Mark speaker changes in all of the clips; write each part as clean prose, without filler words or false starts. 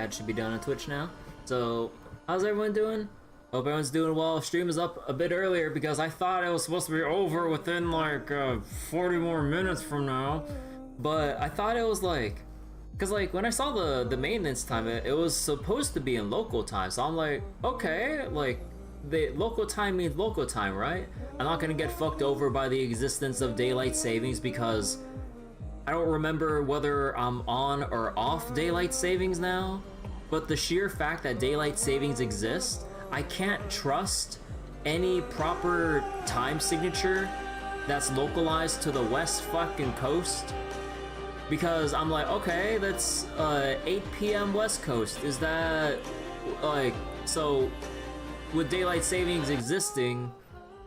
Speaker 1: ad should be done on Twitch now. So, how's everyone doing? Hope everyone's doing well. Stream is up a bit earlier because I thought it was supposed to be over within like 40 more minutes from now. But I thought it was like, cause like when I saw the maintenance time, it was supposed to be in local time. So I'm like, okay, like the local time means local time, right? I'm not gonna get fucked over by the existence of daylight savings because I don't remember whether I'm on or off daylight savings now. But the sheer fact that daylight savings exists, I can't trust any proper time signature that's localized to the west fucking coast, because I'm like, okay, that's 8 p.m. West Coast. Is that like, so with daylight savings existing,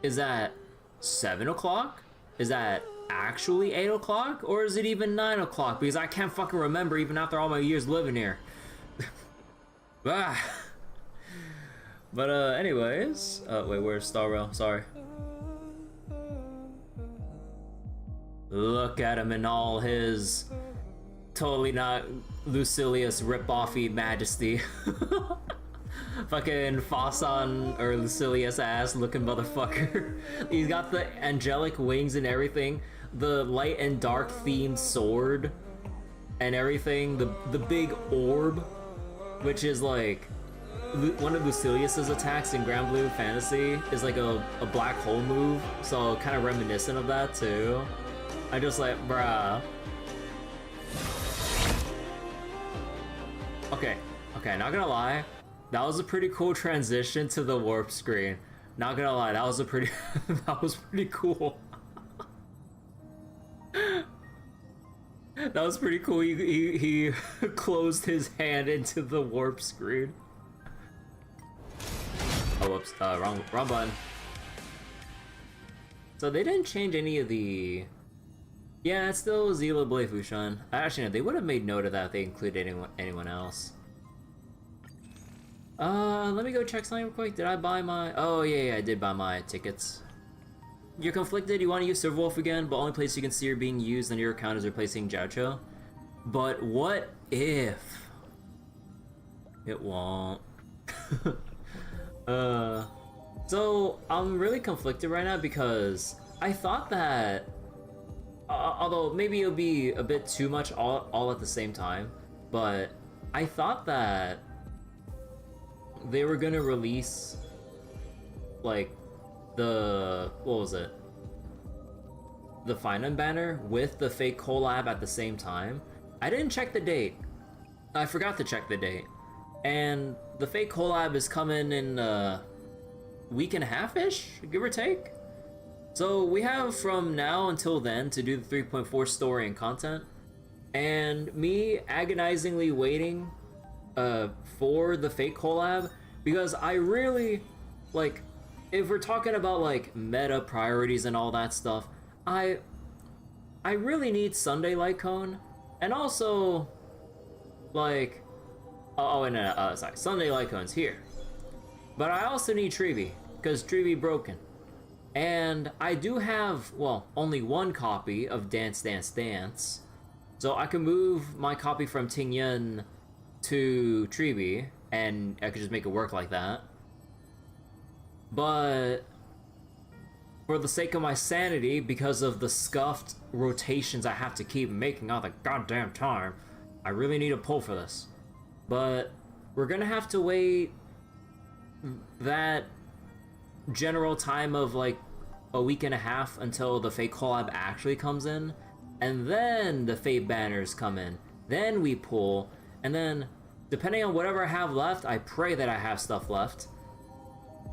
Speaker 1: is that 7 o'clock? Is that actually 8 o'clock? Or is it even 9 o'clock? Because I can't fucking remember even after all my years living here. Ah. But anyways, wait, where's Star Rail? Sorry. Look at him in all his totally not Lucilius rip-offy majesty. Fucking Phainon or Lucilius ass looking motherfucker. He's got the angelic wings and everything, the light and dark themed sword and everything, the big orb, which is like one of Lucilius's attacks in Grand Blue Fantasy is like a black hole move, so kind of reminiscent of that too. I just like, bruh. Okay, not gonna lie, that was a pretty cool transition to the warp screen. Not gonna lie, that was a pretty that was pretty cool. That was pretty cool. He closed his hand into the warp screen. Oh, whoops, wrong button. So they didn't change any of the... Yeah, it's still Zila Blade Fushan. Actually, no, they would have made note of that if they included anyone else. Let me go check something real quick. Did I buy my... Oh, yeah, I did buy my tickets. You're conflicted, you want to use Silverwolf again, but only place you can see her being used on your account is replacing Jiaoqiu. But what if... It won't. So I'm really conflicted right now because I thought that, although maybe it'll be a bit too much all at the same time, but I thought that they were gonna release like the, what was it? The Phainon banner with the fake collab at the same time. I didn't check the date. I forgot to check the date. And the fake collab is coming in a week and a half-ish, give or take. So we have from now until then to do the 3.4 story and content. And me agonizingly waiting for the fake collab, because I really, like, if we're talking about like meta priorities and all that stuff, I really need Sunday Light Cone, and also like, sorry, Sunday Light Cone's here. But I also need Treevee, because Treevee broken. And I do have, well, only one copy of Dance Dance Dance. So I can move my copy from Tingyan to Treevee, and I could just make it work like that. But for the sake of my sanity, because of the scuffed rotations I have to keep making all the goddamn time, I really need a pull for this. But we're gonna have to wait that general time of like a week and a half until the fake collab actually comes in, and then the fate banners come in, then we pull, and then depending on whatever I have left, I pray that I have stuff left,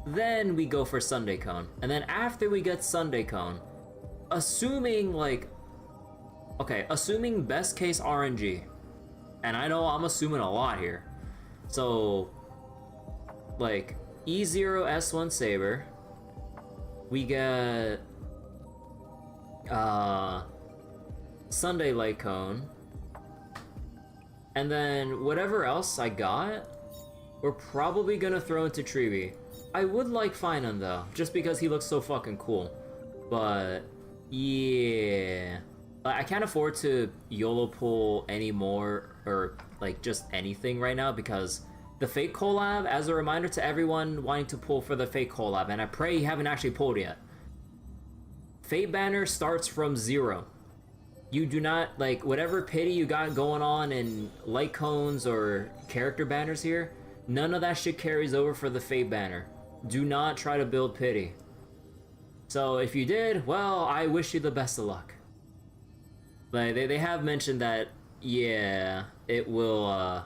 Speaker 1: then we go for Sunday Cone. And then after we get Sunday Cone, assuming like, okay, assuming best case RNG, and I know I'm assuming a lot here, so like E0 S1 Saber, we get Sunday Light Cone, and then whatever else I got, we're probably gonna throw into Treevee. I would like Phainon though, just because he looks so fucking cool. But yeah, I can't afford to YOLO pull anymore, or like just anything right now because the Fate collab, as a reminder to everyone wanting to pull for the Fate collab, and I pray you haven't actually pulled yet. Fate banner starts from 0. You do not, like, whatever pity you got going on in light cones or character banners here, none of that shit carries over for the Fate banner. Do not try to build pity. So if you did, well, I wish you the best of luck. Like, they have mentioned that, yeah, it will,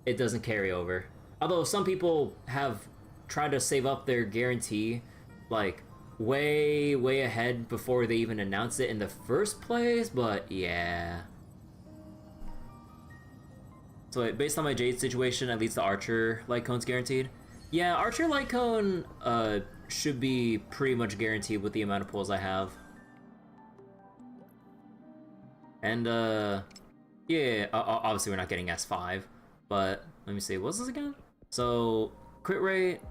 Speaker 1: it doesn't carry over. Although some people have tried to save up their guarantee, like, way ahead before they even announced it in the first place, but yeah. So based on my Jade situation, at least the Archer light cone's guaranteed. Yeah, Archer light cone should be pretty much guaranteed with the amount of pulls I have. And yeah, obviously we're not getting S5, but let me see, what's this again? So crit rate,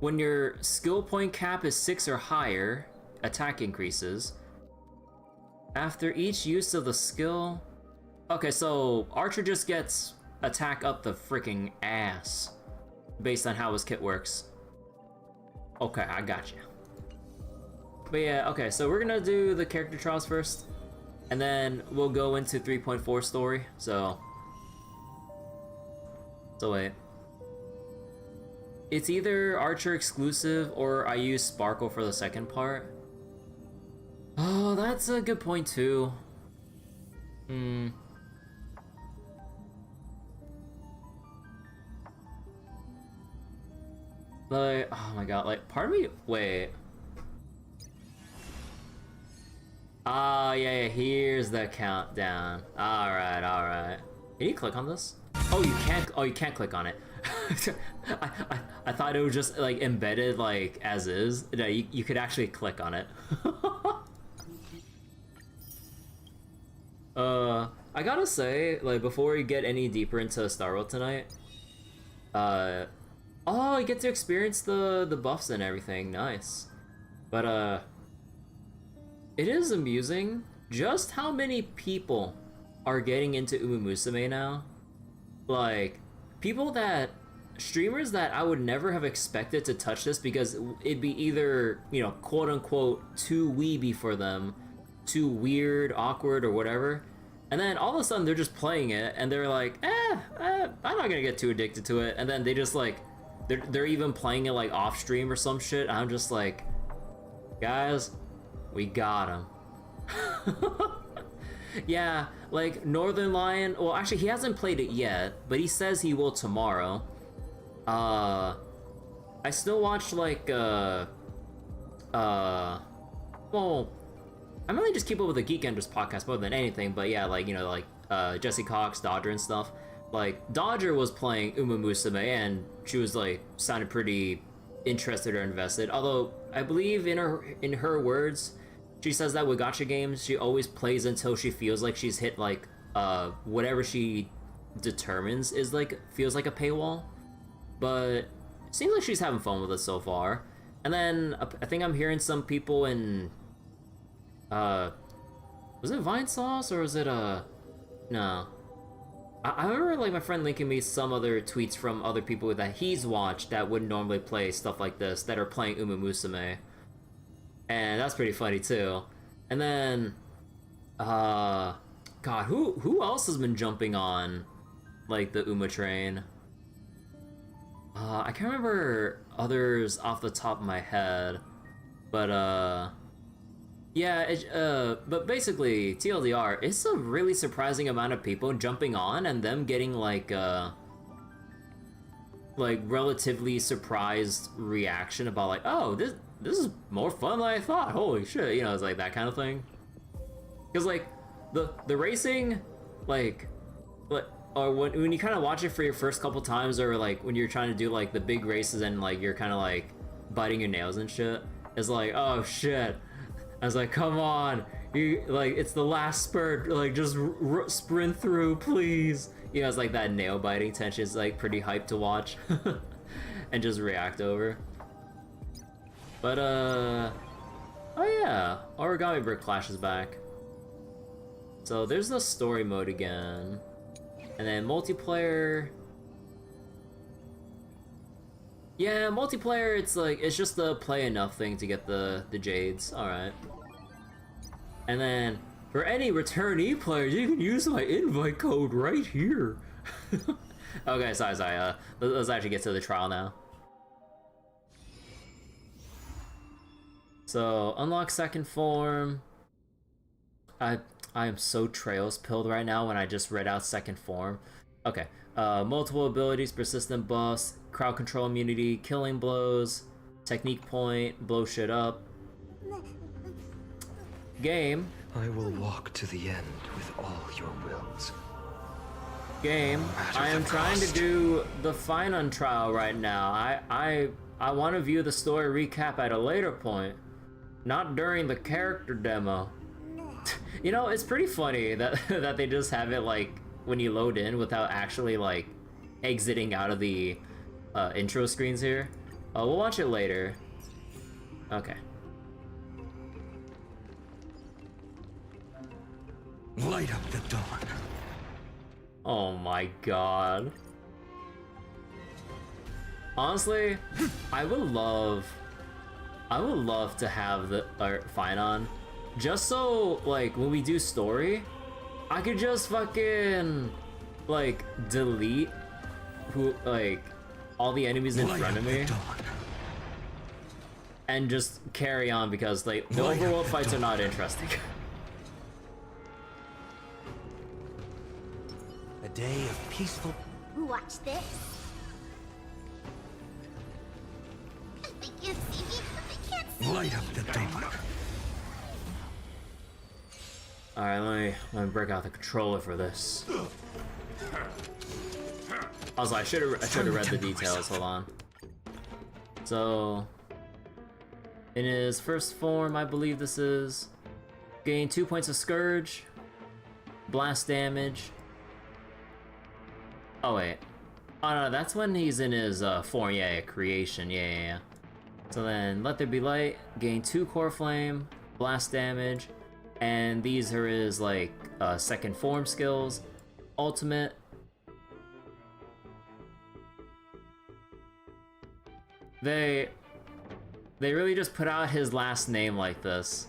Speaker 1: when your skill point cap is 6 or higher, attack increases. After each use of the skill... Okay, so Archer just gets attack up the freaking ass based on how his kit works. Okay, I got you. But yeah, okay, so we're gonna do the character trials first, and then we'll go into 3.4 story, so wait. It's either Archer exclusive or I use Sparkle for the second part. Oh, that's a good point too. Like, oh my god, like, part of me, wait. Ah, yeah, here's the countdown. Alright. Can you click on this? Oh, you can't click on it. I thought it was just like embedded like as is. No, you could actually click on it. I gotta say, like, before we get any deeper into Star World tonight, oh, you get to experience the buffs and everything, nice. But it is amusing just how many people are getting into Umumusume now. Like, streamers that I would never have expected to touch this because it'd be either, you know, quote unquote too weeby for them, too weird, awkward, or whatever. And then all of a sudden they're just playing it and they're like, I'm not gonna get too addicted to it. And then they just like, they're even playing it like off stream or some shit. I'm just like, guys, we got him. Yeah, like Northern Lion, well actually he hasn't played it yet, but he says he will tomorrow. I still watch like, well, I mainly just keep up with the Geek Enders podcast more than anything, but yeah, like, you know, like, Jesse Cox, Dodger and stuff. Like, Dodger was playing Umumusume, and she was, like, sounded pretty interested or invested, although I believe in her words, she says that with gacha games, she always plays until she feels like she's hit, like, whatever she determines is, like, feels like a paywall. But it seems like she's having fun with it so far. And then I think I'm hearing some people in, was it Vine Sauce or was it no. I remember like my friend linking me some other tweets from other people that he's watched that wouldn't normally play stuff like this that are playing Umumusume. And that's pretty funny too. And then, God, who else has been jumping on like the Uma train? I can't remember others off the top of my head, but yeah, but basically, TLDR, it's a really surprising amount of people jumping on and them getting like relatively surprised reaction about like, oh, this is more fun than I thought. Holy shit, you know, it's like that kind of thing. Because like the racing, like or when you kind of watch it for your first couple times, or like when you're trying to do like the big races and like you're kind of like biting your nails and shit, it's like, oh shit. I was like, come on, you like it's the last spurt, like just sprint through, please. You know, it's like that nail biting tension is like pretty hyped to watch and just react over. But oh yeah, Origami Brick Clash is back. So there's the story mode again. And then multiplayer. Yeah, multiplayer, it's just the play enough thing to get the jades. Alright. And then, for any returnee players, you can use my invite code right here. Okay, sorry. Let's actually get to the trial now. So, unlock second form. I am so Trails pilled right now when I just read out second form. Okay. Multiple abilities, persistent buffs, crowd control immunity, killing blows, technique point, blow shit up. Game.
Speaker 2: I will walk to the end with all your wills.
Speaker 1: Game. I am trying to do the Phainon trial right now. I want to view the story recap at a later point, not during the character demo. You know, it's pretty funny that that they just have it like when you load in without actually like exiting out of the intro screens here. We'll watch it later. Okay.
Speaker 2: Light up the dawn.
Speaker 1: Oh my god. Honestly, I would love to have the Phainon, just so like when we do story, I could just fucking like delete all the enemies in front of me and just carry on, because like the overworld fights are not interesting.
Speaker 2: A day of peaceful.
Speaker 3: Watch this. I think you see me, but they can't see me.
Speaker 2: Light up the dawn.
Speaker 1: Alright, let me break out the controller for this. Also, I should have read the details. Hold on. So, in his first form, I believe this is gain 2 points of Scourge, blast damage. Oh wait, oh no, that's when he's in his form. Yeah, creation. Yeah. So then, Let There Be Light, gain 2 core flame, blast damage, and these are his like second form skills. Ultimate. They really just put out his last name like this.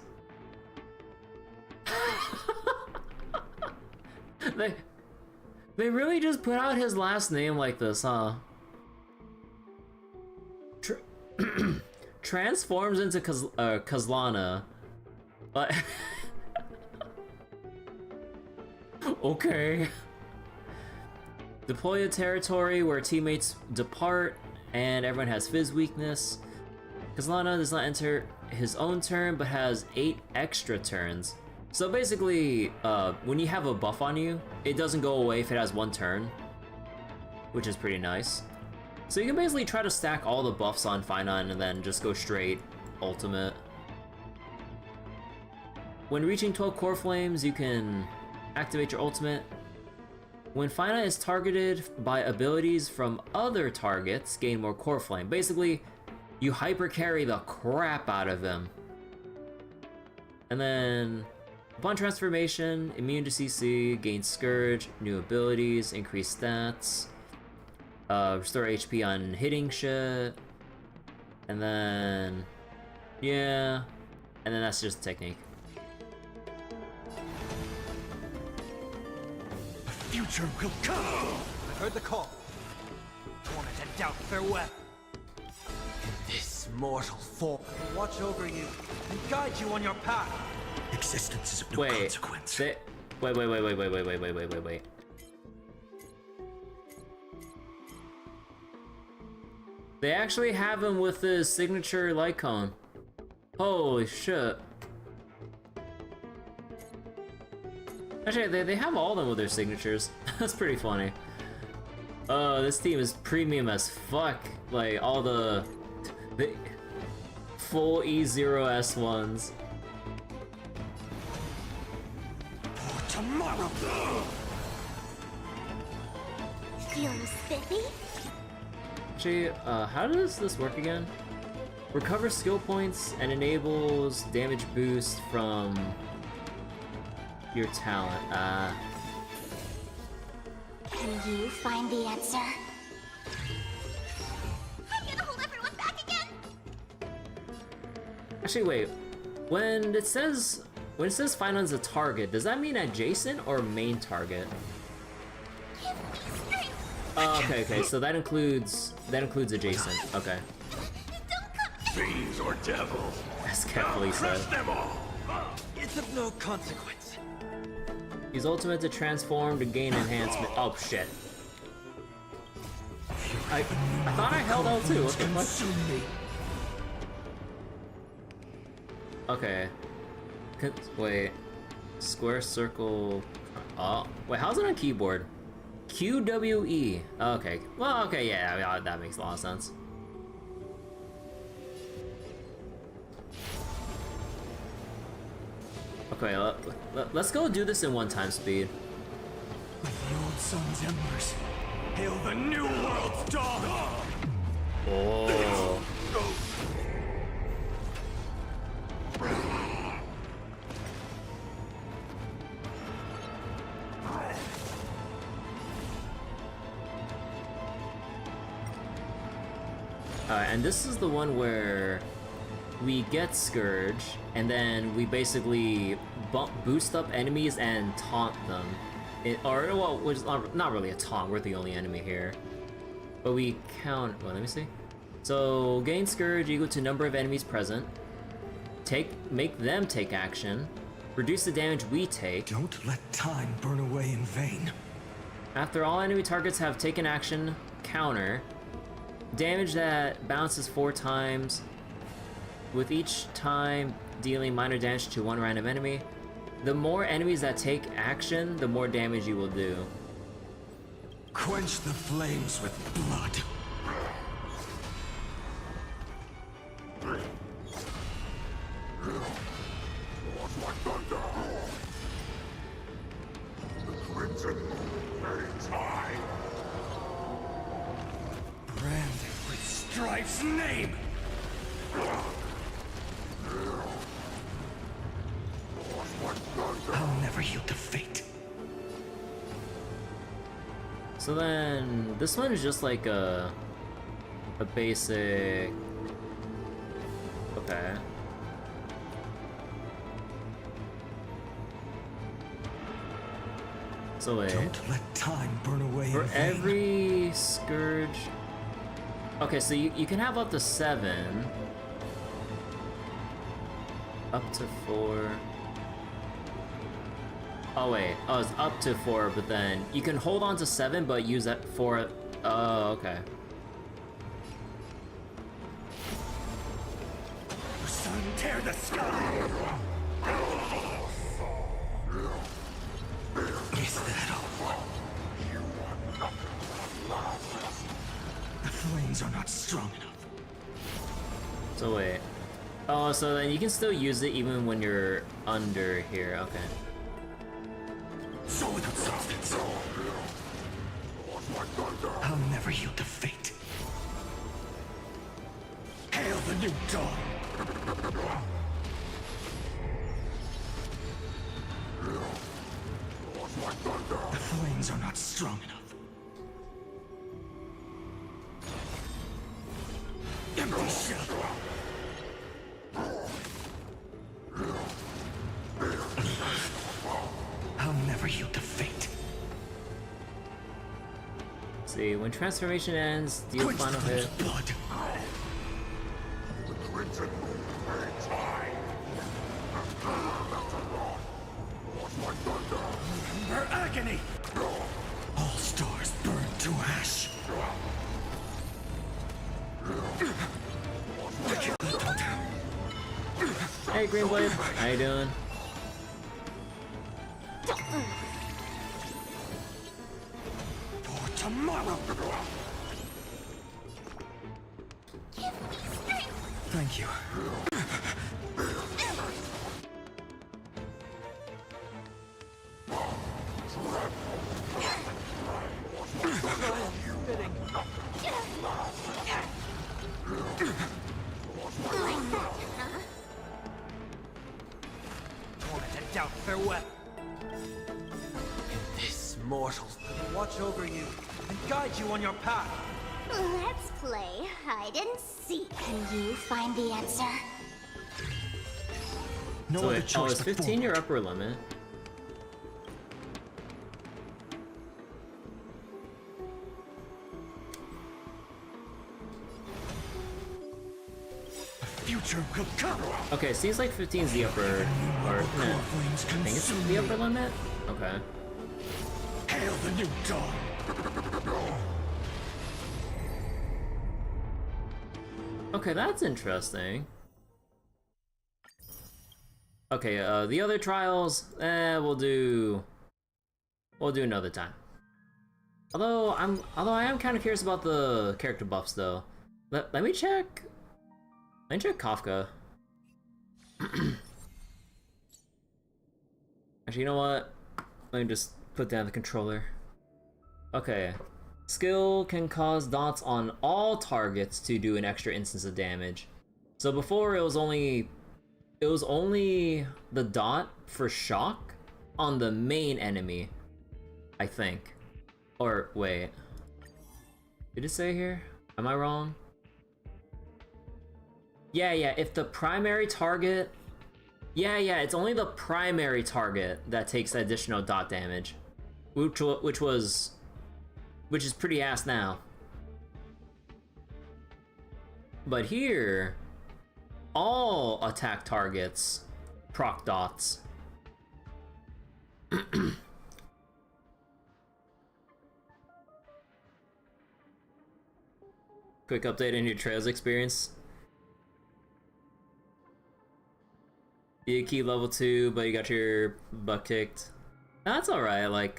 Speaker 1: They really just put out his last name like this, huh? Transforms into Kazlana. But okay. Deploy a territory where teammates depart and everyone has Fizz weakness. Kazlana does not enter his own turn, but has 8 extra turns. So basically, when you have a buff on you, it doesn't go away if it has 1 turn, which is pretty nice. So you can basically try to stack all the buffs on Phainon and then just go straight ultimate. When reaching 12 core flames, you can activate your ultimate. When Phainon is targeted by abilities from other targets, gain more core flame. Basically, you hyper carry the crap out of him. And then, upon transformation, immune to CC, gain Scourge, new abilities, increase stats, restore HP on hitting shit, and then, yeah, and then that's just technique.
Speaker 2: The future will come. I heard the call. Torment and doubt farewell. In this mortal form, I will watch over you and guide you on your path. Existence is of no consequence.
Speaker 1: Wait. They actually have him with his signature light cone. Holy shit. Actually, they have all of them with their signatures. That's pretty funny. This team is premium as fuck. Like, all the full E0S ones.
Speaker 2: For tomorrow!
Speaker 3: Feeling spiffy?
Speaker 1: Actually, how does this work again? Recovers skill points and enables damage boost from your talent.
Speaker 3: Can you find the answer? I'm gonna hold everyone back again!
Speaker 1: Actually, wait. When it says Phainon's a target, does that mean adjacent or main target?
Speaker 3: Give me strength!
Speaker 1: Oh, okay, so that includes adjacent. Okay.
Speaker 3: Don't come!
Speaker 4: Fiends or devils?
Speaker 1: That's carefully said.
Speaker 4: Crush them all!
Speaker 2: It's of no consequence.
Speaker 1: Use ultimate to transform to gain enhancement. Oh shit. I thought I held L2. What the fuck? Okay. Wait. Square, circle. Oh, wait, how's it on keyboard? QWE. Okay. Well, okay, yeah, that makes a lot of sense. Okay, let's go do this in 1x speed.
Speaker 2: With the old sun's embers, hail the new world's dawn!
Speaker 1: Oh. And this is the one where we get Scourge, and then we basically boost up enemies and taunt them. Well, which is not really a taunt, we're the only enemy here. But we count, well, let me see. So, gain Scourge equal to number of enemies present. Make them take action. Reduce the damage we take.
Speaker 2: Don't let time burn away in vain.
Speaker 1: After all enemy targets have taken action, counter. Damage that bounces 4 times, with each time dealing minor damage to one random enemy. The more enemies that take action, the more damage you will do.
Speaker 2: Quench the flames with blood. Branded with Strife's name! I'll never yield to fate.
Speaker 1: So then, this one is just like a basic. Okay. So wait.
Speaker 2: Don't let time burn away
Speaker 1: For
Speaker 2: in vain.
Speaker 1: every Scourge. Okay, so you can have up to 7. Up to 4. Oh wait, oh it's up to 4, but then you can hold on to 7 but use that 4. Oh, okay.
Speaker 2: Sun tear the sky! Is that all? The flames are not strong enough.
Speaker 1: So wait. Oh, so then you can still use it even when you're under here, okay.
Speaker 2: So without substance. I'll never yield to fate. Hail the new dawn! The flames are not strong enough. Empty shell! I'll never yield to fate.
Speaker 1: See, when transformation ends, deal
Speaker 2: Quench
Speaker 1: final
Speaker 2: the
Speaker 1: hit.
Speaker 2: blood. Remember agony! All stars burn to ash.
Speaker 1: Hey Greenblade, how you doing?
Speaker 2: For tomorrow! Thank you. Torment and doubt, farewell. In this mortals will watch over you and guide you on your path.
Speaker 3: Let's play hide and seek. Can you find the answer?
Speaker 2: No
Speaker 1: So
Speaker 2: other
Speaker 1: wait,
Speaker 2: choice
Speaker 1: is
Speaker 2: but
Speaker 1: 15 your
Speaker 2: forward.
Speaker 1: upper limit?
Speaker 2: Future will come.
Speaker 1: Okay, seems like 15 is the upper, or no, I think it's the upper limit? Okay.
Speaker 2: Hail the new dawn.
Speaker 1: Okay, that's interesting. Okay, the other trials, we'll do another time. Although I am kind of curious about the character buffs though. Let me check. Let me check Kafka. Actually, you know what? Let me just put down the controller. Okay. Skill can cause dots on all targets to do an extra instance of damage. So before it was only the dot for shock on the main enemy, I think. Or wait. Did it say here? Am I wrong? Yeah, if the primary target... Yeah, it's only the primary target that takes additional dot damage. Which is pretty ass now. But here, all attack targets proc dots. Quick update on your Trails experience. You key level 2, but you got your butt kicked. That's alright, like,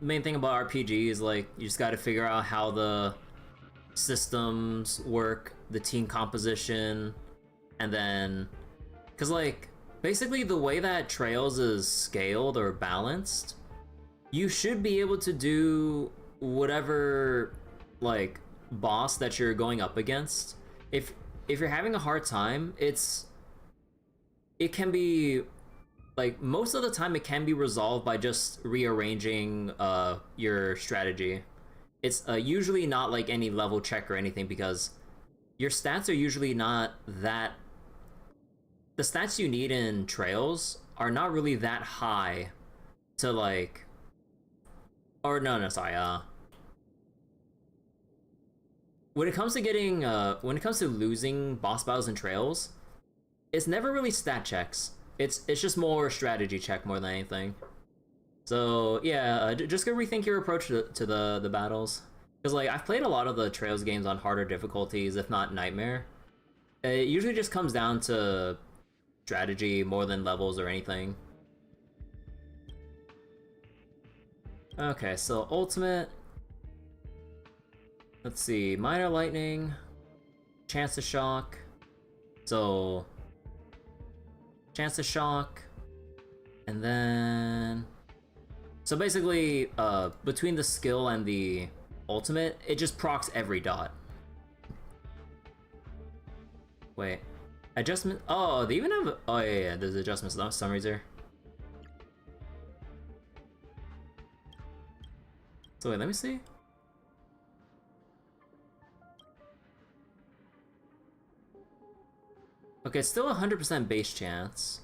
Speaker 1: main thing about RPG is, like, you just gotta figure out how the systems work, the team composition, and then... Cause, like, basically the way that Trails is scaled or balanced, you should be able to do whatever, like, boss that you're going up against. If you're having a hard time, it can be, like, most of the time it can be resolved by just rearranging your strategy. It's usually not like any level check or anything because your stats are usually not that... The stats you need in Trails are not really that high to, like... Or no, sorry, when it comes to getting, when it comes to losing boss battles in Trails, it's never really stat checks. It's just more strategy check more than anything. So yeah, just go rethink your approach to the battles. Because like I've played a lot of the Trails games on harder difficulties, if not Nightmare. It usually just comes down to strategy more than levels or anything. Okay, so ultimate. Let's see, minor lightning, chance to shock. So chance to shock, and then so basically between the skill and the ultimate, it just procs every dot. Wait, adjustment. Oh, they even have. Oh yeah, there's adjustments. No summaries here. So wait, let me see. Okay, it's still 100% base chance.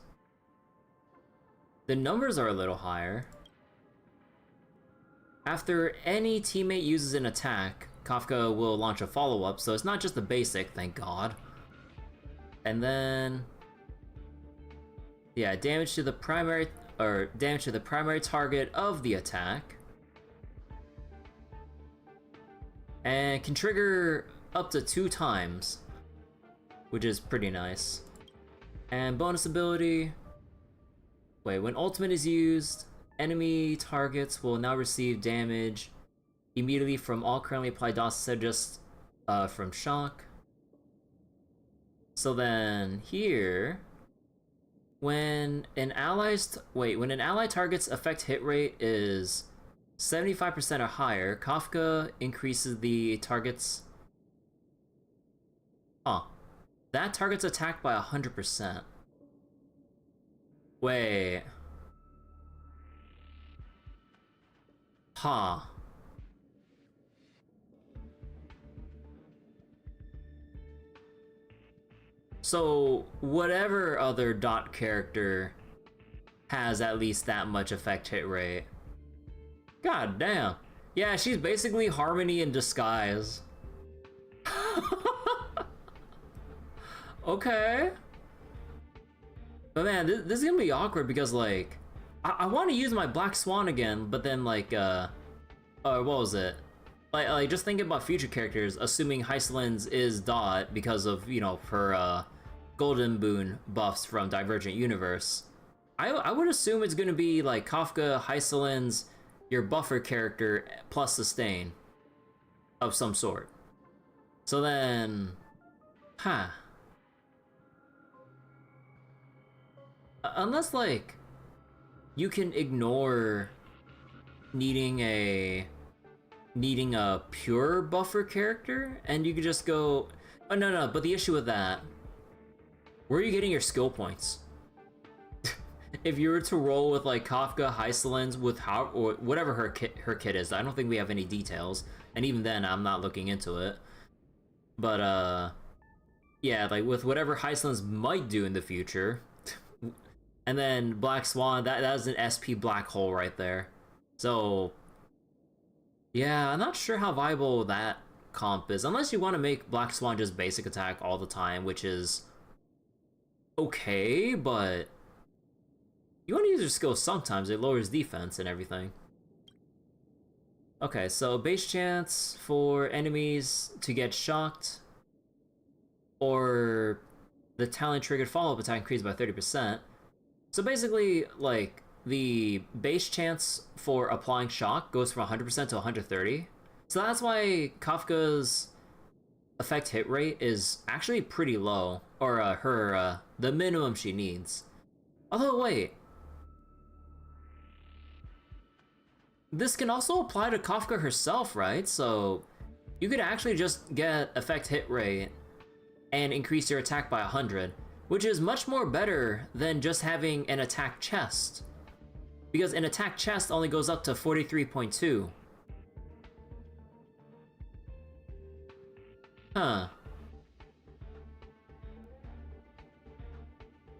Speaker 1: The numbers are a little higher. After any teammate uses an attack, Kafka will launch a follow-up, so it's not just the basic, thank god. And then... yeah, damage to the primary target of the attack. And can trigger up to 2 times, which is pretty nice. And bonus ability... wait, when ultimate is used, enemy targets will now receive damage immediately from all currently applied dots instead of just from shock. So then here, when an ally target's effect hit rate is 75% or higher, Kafka increases the target's... that target's attacked by 100%. Wait. Huh. So, whatever other dot character has at least that much effect hit rate. God damn. Yeah, she's basically Harmony in disguise. Okay. But man, this is gonna be awkward because, like, I want to use my Black Swan again, but then, like, what was it? Like, just thinking about future characters, assuming Hycelin's is Dot because of, you know, her, Golden Boon buffs from Divergent Universe. I would assume it's gonna be, like, Kafka, Hycelin's, your buffer character, plus sustain. Of some sort. So then... Huh. Unless, like, you can ignore needing a pure buffer character, and you could just go... Oh, no, but the issue with that... Where are you getting your skill points? If you were to roll with, like, Kafka, Hycelin's, with how... or whatever her kit is, I don't think we have any details, and even then, I'm not looking into it. But, yeah, like, with whatever Hycelin's might do in the future... And then Black Swan, that is an SP black hole right there. So, yeah, I'm not sure how viable that comp is. Unless you want to make Black Swan just basic attack all the time, which is okay, but you want to use your skills sometimes. It lowers defense and everything. Okay, so base chance for enemies to get shocked, or the talent triggered follow-up attack increased by 30%. So basically, like, the base chance for applying shock goes from 100% to 130. So that's why Kafka's effect hit rate is actually pretty low, or the minimum she needs. Although, wait. This can also apply to Kafka herself, right? So you could actually just get effect hit rate and increase your attack by 100. Which is much more better than just having an attack chest. Because an attack chest only goes up to 43.2. Huh.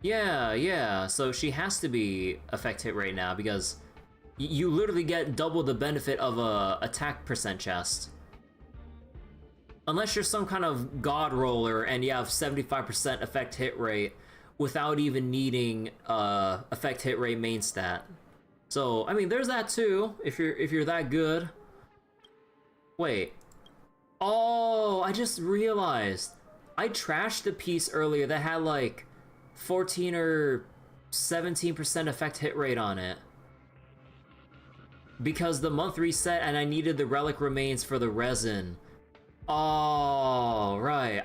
Speaker 1: Yeah, so she has to be effect hit right now because you literally get double the benefit of a attack percent chest. Unless you're some kind of god roller and you have 75% effect hit rate without even needing effect hit rate main stat. So, I mean, there's that too, if you're that good. Wait. Oh, I just realized. I trashed a piece earlier that had like 14 or 17% effect hit rate on it. Because the month reset and I needed the relic remains for the resin. Oh, right.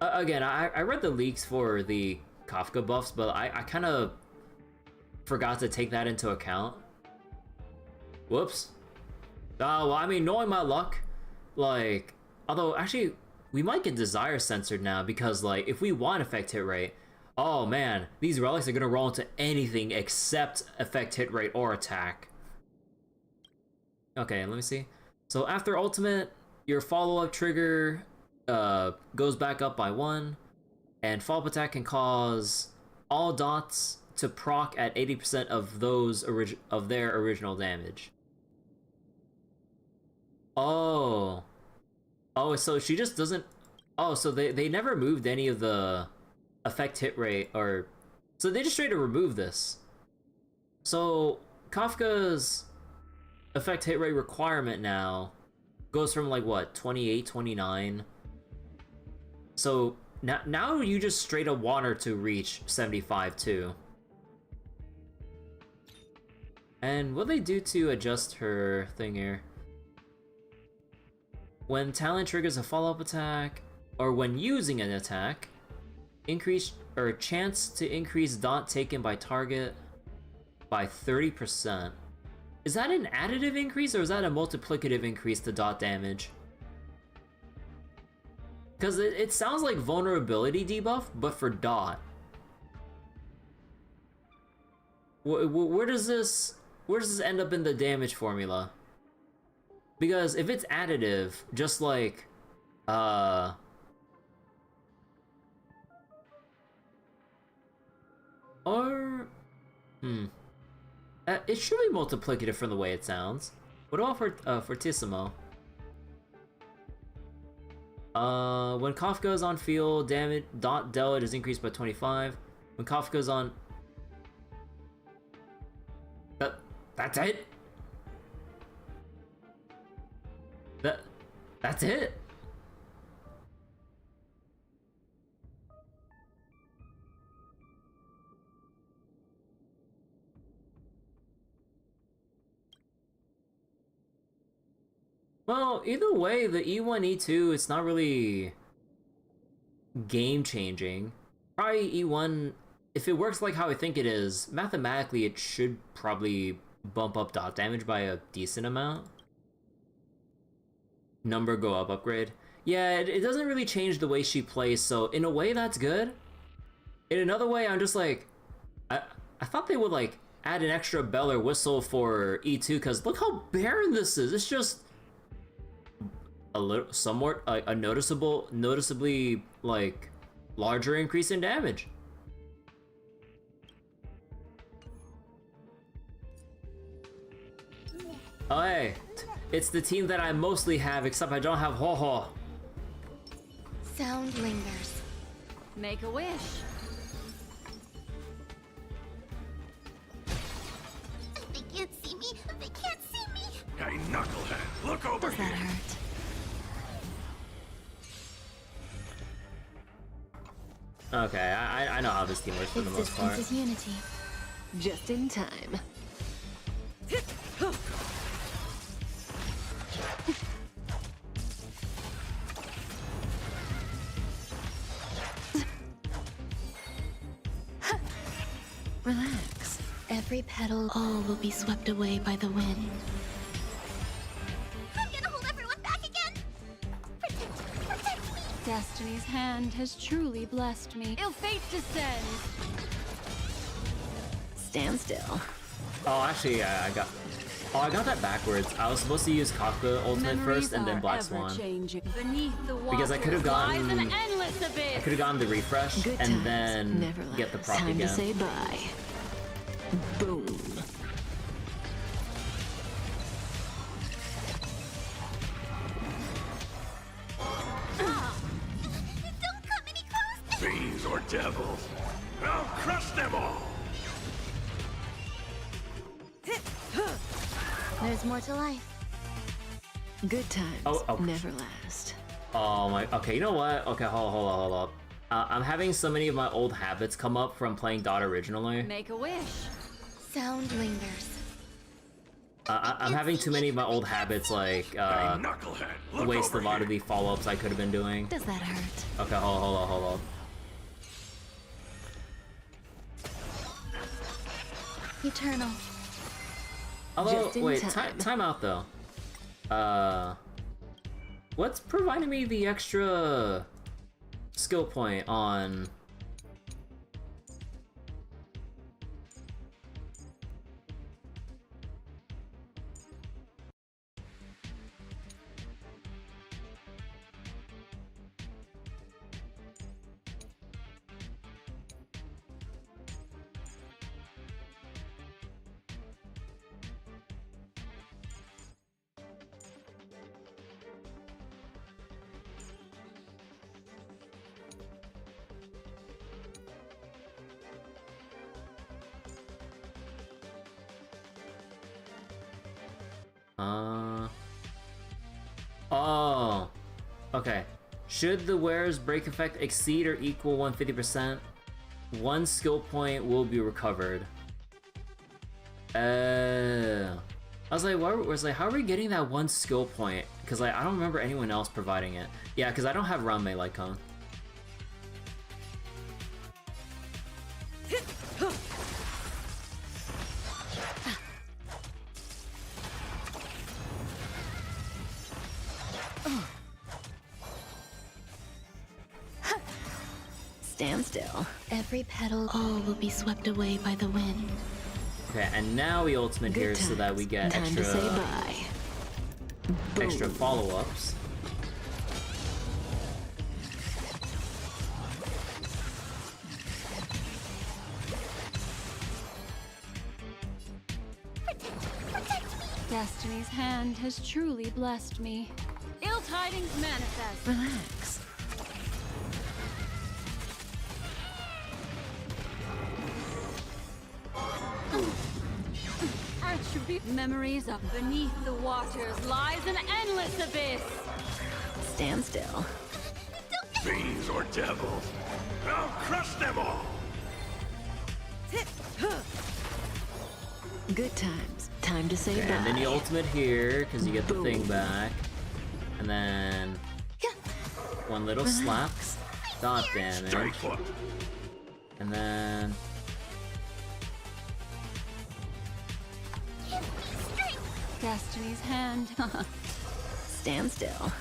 Speaker 1: I read the leaks for the Kafka buffs, but I kind of forgot to take that into account. Whoops. Well, I mean, knowing my luck, like, although actually we might get desire censored now because, like, if we want effect hit rate, oh man, these relics are gonna roll into anything except effect hit rate or attack. Okay, let me see. So after ultimate, your follow-up trigger goes back up by 1, and follow-up attack can cause all dots to proc at 80% of their original damage. Oh, so she just doesn't. Oh, so they never moved any of the effect hit rate, or so they just straight to remove this. So Kafka's effect hit rate requirement now goes from like what, 28, 29. So now you just straight up want her to reach 75 too. And what they do to adjust her thing here? When talent triggers a follow-up attack, or when using an attack, increase or chance to increase dot taken by target by 30%. Is that an additive increase or is that a multiplicative increase to dot damage? Because it sounds like vulnerability debuff, but for dot. Where does this where does this end up in the damage formula? Because if it's additive, just like, or, it should be multiplicative from the way it sounds. What about for Fortissimo? When Cough goes on field, damage dot dealt is increased by 25. When Cough goes on... That's it? That's it? Well, either way, the E1, E2, it's not really game-changing. Probably E1, if it works like how I think it is, mathematically it should probably bump up dot damage by a decent amount. Number go up upgrade. Yeah, it doesn't really change the way she plays, so in a way that's good. In another way, I'm just like, I thought they would like add an extra bell or whistle for E2, because look how barren this is. It's just a little, somewhat a noticeably like larger increase in damage. Oh hey, it's the team that I mostly have, except I don't have Ho-Ho.
Speaker 3: Sound lingers.
Speaker 5: Make a wish.
Speaker 3: They can't see me. They can't see me.
Speaker 4: Hey, knucklehead, look over
Speaker 3: Does
Speaker 4: here.
Speaker 3: that hurt?
Speaker 1: Okay, I know how this team works for the most part.
Speaker 3: Existence is unity.
Speaker 5: Just in time.
Speaker 3: Relax. Every petal, all will be swept away by the wind. I'm gonna hold everyone back again. Protect me.
Speaker 5: Destiny's hand has truly blessed me. Ill fate descends.
Speaker 3: Stand still.
Speaker 1: Oh, actually, I got that backwards. I was supposed to use Kafka Ultimate first and then Black Swan. Because I could have gotten the refresh
Speaker 5: Good
Speaker 1: and
Speaker 5: times
Speaker 1: then
Speaker 5: never
Speaker 1: get the
Speaker 5: last.
Speaker 1: prop
Speaker 5: Time
Speaker 1: again.
Speaker 5: to say bye. Boom.
Speaker 3: Don't come any closer.
Speaker 4: Fiends or devils, I'll crush them all.
Speaker 3: There's more to life.
Speaker 5: Good times
Speaker 1: Oh.
Speaker 5: never last.
Speaker 1: Oh my. Okay, you know what? Okay, hold up. I'm having so many of my old habits come up from playing Dot originally.
Speaker 5: Make a wish.
Speaker 3: Sound lingers.
Speaker 1: I'm having too many of my old habits, like
Speaker 4: Hey, knucklehead, look
Speaker 1: waste
Speaker 4: over
Speaker 1: a lot
Speaker 4: here.
Speaker 1: of the follow-ups I could have been doing.
Speaker 3: Does that hurt?
Speaker 1: Okay, hold up.
Speaker 3: Eternal.
Speaker 1: Although,
Speaker 5: Just in
Speaker 1: wait,
Speaker 5: time.
Speaker 1: time out though. What's providing me the extra skill point on? Oh. Okay. Should the wearer's break effect exceed or equal 150%, one skill point will be recovered. I was like, how are we getting that one skill point? Because like, I don't remember anyone else providing it. Yeah, because I don't have Ranmei Light Cone.
Speaker 3: Stand still. Every petal, all will be swept away by the wind.
Speaker 1: Okay, and now we ultimate here so that we get
Speaker 3: Time to say bye.
Speaker 1: extra follow-ups.
Speaker 5: Destiny's hand has truly blessed me. Ill tidings manifest.
Speaker 3: Relax.
Speaker 5: Attribute memories of beneath the waters lies an endless abyss.
Speaker 3: Stand still.
Speaker 4: Fiends or devils. I'll crush them all.
Speaker 3: Good times. Time to say
Speaker 1: Okay,
Speaker 3: bye.
Speaker 1: and then you ultimate here, because you get the thing back. And then... one little slap. Dot damage.
Speaker 4: Stay put.
Speaker 1: And then...
Speaker 5: Destiny's hand.
Speaker 3: Stand still.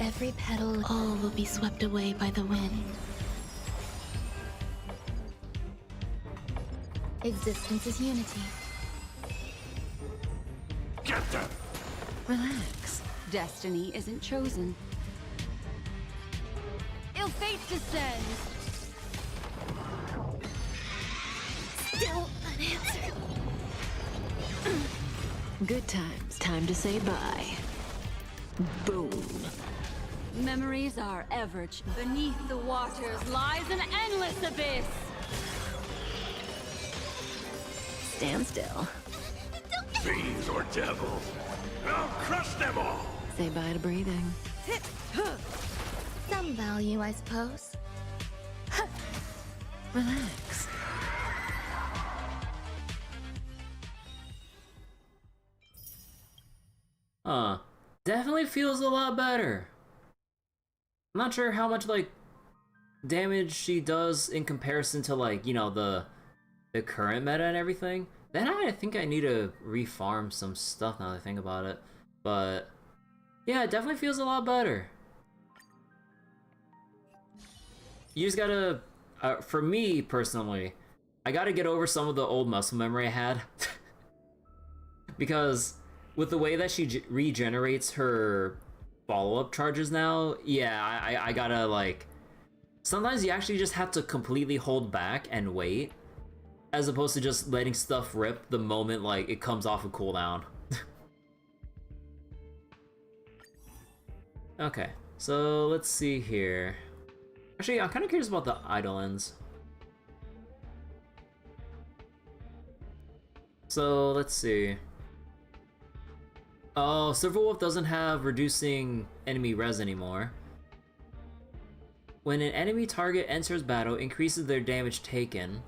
Speaker 3: Every petal, all will be swept away by the wind. Existence is unity.
Speaker 4: Get them.
Speaker 3: Relax.
Speaker 5: Destiny isn't chosen. Ill fate descends.
Speaker 3: Still unanswered. Good times. Time to say bye. Boom.
Speaker 5: Memories are ever beneath the waters lies an endless abyss.
Speaker 3: Stand still.
Speaker 4: Fiends or devils. I'll crush them all.
Speaker 3: Say bye to breathing.
Speaker 6: Some value, I suppose.
Speaker 3: Relax.
Speaker 1: Definitely feels a lot better. I'm not sure how much, like, damage she does in comparison to, like, you know, the current meta and everything. Then I think I need to refarm some stuff now that I think about it. But, yeah, it definitely feels a lot better. You just gotta, for me, personally, I gotta get over some of the old muscle memory I had. Because with the way that she regenerates her follow-up charges now, yeah, I gotta, like... Sometimes you actually just have to completely hold back and wait, as opposed to just letting stuff rip the moment, like, it comes off a cooldown. Okay, so let's see here. Actually, I'm kind of curious about the Eidolons. So, let's see. Oh, Silverwolf doesn't have reducing enemy res anymore. When an enemy target enters battle, increases their damage taken.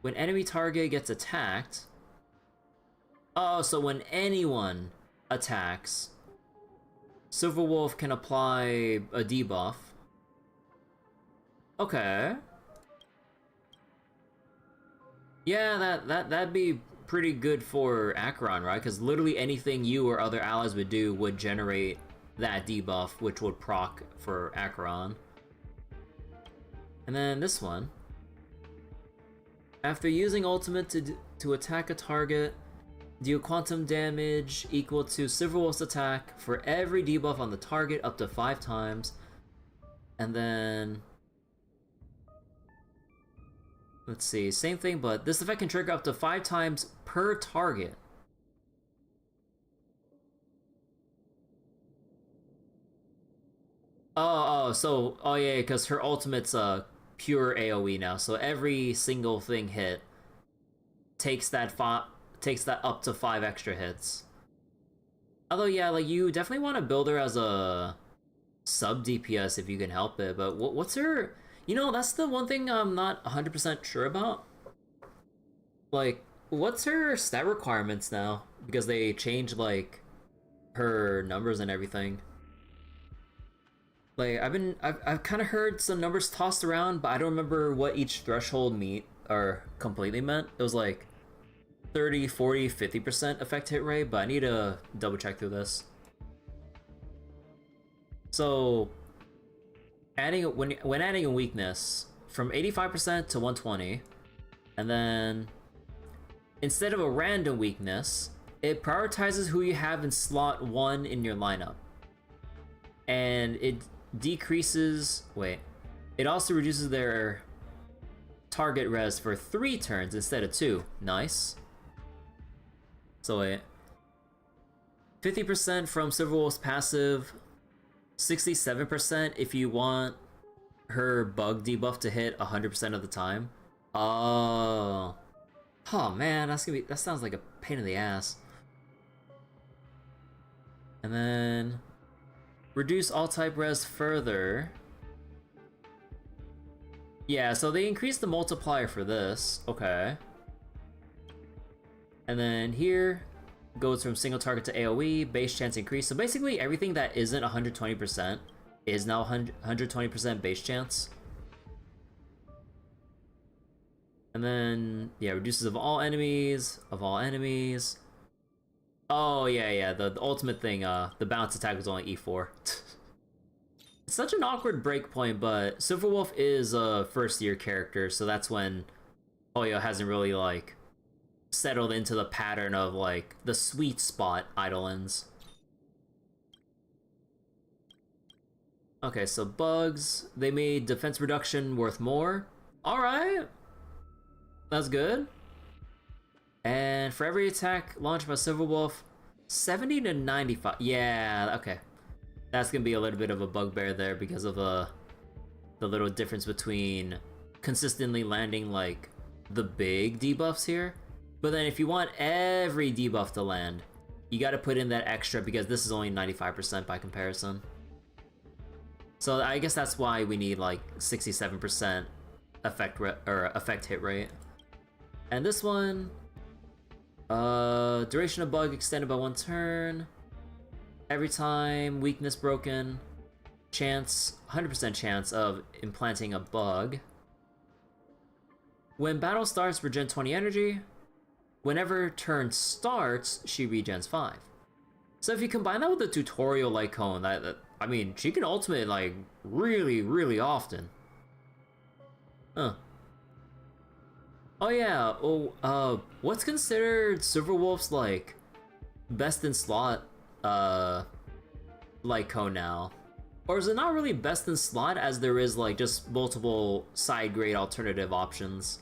Speaker 1: When enemy target gets attacked... Oh, so when anyone attacks, Silverwolf can apply a debuff. Okay. Yeah, that'd be pretty good for Acheron, right? Because literally anything you or other allies would do would generate that debuff, which would proc for Acheron. And then this one. After using ultimate to attack a target, deal quantum damage equal to Silverwolf's attack for every debuff on the target up to 5 times. And then... let's see, same thing, but this effect can trigger up to 5 times per target. Oh yeah, because her ultimate's pure AoE now, so every single thing hit takes that up to 5 extra hits. Although yeah, like you definitely want to build her as a sub DPS if you can help it, but what's her... You know, that's the one thing I'm not 100% sure about. Like, what's her stat requirements now? Because they changed, like, her numbers and everything. Like, I've kind of heard some numbers tossed around, but I don't remember what each threshold or completely meant. It was like 30, 40, 50% effect hit rate, but I need to double check through this. So, when adding a weakness from 85% to 120, and then instead of a random weakness, it prioritizes who you have in slot 1 in your lineup. And it decreases, it also reduces their target res for 3 turns instead of 2. Nice. So 50% from Silverwolf's passive, 67% if you want her bug debuff to hit 100% of the time. Oh man, that sounds like a pain in the ass. And then reduce all type res further. Yeah, so they increased the multiplier for this. Okay. And then here goes from single target to AoE, base chance increase. So basically everything that isn't 120% is now 120% base chance. And then, yeah, reduces of all enemies. Oh, yeah, the ultimate thing, the bounce attack was only E4. It's such an awkward breakpoint, but Silverwolf is a first-year character, so that's when Oyo hasn't really, like, settled into the pattern of, like, the sweet spot Eidolons. Okay, so bugs. They made defense reduction worth more. Alright! That's good. And for every attack launched by Silverwolf, 70 to 95. Yeah, okay. That's gonna be a little bit of a bugbear there because of the little difference between consistently landing like the big debuffs here. But then if you want every debuff to land, you gotta put in that extra because this is only 95% by comparison. So I guess that's why we need like 67% effect hit rate. And this one, duration of bug extended by 1 turn. Every time weakness broken, chance, 100% chance of implanting a bug. When battle starts, regen 20 energy. Whenever turn starts, she regens 5. So if you combine that with the tutorial like Cone, I mean, she can ultimate like really often. Huh. Oh yeah, what's considered Silverwolf's like best in slot like Cone now? Or is it not really best in slot as there is like just multiple side grade alternative options?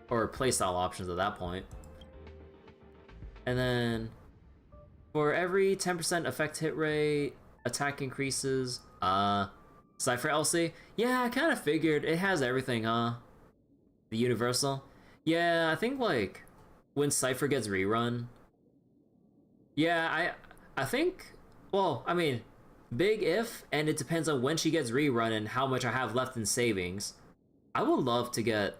Speaker 1: Or playstyle options at that point. And then for every 10% effect hit rate, attack increases. Cypher LC? Yeah, I kind of figured it has everything, huh? The universal? Yeah, I think like when Cypher gets rerun. Yeah, I think, well, I mean, big if, and it depends on when she gets rerun and how much I have left in savings. I would love to get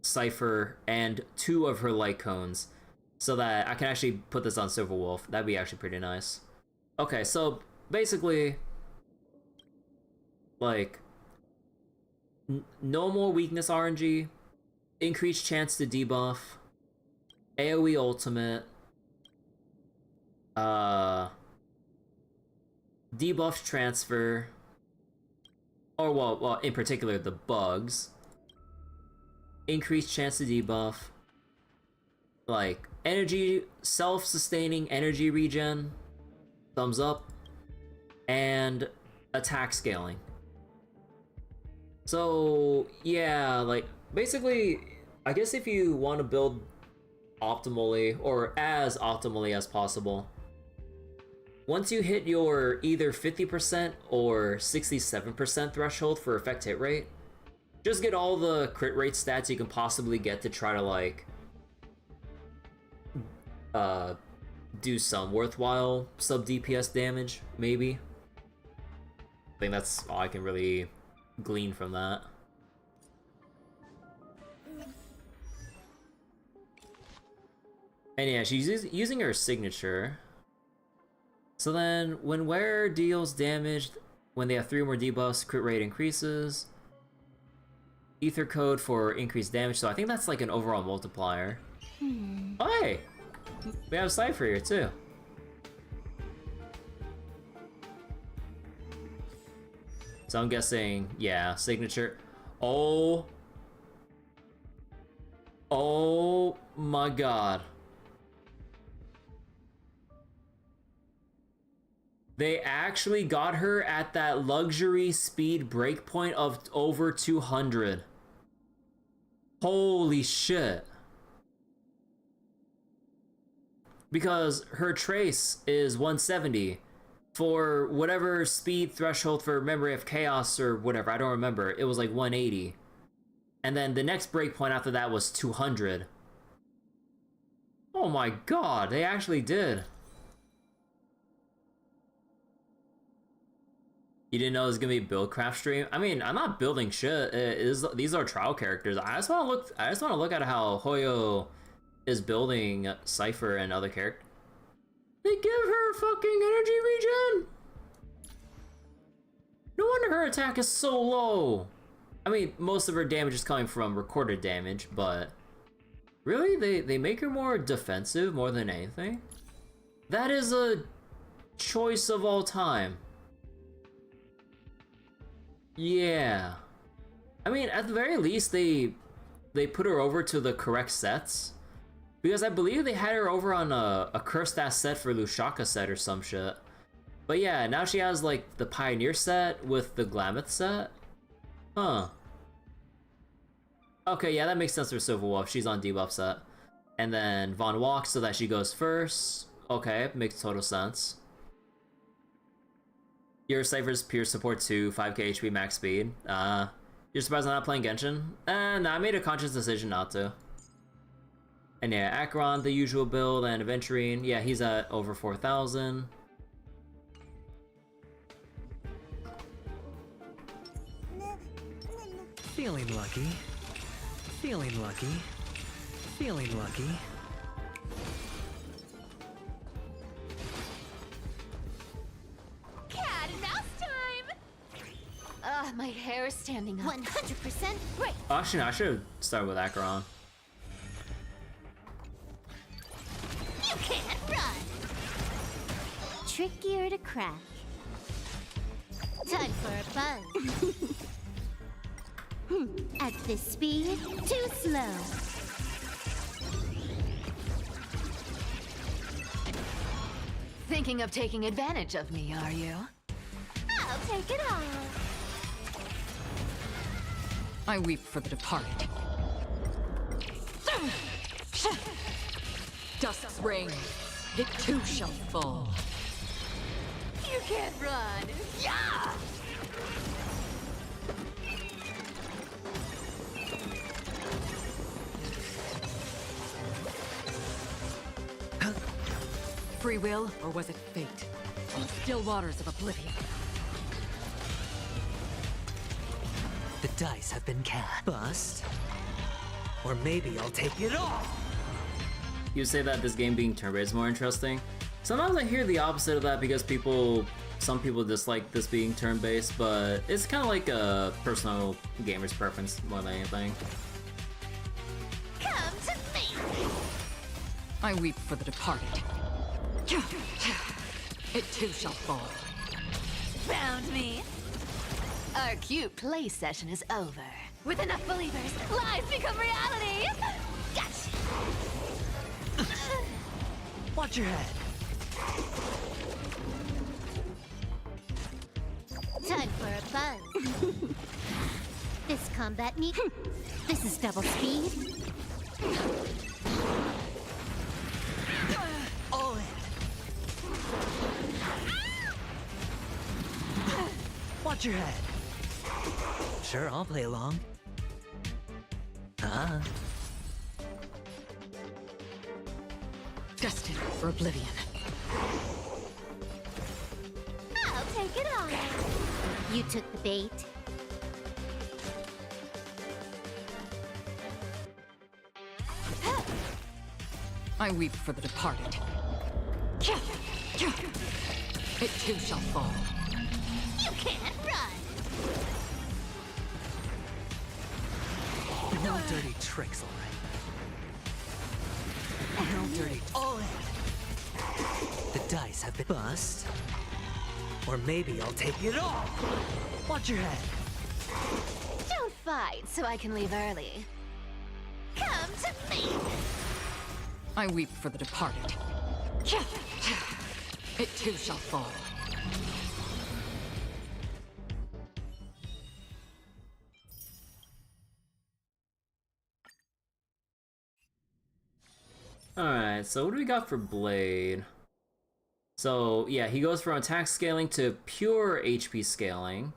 Speaker 1: Cypher and 2 of her light cones so that I can actually put this on Silverwolf. That'd be actually pretty nice. Okay, so basically, like, no more weakness RNG, increased chance to debuff, AoE ultimate, debuff transfer, or well, in particular the bugs, increased chance to debuff, like energy, self-sustaining energy regen, thumbs up, and attack scaling. So yeah, like basically, I guess if you want to build optimally or as optimally as possible, once you hit your either 50% or 67% threshold for effect hit rate, just get all the crit rate stats you can possibly get to try to like do some worthwhile sub DPS damage, maybe. I think that's all I can really glean from that. And yeah, she's using her signature. So then, when wearer deals damage, when they have 3 or more debuffs, crit rate increases. Ether code for increased damage, so I think that's like an overall multiplier. Oh hey! We have Cypher here too. So I'm guessing, yeah, signature. Oh. Oh my god. They actually got her at that luxury speed breakpoint of over 200. Holy shit. Because her trace is 170 for whatever speed threshold for Memory of Chaos or whatever, I don't remember. It was like 180. And then the next breakpoint after that was 200. Oh my god, they actually did. You didn't know it was gonna be a Buildcraft stream? I mean, I'm not building shit. These are trial characters. I just want to look at how Hoyo is building Cypher and other characters. They give her fucking energy regen. No wonder her attack is so low. I mean, most of her damage is coming from recorded damage, but really, they make her more defensive more than anything. That is a choice of all time. Yeah. I mean, at the very least, they put her over to the correct sets. Because I believe they had her over on a cursed ass set for Lushaka set or some shit. But yeah, now she has like the Pioneer set with the Glamoth set. Huh. Okay, yeah, that makes sense for Silver Wolf. She's on debuff set. And then Von walks so that she goes first. Okay, makes total sense. Your Cypher's peer support 2, 5k HP max speed. You're surprised I'm not playing Genshin? Nah, I made a conscious decision not to. And yeah, Acheron, the usual build, and Aventurine, yeah, he's at over 4,000.
Speaker 2: Feeling lucky. Feeling lucky. Feeling lucky.
Speaker 3: Cat and mouse time! Ugh, my hair is standing up. 100% right.
Speaker 1: Actually, I should start with Acheron.
Speaker 3: You can't run! Trickier to crack. Time for a buzz. At this speed, too slow.
Speaker 5: Thinking of taking advantage of me, are you?
Speaker 3: I'll take it all.
Speaker 5: I weep for the departed. Dusk's reign, it too shall fall.
Speaker 3: You can't run. Yeah!
Speaker 5: Free will, or was it fate? On the still waters of oblivion.
Speaker 2: The dice have been cast. Bust. Or maybe I'll take it all.
Speaker 1: You say that this game being turn-based is more interesting. Sometimes I hear the opposite of that because some people dislike this being turn-based, but it's kind of like a personal gamer's preference more than anything.
Speaker 3: Come to me!
Speaker 5: I weep for the departed. It too shall fall.
Speaker 3: Found me. Our cute play session is over. With enough believers, lies become reality! Gotcha!
Speaker 2: Watch your head.
Speaker 3: Time for a buzz. This combat need. This is double speed.
Speaker 2: All in. Watch your head. Sure, I'll play along.
Speaker 5: Destined for oblivion.
Speaker 3: I'll take it all. You took the bait.
Speaker 5: I weep for the departed. It too shall fall.
Speaker 3: You can't run.
Speaker 2: dirty tricks, alright. No dirty. All in. The dice have been bust. Or maybe I'll take it all. Watch your head.
Speaker 3: Don't fight so I can leave early. Come to me!
Speaker 5: I weep for the departed. It too shall fall.
Speaker 1: Alright, so what do we got for Blade? So, yeah, he goes from attack scaling to pure HP scaling,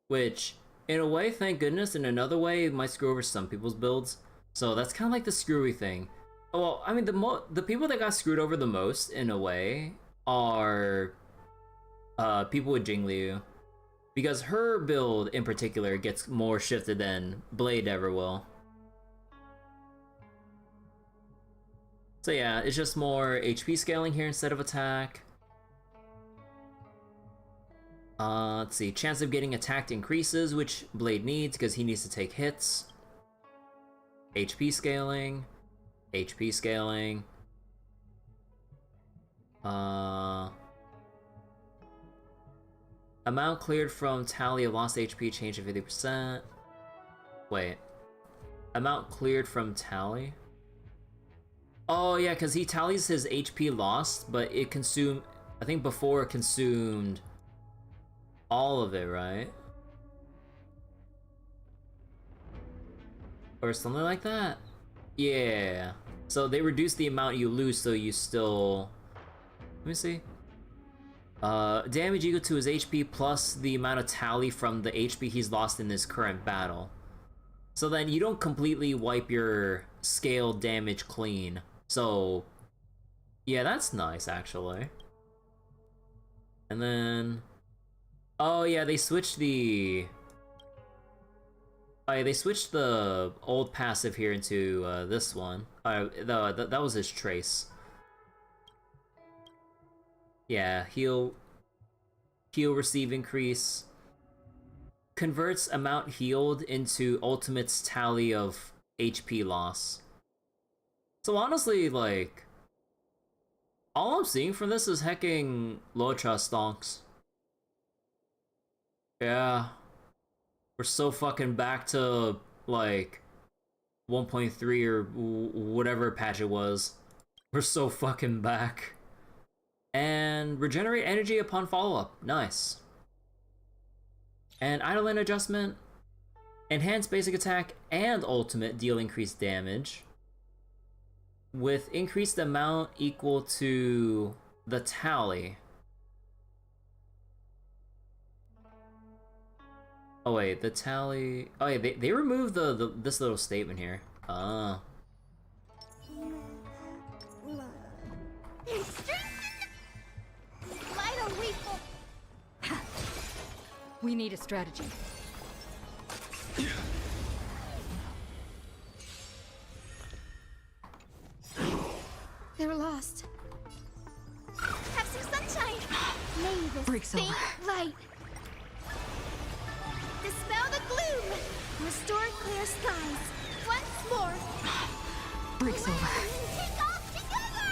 Speaker 1: which, in a way, thank goodness, in another way, it might screw over some people's builds. So that's kind of like the screwy thing. Well, I mean, the people that got screwed over the most, in a way, are people with Jingliu. Because her build, in particular, gets more shifted than Blade ever will. So yeah, it's just more HP scaling here instead of attack. Let's see, chance of getting attacked increases, which Blade needs because he needs to take hits. HP scaling. HP scaling. Amount cleared from tally of lost HP changed to 50%. Wait. Amount cleared from tally? Oh yeah, because he tallies his HP lost, but it consumed... I think before it consumed all of it, right? Or something like that? Yeah. So they reduce the amount you lose, so you still... Let me see. Damage equal to his HP plus the amount of tally from the HP he's lost in this current battle. So then you don't completely wipe your scaled damage clean. So, yeah, that's nice, actually. And then... Oh, yeah, they switched the... Oh, yeah, they switched the old passive here into this one. That was his trace. Yeah, heal receive increase. Converts amount healed into ultimate's tally of HP loss. So honestly, like, all I'm seeing from this is hecking Lotra stonks. Yeah. We're so fucking back to, like, 1.3 or whatever patch it was. We're so fucking back. And regenerate energy upon follow-up. Nice. And idle adjustment. Enhance basic attack and ultimate deal increased damage. With increased amount equal to the tally. Oh wait, the tally... Oh yeah, they removed this little statement here. Ah.
Speaker 5: We need a strategy.
Speaker 3: They're lost. Have some sunshine. May this
Speaker 5: Breaks
Speaker 3: faint
Speaker 5: over.
Speaker 3: light dispel the gloom. Restore clear skies. Once more.
Speaker 5: Breaks over.
Speaker 3: Take off together.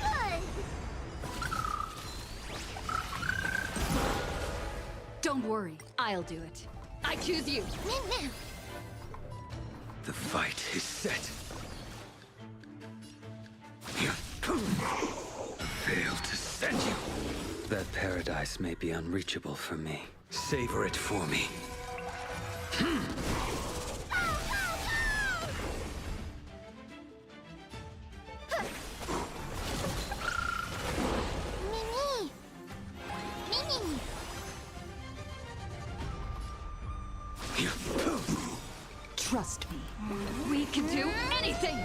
Speaker 3: Good.
Speaker 5: Don't worry, I'll do it. I choose you.
Speaker 3: Now.
Speaker 4: The fight is set. Failed to send you.
Speaker 6: That paradise may be unreachable for me.
Speaker 4: Savor it for me.
Speaker 3: Mimi. Mimi.
Speaker 5: Trust me. We can do anything!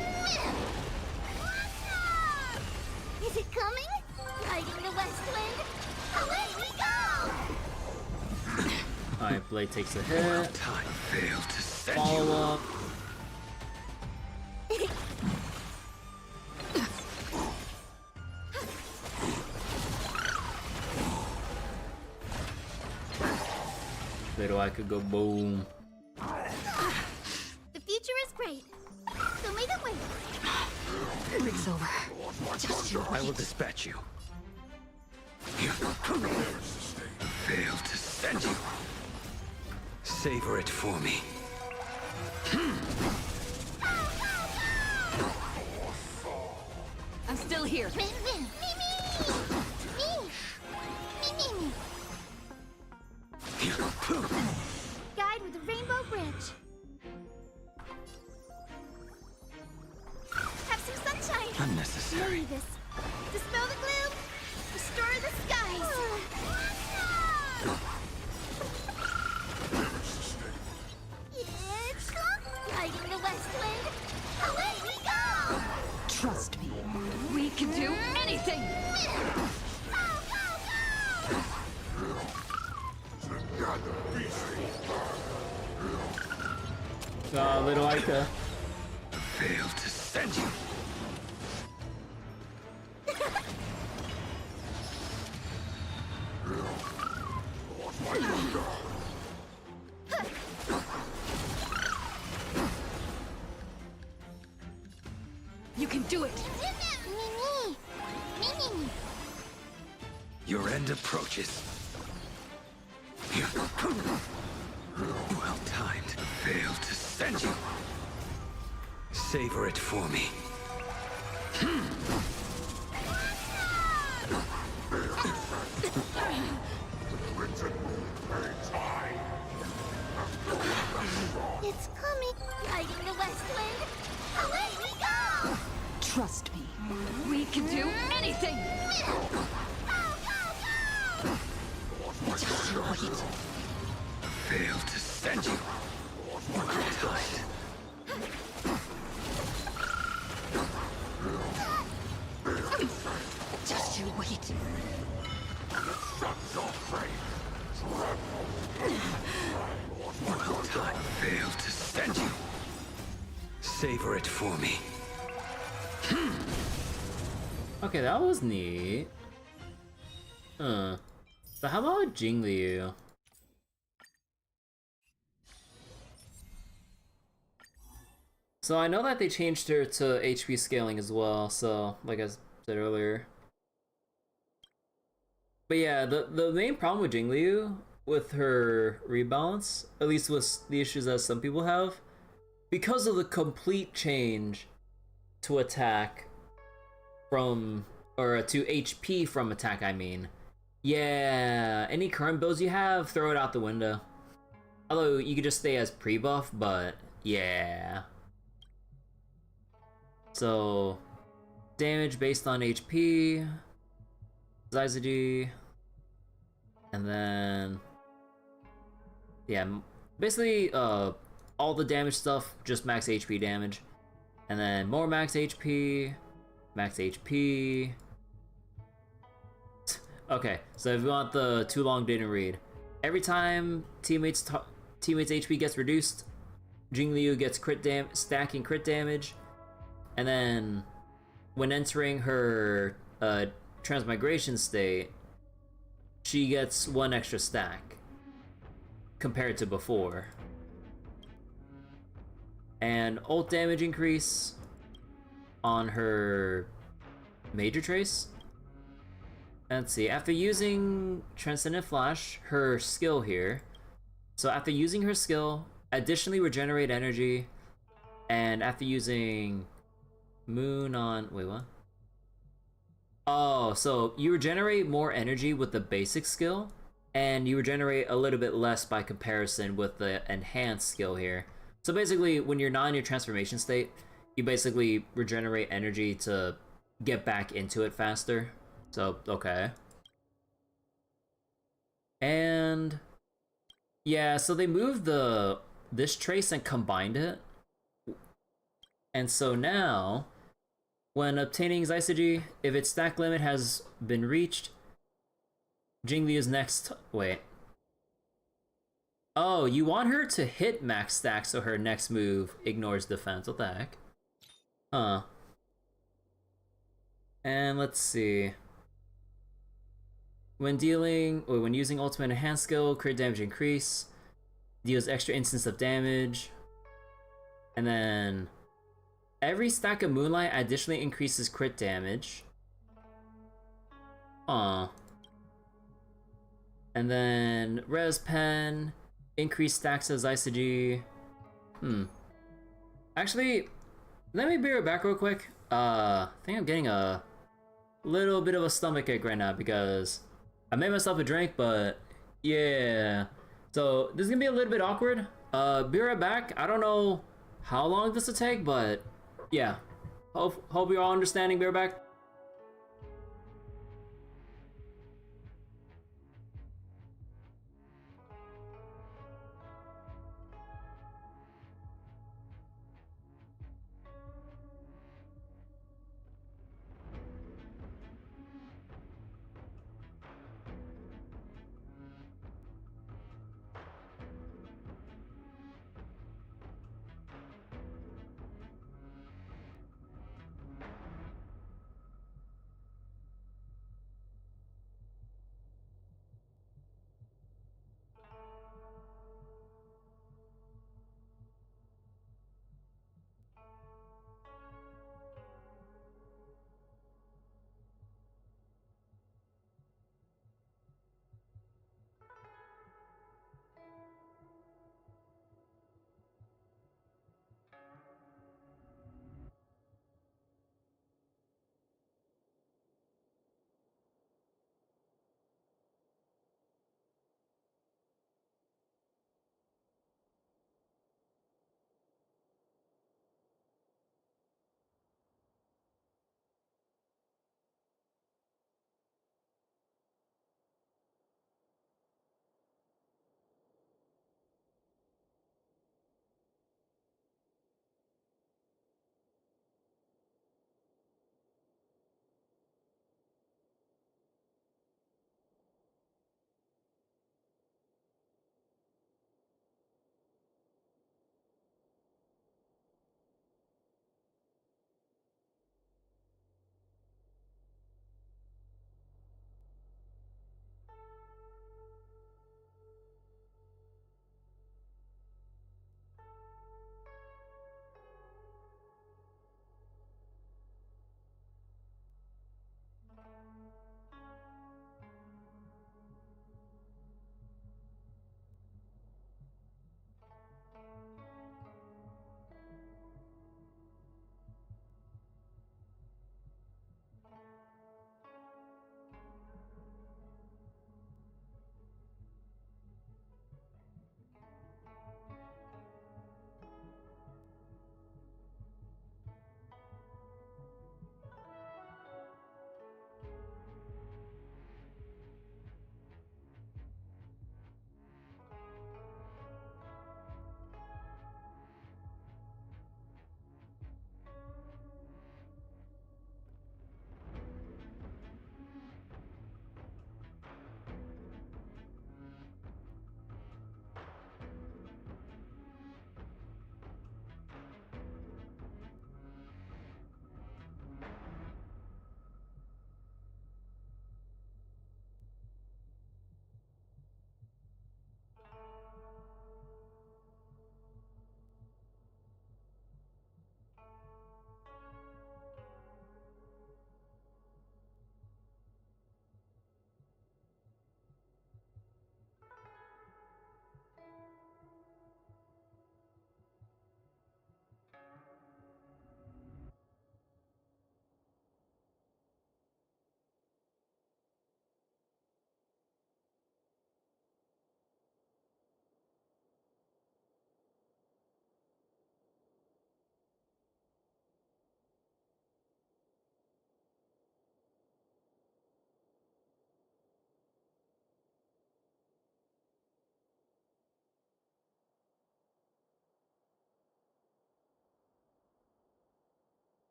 Speaker 3: Is it coming? Guiding the west wind. Away we go!
Speaker 1: Alright, Blade takes a hit.
Speaker 4: Time failed to send you.
Speaker 1: Follow up. Little I could go boom.
Speaker 3: The future is bright.
Speaker 5: It's over. Just you
Speaker 6: I will
Speaker 5: wait.
Speaker 6: dispatch you. Failed to send you. Savor it for me.
Speaker 5: I'm still here.
Speaker 3: Me, me, me, me, me, me, me. Guide with the rainbow bridge. Have some sunshine.
Speaker 6: Unnecessary.
Speaker 3: Maybe this. Dispel the gloom. Restore the skies. It's guiding the west wind. Away we go.
Speaker 5: Trust me. We can do anything.
Speaker 1: Little Ica.
Speaker 6: Failed to send you.
Speaker 5: You can do it.
Speaker 3: Me, me, me.
Speaker 6: Your end approaches. Well timed. Failed to send you. Savor it for me.
Speaker 3: It's coming. Guiding the west wind. Away we go.
Speaker 5: Trust me. We can do anything. Just you wait.
Speaker 6: Failed to send you. Well timed.
Speaker 5: Just you wait.
Speaker 6: Well timed. Failed to send you. Savor it for me.
Speaker 1: Okay, that was neat. So how about Jingliu? So I know that they changed her to HP scaling as well, so like I said earlier. But yeah, the main problem with Jingliu, with her rebalance, at least with the issues that some people have, because of the complete change to attack from, or to HP from attack, I mean. Yeah, any current builds you have, throw it out the window. Although you could just stay as pre-buff, but yeah. So, damage based on HP, Zyzzy, and then, yeah, basically all the damage stuff, just max HP damage. And then more max HP, max HP. Okay, so if you want the too long didn't read, every time teammates HP gets reduced, Jingliu gets stacking crit damage, and then when entering her transmigration state, she gets 1 extra stack compared to before. And ult damage increase on her major trace. Let's see, after using Transcendent Flash, her skill here. So after using her skill, additionally regenerate energy, and after using Moon on, wait, what? Oh, so you regenerate more energy with the basic skill, and you regenerate a little bit less by comparison with the enhanced skill here. So basically, when you're not in your transformation state, you basically regenerate energy to get back into it faster. So, okay. And yeah, so they moved this trace and combined it. And so now, when obtaining Zyzzy, if its stack limit has been reached, Jingliu's next... wait. Oh, you want her to hit max stack so her next move ignores defense. What the heck? Huh. And let's see. When using ultimate enhanced skill, crit damage increase, deals extra instance of damage, and then every stack of Moonlight additionally increases crit damage. Aw. And then Res Pen, increased stacks of Zysagy. Actually, let me be right back real quick. I think I'm getting a little bit of a stomachache right now because I made myself a drink, but yeah. So this is gonna be a little bit awkward. Be right back. I don't know how long this will take, but yeah. Hope you're all understanding. Be right back.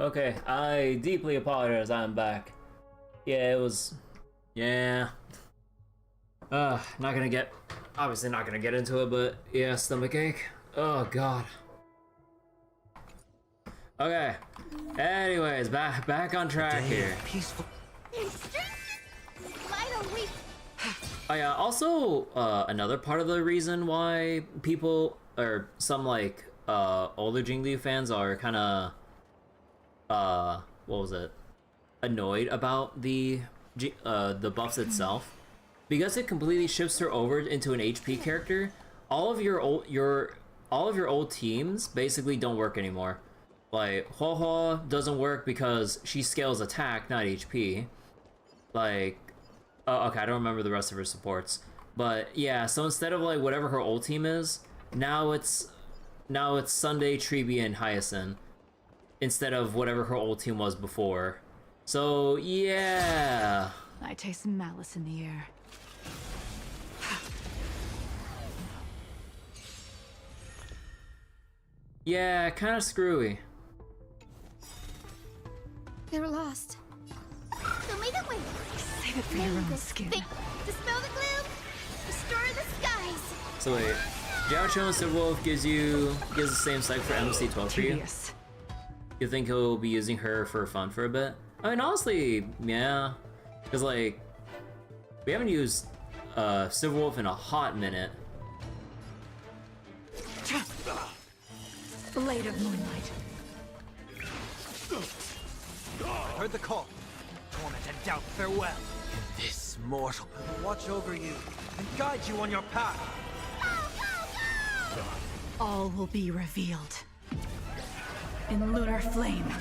Speaker 1: Okay, I deeply apologize. I'm back. Yeah, it was. Yeah. Not gonna get. Obviously, not gonna get into it, but yeah, stomach ache. Oh god. Okay. Anyways, back on track here.
Speaker 2: Peaceful.
Speaker 1: Oh yeah, also, another part of the reason why people, or some, like, older Jingli fans are kinda, what was it? Annoyed about the buffs itself. Because it completely shifts her over into an HP character, all of your old teams basically don't work anymore. Like, Hua Hua doesn't work because she scales attack, not HP. Like, okay, I don't remember the rest of her supports. But yeah, so instead of like whatever her old team is, now it's Sunday, Tribi, and Hyacinth instead of whatever her old team was before. So yeah.
Speaker 5: I taste malice in the air.
Speaker 1: Yeah, kind of screwy.
Speaker 3: They're lost. Show me the way.
Speaker 5: Save it for your own skin.
Speaker 3: Dispel the gloom. Restore the skies.
Speaker 1: So wait, Jiao and Silver Wolf gives the same psych for MC12 for you?
Speaker 5: Tedious.
Speaker 1: You think he'll be using her for fun for a bit? I mean, honestly, yeah. Because, like, we haven't used Silver Wolf in a hot minute.
Speaker 5: Blade of moonlight.
Speaker 2: I heard the call. Torment and doubt, farewell. This mortal will watch over you and guide you on your path.
Speaker 5: All will be revealed. In lunar flame.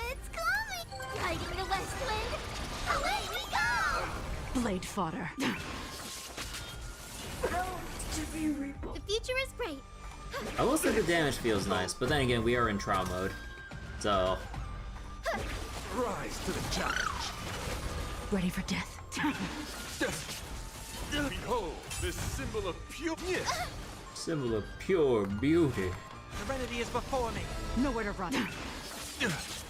Speaker 3: It's coming. Guiding the west wind. Away we go.
Speaker 5: Blade fodder.
Speaker 3: The future is bright.
Speaker 1: I will say the damage feels nice, but then again, we are in trial mode. So,
Speaker 4: Rise to the challenge.
Speaker 5: Ready for death.
Speaker 4: Behold, this symbol of pure.
Speaker 1: symbol of pure beauty.
Speaker 2: Serenity is before me.
Speaker 5: Nowhere to run.
Speaker 4: Rise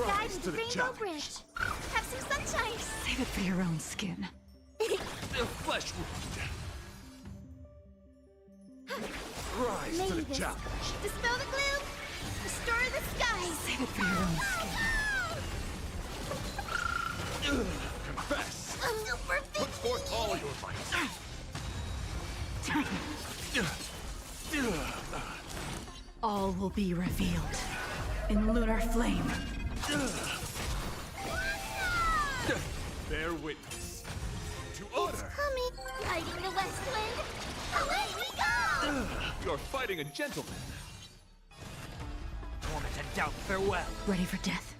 Speaker 3: Guide
Speaker 4: to
Speaker 3: the
Speaker 4: the
Speaker 3: rainbow
Speaker 4: challenge.
Speaker 3: bridge. Have some sunshine.
Speaker 5: Save it for your own skin.
Speaker 4: The flesh wound. Rise to the
Speaker 3: Mavis.
Speaker 4: challenge.
Speaker 3: Dispel the gloom. Restore the skies.
Speaker 5: Save it for your own skin.
Speaker 4: Confess.
Speaker 3: Super
Speaker 4: Put forth all your might.
Speaker 5: All will be revealed. In lunar flame.
Speaker 4: Bear witness to order.
Speaker 3: coming. Guiding the west wind. Away we go.
Speaker 4: You're fighting a gentleman.
Speaker 2: Torment and doubt, farewell.
Speaker 5: Ready for death.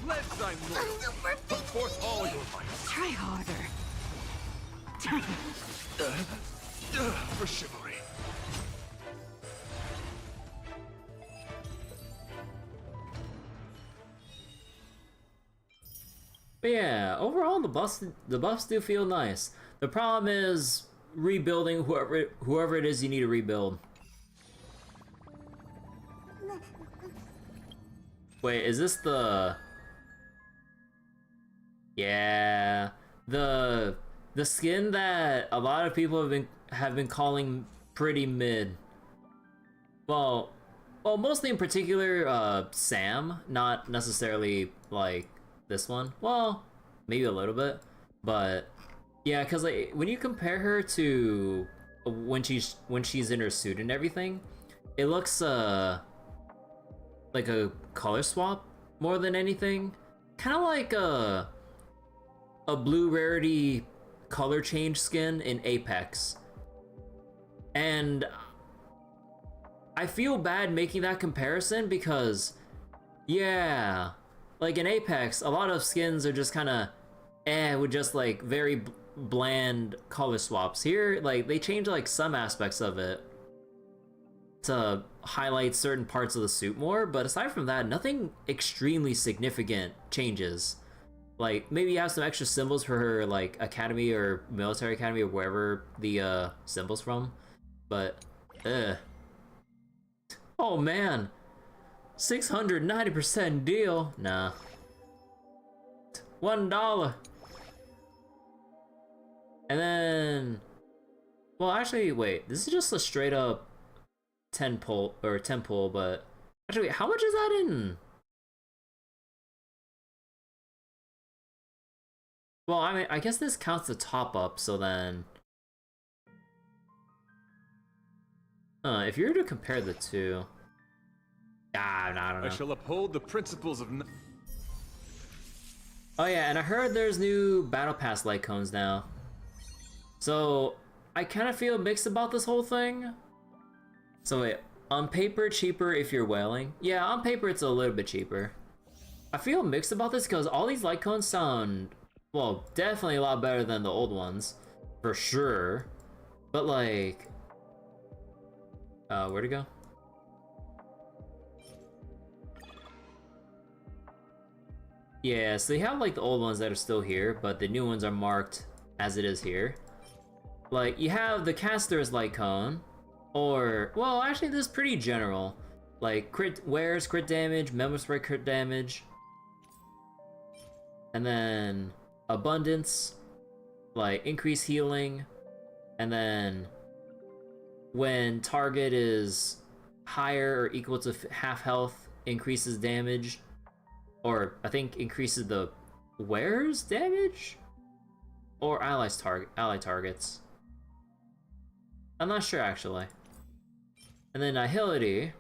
Speaker 4: Let thy lord
Speaker 3: Super
Speaker 4: put forth all your might.
Speaker 5: Try harder.
Speaker 4: For chivalry.
Speaker 1: But yeah, overall the buffs do feel nice. The problem is rebuilding whoever it is you need to rebuild. Wait, is this the? Yeah, the skin that a lot of people have been calling pretty mid. Well, mostly in particular, Sam, not necessarily like this one. Well, maybe a little bit, but yeah, because like when you compare her to when she's in her suit and everything, it looks like a color swap more than anything. Kind of like a blue rarity color change skin in Apex. And I feel bad making that comparison because, yeah, like in Apex, a lot of skins are just kind of with just like very bland color swaps. Here, like they change like some aspects of it. to highlight certain parts of the suit more, but aside from that, nothing extremely significant changes. Like, maybe you have some extra symbols for her, like, academy or military academy or wherever the symbol's from, but, oh man, 690% deal? Nah. $1. And then, well, actually, wait, this is just a straight up 10 pull, or 10 pull, but actually, how much is that in? Well, I mean, I guess this counts the top up, so then, if you were to compare the two, I don't know.
Speaker 7: I shall uphold the principles of.
Speaker 1: Oh yeah, and I heard there's new Battle Pass light cones now. So, I kind of feel mixed about this whole thing. So wait, on paper, cheaper if you're whaling. Yeah, on paper it's a little bit cheaper. I feel mixed about this because all these light cones sound, well, definitely a lot better than the old ones. For sure. But like... where'd it go? Yeah, so they have like the old ones that are still here, but the new ones are marked as it is here. Like, you have the caster's light cone, or, well, actually this is pretty general. Like, crit wears crit damage, memo spray crit damage, and then abundance, like increase healing, and then when target is higher or equal to half health, increases damage, or I think increases the wearer's damage, or ally targets. I'm not sure actually. And then Nihility,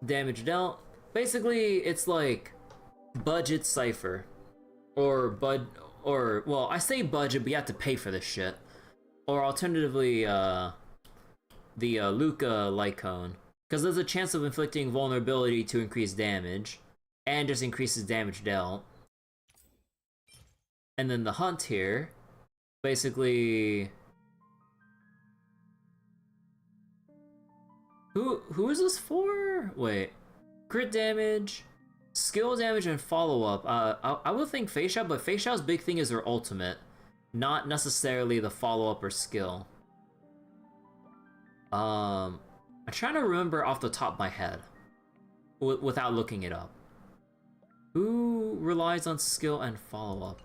Speaker 1: damage dealt. Basically, it's like budget cipher, or well, I say budget, but you have to pay for this shit. Or alternatively, the Luca light cone, because there's a chance of inflicting vulnerability to increase damage, and just increases damage dealt. And then the hunt here, basically. Who is this for? Wait, crit damage, skill damage, and follow up. I would think Fei Xiao, but Fei Xiao's big thing is her ultimate, not necessarily the follow up or skill. I'm trying to remember off the top of my head, without looking it up. Who relies on skill and follow up?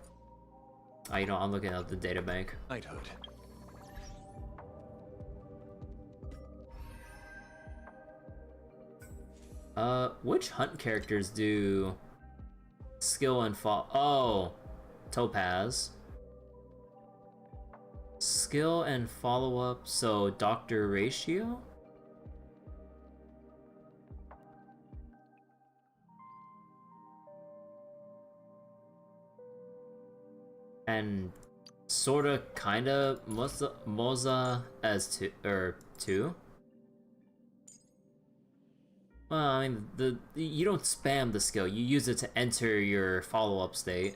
Speaker 1: Oh, you know, I'm looking up the data bank.
Speaker 7: Knighthood.
Speaker 1: Which hunt characters do skill and fall? Oh, Topaz. Skill and follow up, so Dr. Ratio? And sorta, kinda, Moza as two? Well, I mean, you don't spam the skill, you use it to enter your follow-up state.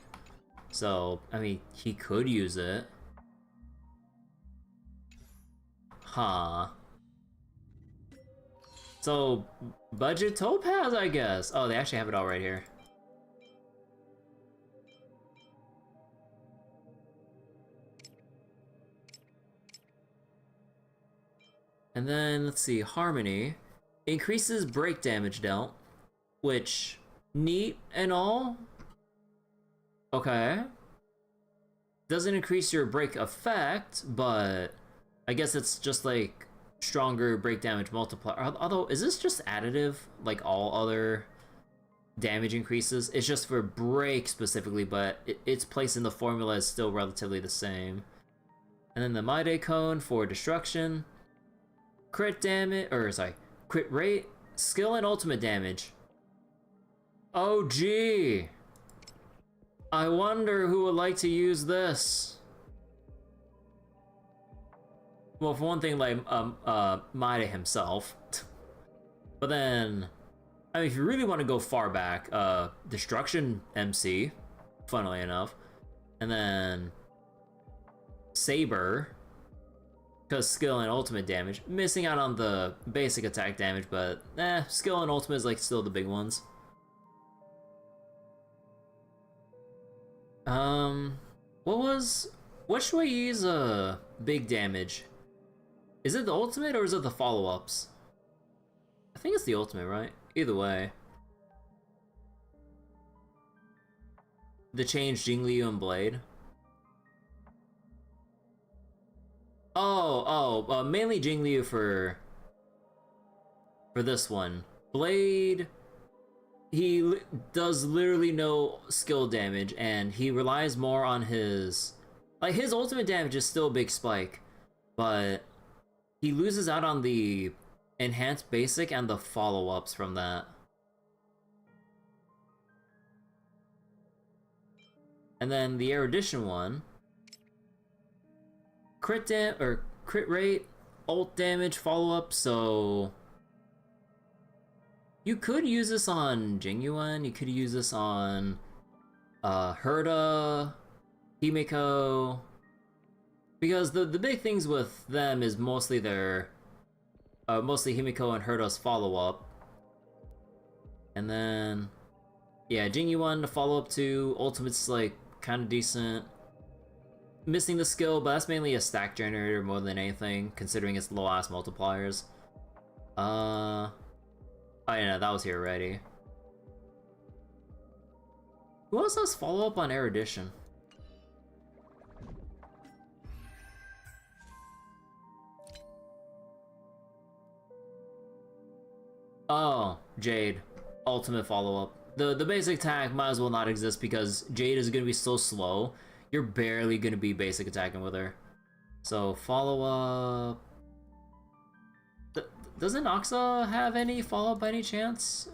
Speaker 1: So, I mean, he could use it. Huh. So, budget Topaz, I guess. Oh, they actually have it all right here. And then, let's see, Harmony. Increases break damage dealt, which, neat and all. Okay. Doesn't increase your break effect, but I guess it's just like stronger break damage multiplier. Although, is this just additive, like all other damage increases? It's just for break specifically, but its place in the formula is still relatively the same. And then the Maide Cone for destruction. Crit damage, or sorry, crit rate, skill, and ultimate damage. Oh gee! I wonder who would like to use this. Well, for one thing, like, Maide himself. But then, I mean, if you really want to go far back, Destruction MC, funnily enough. And then, Saber. Because skill and ultimate damage. Missing out on the basic attack damage, but skill and ultimate is like still the big ones. What should I use big damage? Is it the ultimate or is it the follow-ups? I think it's the ultimate, right? Either way. The change Jingliu and Blade. Mainly Jingliu for this one. Blade, he does literally no skill damage, and he relies more on his... Like, his ultimate damage is still a big spike, but he loses out on the enhanced basic and the follow-ups from that. And then the erudition one, crit rate, ult damage, follow-up, so you could use this on Jingyuan, you could use this on Herda, Himiko, because the big things with them is mostly their mostly Himiko and Herda's follow-up. And then yeah, Jingyuan to follow up to, ultimate's like kind of decent. Missing the skill, but that's mainly a stack generator more than anything, considering its low-ass multipliers. Oh yeah, that was here already. Who else has follow-up on erudition? Oh, Jade. Ultimate follow-up. The basic attack might as well not exist because Jade is gonna be so slow. You're barely gonna be basic attacking with her. So follow-up... Doesn't Noxa have any follow-up by any chance?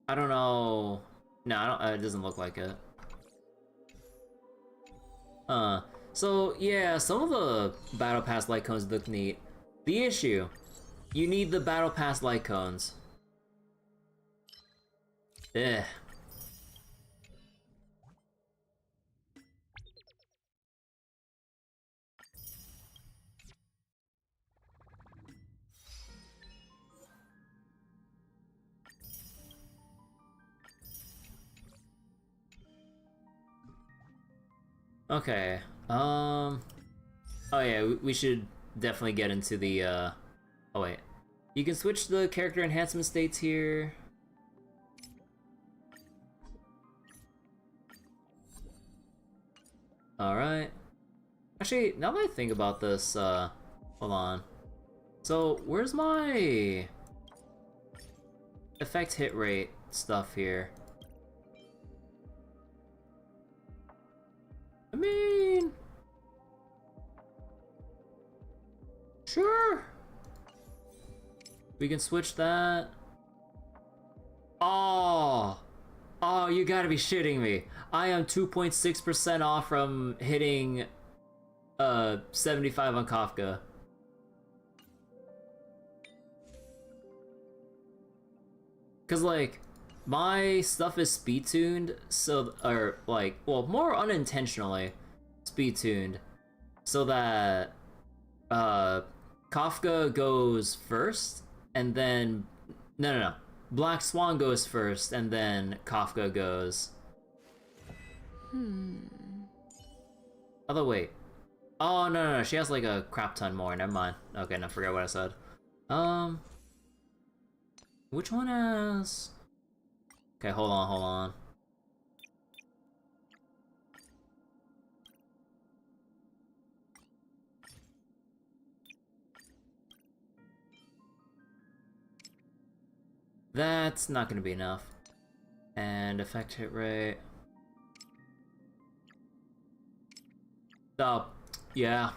Speaker 1: I don't know. No, I don't, it doesn't look like it. So yeah, some of the Battle Pass light cones look neat. The issue, you need the Battle Pass light cones. Ugh. Okay, oh yeah, we should definitely get into the, oh wait. You can switch the character enhancement states here. Alright. Actually, now that I think about this, hold on. So, where's my effect hit rate stuff here? I mean... Sure! We can switch that. Oh! Oh, you gotta be shitting me. I am 2.6% off from hitting 75 on Kafka. Cause like, my stuff is speed tuned, so, or like, well, more unintentionally speed tuned, so that Kafka goes first, and then no, Black Swan goes first, and then Kafka goes. Although wait, oh no, she has like a crap ton more. Never mind. Okay, no, forget what I said. Which one has? Okay, hold on. That's not gonna be enough. And effect hit rate. Oh, yeah,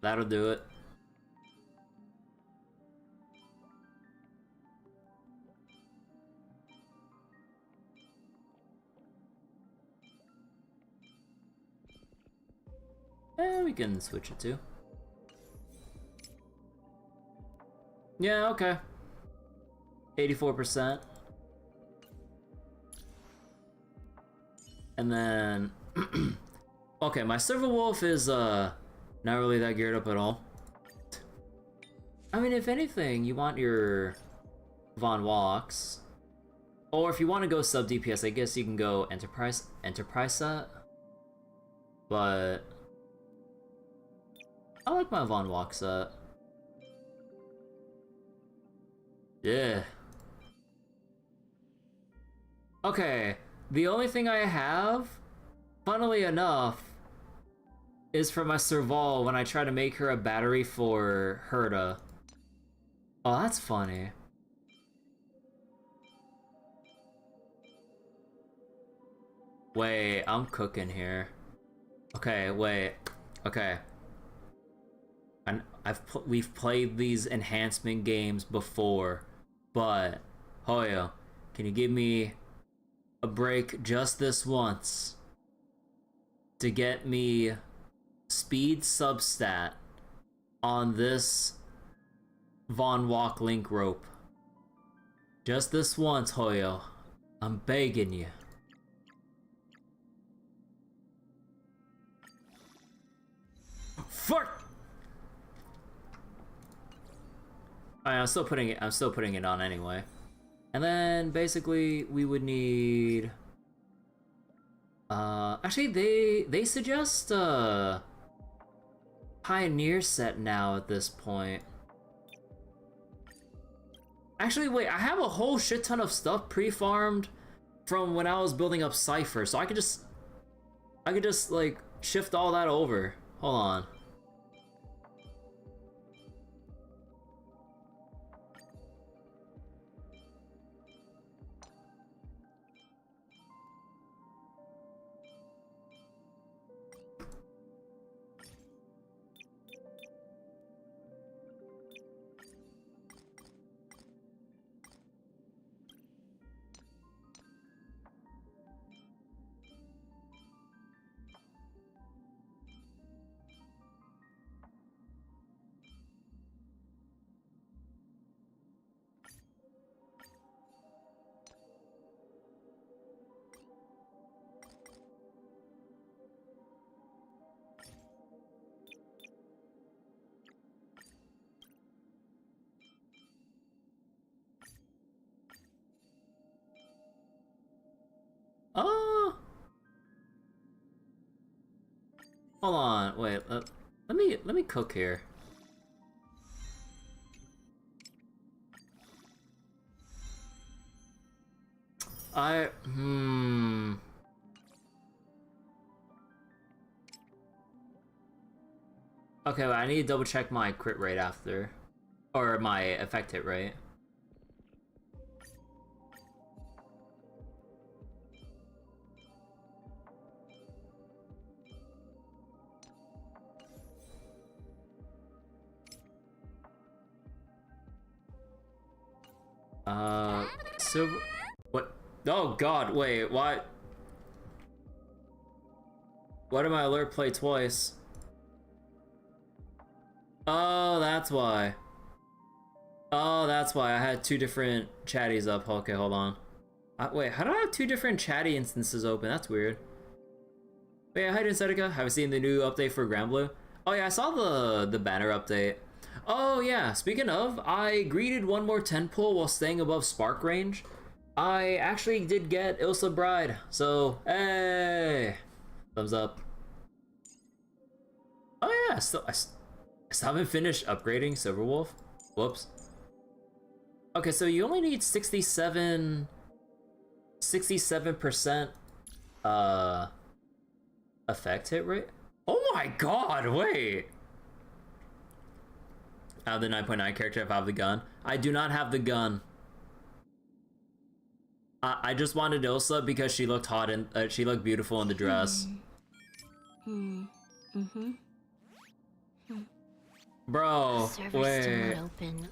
Speaker 1: that'll do it. We can switch it too. Yeah, okay. 84%. And then Okay, my Silver Wolf is not really that geared up at all. I mean, if anything, you want your Von Walks. Or if you want to go sub DPS, I guess you can go Enterprise set. But I like my Von Walk set. Yeah. Okay, the only thing I have, funnily enough, is for my Serval when I try to make her a battery for Herta. Oh, that's funny. Wait, I'm cooking here. Okay, wait. Okay. And we've played these enhancement games before, but Hoyo, can you give me a break just this once to get me speed substat on this Von Walk link rope? Just this once, Hoyo. I'm begging you. Fuck! I'm still putting it on anyway. And then basically we would need actually they suggest Pioneer set now at this point. Actually, wait, I have a whole shit ton of stuff pre-farmed from when I was building up Cypher, so I could just like shift all that over. Hold on. Oh, hold on, wait. Let me cook here. Okay, well, I need to double check my crit rate after, or my effect hit rate. Silver. What? Oh God! Wait, what? Why did my alert play twice? Oh, that's why. Oh, that's why I had two different chatties up. Okay, hold on. Wait, how do I have two different chatty instances open? That's weird. Wait, hi Densetica. Have you seen the new update for Granblue? Oh yeah, I saw the banner update. Oh yeah, speaking of, I greeted one more 10 pull while staying above spark range. I actually did get Ilsa Bride, so hey! Thumbs up. Oh yeah, I still haven't finished upgrading Silverwolf. Whoops. Okay, so you only need 67% effect hit rate? Oh my god, wait! I have the 9.9 character if I have the gun. I do not have the gun. I just wanted Ilsa because she looked hot and she looked beautiful in the dress. Bro, wait.
Speaker 3: Still not open.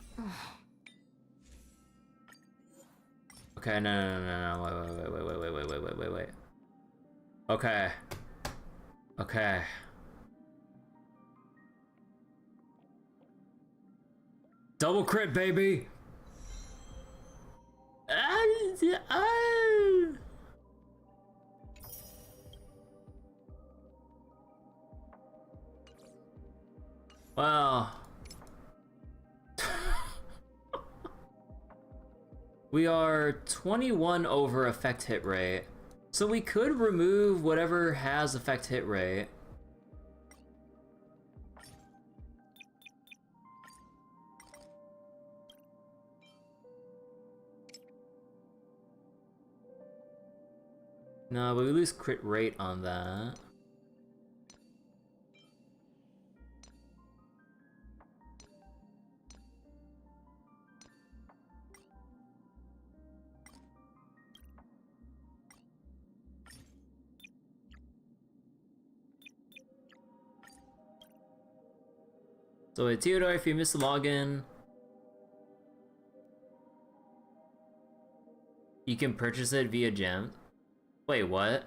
Speaker 1: Okay, no, wait. Okay. Okay. Double crit, baby! Well... we are 21 over effect hit rate. So we could remove whatever has effect hit rate. No, but we lose crit rate on that. So wait, Theodore, if you miss the login, you can purchase it via gem. Wait, what?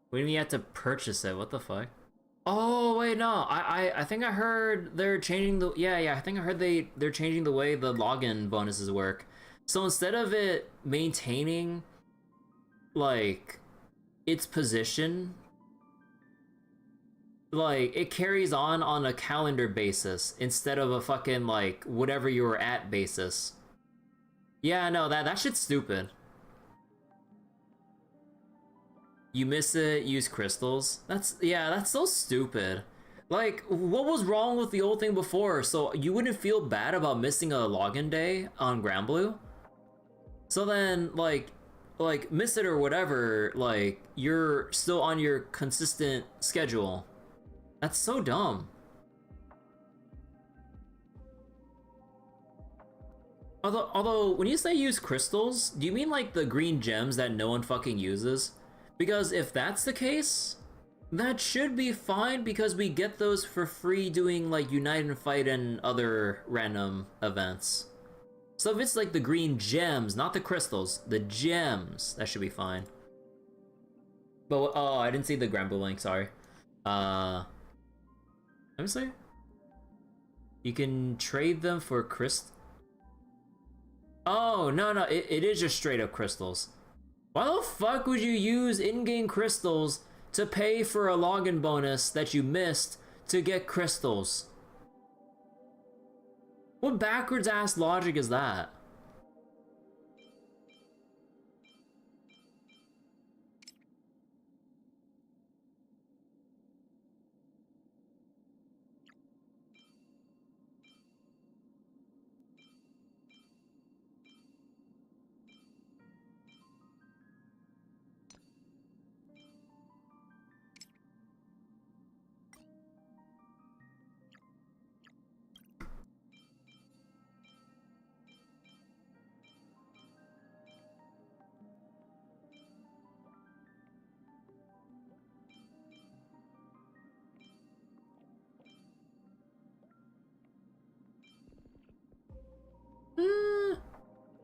Speaker 1: What do you mean you have to purchase it? What the fuck? Oh wait, no. I think I heard they're changing the I think I heard they're changing the way the login bonuses work. So instead of it maintaining like its position, like it carries on a calendar basis instead of a fucking like whatever you were at basis. Yeah, no, that shit's stupid. You miss it, use crystals. That's so stupid. Like, what was wrong with the old thing before? So you wouldn't feel bad about missing a login day on Granblue? So then, like miss it or whatever, like, you're still on your consistent schedule. That's so dumb. Although, when you say use crystals, do you mean like the green gems that no one fucking uses? Because if that's the case, that should be fine because we get those for free doing like Unite and Fight and other random events. So if it's like the green gems, not the crystals, the gems, that should be fine. But, oh, I didn't see the Granblue link, sorry. Let me see. You can trade them for Oh, no, it is just straight up crystals. Why the fuck would you use in-game crystals to pay for a login bonus that you missed to get crystals? What backwards ass logic is that?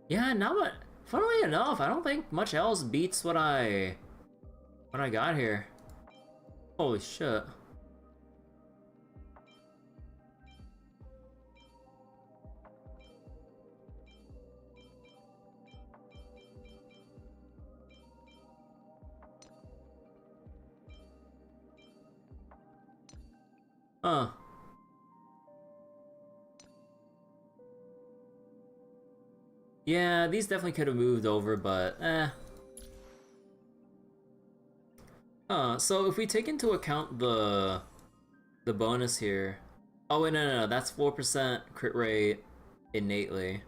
Speaker 1: Yeah, not much. Funnily enough, I don't think much else beats what I got here. Holy shit. Huh. Yeah, these definitely could have moved over, but so if we take into account the bonus here. Oh wait, no, that's 4% crit rate innately.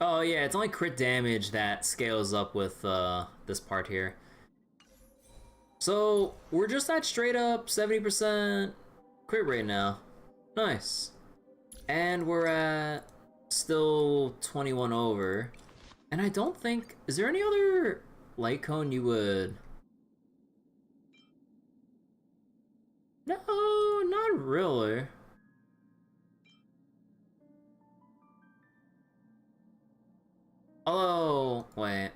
Speaker 1: Oh yeah, it's only crit damage that scales up with this part here. So we're just at straight up 70% crit rate now. Nice. And we're at still 21 over. And I don't think... Is there any other light cone you would... No, not really. Oh, wait.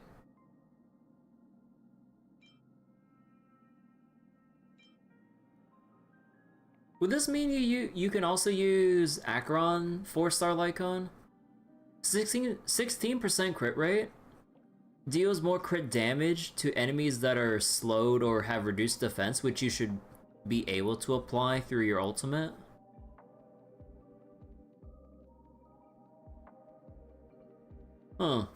Speaker 1: Would this mean you can also use Acheron 4-star light cone? 16% crit rate deals more crit damage to enemies that are slowed or have reduced defense, which you should be able to apply through your ultimate. Huh.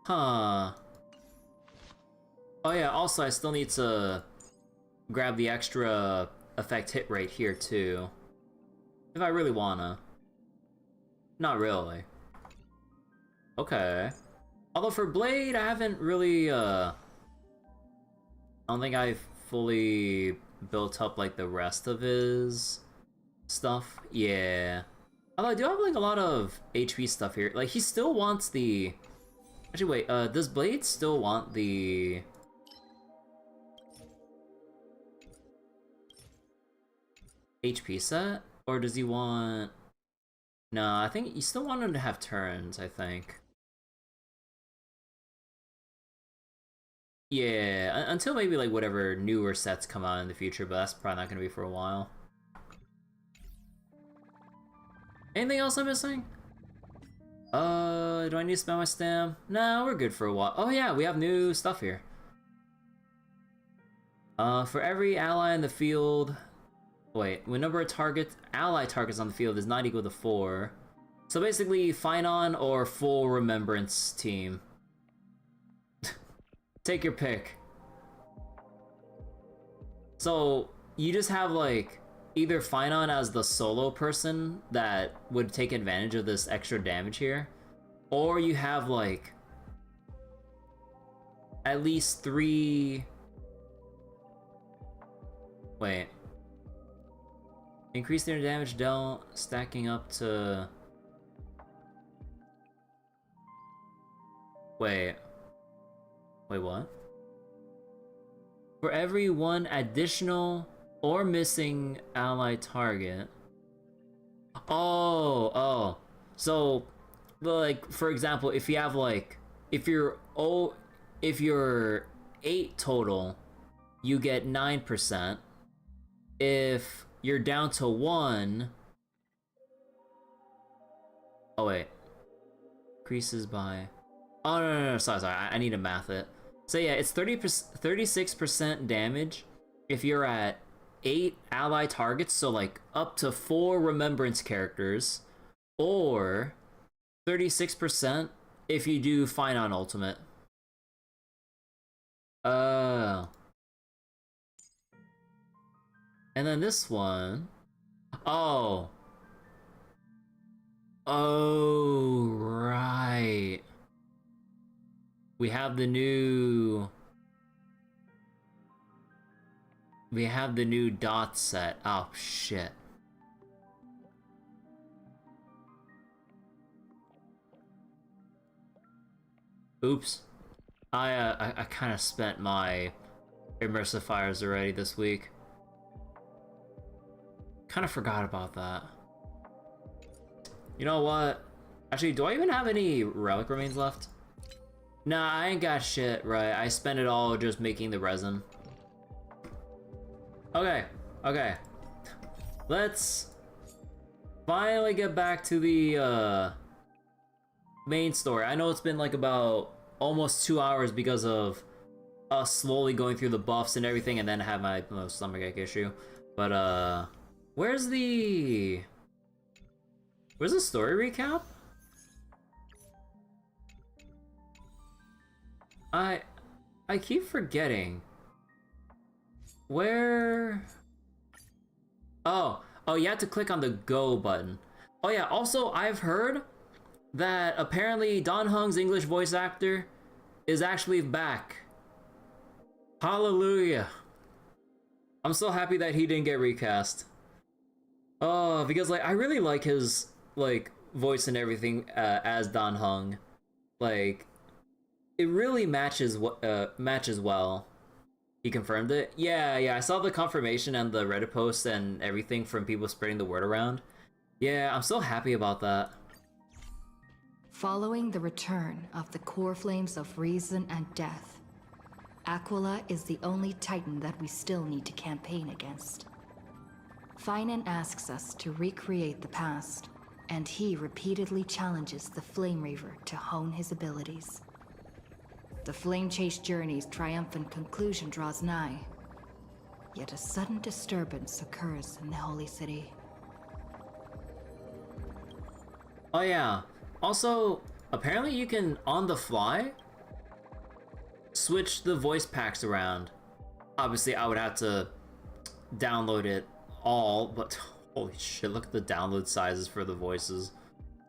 Speaker 1: Huh. Oh yeah, also I still need to grab the extra effect hit rate here too. If I really wanna. Not really. Okay. Although for Blade, I haven't really, I don't think I've fully built up, like, the rest of his stuff. Yeah. Although I do have, like, a lot of HP stuff here. Like, he still wants the... Actually, wait, does Blade still want the... HP set? Or does he want... No, I think you still want him to have turns, I think. Yeah, until maybe like whatever newer sets come out in the future, but that's probably not gonna be for a while. Anything else I'm missing? Do I need to spend my stam? No, we're good for a while. Oh yeah, we have new stuff here. For every ally in the field... Wait, when number of ally targets on the field is not equal to 4. So basically, Phainon or full remembrance team. Take your pick. So, you just have, like, either Phainon as the solo person that would take advantage of this extra damage here, or you have, like, at least 3... Wait. Increase their damage dealt, stacking up to... Wait, what? For every one additional or missing ally target... Oh. So, like, for example, if you have, like... If you're 8 total, you get 9%. If you're down to 1... Oh, wait. Increases by... Oh, no, sorry, I need to math it. So yeah, it's 36% damage if you're at 8 ally targets, so like up to 4 remembrance characters, or 36% if you do Phainon ultimate. And then this one... Oh, right. We have the new dot set. Oh shit. Oops. I kind of spent my immersive fires already this week. Kind of forgot about that. You know what? Actually, do I even have any relic remains left? Nah, I ain't got shit, right? I spent it all just making the resin. Okay. Let's finally get back to the main story. I know it's been like about almost 2 hours because of us slowly going through the buffs and everything, and then have my stomachache issue. But where's the story recap? I keep forgetting. Where? Oh, you have to click on the go button. Oh yeah, also I've heard that apparently Dan Heng's English voice actor is actually back. Hallelujah. I'm so happy that he didn't get recast. Oh, because like I really like his like voice and everything as Dan Heng. Like it really matches well. He confirmed it? Yeah, I saw the confirmation and the Reddit posts and everything from people spreading the word around. Yeah, I'm so happy about that.
Speaker 8: Following the return of the core flames of reason and death, Aquila is the only Titan that we still need to campaign against. Phainon asks us to recreate the past, and he repeatedly challenges the Flame Reaver to hone his abilities. The Flame Chase journey's triumphant conclusion draws nigh, yet a sudden disturbance occurs in the Holy City.
Speaker 1: Oh yeah, also, apparently you can, on the fly, switch the voice packs around. Obviously, I would have to download it all, but holy shit, look at the download sizes for the voices.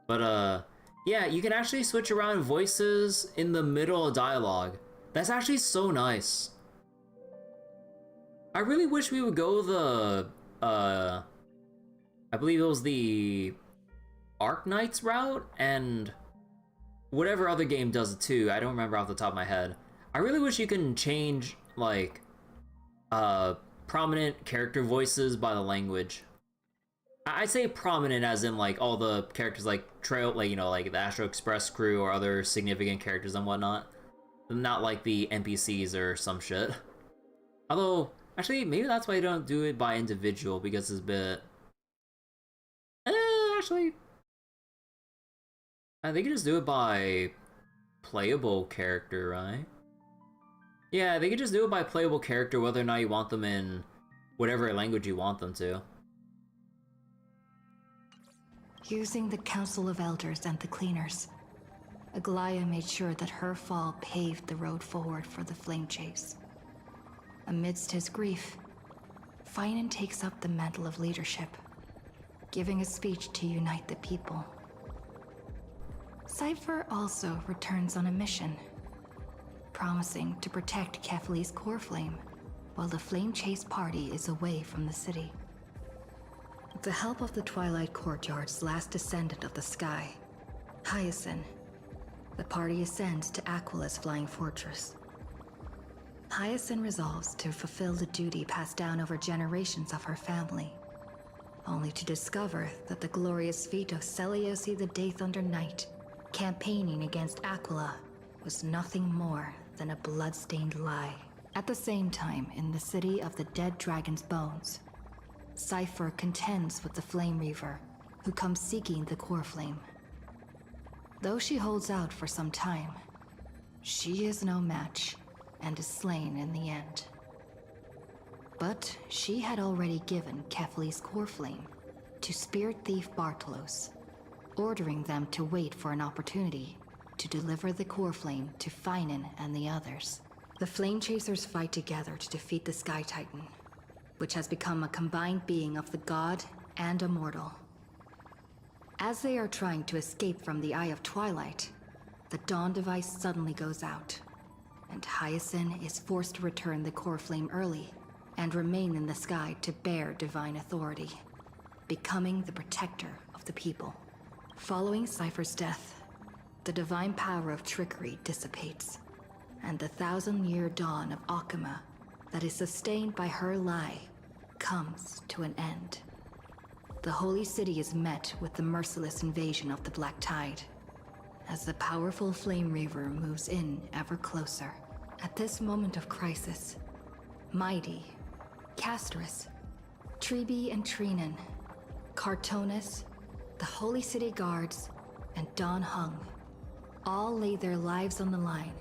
Speaker 1: But yeah, you can actually switch around voices in the middle of dialogue. That's actually so nice. I really wish we would go the I believe it was the Arknights route, and whatever other game does it too. I don't remember off the top of my head. I really wish you can change like prominent character voices by the language. I say prominent as in like all the characters like Trail, like, you know, like the Astro Express crew or other significant characters and whatnot. Not like the NPCs or some shit. Although, actually, maybe that's why you don't do it by individual, because it's a bit... actually... I think you just do it by playable character, right? Yeah, they could just do it by playable character, whether or not you want them in whatever language you want them to.
Speaker 8: Using the Council of Elders and the Cleaners, Aglaia made sure that her fall paved the road forward for the Flame Chase. Amidst his grief, Phainon takes up the mantle of leadership, giving a speech to unite the people. Cypher also returns on a mission, promising to protect Kefli's core flame while the Flame Chase party is away from the city. With the help of the Twilight Courtyard's last descendant of the sky, Hyacinth, the party ascends to Aquila's flying fortress. Hyacinth resolves to fulfill the duty passed down over generations of her family, only to discover that the glorious feat of Seliosi the Day Thunder Knight campaigning against Aquila was nothing more than a blood-stained lie. At the same time, in the city of the dead dragon's bones, Cypher contends with the Flame Reaver, who comes seeking the core flame. Though she holds out for some time, she is no match and is slain in the end. But she had already given Kefli's core flame to Spirit Thief Bartolos, ordering them to wait for an opportunity to deliver the core flame to Phainon and the others. The Flame Chasers fight together to defeat the Sky Titan, which has become a combined being of the god and a mortal. As they are trying to escape from the Eye of Twilight, the Dawn device suddenly goes out, and Hyacinth is forced to return the core flame early and remain in the sky to bear divine authority, becoming the protector of the people. Following Cypher's death, the divine power of trickery dissipates, and the 1,000-year dawn of Akama that is sustained by her lie comes to an end. The Holy City is met with the merciless invasion of the Black Tide, as the powerful Flame Reaver moves in ever closer. At this moment of crisis, Mighty, Castris, Treebe and Trinan, Cartonis, the Holy City Guards, and Don Hung all lay their lives on the line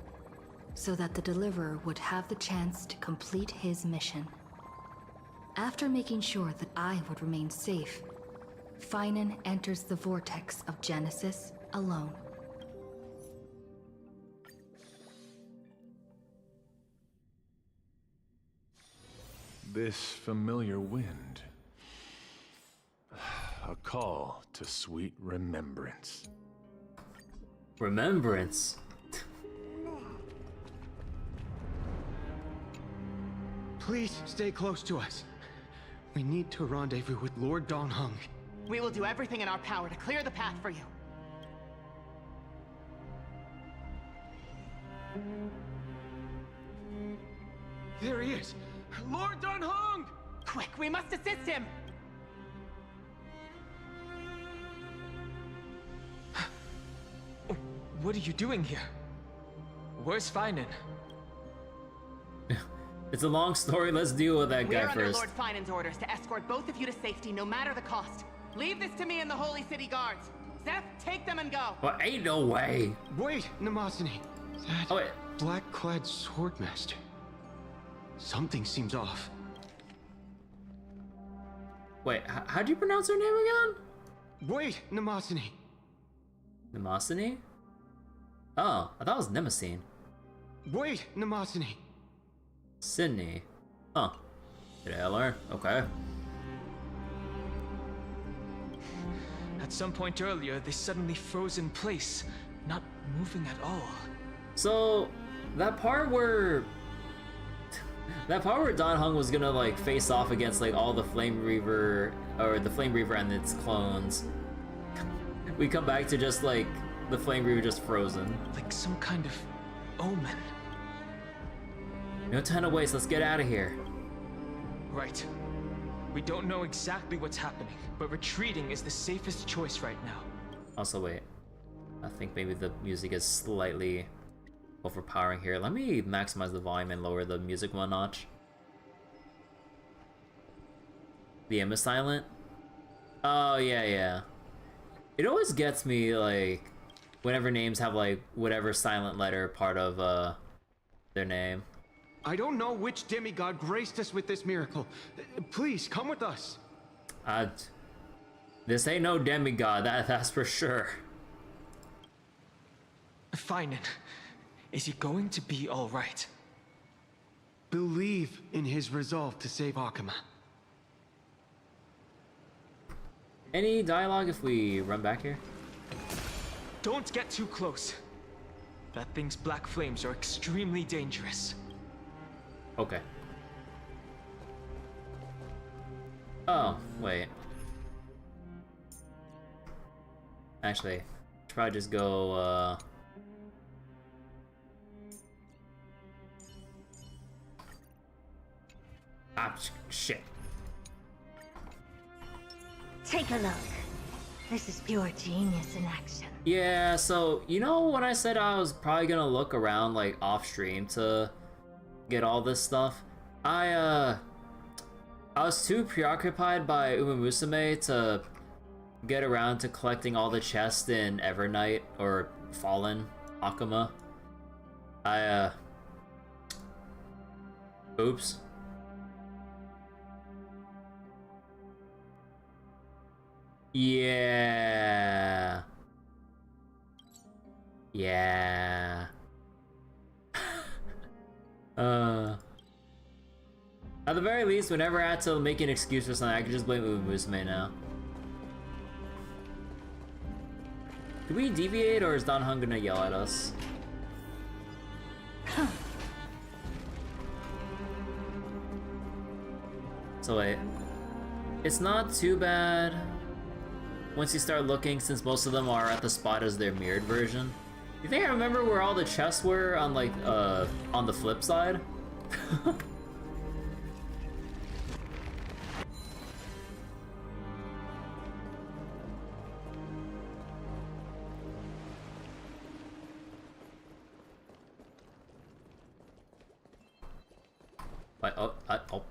Speaker 8: so that the Deliverer would have the chance to complete his mission. After making sure that I would remain safe, Phainon enters the vortex of Genesis alone.
Speaker 7: This familiar wind. A call to sweet remembrance.
Speaker 1: Remembrance?
Speaker 9: Please stay close to us. We need to rendezvous with Lord Don Hung.
Speaker 10: We will do everything in our power to clear the path for you.
Speaker 9: There he is! Lord Don Hung!
Speaker 10: Quick, we must assist him!
Speaker 9: What are you doing here? Where's Phainon?
Speaker 1: It's a long story. Let's deal with that
Speaker 10: We're
Speaker 1: guy
Speaker 10: under
Speaker 1: first.
Speaker 10: Lord Phainon's orders to escort both of you to safety, no matter the cost. Leave this to me and the Holy City Guards. Zeph, take them and go.
Speaker 1: Well, ain't no way.
Speaker 9: Wait, Namosini. That
Speaker 1: Oh, wait.
Speaker 9: black-clad swordmaster. Something seems off.
Speaker 1: Wait, how'd you pronounce her name again?
Speaker 9: Wait, Namosini.
Speaker 1: Nemosini? Oh, I thought it was Nemesine.
Speaker 9: Wait, Namosini.
Speaker 1: Sydney. Huh. Did I learn? Okay.
Speaker 11: At some point earlier, they suddenly froze in place, not moving at all.
Speaker 1: So, that part where Dan Heng was gonna like face off against like all the Flame Reaver, or the Flame Reaver and its clones, we come back to just like the Flame Reaver just frozen.
Speaker 11: Like some kind of omen.
Speaker 1: No time to waste, let's get out of here.
Speaker 11: Right. We don't know exactly what's happening, but retreating is the safest choice right now.
Speaker 1: Also, wait. I think maybe the music is slightly overpowering here. Let me maximize the volume and lower the music one notch. The M is silent? Oh, yeah. It always gets me, like, whenever names have, like, whatever silent letter part of, their name.
Speaker 9: I don't know which demigod graced us with this miracle. Please, come with us.
Speaker 1: This ain't no demigod, that's for sure.
Speaker 11: Phainon, is he going to be all right?
Speaker 9: Believe in his resolve to save Akuma.
Speaker 1: Any dialogue if we run back here?
Speaker 11: Don't get too close. That thing's black flames are extremely dangerous.
Speaker 1: Okay. Oh, wait. Actually, try just go, shit.
Speaker 12: Take a look. This is pure genius in action.
Speaker 1: Yeah, so, you know when I said I was probably gonna look around, like, off-stream to get all this stuff? I was too preoccupied by Uma Musume to get around to collecting all the chests in Evernight, or Fallen Akuma. Oops. Yeah. At the very least, whenever I had to make an excuse for something, I could just blame Uma Musume now. Do we deviate, or is Dan Heng gonna yell at us? So wait, it's not too bad once you start looking, since most of them are at the spot as their mirrored version. You think I remember where all the chests were on, like, on the flip side? Oh.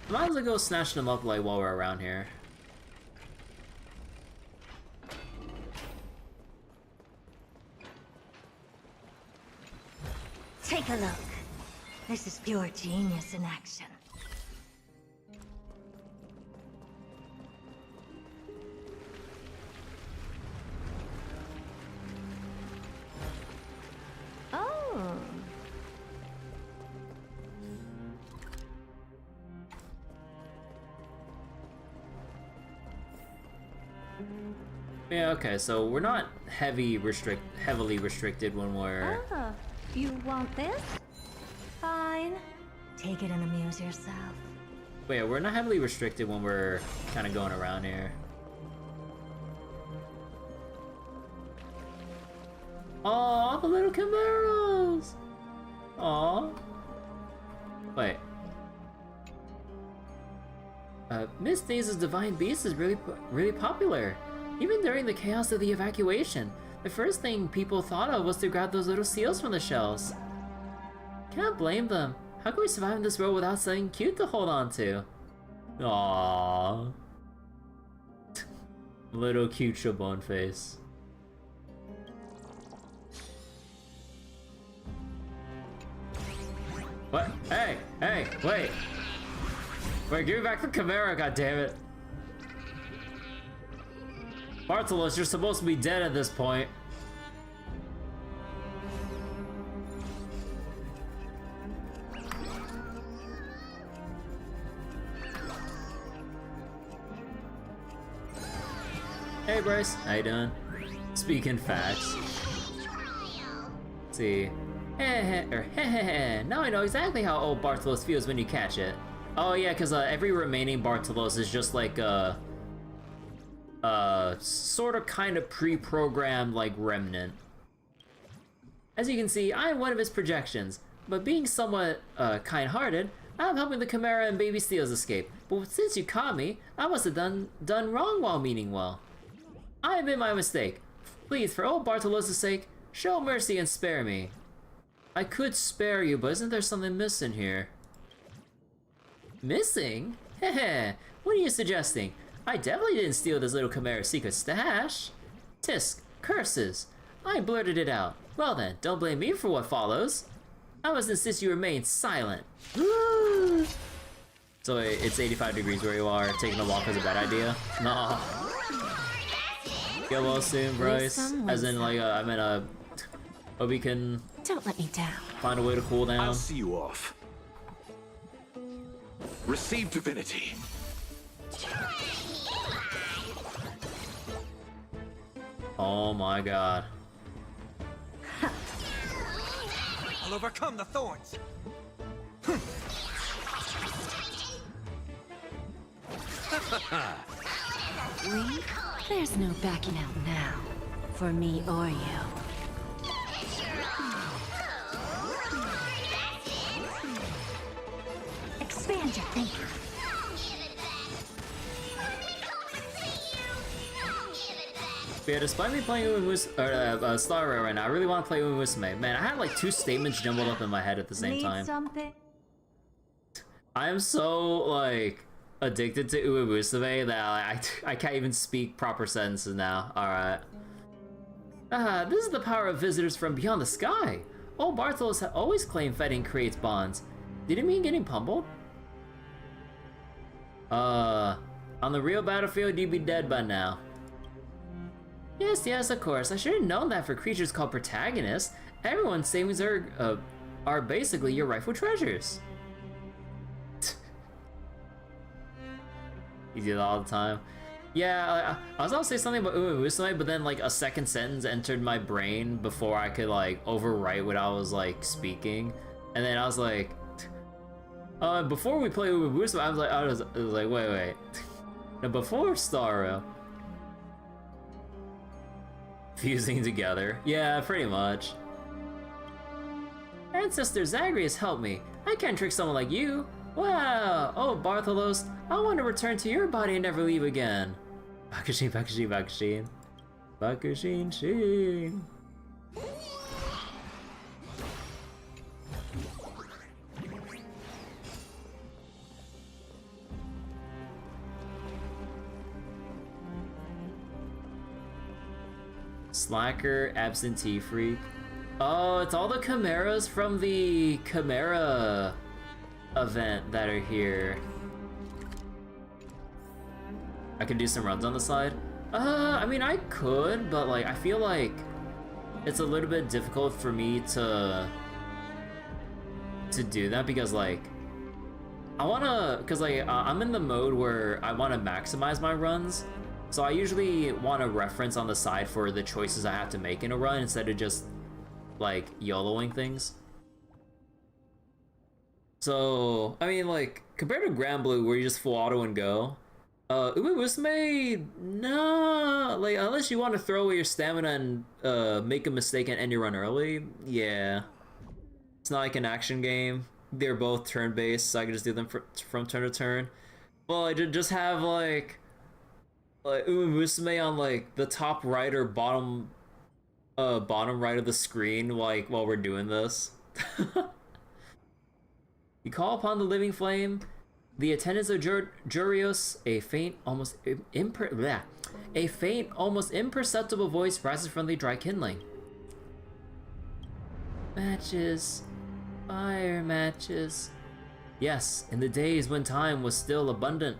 Speaker 1: Might as well go snatch them up, like, while we're around here.
Speaker 12: Take a look. This is pure genius in action. Oh.
Speaker 1: Yeah, okay, so we're not heavily restricted when we're...
Speaker 12: Ah, you want this? Fine. Take it and amuse yourself.
Speaker 1: Wait, we're not heavily restricted when we're kind of going around here. Aw, the little chimeras! Aw. Wait. Miss Dais's Divine Beast is really popular. Even during the chaos of the evacuation, the first thing people thought of was to grab those little seals from the shells. Can't blame them. How can we survive in this world without something cute to hold on to? Aww. Little cute Shabon face. What? Hey! Hey! Wait! Wait, give me back the Chimera, goddammit! Bartolos, you're supposed to be dead at this point. Hey Bryce, how you doing? Speaking facts. Let's see. Now I know exactly how old Bartolos feels when you catch it. Oh yeah, because every remaining Bartolos is just like sort of kind of pre-programmed like remnant. As you can see, I am one of his projections, but being somewhat kind-hearted, I'm helping the Chimera and baby Steels escape. But since you caught me, I must have done wrong while meaning well. I admit my mistake. Please, for old Bartolos' sake, show mercy and spare me. I could spare you, but isn't there something missing here? Missing? Heh, what are you suggesting? I definitely didn't steal this little Chimera's secret stash. Tisk, curses. I blurted it out. Well then, don't blame me for what follows. I must insist you remain silent. So it's 85 degrees where you are. Taking a walk is a bad idea? Nah. Get well soon, Bryce. As in, like, I mean, hope we can...
Speaker 3: Don't let me down.
Speaker 1: Find a way to cool down.
Speaker 4: I'll see you off. Receive divinity.
Speaker 1: Oh my god.
Speaker 2: I'll overcome the thorns.
Speaker 3: There's no backing out now. For me or you.
Speaker 12: Expand your thinking.
Speaker 1: Yeah, despite me playing Star Rail right now, I really want to play Musume. Man, I had like two statements jumbled up in my head at the same time.
Speaker 12: Something?
Speaker 1: I am so, like, addicted to Musume that I can't even speak proper sentences now. Alright. This is the power of visitors from beyond the sky. Old Bartolos had always claimed fighting creates bonds. Did it mean getting pummeled? On the real battlefield, you'd be dead by now. Yes, of course. I should have known that for creatures called protagonists. Everyone's savings are basically your rightful treasures. You do that all the time. Yeah, I was about to say something about Musume, but then like a second sentence entered my brain before I could like overwrite what I was like speaking, and then I was like, before we play Musume, I was like, wait. Now before Star Rail. Fusing together. Yeah, pretty much. Ancestor Zagreus helped me. I can't trick someone like you. Wow! Oh, Bartolos, I want to return to your body and never leave again. Bakushin. Slacker, absentee freak. Oh, it's all the chimeras from the Chimera event that are here. I could do some runs on the side. I mean, I could, but like, I feel like it's a little bit difficult for me to do that because like, I wanna, cause like, I'm in the mode where I wanna maximize my runs. So I usually want a reference on the side for the choices I have to make in a run instead of just like YOLOing things. So, I mean, like, compared to Grand Blue where you just full auto and go, Musume, nah, like, unless you want to throw away your stamina and make a mistake and end your run early, yeah. It's not like an action game. They're both turn-based, so I can just do them from turn to turn. But like, just have like like Musume on like the top right or bottom right of the screen, like while we're doing this. You call upon the living flame, the attendants of Jurios, a faint, almost imperceptible voice rises from the dry kindling. Matches, fire matches. Yes, in the days when time was still abundant,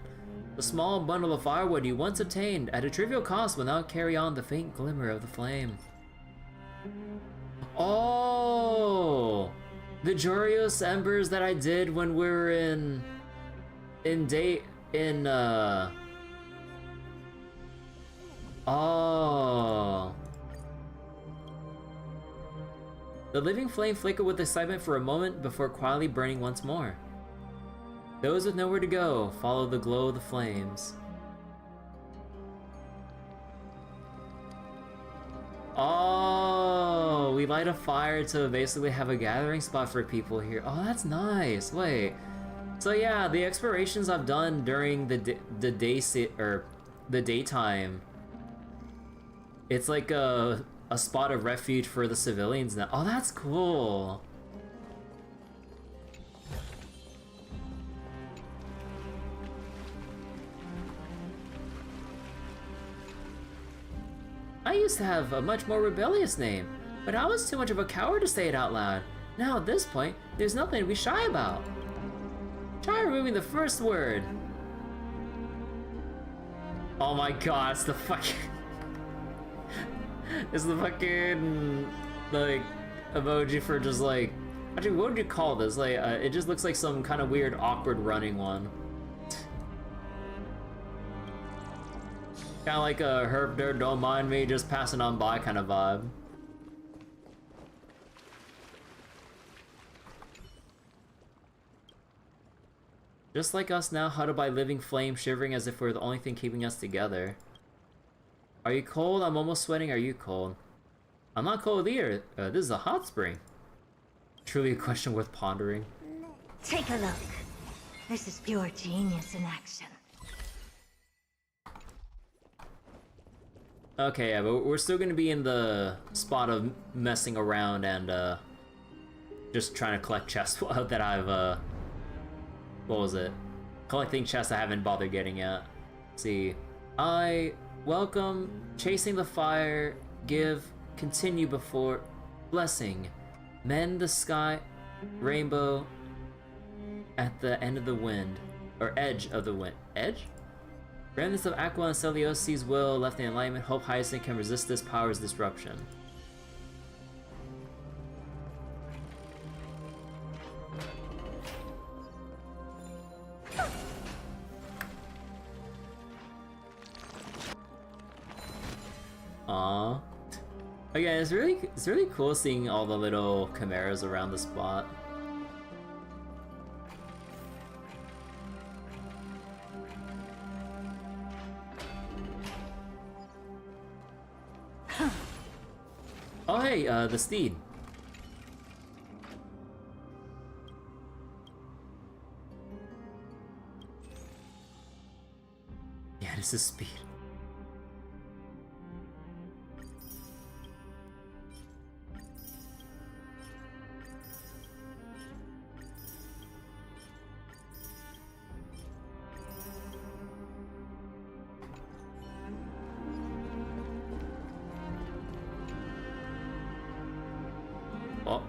Speaker 1: the small bundle of firewood you once obtained at a trivial cost will now carry on the faint glimmer of the flame. Oh, the Jurios embers that I did when we were Oh. The living flame flickered with excitement for a moment before quietly burning once more. Those with nowhere to go follow the glow of the flames. Oh, we light a fire to basically have a gathering spot for people here. Oh, that's nice. Wait. So yeah, the explorations I've done during the daytime, it's like a spot of refuge for the civilians now. Oh, that's cool. I used to have a much more rebellious name, but I was too much of a coward to say it out loud. Now at this point, there's nothing to be shy about. Try removing the first word. Oh my god, it's the fucking... it's the fucking... like, emoji for just like... Actually, what would you call this? Like, it just looks like some kind of weird, awkward running one. Kind of like a herb dirt, don't mind me, just passing on by kind of vibe. Just like us now, huddled by living flame, shivering as if we're the only thing keeping us together. Are you cold? I'm almost sweating. Are you cold? I'm not cold either. This is a hot spring. Truly a question worth pondering.
Speaker 12: Take a look. This is pure genius in action.
Speaker 1: Okay, yeah, but we're still gonna be in the spot of messing around and just trying to collect chests that I've what was it? Collecting chests I haven't bothered getting yet. Let's see. I welcome, chasing the fire, give, continue before, blessing, mend the sky, rainbow, at the end of the wind, or edge of the wind. Edge? Remnants of Aqua and Celiosi's will left in alignment, hope Hyacinth can resist this power's disruption. Aww. Again, it's really cool seeing all the little chimeras around the spot. Oh hey, the steed. Yeah, this is speed. Oh.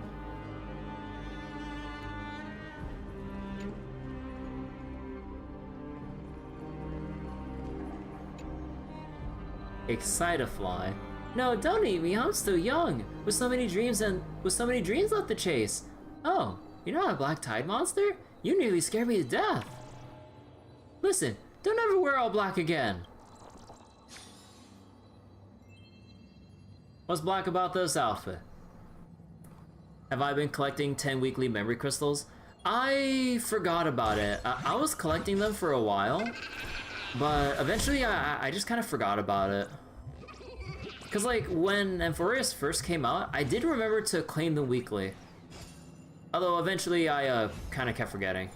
Speaker 1: Excitafly. No, don't eat me, I'm still young. With so many dreams left to chase. Oh, you're not a black tide monster? You nearly scared me to death. Listen, don't ever wear all black again. What's black about this outfit? Have I been collecting 10 weekly memory crystals? I forgot about it. I was collecting them for a while, but eventually I just kind of forgot about it. Cause like when Amphorius first came out, I did remember to claim them weekly. Although eventually I kind of kept forgetting.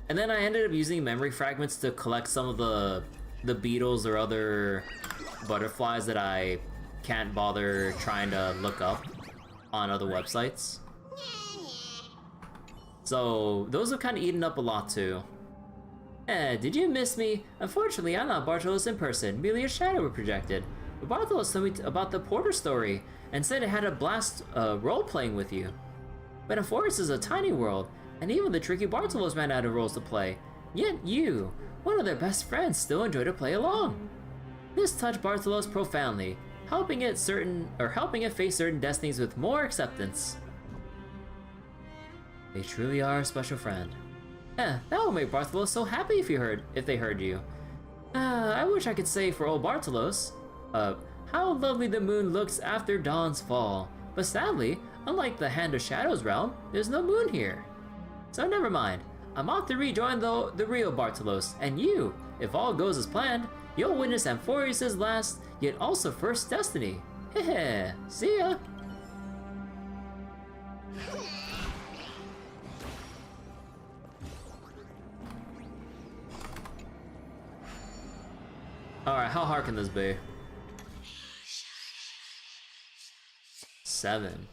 Speaker 1: And then I ended up using memory fragments to collect some of the beetles or other butterflies that I can't bother trying to look up on other websites. So those have kind of eaten up a lot too. Did you miss me? Unfortunately, I'm not Bartolos in person, merely a shadow projected. But Bartolos told me about the Porter story and said it had a blast role-playing with you. But a forest is a tiny world, and even the tricky Bartolos ran out of roles to play. Yet you, one of their best friends, still enjoyed to play along. This touched Bartolos profoundly, helping it face certain destinies with more acceptance. They truly are a special friend. That will make Bartolos so happy if they heard you. I wish I could say for old Bartolos, how lovely the moon looks after dawn's fall. But sadly, unlike the Hand of Shadows realm, there's no moon here. So never mind. I'm off to rejoin the real Bartolos, and you, if all goes as planned, you'll witness Amphorius' last, yet also first destiny. Heh, see ya! Alright, how hard can this be? 7.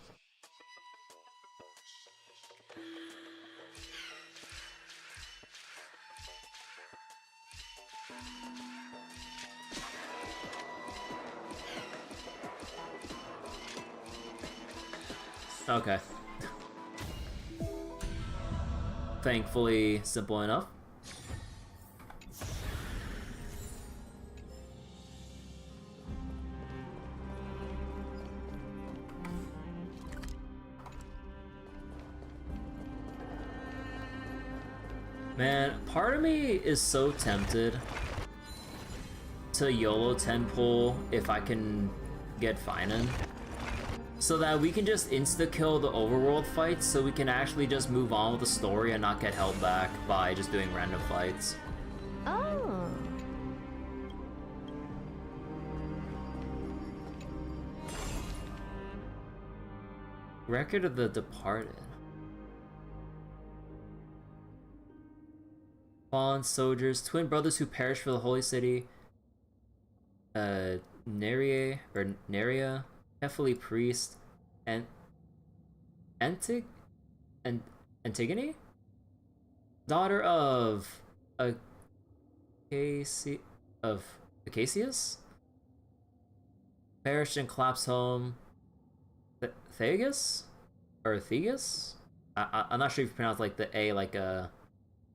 Speaker 1: Okay. Thankfully, simple enough. Man, part of me is so tempted to YOLO 10 pull if I can get Phainon, so that we can just insta-kill the overworld fights so we can actually just move on with the story and not get held back by just doing random fights.
Speaker 12: Oh.
Speaker 1: Record of the Departed. Fallen soldiers, twin brothers who perished for the holy city. Neria, Nephili priest, and Antigone, daughter of Acacius, perished in collapse home. Thegus or Thegus? I'm not sure if you pronounce like the A like a.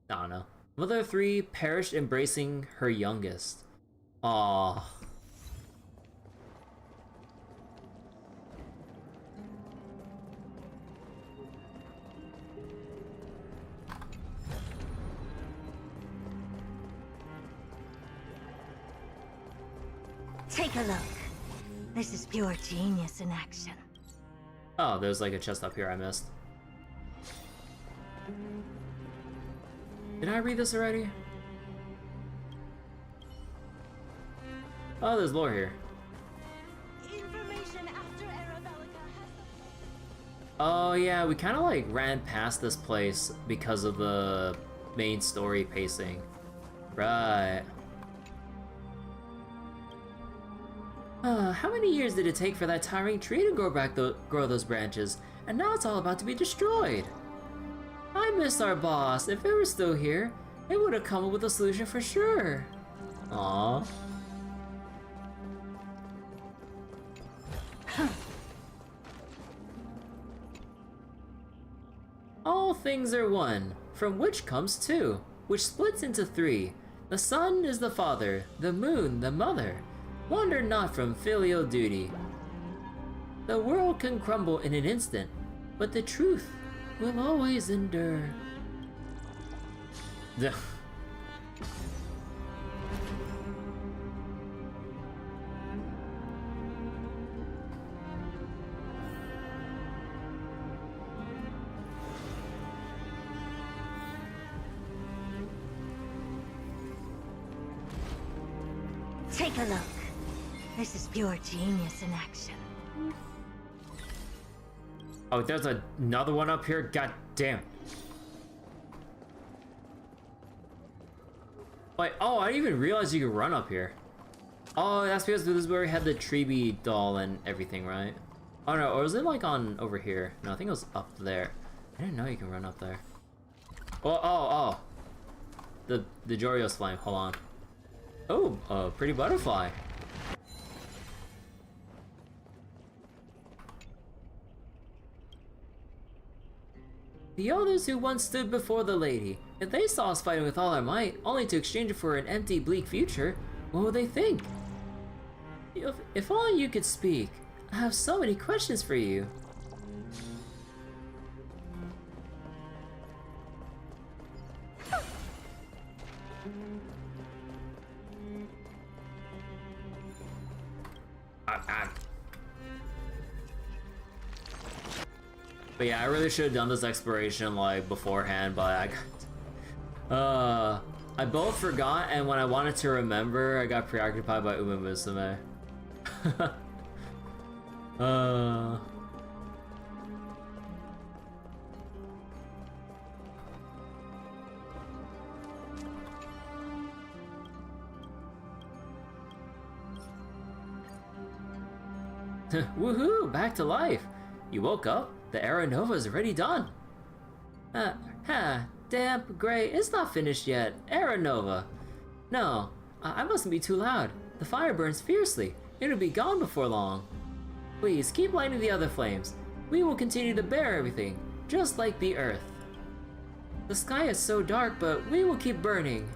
Speaker 1: I don't know. Mother of 3 perished embracing her youngest. Aww.
Speaker 12: Take a look. This is pure genius in action.
Speaker 1: Oh, there's like a chest up here I missed. Did I read this already? Oh, there's lore here. Oh yeah, we kind of like ran past this place because of the main story pacing. Right. How many years did it take for that towering tree to grow those branches? And now it's all about to be destroyed. I miss our boss. If it were still here, it would have come up with a solution for sure. Aww. All things are one, from which comes two, which splits into three. The sun is the father, the moon the mother. Wander not from filial duty. The world can crumble in an instant, but the truth will always endure.
Speaker 12: Take a look. This is pure genius in action.
Speaker 1: Oh, there's another one up here? God damn. Wait, oh, I didn't even realize you could run up here. Oh, that's because this is where we had the Treeby doll and everything, right? Oh no, or was it like on over here? No, I think it was up there. I didn't know you can run up there. Oh. The Jorio's flying, hold on. Oh, a pretty butterfly. The elders who once stood before the lady, if they saw us fighting with all our might, only to exchange it for an empty, bleak future, what would they think? If only you could speak. I have so many questions for you. But yeah, I really should have done this exploration like beforehand, but I both forgot, and when I wanted to remember, I got preoccupied by Uma Musume. Woohoo! Back to life! You woke up? The Era Nova is already done! Damp, gray, it's not finished yet. Era Nova! No, I mustn't be too loud. The fire burns fiercely. It'll be gone before long. Please, keep lighting the other flames. We will continue to bear everything, just like the Earth. The sky is so dark, but we will keep burning.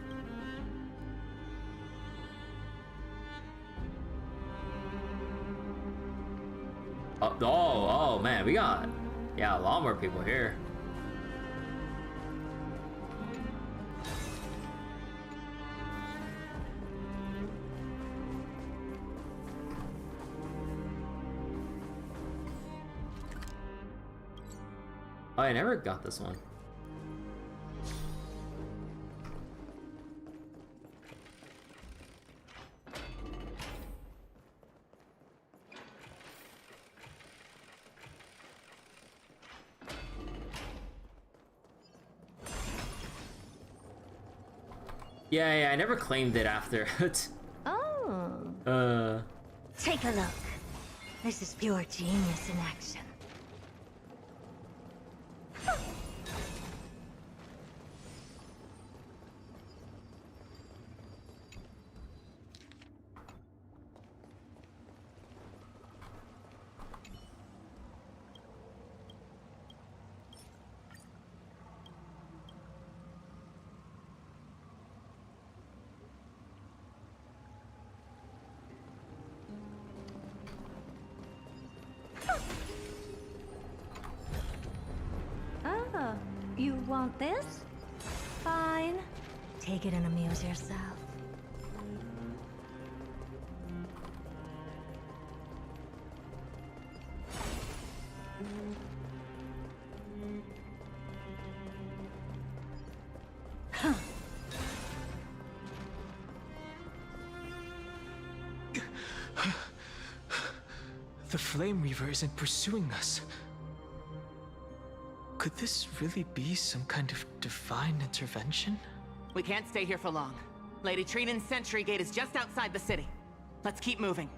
Speaker 1: Oh man, we got, yeah, a lot more people here. Oh, I never got this one. Yeah, I never claimed it after.
Speaker 12: Oh. Take a look. This is pure genius in action. Oh, you want this? Fine. Take it and amuse yourself.
Speaker 11: The Flame Reaver isn't pursuing us. Could this really be some kind of divine intervention?
Speaker 10: We can't stay here for long. Lady Trinan's sentry gate is just outside the city. Let's keep moving.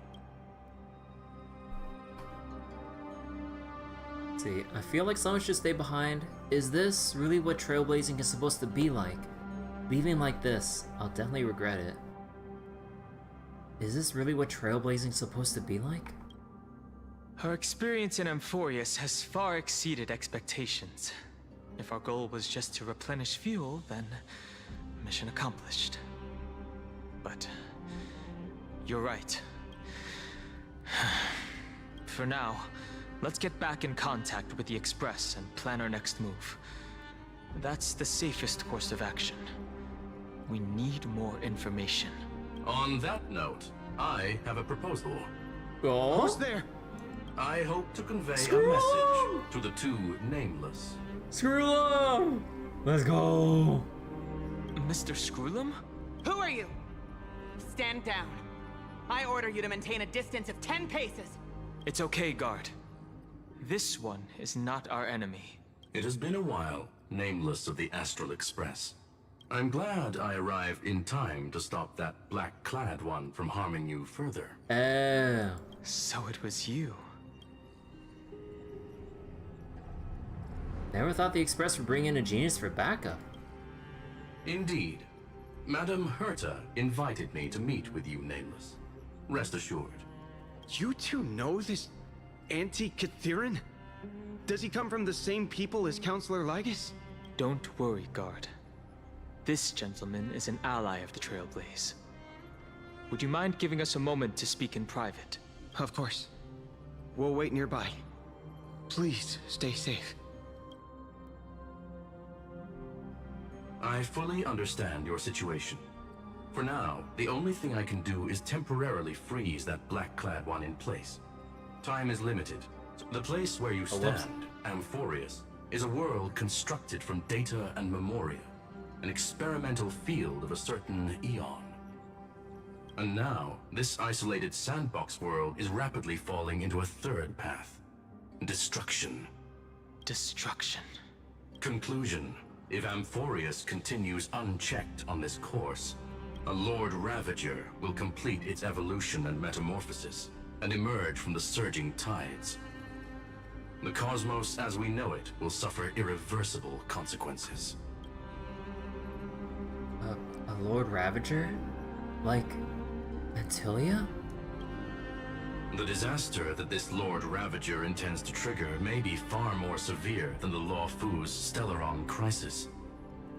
Speaker 1: See, I feel like someone should stay behind. Is this really what trailblazing is supposed to be like? Leaving like this, I'll definitely regret it. Is this really what trailblazing is supposed to be like?
Speaker 11: Our experience in Amphorius has far exceeded expectations. If our goal was just to replenish fuel, then mission accomplished. But you're right. For now, let's get back in contact with the Express and plan our next move. That's the safest course of action. We need more information.
Speaker 4: On that note, I have a proposal.
Speaker 1: Oh?
Speaker 9: Who's there?
Speaker 4: I hope to convey a
Speaker 1: Screw
Speaker 4: message to the two nameless.
Speaker 1: Screw them! Let's go!
Speaker 11: Mr. Screwlum?
Speaker 10: Who are you? Stand down. I order you to maintain a distance of 10 paces.
Speaker 11: It's okay, guard. This one is not our enemy.
Speaker 4: It has been a while, nameless of the Astral Express. I'm glad I arrived in time to stop that black-clad one from harming you further.
Speaker 1: Oh.
Speaker 11: So it was you.
Speaker 1: Never thought the Express would bring in a genius for backup.
Speaker 4: Indeed. Madame Herta invited me to meet with you, Nameless. Rest assured.
Speaker 9: You two know this anti-Catharin? Does he come from the same people as Counselor Lygus?
Speaker 11: Don't worry, guard. This gentleman is an ally of the Trailblaze. Would you mind giving us a moment to speak in private?
Speaker 9: Of course. We'll wait nearby. Please, stay safe.
Speaker 4: I fully understand your situation. For now, the only thing I can do is temporarily freeze that black-clad one in place. Time is limited. The place where you stand, Amphorius, is a world constructed from data and memoria, an experimental field of a certain eon. And now, this isolated sandbox world is rapidly falling into a third path. Destruction.
Speaker 11: Destruction.
Speaker 4: Conclusion. If Amphorius continues unchecked on this course, a Lord Ravager will complete its evolution and metamorphosis, and emerge from the surging tides. The cosmos as we know it will suffer irreversible consequences.
Speaker 1: A Lord Ravager? Like Antilia?
Speaker 4: The disaster that this Lord Ravager intends to trigger may be far more severe than the Lawfu's Stellaron crisis,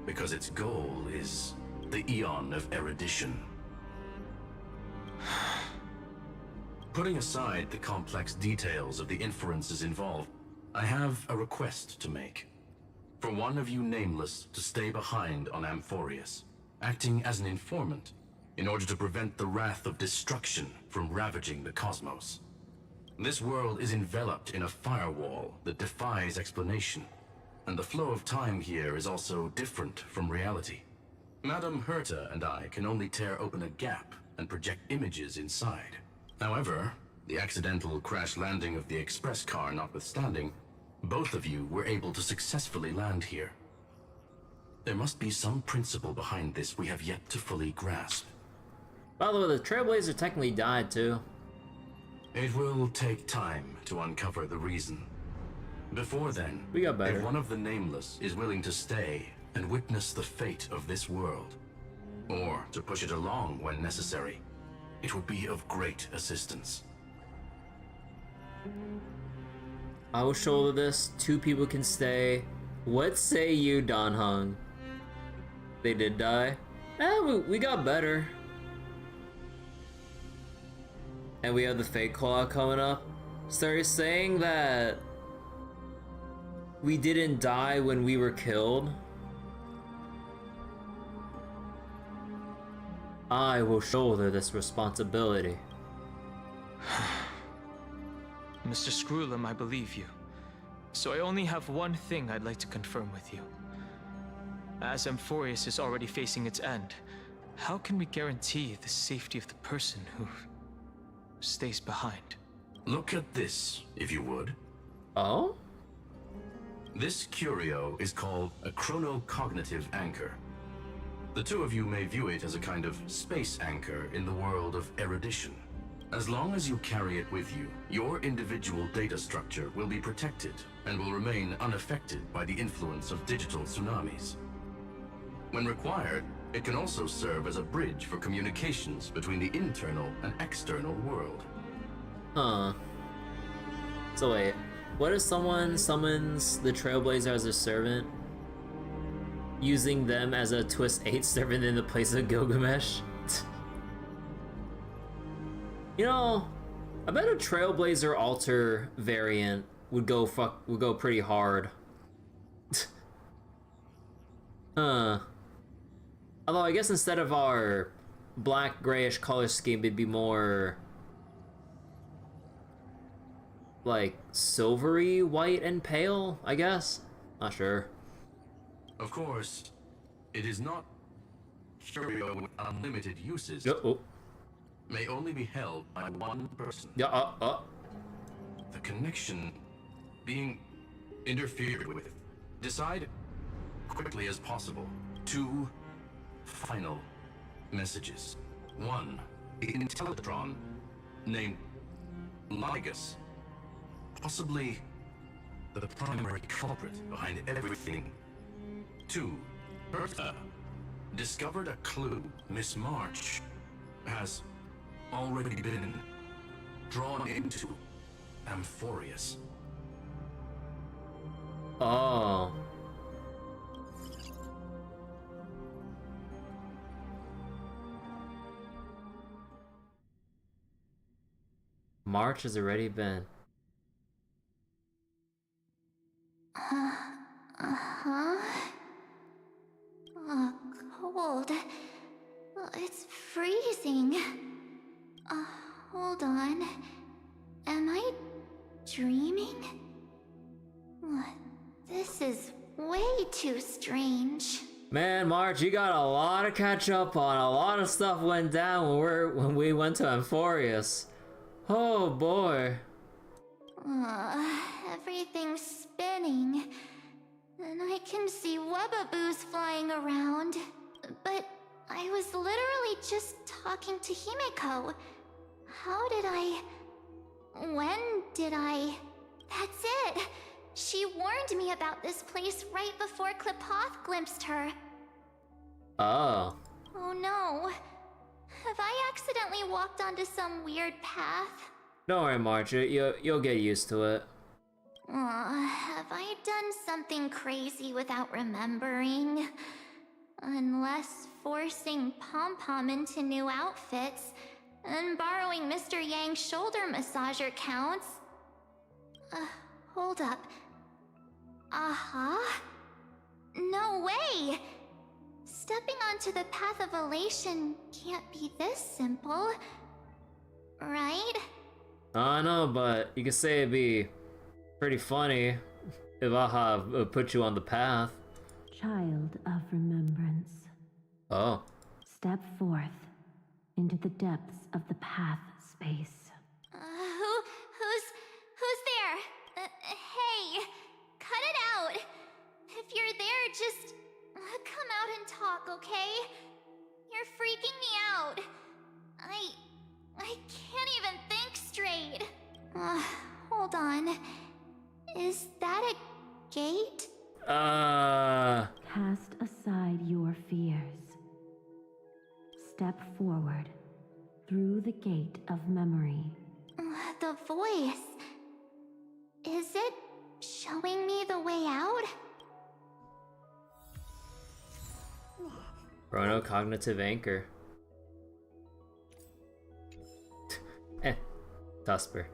Speaker 4: because its goal is the Eon of Erudition. Putting aside the complex details of the inferences involved, I have a request to make. For one of you Nameless to stay behind on Amphorius, acting as an informant, in order to prevent the wrath of destruction from ravaging the cosmos. This world is enveloped in a firewall that defies explanation, and the flow of time here is also different from reality. Madame Herta and I can only tear open a gap and project images inside. However, the accidental crash landing of the express car notwithstanding, both of you were able to successfully land here. There must be some principle behind this we have yet to fully grasp.
Speaker 1: By the way, the Trailblazer technically died too.
Speaker 4: It will take time to uncover the reason. Before then,
Speaker 1: we got better.
Speaker 4: If one of the Nameless is willing to stay and witness the fate of this world, or to push it along when necessary, it would be of great assistance.
Speaker 1: I will shoulder this. 2 people can stay. What say you, Don Hung? They did die. We got better. And we have the Fate Claw coming up. So you're saying that we didn't die when we were killed? I will shoulder this responsibility.
Speaker 11: Mr. Screwlum, I believe you. So I only have one thing I'd like to confirm with you. As Amphorius is already facing its end, how can we guarantee the safety of the person who stays behind?
Speaker 4: Look at this, if you would.
Speaker 1: Oh?
Speaker 4: This curio is called a chronocognitive anchor. The 2 of you may view it as a kind of space anchor in the world of erudition. As long as you carry it with you, your individual data structure will be protected and will remain unaffected by the influence of digital tsunamis. When required, it can also serve as a bridge for communications between the internal and external world.
Speaker 1: Huh. So wait, what if someone summons the Trailblazer as a servant, using them as a Twist 8 servant in the place of Gilgamesh? You know, I bet a Trailblazer Alter variant would go pretty hard. Huh. Although I guess instead of our black grayish color scheme, it'd be more like silvery, white, and pale, I guess. Not sure.
Speaker 4: Of course, it is not curio with unlimited uses.
Speaker 1: Oh.
Speaker 4: May only be held by one person.
Speaker 1: Yeah,
Speaker 4: The connection being interfered with. Decide quickly as possible. 2 final messages. One, in Teletron, named Ligus. Possibly the primary culprit behind everything. Two, Bertha discovered a clue Miss March has already been drawn into Amphorius.
Speaker 1: Oh. March has already been.
Speaker 8: Uh-huh. Cold. It's freezing. Hold on. Am I dreaming? This is way too strange.
Speaker 1: Man, March, you got a lot to catch up on. A lot of stuff went down when we went to Amphorius. Oh boy.
Speaker 8: Everything's spinning. And I can see webaboos flying around. But I was literally just talking to Himeko. How did I... When did I... That's it! She warned me about this place right before Klipoth glimpsed her.
Speaker 1: Oh.
Speaker 8: Oh no. Have I accidentally walked onto some weird path?
Speaker 1: Don't worry, March. You'll get used to it.
Speaker 8: Have I done something crazy without remembering? Unless forcing Pom-Pom into new outfits and borrowing Mr. Yang's shoulder massager counts. Hold up. No way! Stepping onto the path of elation can't be this simple, right?
Speaker 1: I know, but you could say it'd be pretty funny if Aha put you on the path.
Speaker 13: Child of remembrance.
Speaker 1: Oh.
Speaker 13: Step forth into the depths of the path space.
Speaker 8: Who's there? Hey, cut it out. If you're there, just come out and talk, okay? You're freaking me out. I can't even think straight. Hold on. Is that a gate?
Speaker 13: Cast aside your fears. Step forward through the gate of memory.
Speaker 8: The voice. Is it showing me the way out?
Speaker 1: Chronocognitive anchor. Tusper.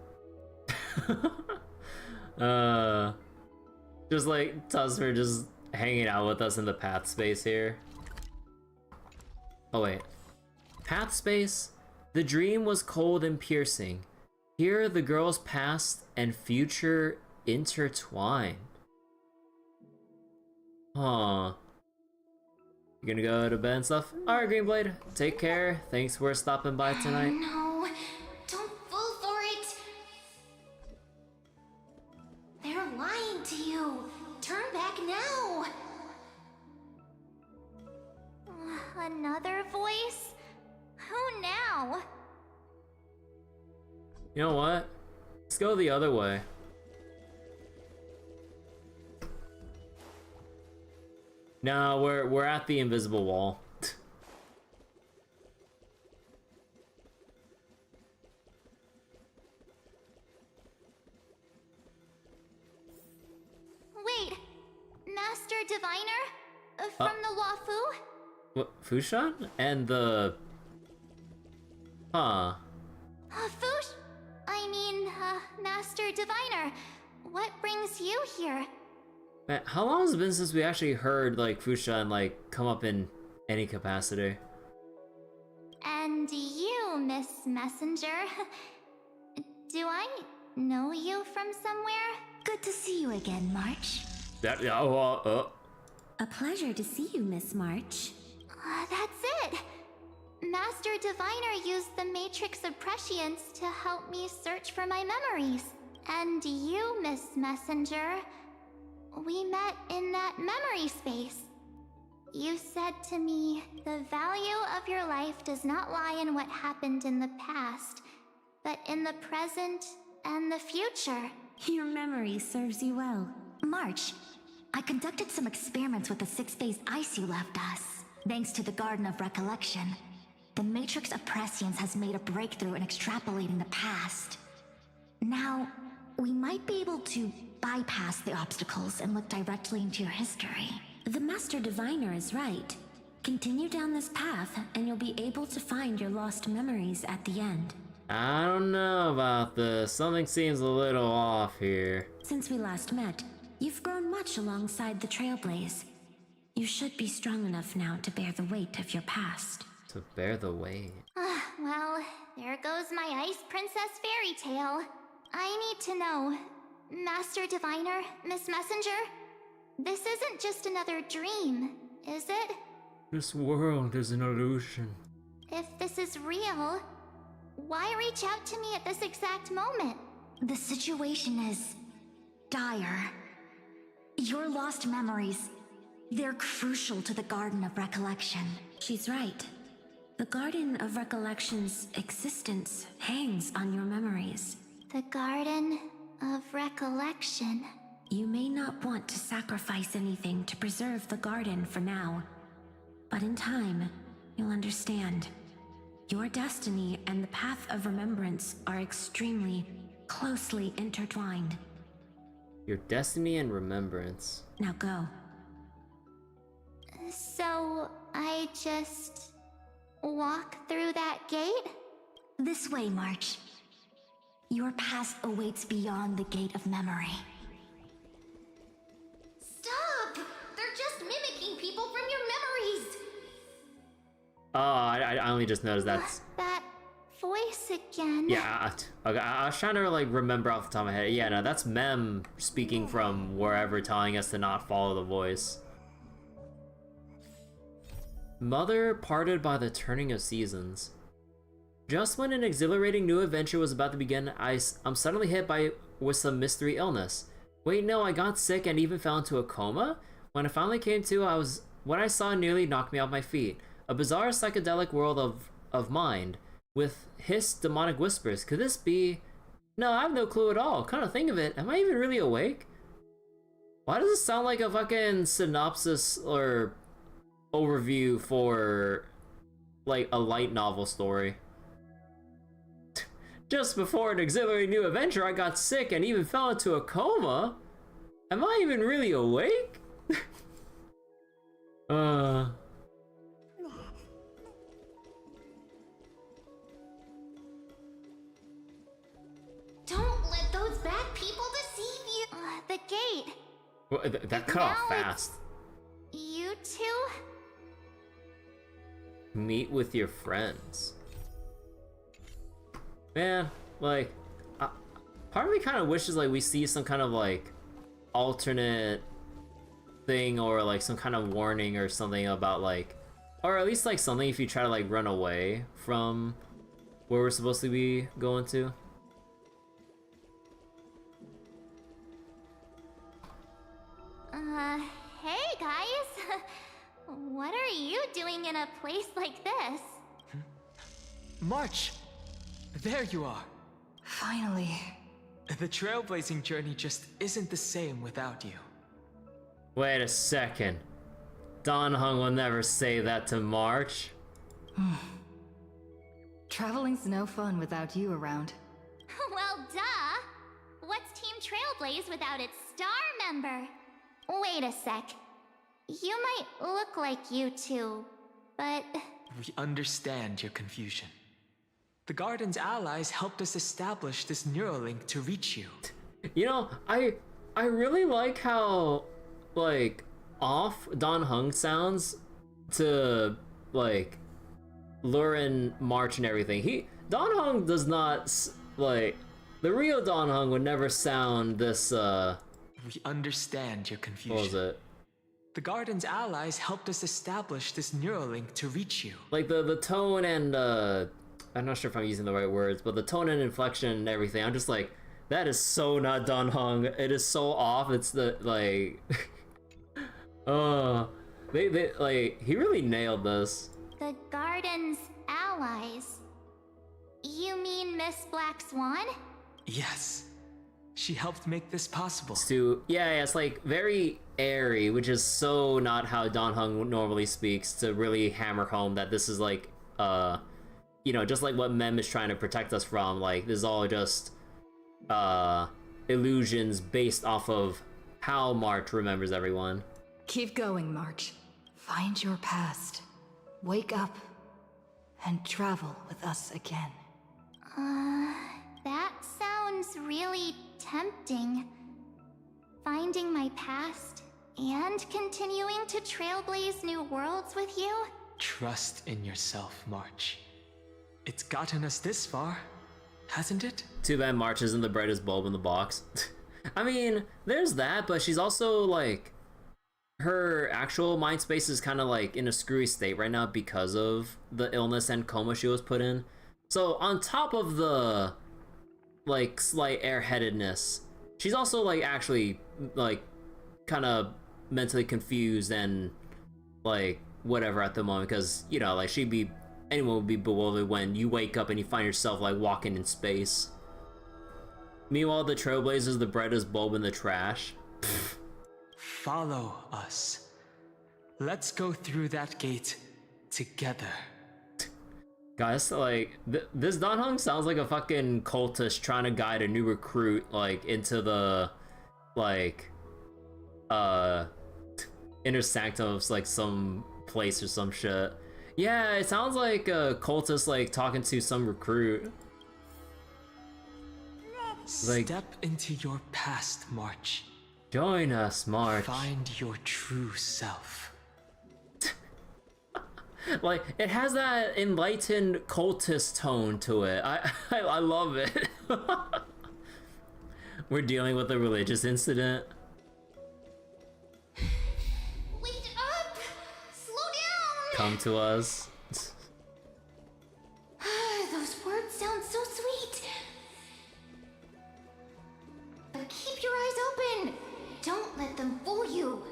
Speaker 1: Just like Tusper just hanging out with us in the path space here. Oh wait. Path space? The dream was cold and piercing. Here the girl's past and future intertwine. Huh. You gonna go to bed and stuff? Alright, Greenblade. Take care. Thanks for stopping by tonight.
Speaker 8: No, don't fall for it. They're lying to you. Turn back now. Another voice? Who now?
Speaker 1: You know what? Let's go the other way. No, we're at the invisible wall.
Speaker 8: Wait, Master Diviner? From the Wafu?
Speaker 1: What, Fushan? And the... Huh.
Speaker 8: Master Diviner, what brings you here?
Speaker 1: Man, how long has it been since we actually heard, like, Fushan, like, come up in any capacity?
Speaker 8: And you, Miss Messenger. Do I know you from somewhere?
Speaker 12: Good to see you again, March.
Speaker 1: A
Speaker 12: pleasure to see you, Miss March.
Speaker 8: That's it! Master Diviner used the Matrix of Prescience to help me search for my memories. And you, Miss Messenger, we met in that memory space.
Speaker 14: You said to me, the value of your life does not lie in what happened in the past, but in the present and the future.
Speaker 13: Your memory serves you well. March, I conducted some experiments with the 6-phase ice you left us. Thanks to the Garden of Recollection, the Matrix of Prescience has made a breakthrough in extrapolating the past. Now, we might be able to bypass the obstacles and look directly into your history. The Master Diviner is right. Continue down this path, and you'll be able to find your lost memories at the end.
Speaker 1: I don't know about this. Something seems a little off here.
Speaker 13: Since we last met, you've grown much alongside the Trailblaze. You should be strong enough now to bear the weight of your past.
Speaker 1: To bear the weight.
Speaker 14: Well, there goes my Ice Princess fairy tale. I need to know, Master Diviner, Miss Messenger, this isn't just another dream, is it?
Speaker 1: This world is an illusion.
Speaker 14: If this is real, why reach out to me at this exact moment?
Speaker 13: The situation is dire. Your lost memories, they're crucial to the Garden of Recollection. She's right. The Garden of Recollection's existence hangs on your memories.
Speaker 14: The Garden of Recollection.
Speaker 13: You may not want to sacrifice anything to preserve the garden for now, but in time, you'll understand. Your destiny and the path of remembrance are extremely, closely intertwined.
Speaker 1: Your destiny and remembrance.
Speaker 13: Now go.
Speaker 14: So, I just walk through that gate?
Speaker 13: This way, March. Your past awaits beyond the gate of memory.
Speaker 14: Stop! They're just mimicking people from your memories!
Speaker 1: Oh, I only just noticed that's...
Speaker 14: That voice again.
Speaker 1: Yeah, okay, I was trying to like remember off the top of my head. Yeah, no, that's Mem speaking from wherever, telling us to not follow the voice. Mother parted by the turning of seasons. Just when an exhilarating new adventure was about to begin, I'm suddenly hit with some mystery illness. Wait, no, I got sick and even fell into a coma? When I finally came to, what I saw nearly knocked me off my feet. A bizarre psychedelic world of mind, with hissed demonic whispers. Could this be... No, I have no clue at all. Kind of think of it, am I even really awake? Why does it sound like a fucking synopsis or overview for like a light novel story? Just before an exhilarating new adventure, I got sick and even fell into a coma? Am I even really awake? Don't
Speaker 14: let those bad people deceive you! The gate!
Speaker 1: Well, that cut off fast.
Speaker 14: You two?
Speaker 1: Meet with your friends. Man, like, part of me kind of wishes like we see some kind of like alternate thing or like some kind of warning or something about like, or at least like something if you try to like run away from where we're supposed to be going to.
Speaker 14: Hey guys! What are you doing in a place like this?
Speaker 11: March! There you are!
Speaker 8: Finally.
Speaker 11: The trailblazing journey just isn't the same without you.
Speaker 1: Wait a second. Dan Heng will never say that to March.
Speaker 8: Traveling's no fun without you around.
Speaker 14: Well, duh! What's Team Trailblaze without its star member? Wait a sec. You might look like you two, but...
Speaker 11: We understand your confusion. The Garden's allies helped us establish this Neuralink to reach you.
Speaker 1: You know, I really like how, like, off Dan Heng sounds to, like, lure in March and everything. Dan Heng does not, like, the real Dan Heng would never sound this,
Speaker 11: We understand your confusion.
Speaker 1: What was it?
Speaker 11: The Garden's allies helped us establish this Neuralink to reach you.
Speaker 1: Like, the tone and, I'm not sure if I'm using the right words, but the tone and inflection and everything, I'm just like, that is so not Dan Heng. It is so off. It's the, like... They like, he really nailed this.
Speaker 14: The garden's allies. You mean Miss Black Swan?
Speaker 11: Yes. She helped make this possible.
Speaker 1: Yeah, it's like very airy, which is so not how Dan Heng normally speaks, to really hammer home that this is like, you know, just like what Mem is trying to protect us from. Like, this is all just illusions based off of how March remembers everyone.
Speaker 8: Keep going, March. Find your past. Wake up. And travel with us again.
Speaker 14: That sounds really tempting. Finding my past and continuing to trailblaze new worlds with you?
Speaker 11: Trust in yourself, March. It's gotten us this far, hasn't it?
Speaker 1: Too bad March isn't the brightest bulb in the box. I mean, there's that, but she's also like, her actual mind space is kind of like in a screwy state right now because of the illness and coma she was put in. So on top of the like slight airheadedness, she's also like actually like kind of mentally confused and like whatever at the moment, because you know, like anyone would be bewildered when you wake up and you find yourself like walking in space. Meanwhile, the Trailblazer's the brightest bulb in the trash.
Speaker 11: Follow us. Let's go through that gate together.
Speaker 1: Guys, like, this Dan Heng sounds like a fucking cultist trying to guide a new recruit, like, into the, like, inner sanctum of, like, some place or some shit. Yeah, it sounds like a cultist, like, talking to some recruit.
Speaker 11: Like, step into your past, March.
Speaker 1: Join us, March.
Speaker 11: Find your true self.
Speaker 1: Like, it has that enlightened cultist tone to it. I love it. We're dealing with a religious incident.
Speaker 14: Wait up! Slow down!
Speaker 1: Come to us.
Speaker 14: Those words sound so sweet. But keep your eyes open. Don't let them fool you.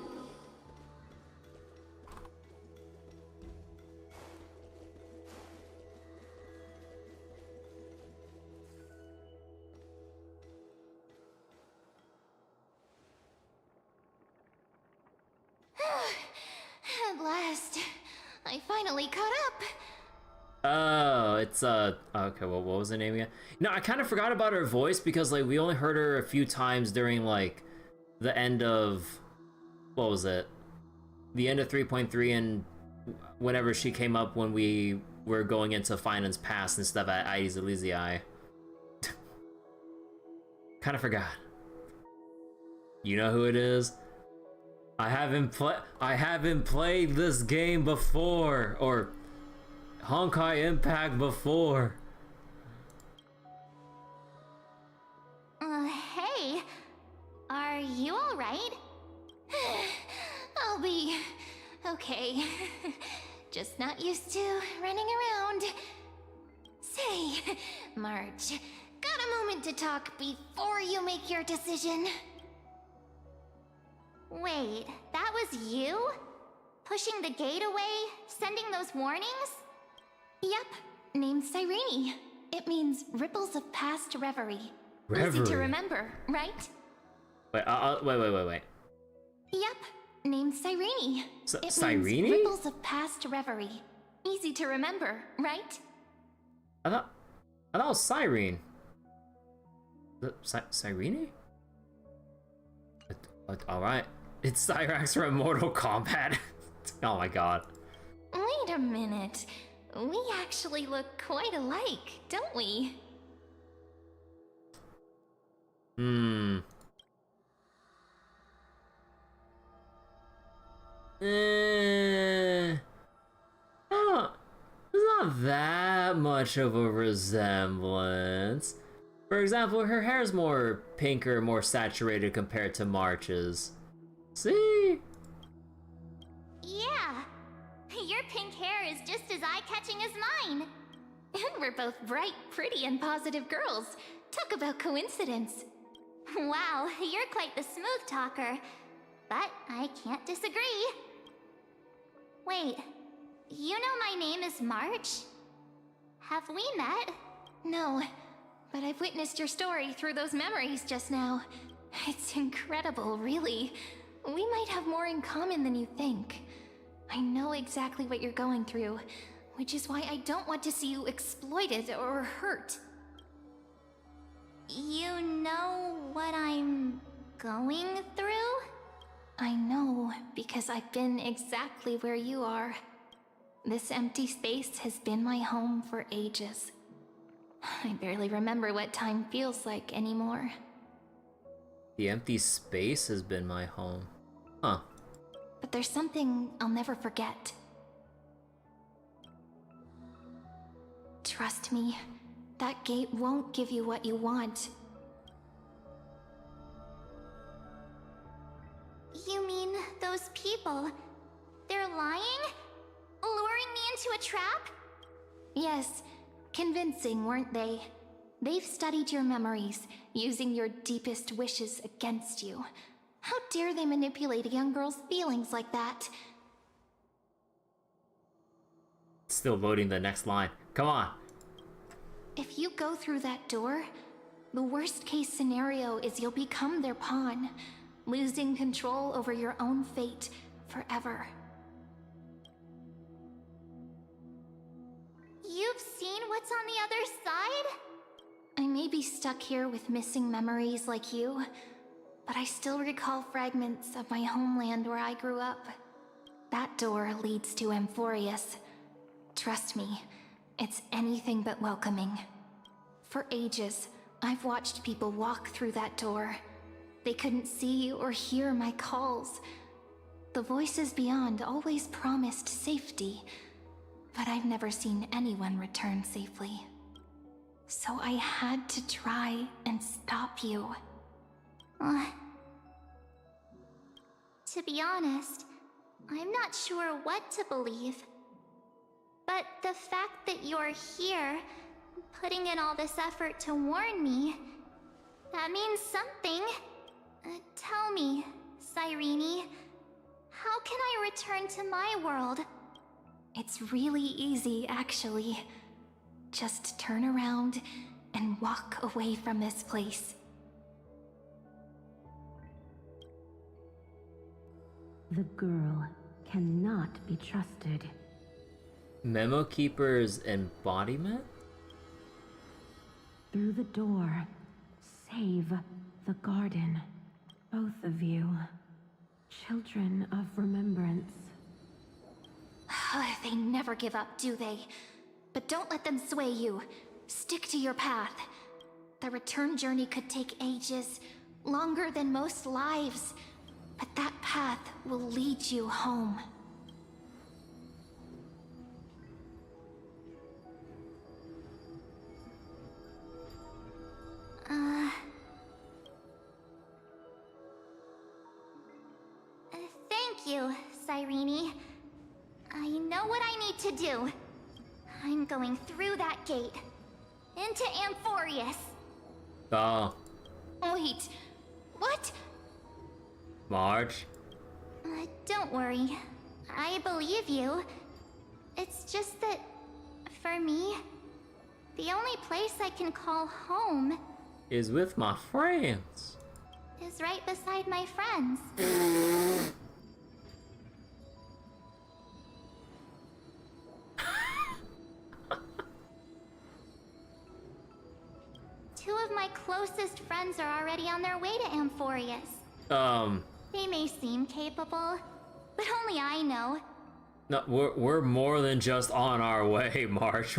Speaker 14: At last, I finally caught up.
Speaker 1: Oh, it's okay, well, what was the name again? No, I kind of forgot about her voice because like we only heard her a few times during like the end of, what was it? The end of 3.3 and whenever she came up when we were going into Phainon's past and stuff at Aides Elysiae. Kind of forgot. You know who it is? I haven't played this game before, or Honkai Impact before.
Speaker 14: Hey, are you all right? I'll be okay. Just not used to running around. Say, March, got a moment to talk before you make your decision? Wait, that was you? Pushing the gate away? Sending those warnings? Yep, named Cyrene. It means ripples of past reverie. Easy to remember, right?
Speaker 1: Wait, wait.
Speaker 14: Yep, named Cyrene. It
Speaker 1: Cyrene?
Speaker 14: means ripples of past reverie. Easy to remember, right?
Speaker 1: I thought it was Cyrene. Cyrene? Alright. It's Cyrax from Mortal Kombat. Oh my god.
Speaker 14: Wait a minute. We actually look quite alike, don't we?
Speaker 1: Oh, there's not that much of a resemblance. For example, her hair's more pinker, more saturated compared to March's. See?
Speaker 14: Yeah. Your pink hair is just as eye-catching as mine. And we're both bright, pretty, and positive girls. Talk about coincidence. Wow, you're quite the smooth talker. But I can't disagree. Wait, you know my name is March? Have we met?
Speaker 8: No, but I've witnessed your story through those memories just now. It's incredible, really. We might have more in common than you think. I know exactly what you're going through, which is why I don't want to see you exploited or hurt.
Speaker 14: You know what I'm going through?
Speaker 8: I know, because I've been exactly where you are. This empty space has been my home for ages. I barely remember what time feels like anymore.
Speaker 1: The empty space has been my home. Huh.
Speaker 8: But there's something I'll never forget. Trust me, that gate won't give you what you want.
Speaker 14: You mean those people? They're lying? Luring me into a trap?
Speaker 8: Yes, convincing, weren't they? They've studied your memories, using your deepest wishes against you. How dare they manipulate a young girl's feelings like that?
Speaker 1: Still loading the next line. Come on.
Speaker 8: If you go through that door, the worst case scenario is you'll become their pawn, losing control over your own fate forever.
Speaker 14: You've seen what's on the other side?
Speaker 8: I may be stuck here with missing memories like you, but I still recall fragments of my homeland where I grew up. That door leads to Amphorius. Trust me, it's anything but welcoming. For ages, I've watched people walk through that door. They couldn't see or hear my calls. The voices beyond always promised safety, but I've never seen anyone return safely. So I had to try and stop you.
Speaker 14: To be honest, I'm not sure what to believe. But the fact that you're here, putting in all this effort to warn me, that means something. Tell me, Cyrene, how can I return to my world?
Speaker 8: It's really easy, actually. Just turn around and walk away from this place.
Speaker 12: The girl cannot be trusted.
Speaker 1: Memo Keeper's embodiment?
Speaker 12: Through the door, save the garden. Both of you, children of remembrance.
Speaker 8: They never give up, do they? But don't let them sway you. Stick to your path. The return journey could take ages, longer than most lives. But that path will lead you home.
Speaker 14: Thank you, Cyrene. I know what I need to do. I'm going through that gate. Into Amphorius.
Speaker 1: Oh.
Speaker 8: Wait, what?
Speaker 1: Marge?
Speaker 14: Don't worry. I believe you. It's just that, for me, the only place I can call home
Speaker 1: Is with my friends.
Speaker 14: is right beside my friends. Two of my closest friends are already on their way to Amphorius. They may seem capable, but only I know.
Speaker 1: No, we're more than just on our way, March.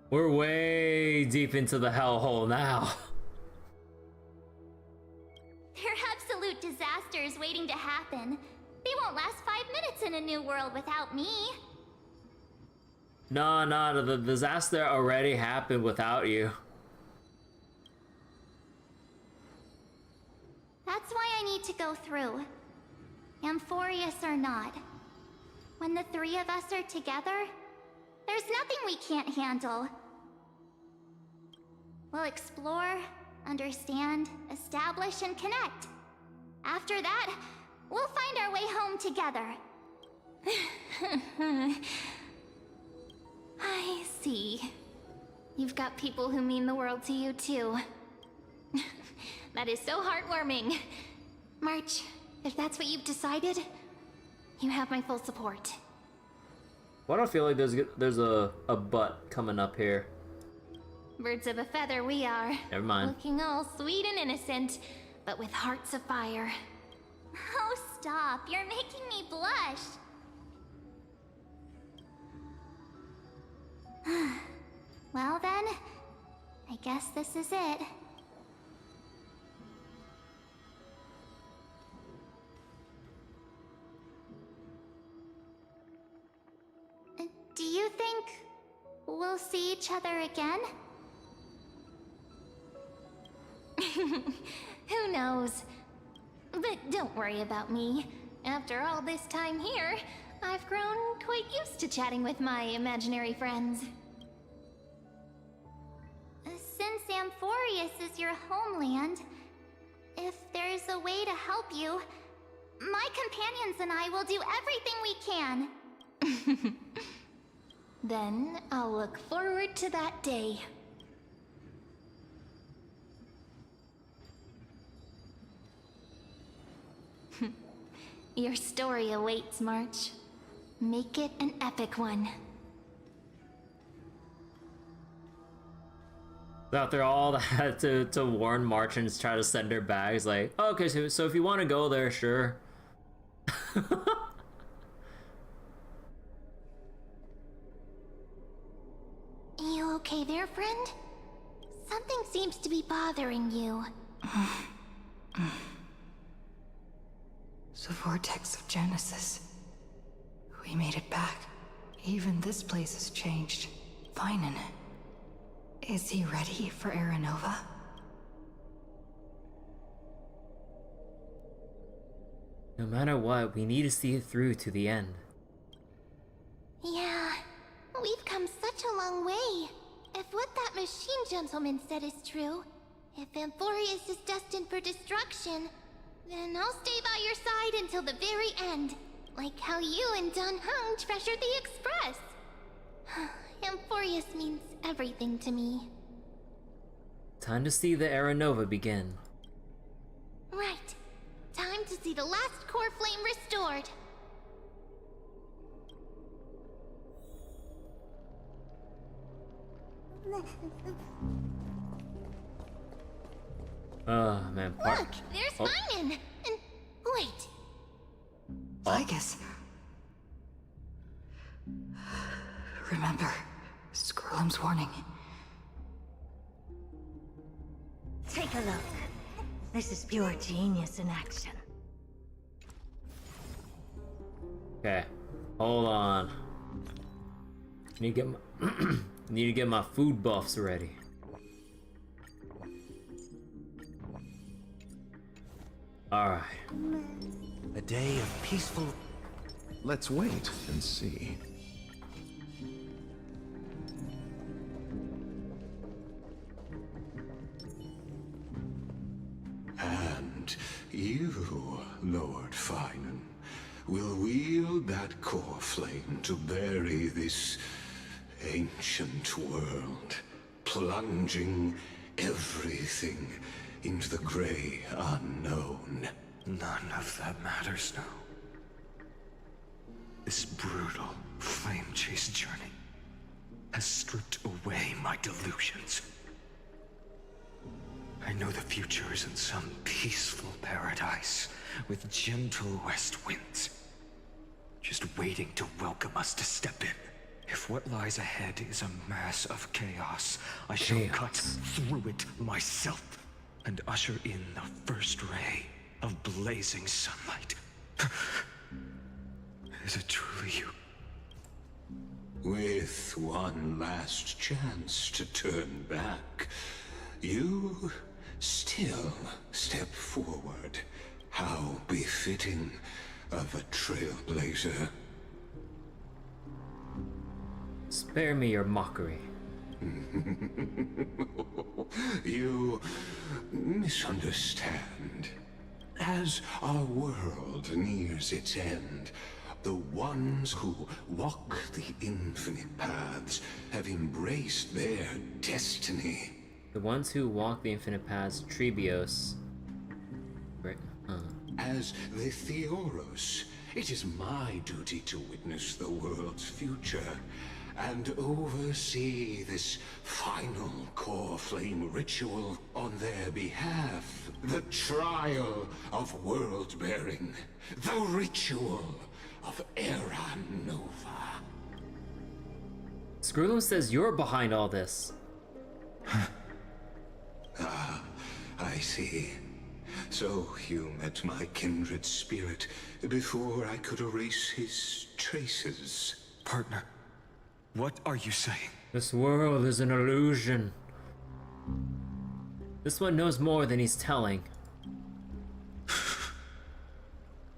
Speaker 1: We're way deep into the hellhole now.
Speaker 14: They're absolute disasters waiting to happen. They won't last 5 minutes in a new world without me.
Speaker 1: No, the disaster already happened without you.
Speaker 14: That's why I need to go through. Amphorius or not. When the three of us are together, there's nothing we can't handle. We'll explore, understand, establish, and connect. After that, We'll find our way home together. I see. You've got people who mean the world to you, too. That is so heartwarming. March, if that's what you've decided, you have my full support.
Speaker 1: Why do I feel like there's a butt coming up here?
Speaker 14: Birds of a feather we are.
Speaker 1: Never mind.
Speaker 14: Looking all sweet and innocent, but with hearts of fire. Oh, stop. You're making me blush. Well then, I guess this is it. Do you think we'll see each other again? Who knows? But don't worry about me. After all this time here, I've grown quite used to chatting with my imaginary friends. Since Amphorius is your homeland, if there's a way to help you, my companions and I will do everything we can. Then I'll look forward to that day. Your story awaits, March. Make it an epic one.
Speaker 1: After all that to warn March and try to send her bags, like, oh, okay, so if you want to go there, sure.
Speaker 14: You okay there, friend? Something seems to be bothering you.
Speaker 8: The vortex of Genesis. We made it back. Even this place has changed. Phainon. Is he ready for Aranova?
Speaker 1: No matter what, we need to see it through to the end.
Speaker 14: Yeah, we've come such a long way. If what that machine gentleman said is true, if Amphorius is destined for destruction, then I'll stay by your side until the very end. Like how you and Dun Hung treasured the Express. Amphorius means everything to me.
Speaker 1: Time to see the Aranova begin.
Speaker 14: Right. Time to see the last core flame restored.
Speaker 1: Oh, man.
Speaker 14: Look, there's Phainon! And wait.
Speaker 8: Ligus. Remember, Skrullum's warning.
Speaker 15: Take a look. This is pure genius in action.
Speaker 1: Okay, hold on. Need to get my need to get my food buffs ready. All right.
Speaker 2: A day of peaceful.
Speaker 7: Let's wait and see.
Speaker 6: And you, Lord Phainon, will wield that core flame to bury this ancient world, plunging everything into the gray unknown.
Speaker 16: None of that matters now. This brutal, flame-chased journey has stripped away my delusions. I know the future is in some peaceful paradise with gentle west winds, just waiting to welcome us to step in. If what lies ahead is a mass of chaos, I shall cut through it myself and usher in the first ray of blazing sunlight. Is it truly you?
Speaker 6: With one last chance to turn back, you still step forward. How befitting of a trailblazer.
Speaker 1: Spare me your mockery.
Speaker 6: You misunderstand. As our world nears its end, the ones who walk the infinite paths have embraced their destiny.
Speaker 1: The ones who walk the infinite paths, Trebios. Right.
Speaker 6: As the Theoros, it is my duty to witness the world's future and oversee this final core flame ritual on their behalf. The trial of world-bearing. The ritual of Era Nova.
Speaker 1: Screwloom says you're behind all this.
Speaker 6: Ah, I see. So you met my kindred spirit before I could erase his traces.
Speaker 16: Partner, what are you saying?
Speaker 1: This world is an illusion. This one knows more than he's telling.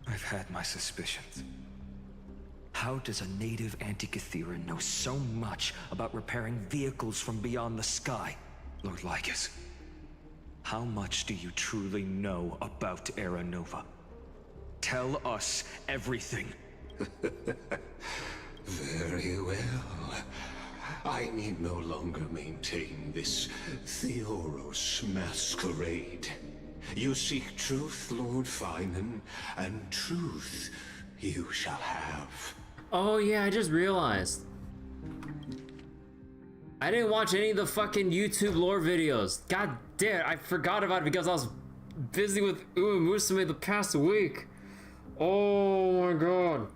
Speaker 16: I've had my suspicions. How does a native Antikytheran know so much about repairing vehicles from beyond the sky, Lord Lycus? How much do you truly know about Era Nova? Tell us everything.
Speaker 6: Very well. I need no longer maintain this Theoros masquerade. You seek truth, Lord Phainon, and truth you shall have.
Speaker 1: Oh yeah, I just realized. I didn't watch any of the fucking YouTube lore videos. God damn, I forgot about it because I was busy with Uma Musume the past week. Oh my god.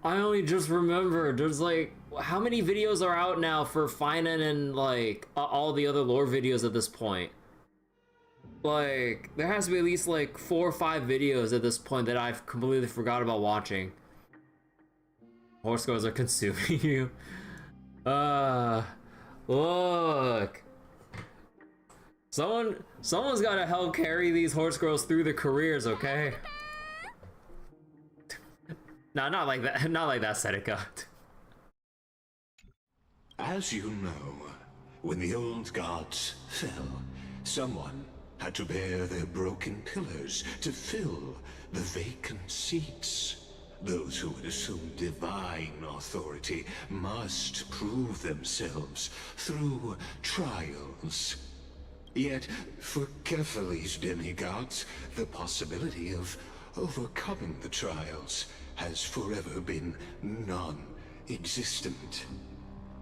Speaker 1: I only just remembered. There's like, how many videos are out now for Phainon and like all the other lore videos at this point? Like, there has to be at least like 4 or 5 videos at this point that I've completely forgot about watching. Horse girls are consuming you. Look. Someone's gotta help carry these horse girls through their careers, okay? No, not like that. Not like that, Seneca.
Speaker 6: As you know, when the old gods fell, someone had to bear their broken pillars to fill the vacant seats. Those who would assume divine authority must prove themselves through trials. Yet, for Kefali's demigods, the possibility of overcoming the trials has forever been non-existent.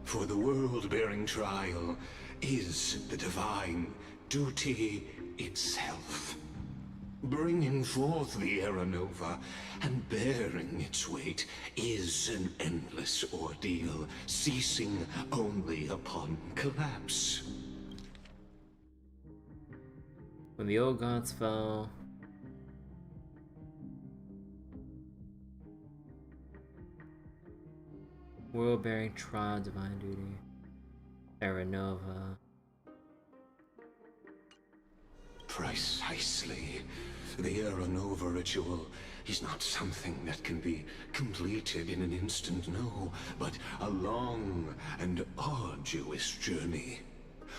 Speaker 6: For the world-bearing trial is the divine duty itself. Bringing forth the Era Nova and bearing its weight is an endless ordeal, ceasing only upon collapse.
Speaker 1: When the old gods fell, world-bearing trial, divine duty, Era Nova.
Speaker 6: Precisely. The Era Nova ritual is not something that can be completed in an instant, no, but a long and arduous journey.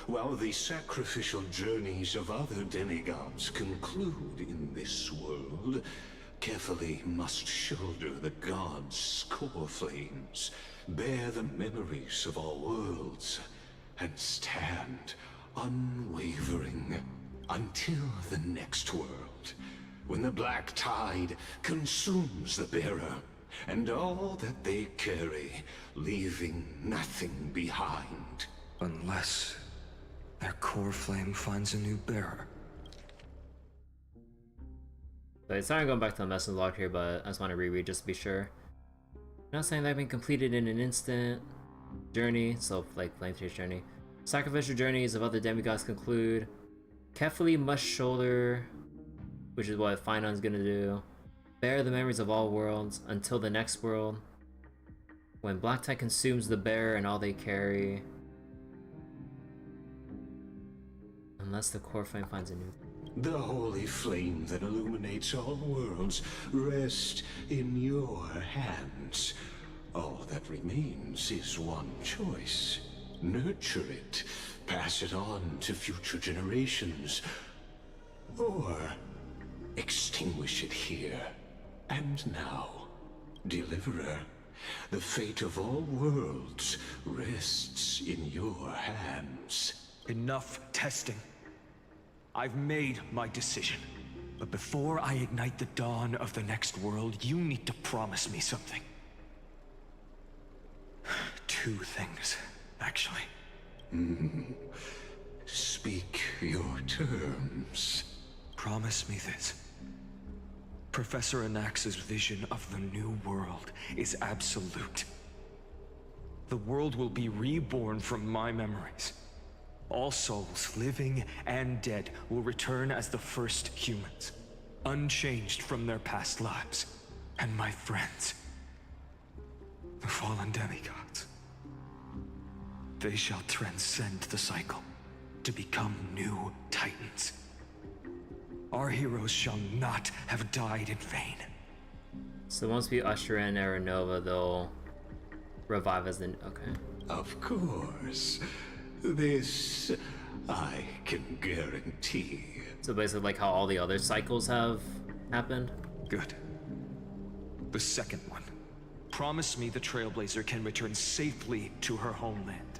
Speaker 6: While the sacrificial journeys of other demigods conclude in this world, Kefali must shoulder the gods' core flames, bear the memories of all worlds, and stand unwavering until the next world, when the black tide consumes the bearer and all that they carry, leaving nothing behind.
Speaker 16: Unless their core flame finds a new bearer.
Speaker 1: So it's not going back to the message log here, but I just want to reread just to be sure. Not saying they've been completed in an instant. Journey, so like Flame Chase journey. Sacrificial journeys of other demigods conclude. Kefali must shoulder, which is what Phainon's gonna do. Bear the memories of all worlds until the next world. When Black Tide consumes the bearer and all they carry. Unless the core flame finds a new.
Speaker 6: The holy flame that illuminates all worlds rests in your hands. All that remains is one choice. Nurture it, pass it on to future generations, or extinguish it here. And now, Deliverer, the fate of all worlds rests in your hands.
Speaker 16: Enough testing. I've made my decision. But before I ignite the dawn of the next world, you need to promise me something. 2 things, actually.
Speaker 6: Speak your terms.
Speaker 16: Promise me this. Professor Anax's vision of the new world is absolute. The world will be reborn from my memories. All souls, living and dead, will return as the first humans, unchanged from their past lives. And my friends, the fallen demigods, they shall transcend the cycle to become new titans. Our heroes shall not have died in vain.
Speaker 1: So once we usher in Era Nova, they'll revive as the... Okay.
Speaker 6: Of course. This I can guarantee.
Speaker 1: So basically like how all the other cycles have happened?
Speaker 16: Good. The second one. Promise me the Trailblazer can return safely to her homeland,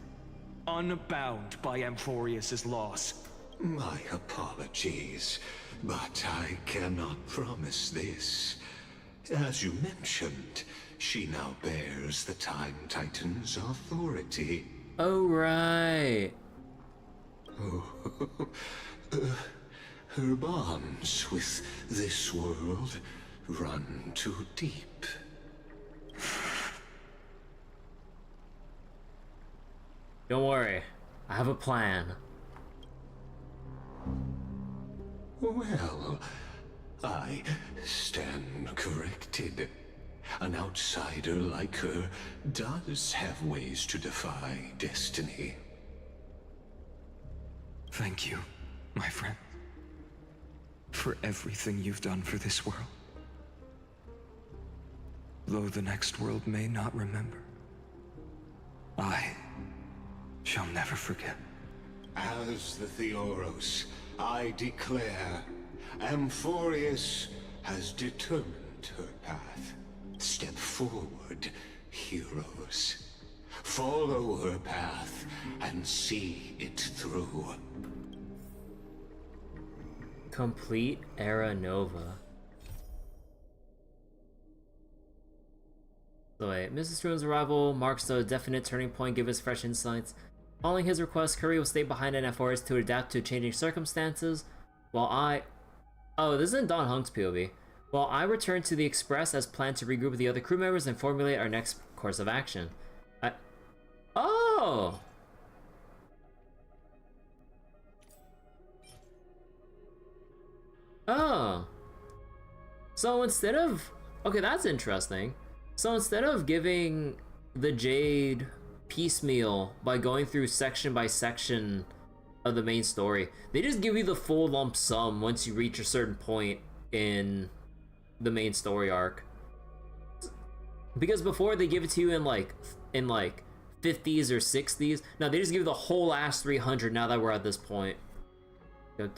Speaker 16: unbound by Amphorius's laws.
Speaker 6: My apologies, but I cannot promise this. As you mentioned, she now bears the Time Titan's authority.
Speaker 1: Oh, right.
Speaker 6: Her bonds with this world run too deep.
Speaker 1: Don't worry, I have a plan.
Speaker 6: Well, I stand corrected. An outsider like her does have ways to defy destiny.
Speaker 16: Thank you, my friend, for everything you've done for this world. Though the next world may not remember, I shall never forget.
Speaker 6: As the Theoros, I declare, Amphorius has determined her path. Step forward, heroes. Follow her path and see it through.
Speaker 1: Complete Era Nova. So wait, Mrs. Ruin's arrival marks a definite turning point, give us fresh insights. Following his request, Curry will stay behind in Amphorius to adapt to changing circumstances, while I... Oh, this isn't Don Hunk's POV. While I return to the Express as planned to regroup with the other crew members and formulate our next course of action. Oh! Oh. So instead of... Okay, that's interesting. So instead of giving the Jade piecemeal by going through section by section of the main story, they just give you the full lump sum once you reach a certain point in the main story arc. Because before they give it to you in like 50s or 60s. No, they just give you the whole last 300 now that we're at this point.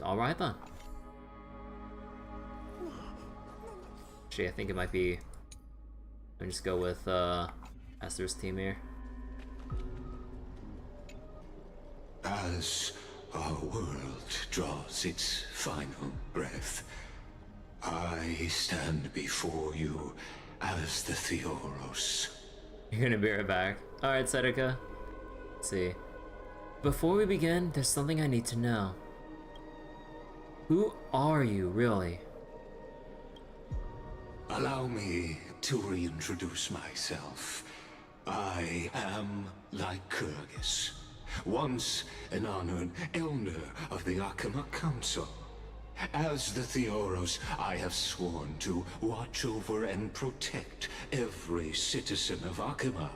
Speaker 1: Alright then. Actually, I think it might be... Let me just go with Esther's team here.
Speaker 6: As our world draws its final breath, I stand before you as the Theoros.
Speaker 1: You're gonna be right back. Alright, Sedeca. Let's see. Before we begin, there's something I need to know. Who are you, really?
Speaker 6: Allow me to reintroduce myself. I am Lycurgus, once an honored elder of the Akama Council. As the Theoros, I have sworn to watch over and protect every citizen of Akama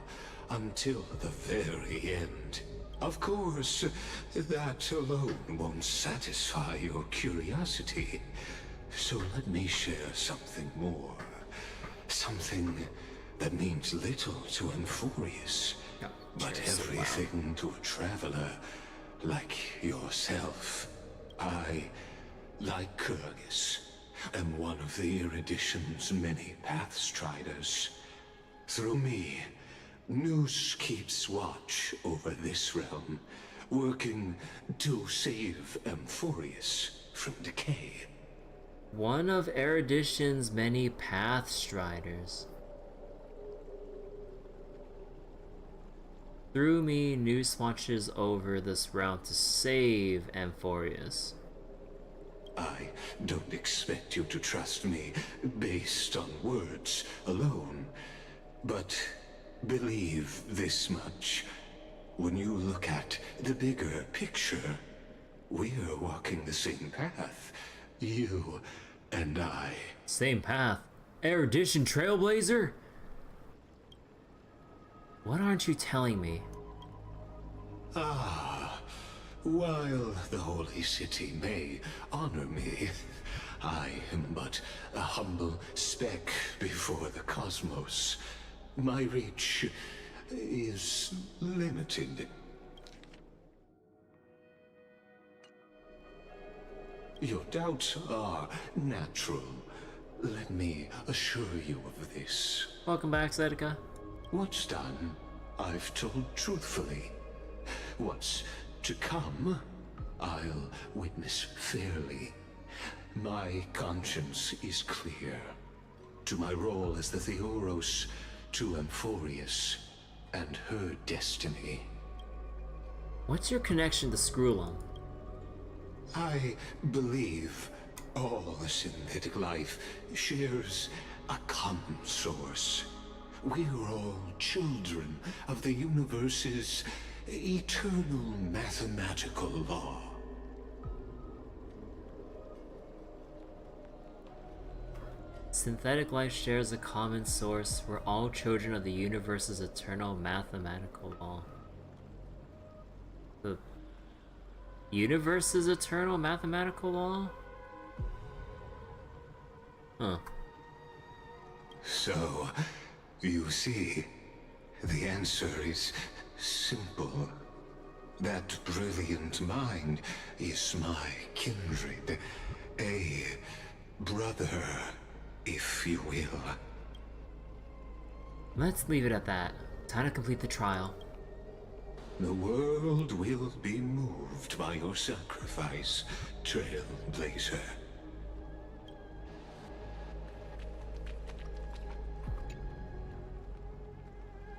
Speaker 6: until the very end. Of course, that alone won't satisfy your curiosity. So let me share something more. Something that means little to Amphorius, but everything to a traveler like yourself. I, Lycurgus, am one of the Erudition's many Pathstriders. Through me, Noose keeps watch over this realm, working to save Amphorius from decay.
Speaker 1: One of Erudition's many Pathstriders. Through me, Noose watches over this realm to save Amphorius.
Speaker 6: I don't expect you to trust me based on words alone, but believe this much. When you look at the bigger picture, we're walking the same path, you and I.
Speaker 1: Same path? Erudition Trailblazer? What aren't you telling me?
Speaker 6: While the Holy City may honor me, I am but a humble speck before the cosmos. My reach is limited. Your doubts are natural. Let me assure you of this.
Speaker 1: Welcome back, Zedeka.
Speaker 6: What's done, I've told truthfully. What's to come, I'll witness fairly. My conscience is clear. To my role as the Theoros, to Amphorius, and her destiny.
Speaker 1: What's your connection to Screwlum?
Speaker 6: I believe all synthetic life shares a common source. We're all children of the universe's eternal mathematical law.
Speaker 1: Synthetic life shares a common source. We're all children of the universe's eternal mathematical law. The universe's eternal mathematical law? Huh.
Speaker 6: So, you see, the answer is simple. That brilliant mind is my kindred, a brother, if you will.
Speaker 1: Let's leave it at that. Time to complete the trial.
Speaker 6: The world will be moved by your sacrifice, Trailblazer.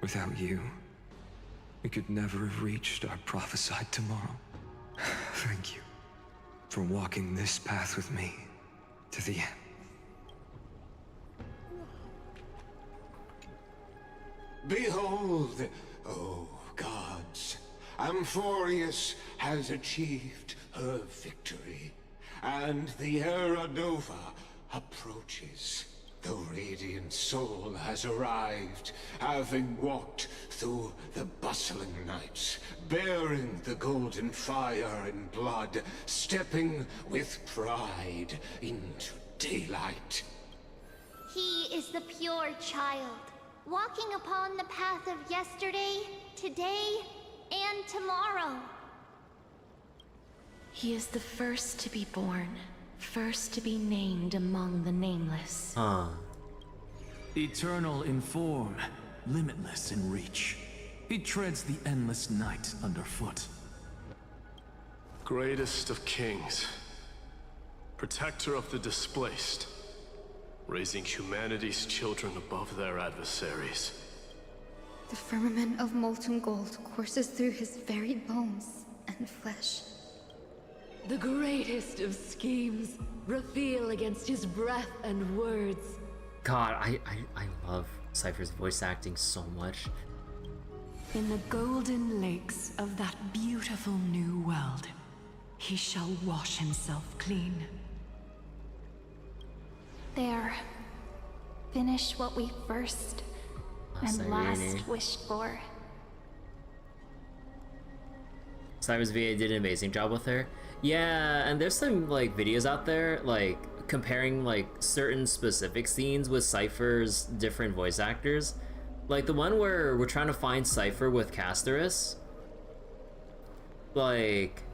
Speaker 16: Without you, we could never have reached our prophesied tomorrow. Thank you for walking this path with me to the end.
Speaker 6: Behold, oh gods, Amphorius has achieved her victory, and the Era Nova approaches. The radiant soul has arrived, having walked through the bustling nights, bearing the golden fire and blood, stepping with pride into daylight.
Speaker 14: He is the pure child, walking upon the path of yesterday, today, and tomorrow.
Speaker 8: He is the first to be born, first to be named among the nameless.
Speaker 17: Eternal in form, limitless in reach. He treads the endless night underfoot.
Speaker 18: Greatest of kings, protector of the displaced, raising humanity's children above their adversaries.
Speaker 19: The firmament of molten gold courses through his very bones and flesh.
Speaker 3: The greatest of schemes reveal against his breath and words.
Speaker 1: God, I love Cypher's voice acting so much.
Speaker 8: In the golden lakes of that beautiful new world, he shall wash himself clean.
Speaker 14: There. Finish what we first and last wished for.
Speaker 1: Cypher's VA did an amazing job with her. Yeah, and there's some like videos out there like comparing like certain specific scenes with Cypher's different voice actors. Like the one where we're trying to find Cypher with Casterus. Like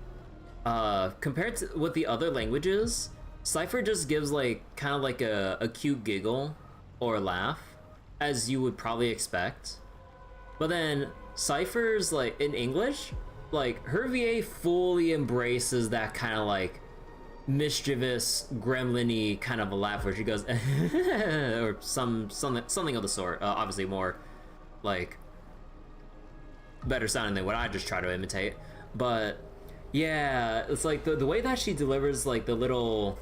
Speaker 1: compared to with the other languages, Cypher just gives like kind of like a cute giggle or laugh, as you would probably expect. But then Cypher's like in English, like her VA fully embraces that kind of like mischievous, gremlin-y kind of a laugh where she goes or something of the sort. Obviously more like better sounding than what I just try to imitate. But yeah, it's like the way that she delivers like the little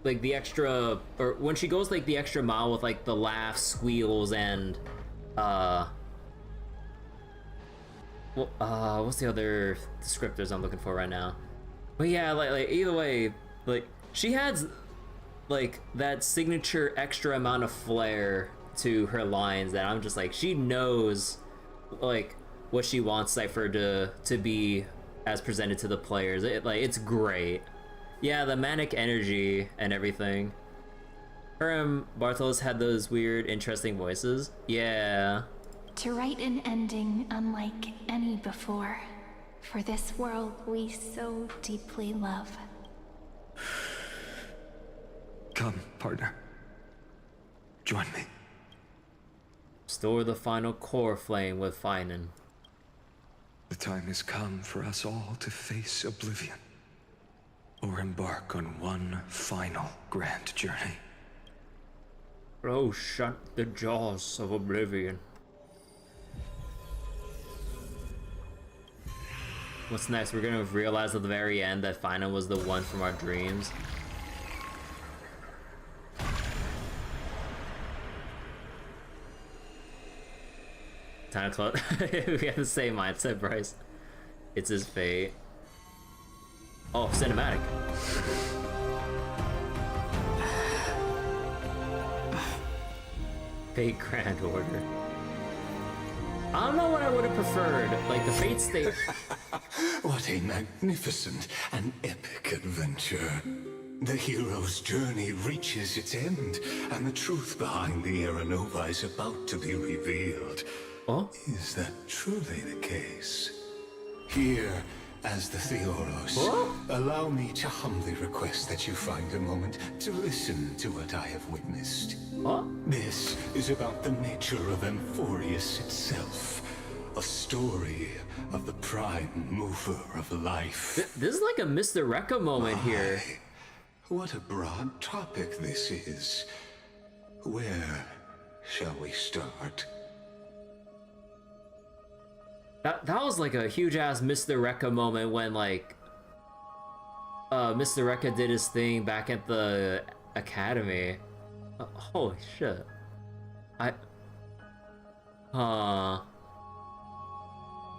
Speaker 1: like the extra, or when she goes like the extra mile with like the laughs, squeals, and what's the other descriptors I'm looking for right now? But yeah, like either way, like she has like that signature extra amount of flair to her lines that I'm just like, she knows like what she wants Cypher to be as presented to the players. It's great. Yeah, the manic energy and everything. Her and Bartholus had those weird, interesting voices. Yeah.
Speaker 13: To write an ending unlike any before, for this world we so deeply love.
Speaker 16: Come, partner. Join me.
Speaker 1: Store the final core flame with Phainon.
Speaker 16: The time has come for us all to face oblivion, or embark on one final grand journey.
Speaker 1: Oh, shut the jaws of oblivion. What's next? We're gonna realize at the very end that Phainon was the one from our dreams. Time to close. We have the same mindset, Bryce. It's his fate. Oh, cinematic. Fate Grand Order. I don't know what I would have preferred. Like the Fate State.
Speaker 6: What a magnificent and epic adventure. The hero's journey reaches its end, and the truth behind the Era Nova is about to be revealed.
Speaker 1: Oh?
Speaker 6: Is that truly the case? Here, as the Theoros, allow me to humbly request that you find a moment to listen to what I have witnessed. This is about the nature of Amphorius itself. A story of the prime mover of life.
Speaker 1: This is like a Mr. Rekka moment here.
Speaker 6: What a broad topic this is. Where shall we start?
Speaker 1: That was like a huge ass Mr. Rekka moment when like Mr. Rekka did his thing back at the academy. Holy shit.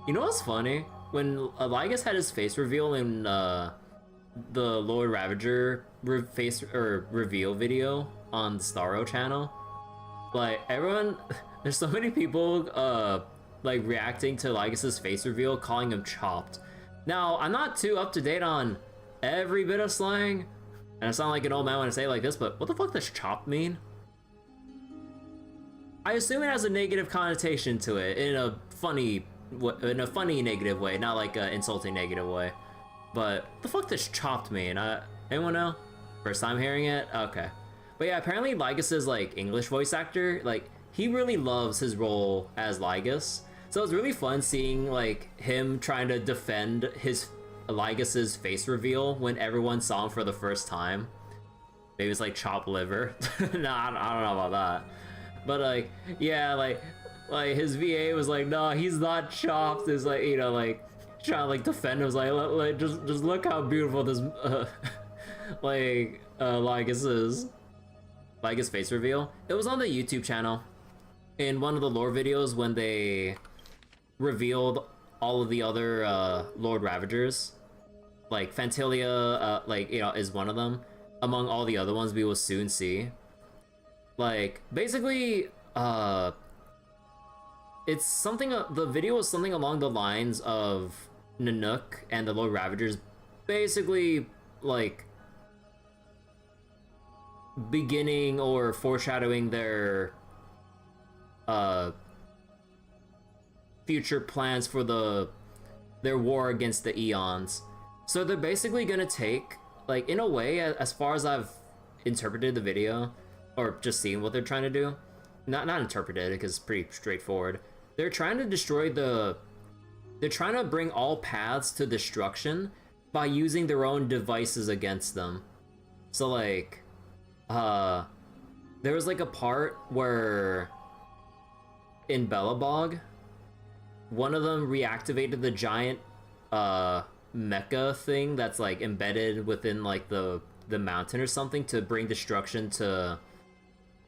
Speaker 1: You know what's funny? When Lygus had his face reveal in the Lord Ravager reveal video on the Starro channel, like everyone, there's so many people like reacting to Lygus's face reveal, calling him chopped. Now, I'm not too up to date on every bit of slang, and I sound like an old man when I say it like this, but what the fuck does chopped mean? I assume it has a negative connotation to it in a funny negative way, not like an insulting negative way. But the fuck does chopped mean? Anyone know? First time hearing it? Okay. But yeah, apparently Lygus's like English voice actor, like he really loves his role as Lygus. So it's really fun seeing like him trying to defend his Lygus's face reveal when everyone saw him for the first time. Maybe it's like chopped liver. Nah, I don't know about that. But like, yeah, like his VA was like, no, he's not chopped. It's like, you know, like trying to like defend him. Was like just look how beautiful this Lygus is. Lygus face reveal. It was on the YouTube channel in one of the lore videos when they revealed all of the other Lord Ravagers. Like Fantilia, like, you know, is one of them among all the other ones we will soon see. Like basically it's something, the video was something along the lines of Nanook and the Lord Ravagers basically like beginning or foreshadowing their future plans for their war against the Eons. So they're basically gonna take, like, in a way, as far as I've interpreted the video, or just seen what they're trying to do, not interpreted because it's pretty straightforward. They're trying to destroy they're trying to bring all paths to destruction by using their own devices against them. So like, there was like a part where in Belobog, one of them reactivated the giant mecha thing that's like embedded within like the mountain or something to bring destruction to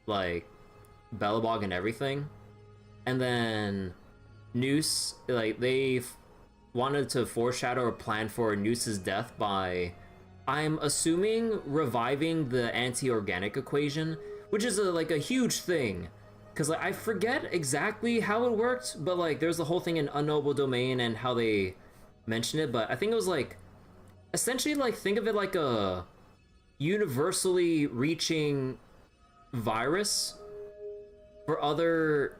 Speaker 1: like Belobog and everything. And then Noose, like, they wanted to foreshadow or plan for Noose's death by, I'm assuming, reviving the anti-organic equation, which is like a huge thing. Because like, I forget exactly how it worked, but like there's the whole thing in Unknowable Domain and how they mentioned it, but I think it was like, essentially, like, think of it like a universally reaching virus for other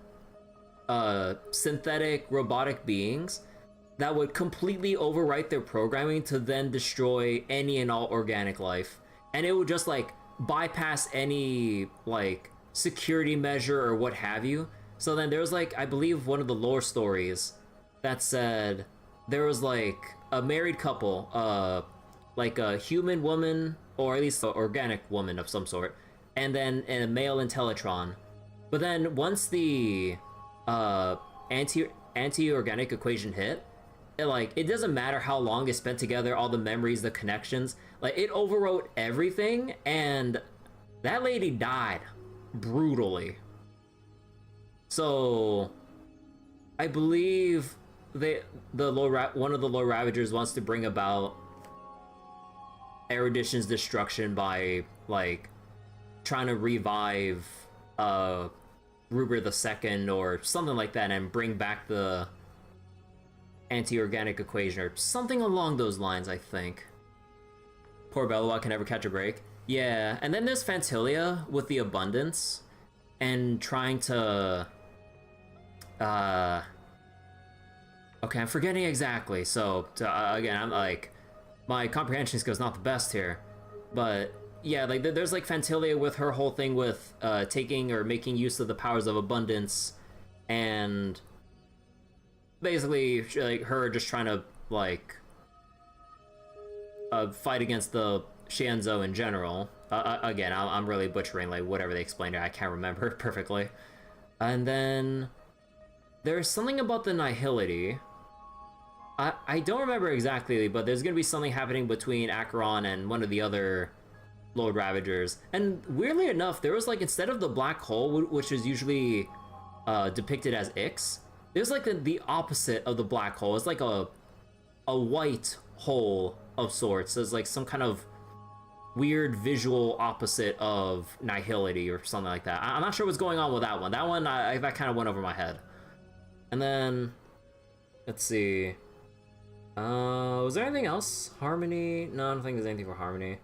Speaker 1: synthetic robotic beings that would completely overwrite their programming to then destroy any and all organic life. And it would just like bypass any like security measure or what have you. So then there's like, I believe one of the lore stories that said there was like a married couple, like a human woman, or at least an organic woman of some sort, and then a male Intellitron. But then once the anti-organic equation hit, it doesn't matter how long they spent together, all the memories, the connections, like it overwrote everything, and that lady died brutally. So I believe one of the Lord Ravagers wants to bring about Erudition's destruction by like trying to revive Ruger II or something like that and bring back the anti-organic equation or something along those lines, I think. Poor Bellowa can never catch a break. Yeah, and then there's Fantilia with the abundance and trying to okay, I'm forgetting exactly, so again, I'm like, my comprehension skills not the best here, but yeah, like there's like Fantilia with her whole thing with taking or making use of the powers of abundance, and basically like her just trying to like fight against the Shienzo in general. Again, I'm really butchering like whatever they explained here. I can't remember perfectly. And then there's something about the Nihility. I don't remember exactly, but there's gonna be something happening between Acheron and one of the other Lord Ravagers. And weirdly enough, there was like, instead of the black hole, which is usually depicted as Ix, there's like the opposite of the black hole. It's like a white hole of sorts. There's like some kind of weird visual opposite of Nihility or something like that. I'm not sure what's going on with that one. That one, that kind of went over my head. And then, let's see. Was there anything else? Harmony? No, I don't think there's anything for Harmony.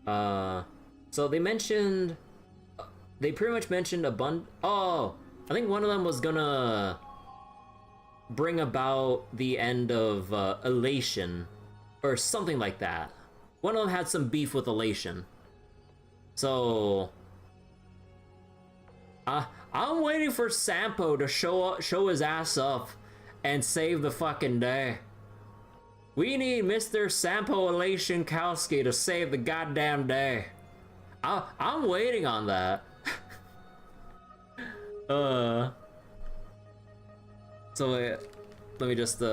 Speaker 1: So they mentioned, they pretty much mentioned oh, I think one of them was gonna bring about the end of Elation or something like that. One of them had some beef with Elation. So I'm waiting for Sampo to show his ass up and save the fucking day. We need Mr. Sampo Elation Kowski to save the goddamn day. I'm waiting on that. So wait, let me just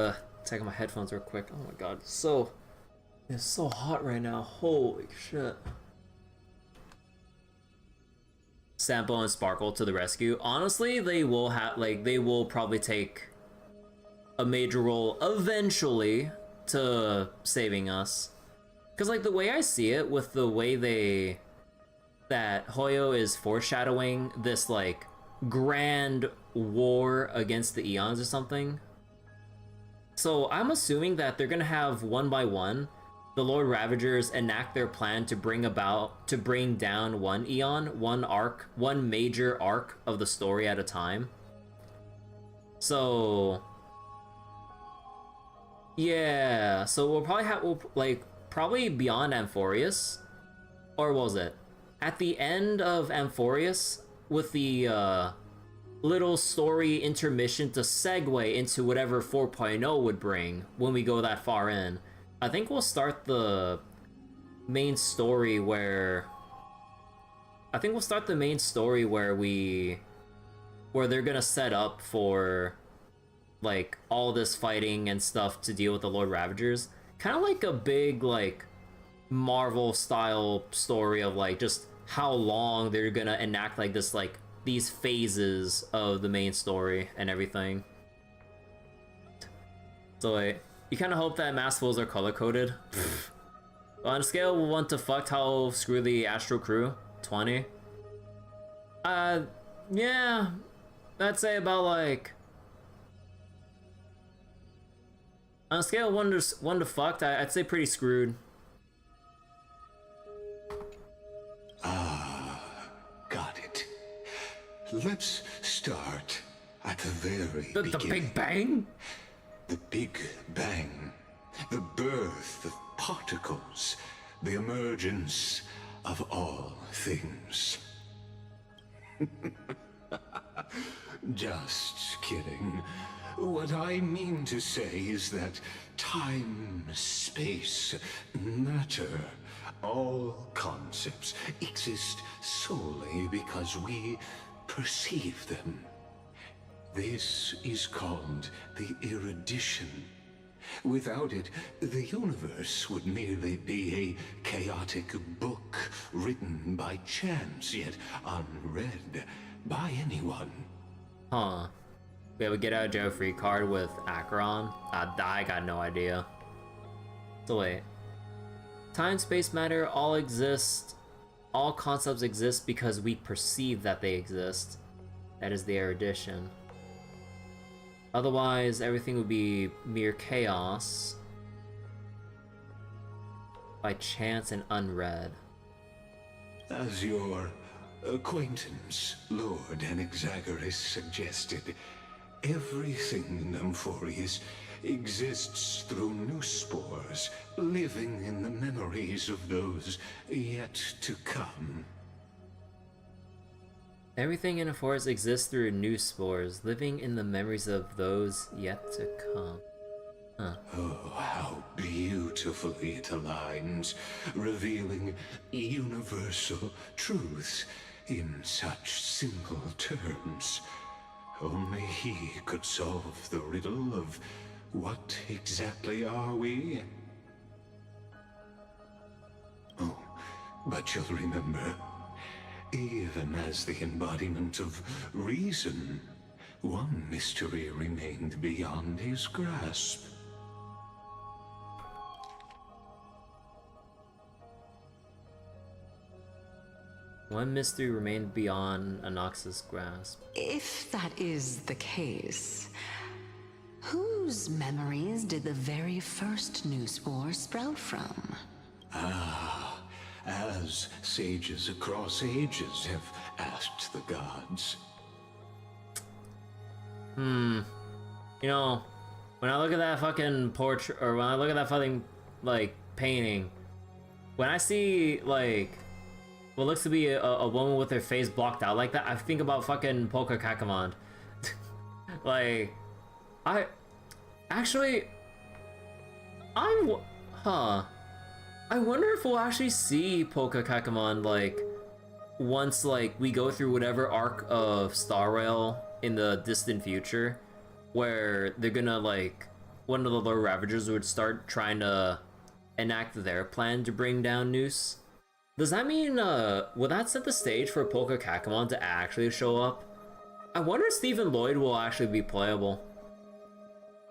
Speaker 1: take my headphones real quick. Oh my god, it's so hot right now. Holy shit. Sampo and Sparkle to the rescue. Honestly, they will probably take a major role eventually to saving us. Cause like the way I see it, with the way that Hoyo is foreshadowing this like grand war against the Eons or something. So I'm assuming that they're gonna have one by one the Lord Ravagers enact their plan to bring down one Eon, one major arc of the story at a time. So Yeah, so we'll probably have like probably beyond Amphorius, or what was it? At the end of Amphorius, with the little story intermission to segue into whatever 4.0 would bring when we go that far in. I think we'll start the main story where where they're gonna set up for like all this fighting and stuff to deal with the Lord Ravagers. Kind of like a big like Marvel style story of like just how long they're gonna enact like this like these phases of the main story and everything. So like, you kind of hope that Masterfuls are color coded. On a scale of 1 to fucked, how screw the Astro Crew? 20. Yeah, I'd say about like. On a scale of 1 to fucked, I'd say pretty screwed.
Speaker 6: Got it. Let's start at the very beginning.
Speaker 1: The Big Bang?
Speaker 6: The Big Bang. The birth of particles. The emergence of all things. Just kidding. What I mean to say is that time, space, matter, all concepts exist solely because we perceive them. This is called the erudition. Without it, the universe would merely be a chaotic book written by chance, yet unread by anyone.
Speaker 1: Huh. We have a get out of jail free card with Acheron? I got no idea. So wait. Time, space, matter all exist. All concepts exist because we perceive that they exist. That is the erudition. Otherwise, everything would be mere chaos. By chance and unread.
Speaker 6: As your acquaintance, Lord Anaxagoras, suggested, everything in Amphorius exists through new spores, living in the memories of those yet to come.
Speaker 1: Everything in a forest exists through new spores, living in the memories of those yet to come. Huh.
Speaker 6: Oh, how beautifully it aligns, revealing universal truths in such simple terms. Only he could solve the riddle of what exactly are we? Oh, but you'll remember, even as the embodiment of reason, one mystery remained beyond his grasp.
Speaker 1: One mystery remained beyond Anox's grasp.
Speaker 20: If that is the case, whose memories did the very first new spore sprout from?
Speaker 6: Ah, as sages across ages have asked the gods.
Speaker 1: You know, when I look at that fucking portrait, or when I look at that fucking, like, painting, when I see, like, what looks to be a woman with her face blocked out like that, I think about fucking Polka Kakamond. Like, I wonder if we'll actually see Polka Kakamond, like, once, like, we go through whatever arc of Star Rail in the distant future, where they're gonna, like, one of the Lord Ravagers would start trying to enact their plan to bring down Noose. Does that mean, will that set the stage for Polka Kakamon to actually show up? I wonder if Stephen Lloyd will actually be playable.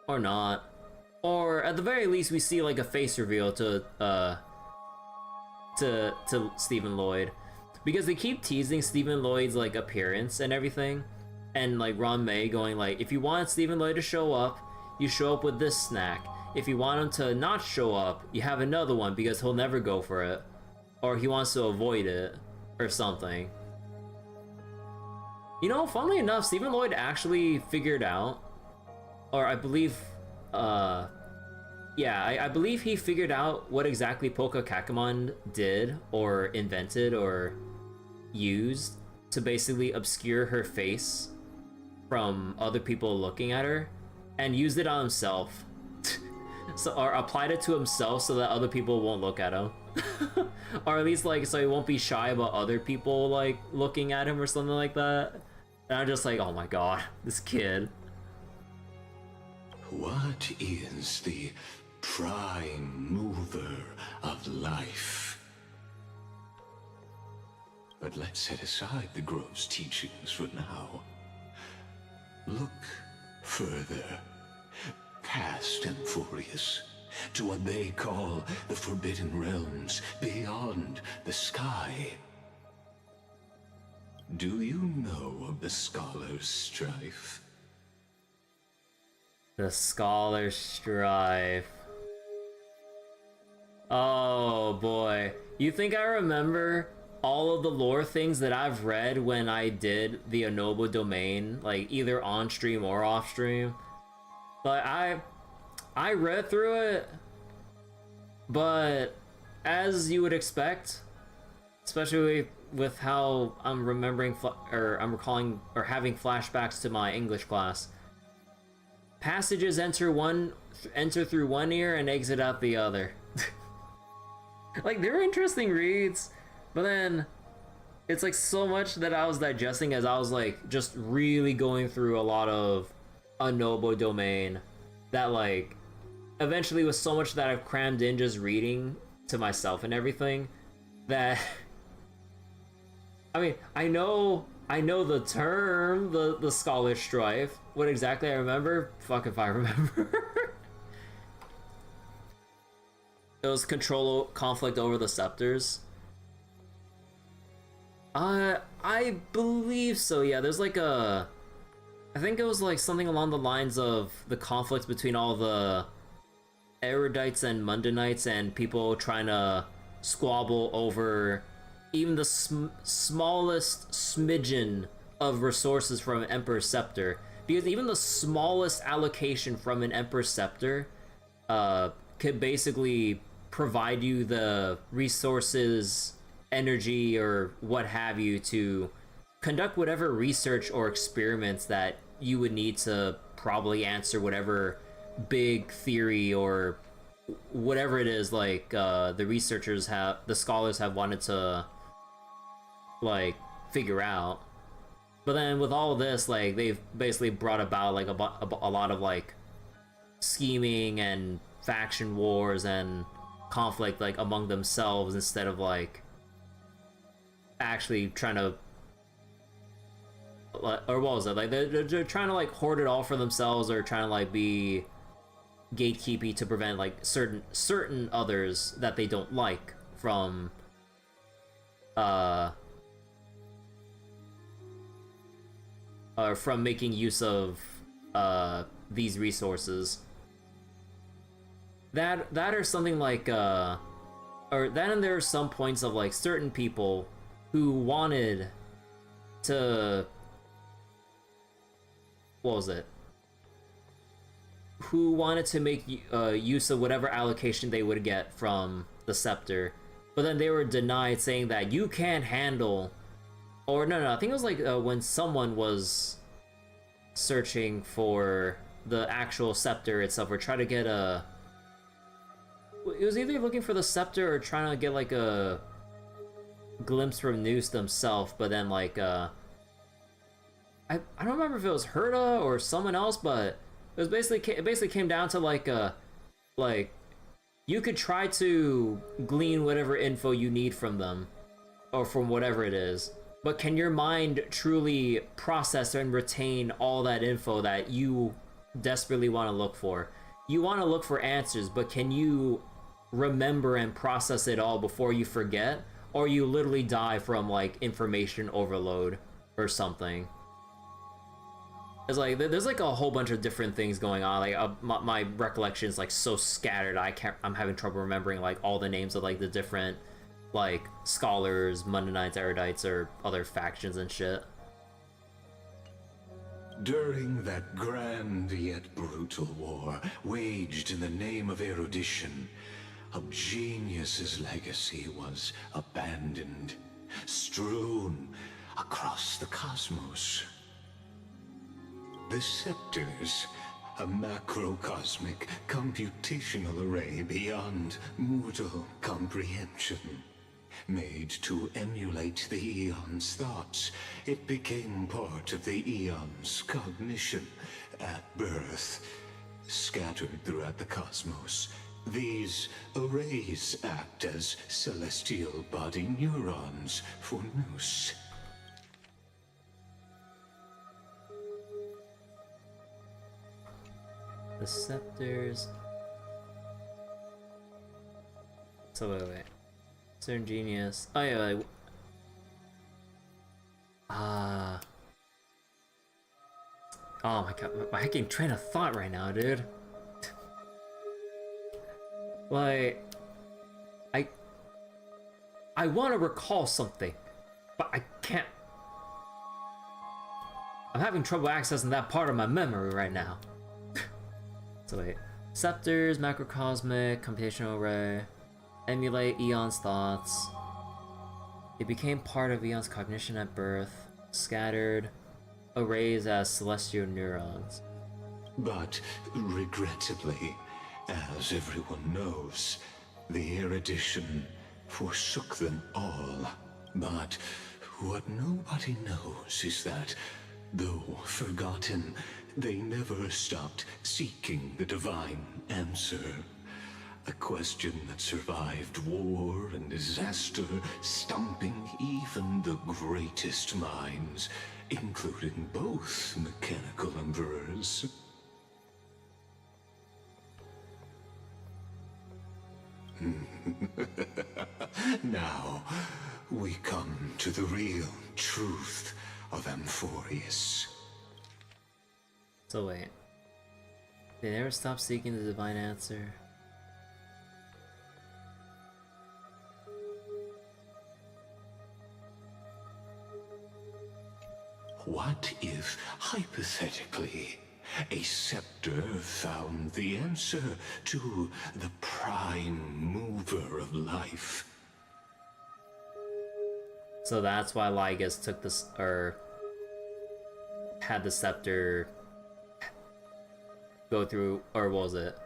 Speaker 1: Or not. Or, at the very least, we see, like, a face reveal to Stephen Lloyd. Because they keep teasing Stephen Lloyd's, like, appearance and everything. And, like, Ron May going, like, if you want Stephen Lloyd to show up, you show up with this snack. If you want him to not show up, you have another one because he'll never go for it. Or he wants to avoid it, or something. You know, funnily enough, Stephen Lloyd actually figured out, or I believe, Yeah, I believe he figured out what exactly Polka Kakamon did or invented or used to basically obscure her face from other people looking at her, and used it on himself. So, or applied it to himself so that other people won't look at him. Or at least like so he won't be shy about other people like looking at him or something like that. And I'm just like, oh my god, this kid.
Speaker 6: What is the prime mover of life? But let's set aside the Grove's teachings for now. Look further, past Amphorius, to what they call the Forbidden Realms beyond the sky. Do you know of the Scholar's Strife?
Speaker 1: The Scholar's Strife. Oh boy. You think I remember all of the lore things that I've read when I did the Onobo domain, like either on stream or off stream? But I read through it, but as you would expect, especially with how I'm remembering I'm recalling or having flashbacks to my English class, passages enter through one ear and exit out the other. Like, they're interesting reads, but then it's like so much that I was digesting as I was like just really going through a lot of Onobo domain, that like eventually was so much that I've crammed in just reading to myself and everything that I mean, I know the term, the Scholar's Strife. What exactly I remember? Fuck if I remember. It was conflict over the scepters. I believe so, yeah. There's like I think it was like something along the lines of the conflict between all the erudites and mundanites and people trying to squabble over even the smallest smidgen of resources from an Emperor's Scepter. Because even the smallest allocation from an Emperor's Scepter could basically provide you the resources, energy, or what have you to conduct whatever research or experiments that you would need to probably answer whatever big theory or whatever it is like the scholars have wanted to like figure out. But then with all of this, like, they've basically brought about like a lot of like scheming and faction wars and conflict like among themselves instead of like actually trying to, or what was it, like they're trying to like hoard it all for themselves, or trying to like be gatekeepy to prevent like certain others that they don't like from from making use of these resources. That or something like or that, and there are some points of like certain people who wanted to, what was it? Who wanted to make use of whatever allocation they would get from the scepter, but then they were denied, saying that you can't handle, or no, I think it was like when someone was searching for the actual scepter itself, or try to get a, it was either looking for the scepter or trying to get like a glimpse from Noose themselves, but then like I don't remember if it was Herta or someone else, but it basically came down to like you could try to glean whatever info you need from them or from whatever it is, but can your mind truly process and retain all that info that you desperately want to look for? You want to look for answers, but can you remember and process it all before you forget, or you literally die from like information overload or something? It's like there's like a whole bunch of different things going on. Like my recollection is like so scattered. I'm having trouble remembering like all the names of like the different like scholars, mundanites, erudites, or other factions and shit.
Speaker 6: During that grand yet brutal war, waged in the name of erudition, a genius's legacy was abandoned, strewn across the cosmos. The scepters, a macrocosmic computational array beyond mortal comprehension. Made to emulate the Eon's thoughts, it became part of the Eon's cognition at birth. Scattered throughout the cosmos, these arrays act as celestial body neurons for Nous.
Speaker 1: The scepters. So wait. Certain genius. Oh yeah. Oh my god, my hacking train of thought right now, dude. Like, I want to recall something, but I can't. I'm having trouble accessing that part of my memory right now. So wait, scepters, macrocosmic, computational array, emulate Eon's thoughts. It became part of Eon's cognition at birth, scattered arrays as celestial neurons.
Speaker 6: But regrettably, as everyone knows, the erudition forsook them all. But what nobody knows is that, though forgotten, they never stopped seeking the divine answer. A question that survived war and disaster, stumping even the greatest minds, including both mechanical emperors. Now, we come to the real truth of Amphorius.
Speaker 1: So wait, they never stopped seeking the divine answer.
Speaker 6: What if, hypothetically, a scepter found the answer to the prime mover of life?
Speaker 1: So that's why Lygus took this, or had the scepter go through, or what was it?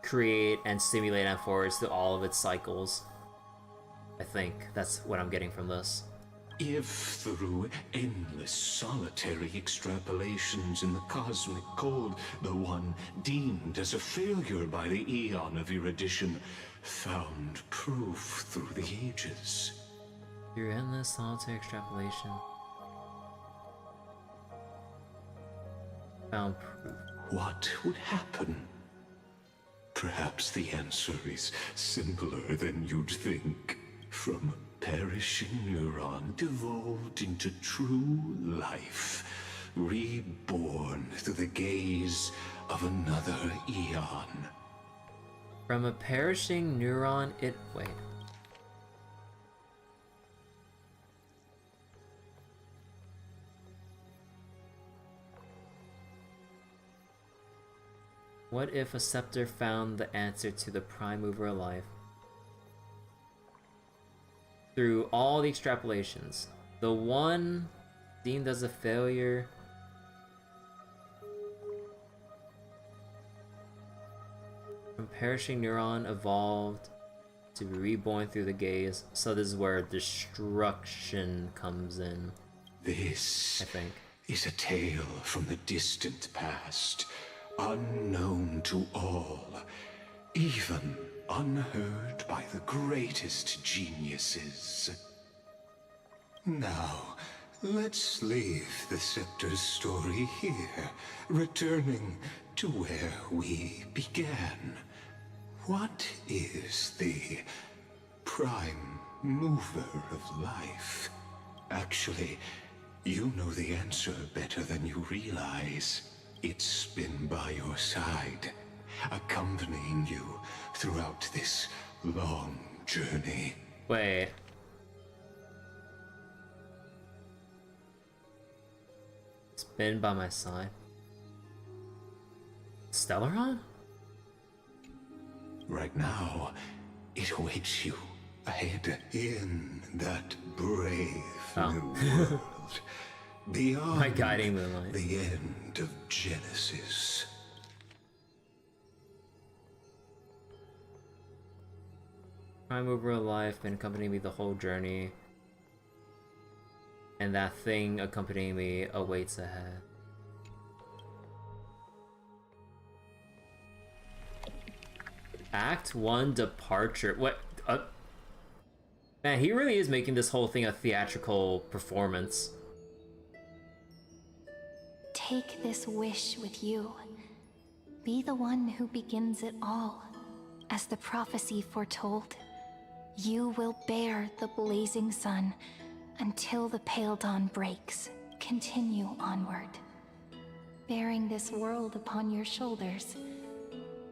Speaker 1: Create and simulate Amphorius through all of its cycles. I think that's what I'm getting from this.
Speaker 6: If through endless solitary extrapolations in the cosmic code, the one deemed as a failure by the Eon of erudition found proof through the ages.
Speaker 1: Through endless solitary extrapolation. Found proof.
Speaker 6: What would happen? Perhaps the answer is simpler than you'd think. From perishing neuron devolved into true life, reborn through the gaze of another Eon.
Speaker 1: From a perishing neuron, wait. What if a scepter found the answer to the prime mover of life? Through all the extrapolations, the one deemed as a failure from perishing neuron evolved to be reborn through the gaze. So this is where destruction comes in.
Speaker 6: This,
Speaker 1: I think,
Speaker 6: is a tale from the distant past, unknown to all, even unheard by the greatest geniuses. Now, let's leave the Scepter's story here, returning to where we began. What is the prime mover of life? Actually, you know the answer better than you realize. It's been by your side, accompanying you throughout this long journey.
Speaker 1: Wait. been by my side. Stellaron?
Speaker 6: Right now, it awaits you ahead in that brave new world. Beyond
Speaker 1: My guiding moonlight.
Speaker 6: the end of Genesis.
Speaker 1: Prime mover of life been accompanying me the whole journey. And that thing accompanying me awaits ahead. Act 1 departure. What? Man, he really is making this whole thing a theatrical performance.
Speaker 8: Take this wish with you. Be the one who begins it all. As the prophecy foretold, you will bear the blazing sun until the pale dawn breaks. Continue onward, bearing this world upon your shoulders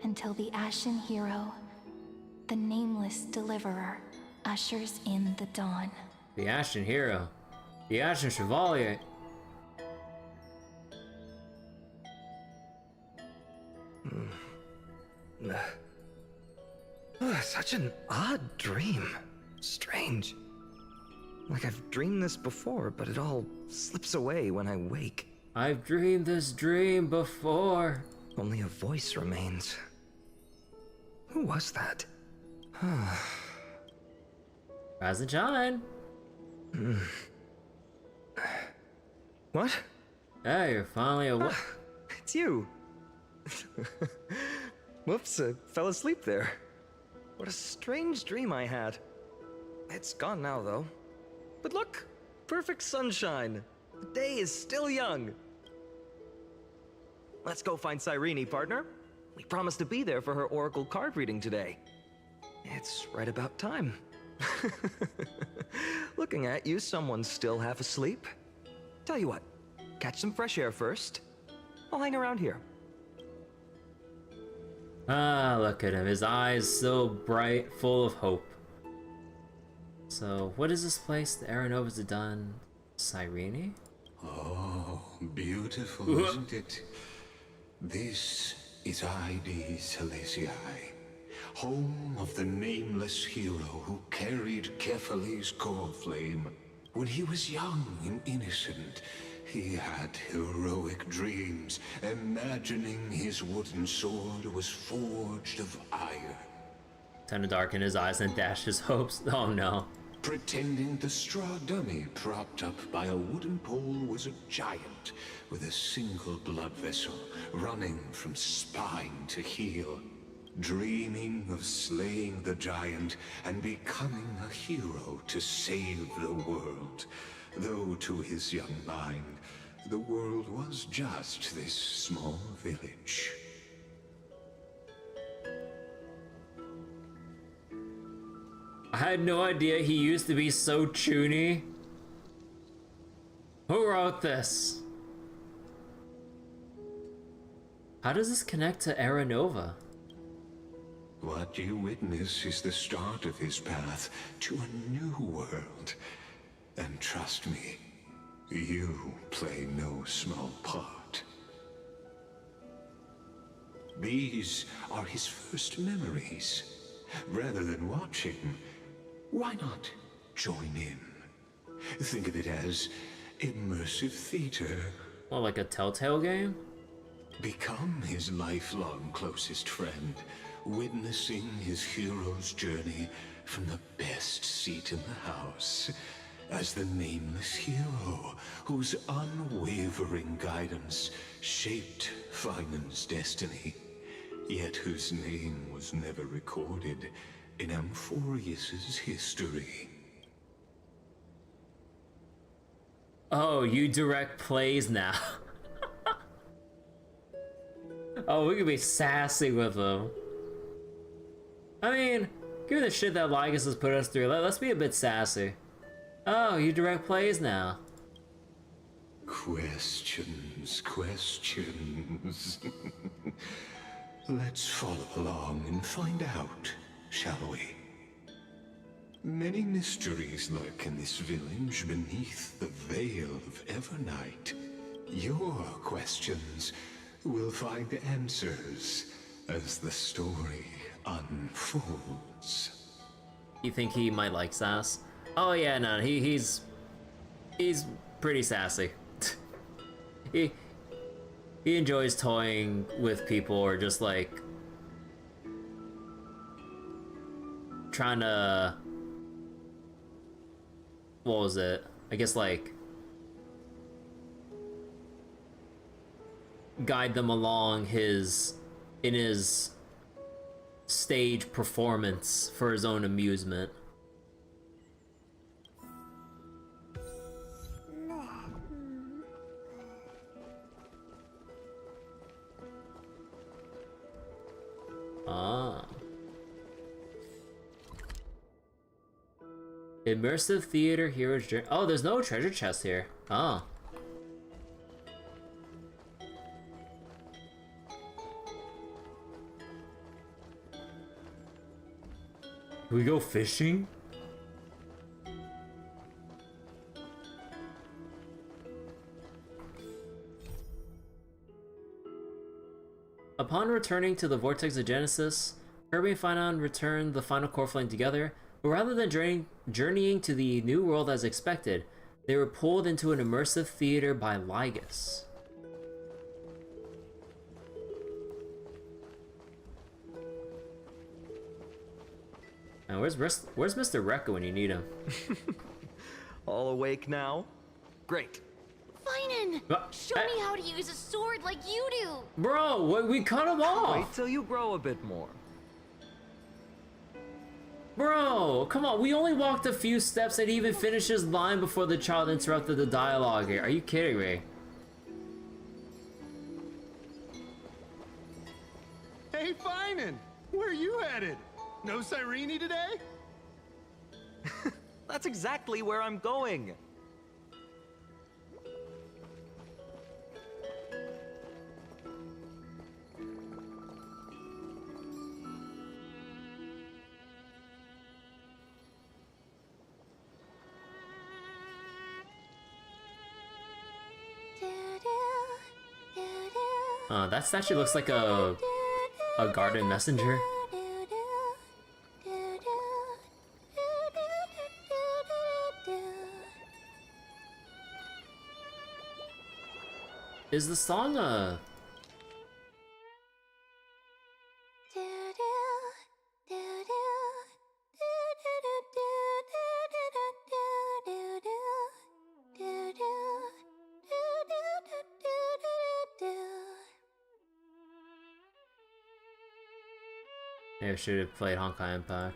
Speaker 8: until the Ashen Hero, the nameless deliverer, ushers in the dawn.
Speaker 1: The Ashen Hero. The Ashen Chevalier.
Speaker 9: Such an odd dream. Strange. Like I've dreamed this before, but it all slips away when I wake.
Speaker 1: I've dreamed this dream before.
Speaker 9: Only a voice remains. Who was that?
Speaker 1: Rise and shine.
Speaker 9: What?
Speaker 1: Hey, you're finally awake.
Speaker 9: It's you. Whoops, I fell asleep there. What a strange dream I had. It's gone now, though. But look, perfect sunshine. The day is still young. Let's go find Cyrene, partner. We promised to be there for her oracle card reading today. It's right about time. Looking at you, someone's still half asleep. Tell you what, catch some fresh air first. I'll hang around here.
Speaker 1: Ah, look at him. His eyes so bright, full of hope. So, what is this place the Aeronovas have done? Cyrene?
Speaker 6: Oh, beautiful, isn't it? This is ID Celestii, home of the nameless hero who carried Kephale's core flame. When he was young and innocent, he had heroic dreams, imagining his wooden sword was forged of iron.
Speaker 1: Time to darken his eyes and dash his hopes. Oh no.
Speaker 6: Pretending the straw dummy propped up by a wooden pole was a giant with a single blood vessel running from spine to heel. Dreaming of slaying the giant and becoming a hero to save the world. Though to his young mind, the world was just this small village.
Speaker 1: I had no idea he used to be so chuny. Who wrote this? How does this connect to Aeronova?
Speaker 6: What you witness is the start of his path to a new world. And trust me, you play no small part. These are his first memories. Rather than watching, why not join in? Think of it as immersive theater.
Speaker 1: Well, like a Telltale game?
Speaker 6: Become his lifelong closest friend, witnessing his hero's journey from the best seat in the house. As the nameless hero whose unwavering guidance shaped Phainon's destiny, yet whose name was never recorded in Amphorius's history.
Speaker 1: Oh, you direct plays now. Oh, we could be sassy with them. I mean, given the shit that Lygus has put us through, let's be a bit sassy. Oh, you direct plays now.
Speaker 6: Questions. Let's follow along and find out, shall we? Many mysteries lurk in this village beneath the veil of Evernight. your questions will find answers as the story unfolds.
Speaker 1: You think he might like sass? Oh yeah, no, he's pretty sassy. he enjoys toying with people or just like trying to, what was it? I guess like guide them along in his stage performance for his own amusement. Ah. Immersive theater hero's journey. Oh, there's no treasure chest here. Oh. Do we go fishing? Upon returning to the Vortex of Genesis, Kirby and Phainon returned the final core flame together, but rather than journeying to the new world as expected, they were pulled into an immersive theater by Lygus. And where's Mr. Rekka when you need him?
Speaker 9: All awake now? Great.
Speaker 3: Phainon! Show me how to use a sword like you do!
Speaker 1: Bro, we cut him off!
Speaker 9: Wait till you grow a bit more.
Speaker 1: Bro, come on, we only walked a few steps and he even finished his line before the child interrupted the dialogue here. Are you kidding me?
Speaker 2: Hey, Phainon! Where are you headed? No Cyrene today?
Speaker 9: That's exactly where I'm going.
Speaker 1: That statue looks like a garden messenger. Is the song I should have played Honkai Impact.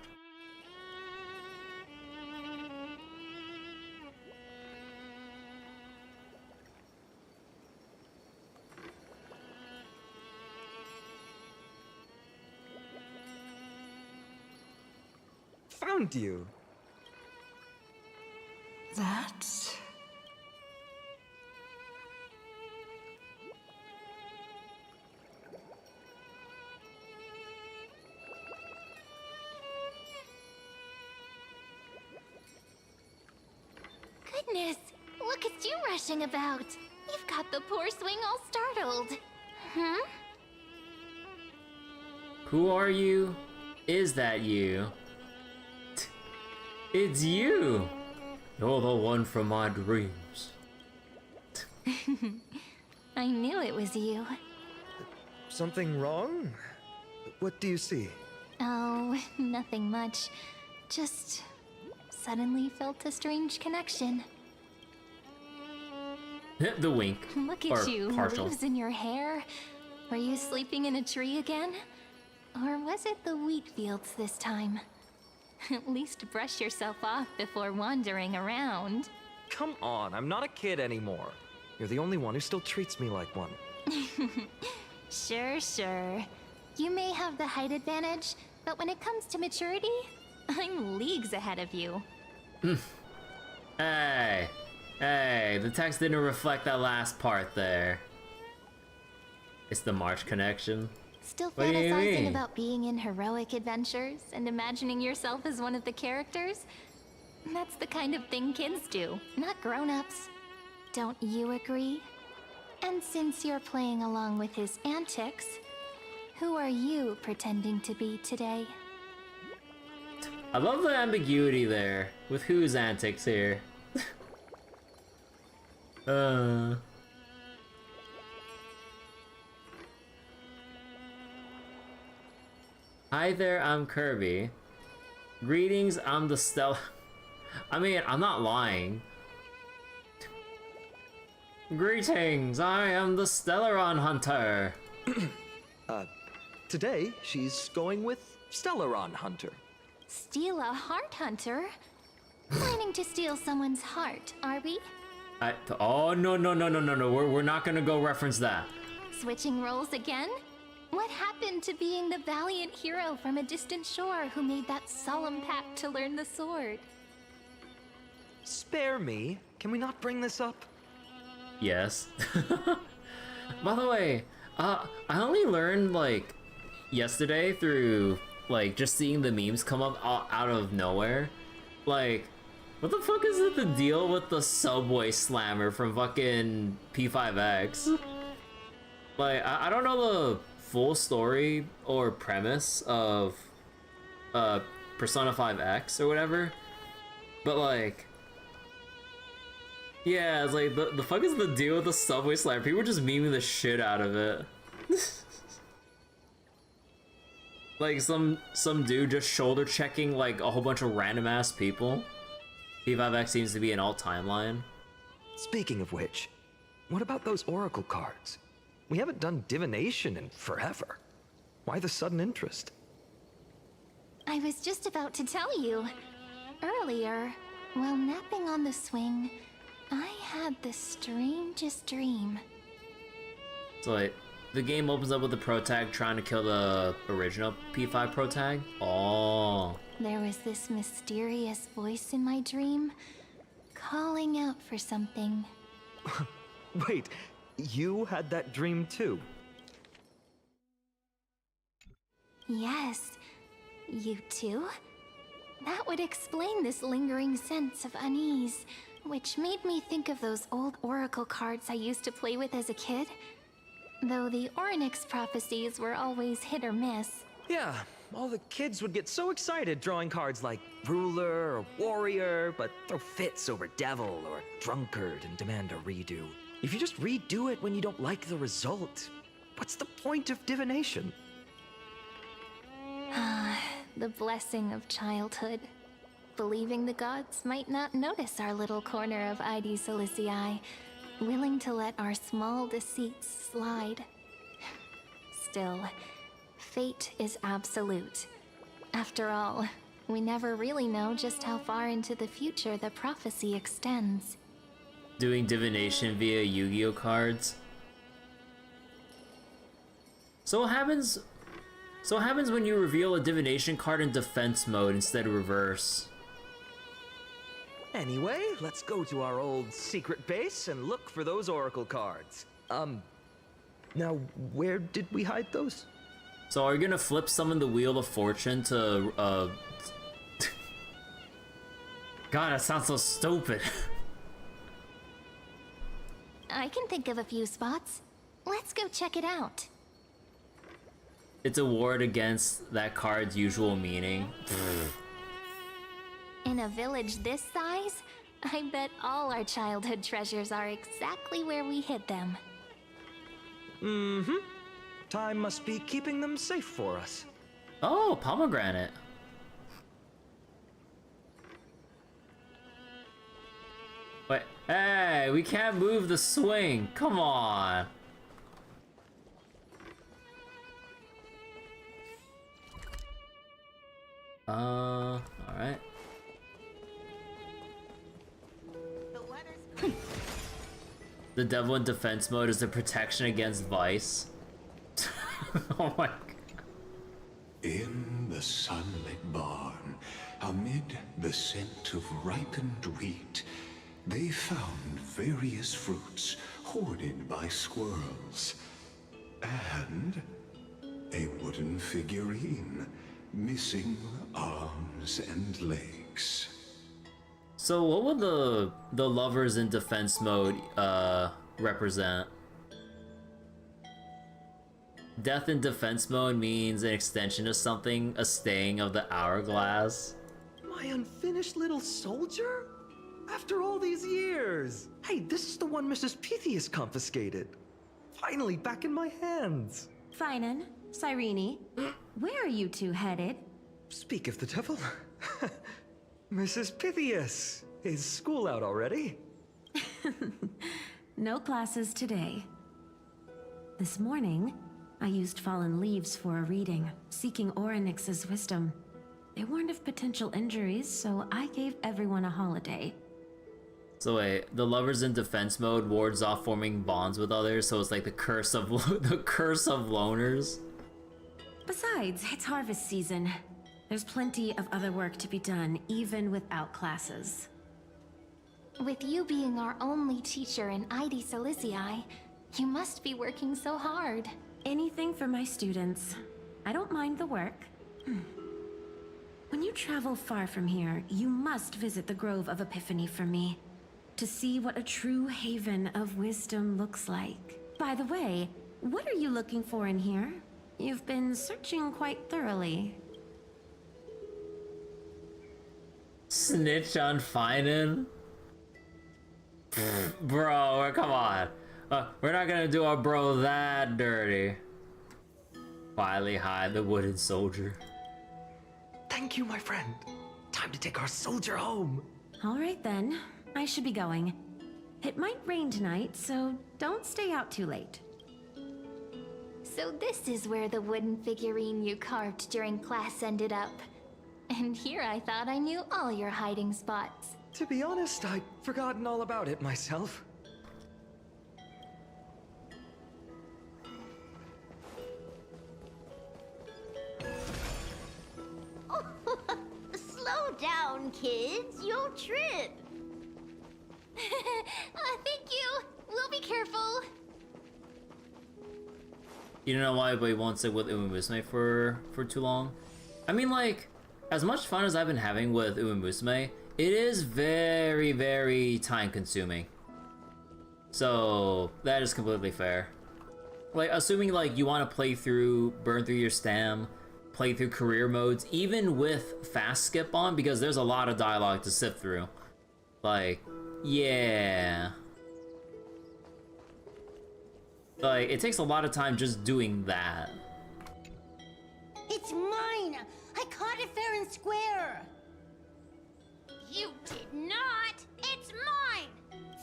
Speaker 9: Found you.
Speaker 8: That...
Speaker 14: Goodness, look at you rushing about. You've got the poor swing all startled. Hmm?
Speaker 1: Who are you? Is that you? It's you! You're the one from my dreams.
Speaker 3: I knew it was you.
Speaker 9: Something wrong? What do you see?
Speaker 3: Oh, nothing much. Just suddenly felt a strange connection.
Speaker 1: The wink.
Speaker 3: Look at you, leaves in your hair. Were you sleeping in a tree again? Or was it the wheat fields this time? At least brush yourself off before wandering around.
Speaker 9: Come on, I'm not a kid anymore. You're the only one who still treats me like one.
Speaker 3: Sure, sure. You may have the height advantage, but when it comes to maturity, I'm leagues ahead of you.
Speaker 1: Hey, the text didn't reflect that last part there. It's the March connection.
Speaker 3: Still
Speaker 1: What do you
Speaker 3: fantasizing
Speaker 1: mean?
Speaker 3: about being in heroic adventures and imagining yourself as one of the characters? That's the kind of thing kids do, not grown-ups. Don't you agree? And since you're playing along with his antics, who are you pretending to be today?
Speaker 1: I love the ambiguity there with whose antics here. Hi there, I'm Kirby. Greetings, I'm the I mean, I'm not lying. Greetings, I am the Stellaron Hunter.
Speaker 9: Today she's going with Stellaron Hunter.
Speaker 3: Steal a heart hunter? Planning to steal someone's heart, are we?
Speaker 1: Oh, no. We're not gonna go reference that.
Speaker 3: Switching roles again? What happened to being the valiant hero from a distant shore who made that solemn pact to learn the sword?
Speaker 9: Spare me. Can we not bring this up?
Speaker 1: Yes. By the way, I only learned, like, yesterday through, like, just seeing the memes come up out of nowhere. Like, what the fuck is the deal with the subway slammer from fucking P5X? Like, I don't know the full story or premise of Persona 5X or whatever, but like, yeah, it's like, the fuck is the deal with the subway slammer? People were just memeing the shit out of it. Like some dude just shoulder checking like a whole bunch of random ass people. P5X seems to be an alt timeline.
Speaker 9: Speaking of which, what about those oracle cards? We haven't done divination in forever. Why the sudden interest?
Speaker 3: I was just about to tell you. Earlier, while napping on the swing, I had the strangest dream.
Speaker 1: So like, the game opens up with the protag trying to kill the original P5 protag? Oh.
Speaker 3: There was this mysterious voice in my dream, calling out for something.
Speaker 9: Wait, you had that dream too?
Speaker 3: Yes, you too? That would explain this lingering sense of unease, which made me think of those old oracle cards I used to play with as a kid. Though the Ornyx prophecies were always hit or miss.
Speaker 9: Yeah, all the kids would get so excited drawing cards like ruler or warrior, but throw fits over devil or drunkard and demand a redo. If you just redo it when you don't like the result, what's the point of divination?
Speaker 3: The blessing of childhood. Believing the gods might not notice our little corner of ID Silicii, willing to let our small deceits slide. Still, fate is absolute. After all, we never really know just how far into the future the prophecy extends.
Speaker 1: Doing divination via Yu-Gi-Oh cards. So what happens when you reveal a divination card in defense mode instead of reverse?
Speaker 9: Anyway, let's go to our old secret base and look for those oracle cards. Now, where did we hide those?
Speaker 1: So are you gonna flip summon the Wheel of Fortune to, God, that sounds so stupid.
Speaker 3: I can think of a few spots. Let's go check it out.
Speaker 1: It's a ward against that card's usual meaning.
Speaker 3: In a village this size, I bet all our childhood treasures are exactly where we hid them.
Speaker 9: Mm-hmm. Time must be keeping them safe for us.
Speaker 1: Oh, pomegranate. Wait, hey, we can't move the swing. Come on. Alright. The devil in defense mode is the protection against vice. Oh my god.
Speaker 6: In the sunlit barn, amid the scent of ripened wheat, they found various fruits hoarded by squirrels. And a wooden figurine, missing arms and legs.
Speaker 1: So what would the lovers in defense mode represent? Death in defense mode means an extension of something, a staying of the hourglass.
Speaker 9: My unfinished little soldier? After all these years! Hey, this is the one Mrs. Pythias confiscated. Finally back in my hands.
Speaker 12: Phainon, Cyrene, where are you two headed?
Speaker 9: Speak of the devil. Mrs. Pythias, is school out already?
Speaker 12: No classes today. This morning, I used fallen leaves for a reading, seeking Orynyx's wisdom. They warned of potential injuries, so I gave everyone a holiday.
Speaker 1: So wait, the lovers in defense mode wards off forming bonds with others, so it's like the curse of the curse of loners.
Speaker 12: Besides, it's harvest season. There's plenty of other work to be done, even without classes.
Speaker 3: With you being our only teacher in ID Silizii, you must be working so hard.
Speaker 12: Anything for my students. I don't mind the work. When you travel far from here, you must visit the Grove of Epiphany for me, to see what a true haven of wisdom looks like. By the way, what are you looking for in here? You've been searching quite thoroughly.
Speaker 1: Snitch on Phainon? Bro, come on. We're not gonna do our bro that dirty. Quietly hide the wooden soldier.
Speaker 9: Thank you, my friend. Time to take our soldier home.
Speaker 12: All right then, I should be going. It might rain tonight, so don't stay out too late.
Speaker 3: So this is where the wooden figurine you carved during class ended up. And here I thought I knew all your hiding spots.
Speaker 9: To be honest, I'd forgotten all about it myself.
Speaker 15: Slow down, kids. You'll trip.
Speaker 3: Thank you. We'll be careful.
Speaker 1: You don't know why we won't stick with Umumusume for too long? I mean, like, as much fun as I've been having with Umumusume, it is very, very time consuming. So that is completely fair. Like, assuming like you want to play through, burn through your stam, play through career modes, even with fast skip on, because there's a lot of dialogue to sift through. Like, yeah. Like, it takes a lot of time just doing that.
Speaker 15: It's mine! I caught it fair and square!
Speaker 14: You did not! It's mine!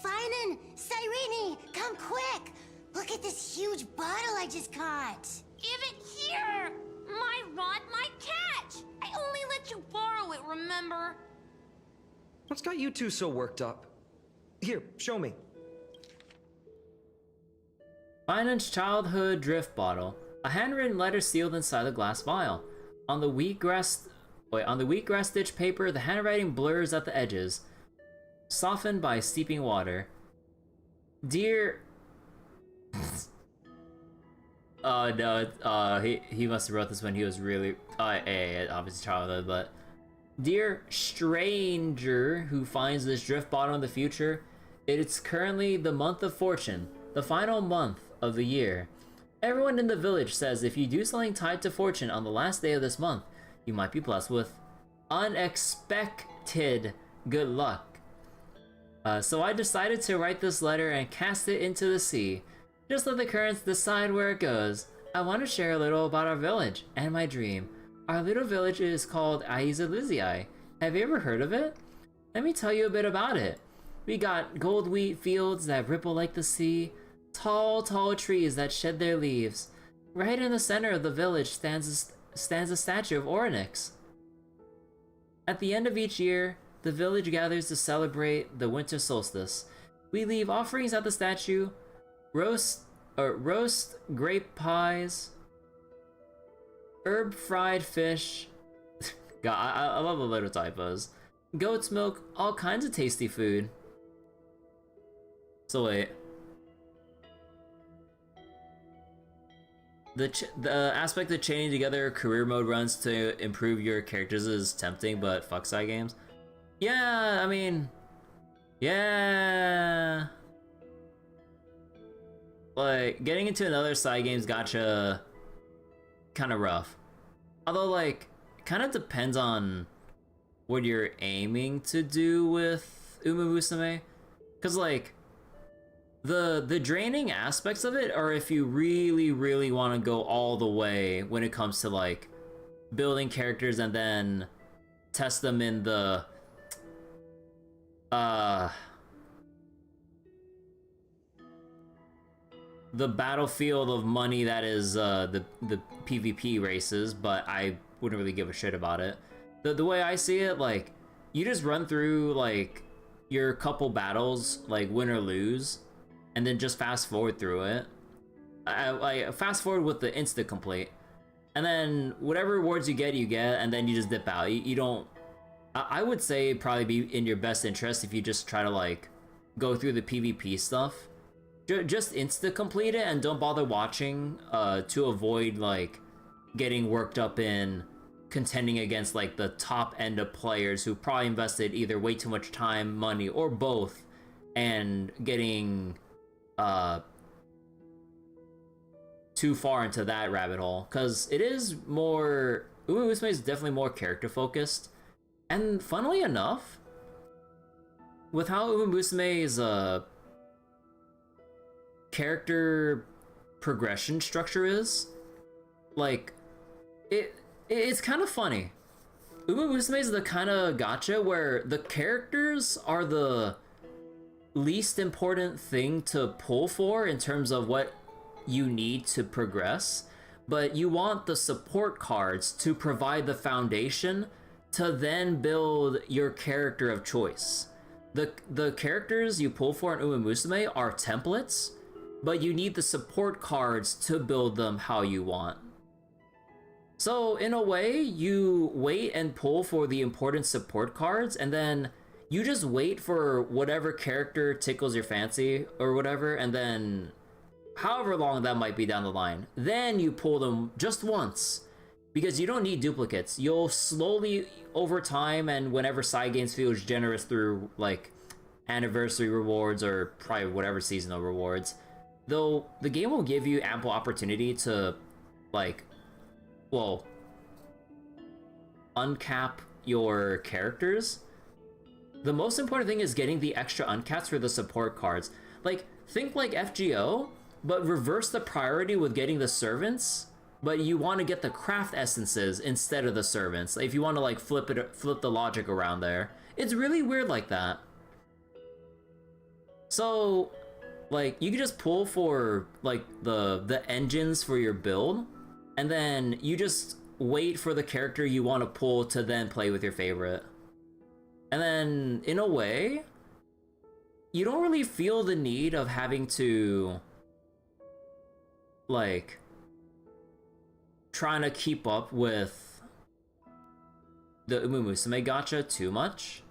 Speaker 15: Phainon! Cyrene! Come quick! Look at this huge bottle I just caught!
Speaker 14: Give it here! My rod, my catch! I only let you borrow it, remember?
Speaker 9: What's got you two so worked up? Here, show me.
Speaker 1: Phainon's childhood drift bottle. A handwritten letter sealed inside the glass vial. On the wheatgrass stitch paper, the handwriting blurs at the edges, softened by steeping water. Dear... Oh no, he must have wrote this when he was really, obviously childhood, but... Dear stranger who finds this drift bottle in the future, it's currently the month of fortune, the final month of the year. Everyone in the village says if you do something tied to fortune on the last day of this month, you might be blessed with unexpected good luck. So I decided to write this letter and cast it into the sea. Just let the currents decide where it goes. I want to share a little about our village and my dream. Our little village is called Silizii. Have you ever heard of it? Let me tell you a bit about it. We got gold wheat fields that ripple like the sea, tall trees that shed their leaves. Right in the center of the village stands a statue of Orynyx. At the end of each year, the village gathers to celebrate the winter solstice. We leave offerings at the statue, roast grape pies, herb fried fish. God, I love the little typos. Goat's milk, all kinds of tasty food. So wait. The aspect of chaining together career mode runs to improve your characters is tempting, but fuck side games. Yeah, I mean, yeah. Like, getting into another side game's gotcha kind of rough. Although, like, it kind of depends on what you're aiming to do with Uma Musume. Because, like, the draining aspects of it are if you really, really want to go all the way when it comes to, like, building characters and then test them in the battlefield of money that is the PvP races, but I wouldn't really give a shit about it. The way I see it, like, you just run through, like, your couple battles, like, win or lose, and then just fast forward through it. I fast forward with the insta complete, and then whatever rewards you get, and then you just dip out. You don't. I would say it'd probably be in your best interest if you just try to, like, go through the PvP stuff. Just insta complete it and don't bother watching to avoid, like, getting worked up in contending against, like, the top end of players who probably invested either way too much time, money, or both, and getting too far into that rabbit hole. Because it is more... Uma Musume is definitely more character focused. And funnily enough, with how Uma Musume's character progression structure is, like, it's kind of funny. Uma Musume is the kind of gacha where the characters are the least important thing to pull for in terms of what you need to progress, but you want the support cards to provide the foundation to then build your character of choice. The characters you pull for in Uma Musume are templates, but you need the support cards to build them how you want. So in a way, you wait and pull for the important support cards, and then you just wait for whatever character tickles your fancy or whatever, and then however long that might be down the line, then you pull them just once. Because you don't need duplicates. You'll slowly, over time, and whenever Side Games feels generous through, like, anniversary rewards or probably whatever seasonal rewards, though the game will give you ample opportunity to, like, well, uncap your characters. The most important thing is getting the extra uncaps for the support cards. Like, think like FGO, but reverse the priority with getting the servants, but you want to get the craft essences instead of the servants. If you want to, like, flip the logic around there. It's really weird like that. So, like, you can just pull for, like, the engines for your build, and then you just wait for the character you want to pull to then play with your favorite. And then, in a way, you don't really feel the need of having to, like, trying to keep up with the Uma Musume gacha too much.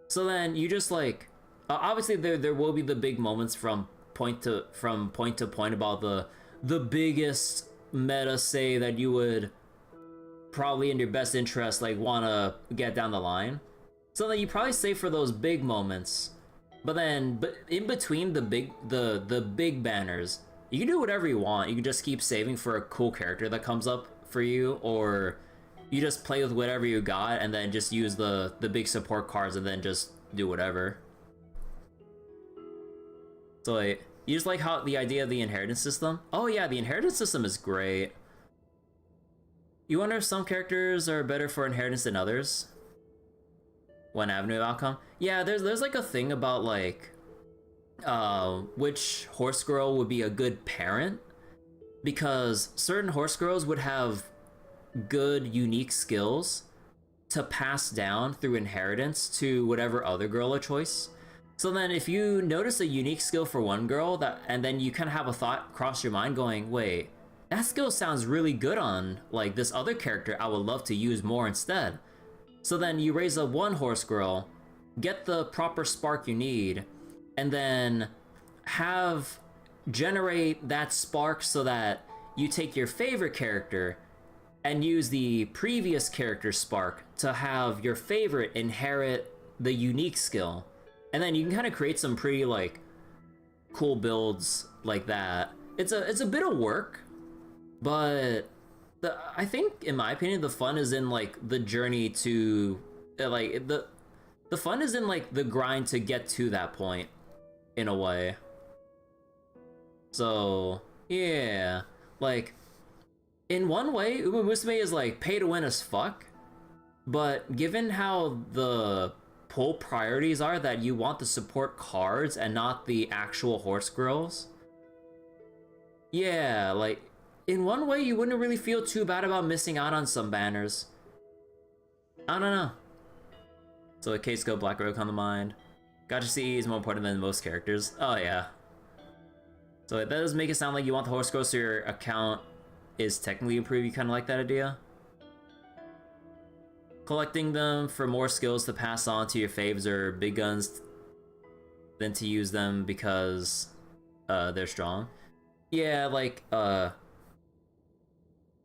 Speaker 1: So then you just, like, obviously there will be the big moments from point to point about the biggest meta say that you would probably in your best interest, like, want to get down the line. So then you probably save for those big moments, but in between the big banners, you can do whatever you want. You can just keep saving for a cool character that comes up for you, or you just play with whatever you got and then just use the big support cards and then just do whatever. So, like, you just like how the idea of the inheritance system? Oh yeah, the inheritance system is great. You wonder if some characters are better for inheritance than others? One avenue of outcome? Yeah, there's like a thing about, like, which horse girl would be a good parent, because certain horse girls would have good unique skills to pass down through inheritance to whatever other girl of choice. So then if you notice a unique skill for one girl, and then you kind of have a thought cross your mind going, wait, that skill sounds really good on, like, this other character I would love to use more instead. So then you raise up one horse girl, get the proper spark you need, and then generate that spark so that you take your favorite character and use the previous character's spark to have your favorite inherit the unique skill. And then you can kind of create some pretty, like, cool builds like that. It's a bit of work, but I think, in my opinion, the fun is in like the journey to like the fun is in like the grind to get to that point, in a way. So yeah, like in one way, Uma Musume is like pay to win as fuck, but given how the pull priorities are that you want to support cards and not the actual horse girls, yeah, like in one way you wouldn't really feel too bad about missing out on some banners. I don't know. So a case go Black Rogue on the mind. Gacha CE is more important than most characters. Oh yeah. So that does make it sound like you want the horse girls so your account is technically improved. You kind of like that idea? Collecting them for more skills to pass on to your faves or big guns than to use them because they're strong. Yeah, like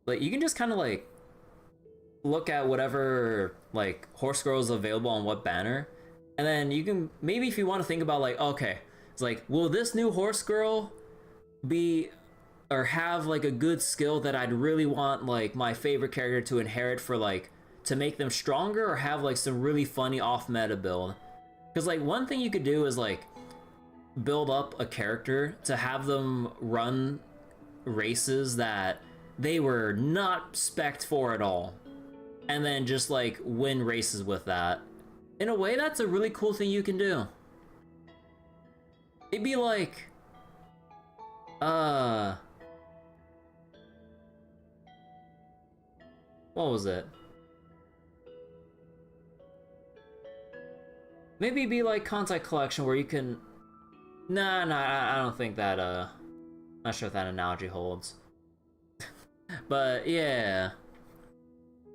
Speaker 1: you can just kind of like look at whatever like horse girls available on what banner, and then you can maybe, if you want to think about like, okay, it's like, will this new horse girl be or have like a good skill that I'd really want like my favorite character to inherit for like to make them stronger, or have like some really funny off meta build? Because like one thing you could do is like build up a character to have them run races that they were not spec'd for at all, and then just like win races with that. In a way, that's a really cool thing you can do. It'd be like what was it? Maybe it'd be like Contact Collection where you can... Nah, I don't think that, not sure if that analogy holds. But yeah.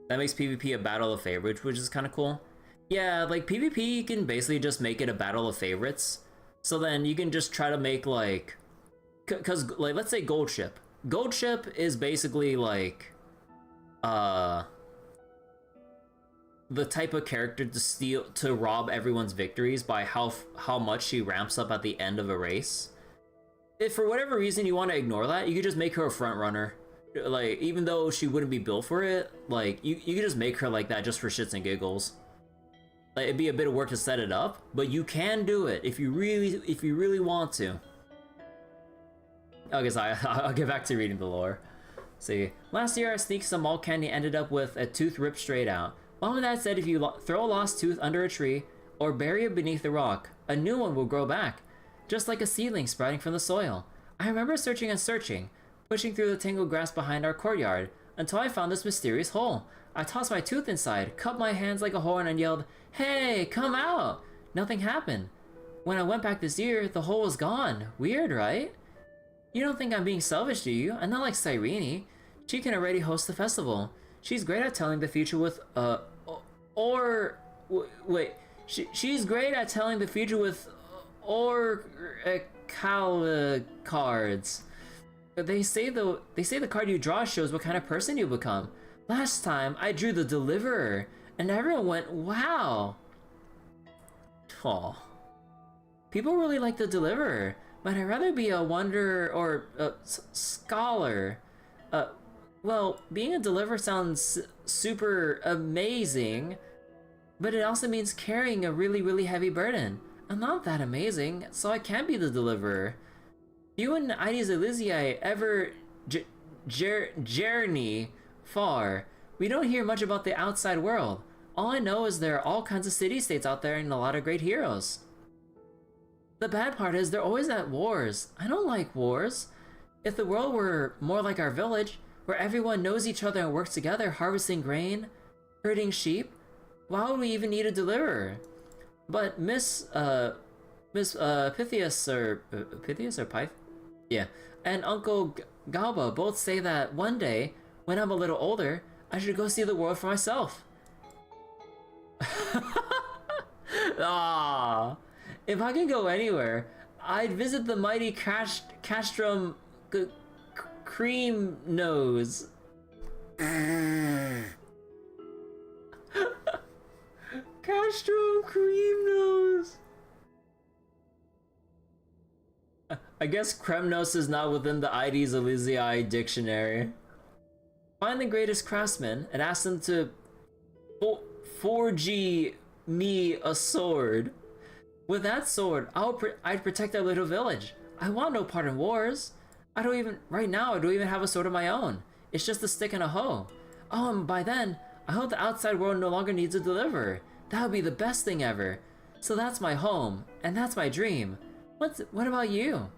Speaker 1: That makes PvP a battle of favorites, which is kind of cool. Yeah, like PvP, you can basically just make it a battle of favorites. So then you can just try to make like... Cause like, let's say Gold Ship. Gold Ship is basically like... the type of character to rob everyone's victories by how much she ramps up at the end of a race. If for whatever reason you want to ignore that, you could just make her a front runner. Like, even though she wouldn't be built for it, like you could just make her like that just for shits and giggles. Like, it'd be a bit of work to set it up, but you can do it if you really want to. Okay, so I'll get back to reading the lore. See, last year I sneaked some malt candy, ended up with a tooth ripped straight out. Mom and Dad said if you throw a lost tooth under a tree or bury it beneath a rock, a new one will grow back, just like a seedling sprouting from the soil. I remember searching and searching, pushing through the tangled grass behind our courtyard, until I found this mysterious hole. I tossed my tooth inside, cupped my hands like a horn, and yelled, "Hey, come out!" Nothing happened. When I went back this year, the hole was gone. Weird, right? You don't think I'm being selfish, do you? I'm not like Cyrene. She can already host the festival. She's great at telling the future with, she's great at telling the future with cards. They say the card you draw shows what kind of person you become. Last time I drew the Deliverer, and everyone went, "Wow." Aw. People really like the Deliverer, but I'd rather be a wanderer or a scholar. Well, being a Deliverer sounds super amazing, but it also means carrying a really, really heavy burden. I'm not that amazing, so I can't be the Deliverer. You and Ides Elysiae ever journey far. We don't hear much about the outside world. All I know is there are all kinds of city-states out there and a lot of great heroes. The bad part is they're always at wars. I don't like wars. If the world were more like our village, where everyone knows each other and works together, harvesting grain, herding sheep, why would we even need a Deliverer? But Pythias or Pyth? Yeah, and Uncle Galba both say that one day, when I'm a little older, I should go see the world for myself. Ah, if I could go anywhere, I'd visit the mighty Castrum Cream Nose. Castrum Cream Nose. I guess Kremnos is not within the Ides Elysiae dictionary. Find the greatest craftsman and ask them to forge me a sword. With that sword, I'd protect our little village. I want no part in wars. Right now, I don't even have a sword of my own. It's just a stick and a hoe. Oh, and by then, I hope the outside world no longer needs a deliverer. That would be the best thing ever. So that's my home, and that's my dream. What about you?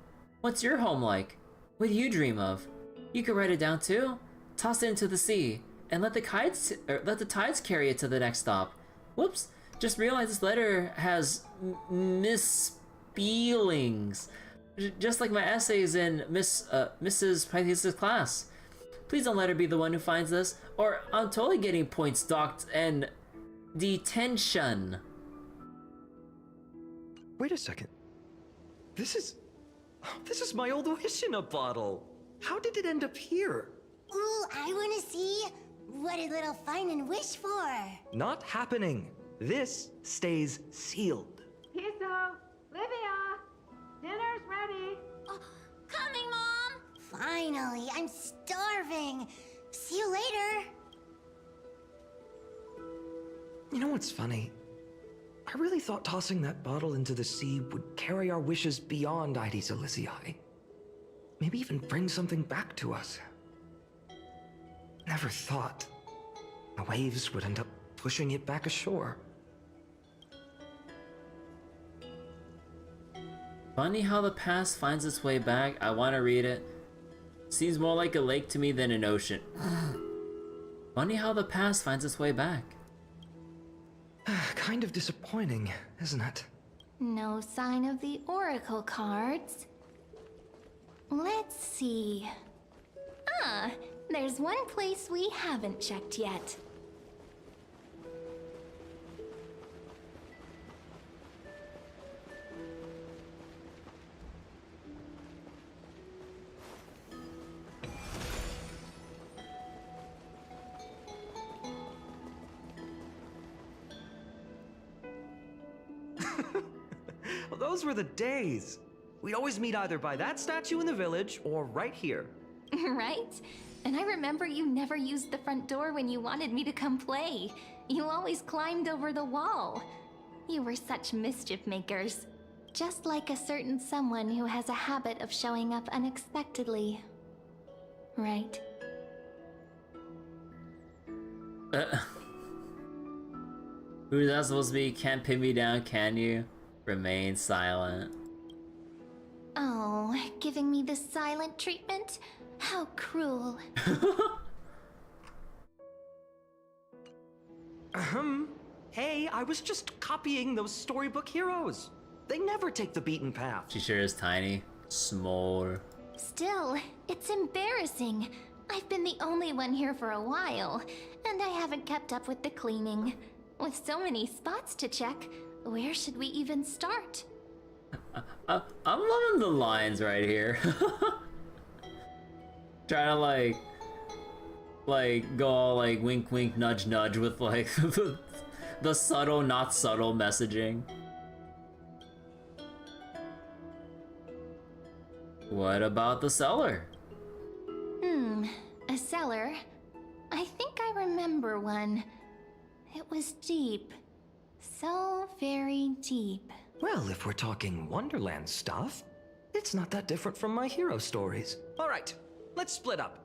Speaker 1: What's your home like? What do you dream of? You could write it down too. Toss it into the sea, and let the tides carry it to the next stop. Whoops! Just realized this letter has misspellings, just like my essays in Mrs. Pythias' class. Please don't let her be the one who finds this, or I'm totally getting points docked and detention.
Speaker 9: Wait a second. This is my old wish in a bottle. How did it end up here?
Speaker 15: Ooh, I wanna see. What did little Phainon wish for?
Speaker 9: Not happening. This stays sealed.
Speaker 10: Piso, Livia, dinner's ready.
Speaker 15: Oh, coming, Mom. Finally, I'm starving. See you later.
Speaker 9: You know what's funny? I really thought tossing that bottle into the sea would carry our wishes beyond Aedes Elysiae. Maybe even bring something back to us. Never thought the waves would end up pushing it back ashore.
Speaker 1: Funny how the past finds its way back. I want to read it. Seems more like a lake to me than an ocean. Funny how the past finds its way back.
Speaker 9: Kind of disappointing, isn't it?
Speaker 3: No sign of the oracle cards. Let's see. Ah, there's one place we haven't checked yet.
Speaker 9: Well, those were the days. We'd always meet either by that statue in the village or right here.
Speaker 3: Right? And I remember you never used the front door when you wanted me to come play. You always climbed over the wall. You were such mischief makers. Just like a certain someone who has a habit of showing up unexpectedly. Right?
Speaker 1: Who's that supposed to be? Can't pin me down, can you? Remain silent.
Speaker 3: Oh, giving me this silent treatment? How cruel.
Speaker 9: Hey, I was just copying those storybook heroes. They never take the beaten path.
Speaker 1: She sure is tiny. Small.
Speaker 3: Still, it's embarrassing. I've been the only one here for a while, and I haven't kept up with the cleaning. With so many spots to check, where should we even start?
Speaker 1: I'm loving the lines right here. Trying to like go all like wink wink nudge nudge with like the subtle not subtle messaging. What about the cellar?
Speaker 3: A cellar? I think I remember one. It was deep. So very deep.
Speaker 9: Well, if we're talking Wonderland stuff, it's not that different from my hero stories. All right, let's split up.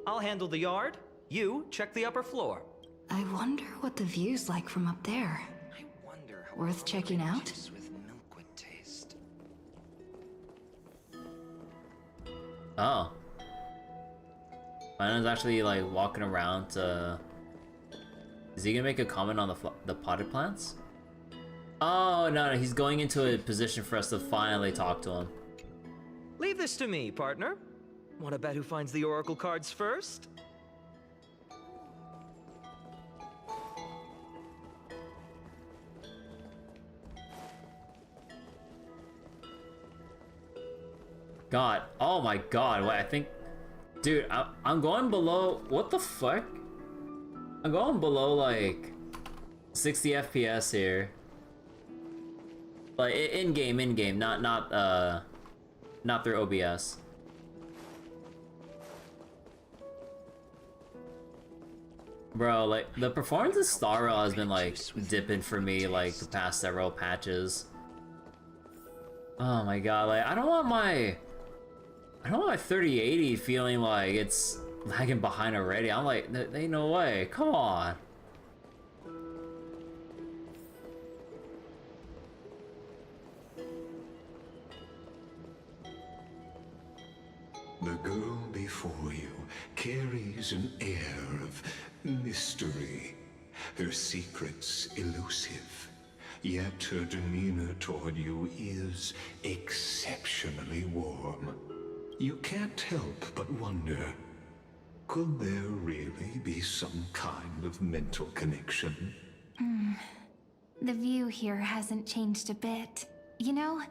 Speaker 9: I'll handle the yard. You check the upper floor.
Speaker 8: I wonder what the view's like from up there.
Speaker 16: I wonder how
Speaker 8: Worth checking out?
Speaker 16: with milk would taste.
Speaker 1: Oh. Phainon actually like walking around to... Is he gonna make a comment on the potted plants? Oh, no, he's going into a position for us to finally talk to him.
Speaker 9: Leave this to me, partner. Want to bet who finds the oracle cards first?
Speaker 1: God, oh my god, wait, I think... Dude, I'm going below... What the fuck? I'm going below, like... 60 FPS here. Like, in-game, not through OBS. Bro, like, the performance of Star Rail has been, like, dipping for me, like, the past several patches. Oh my god, like, I don't want my 3080 feeling like it's lagging behind already. I'm like, ain't no way, come on.
Speaker 6: The girl before you carries an air of mystery, her secrets elusive, yet her demeanor toward you is exceptionally warm. You can't help but wonder, could there really be some kind of mental connection?
Speaker 3: The view here hasn't changed a bit. You know,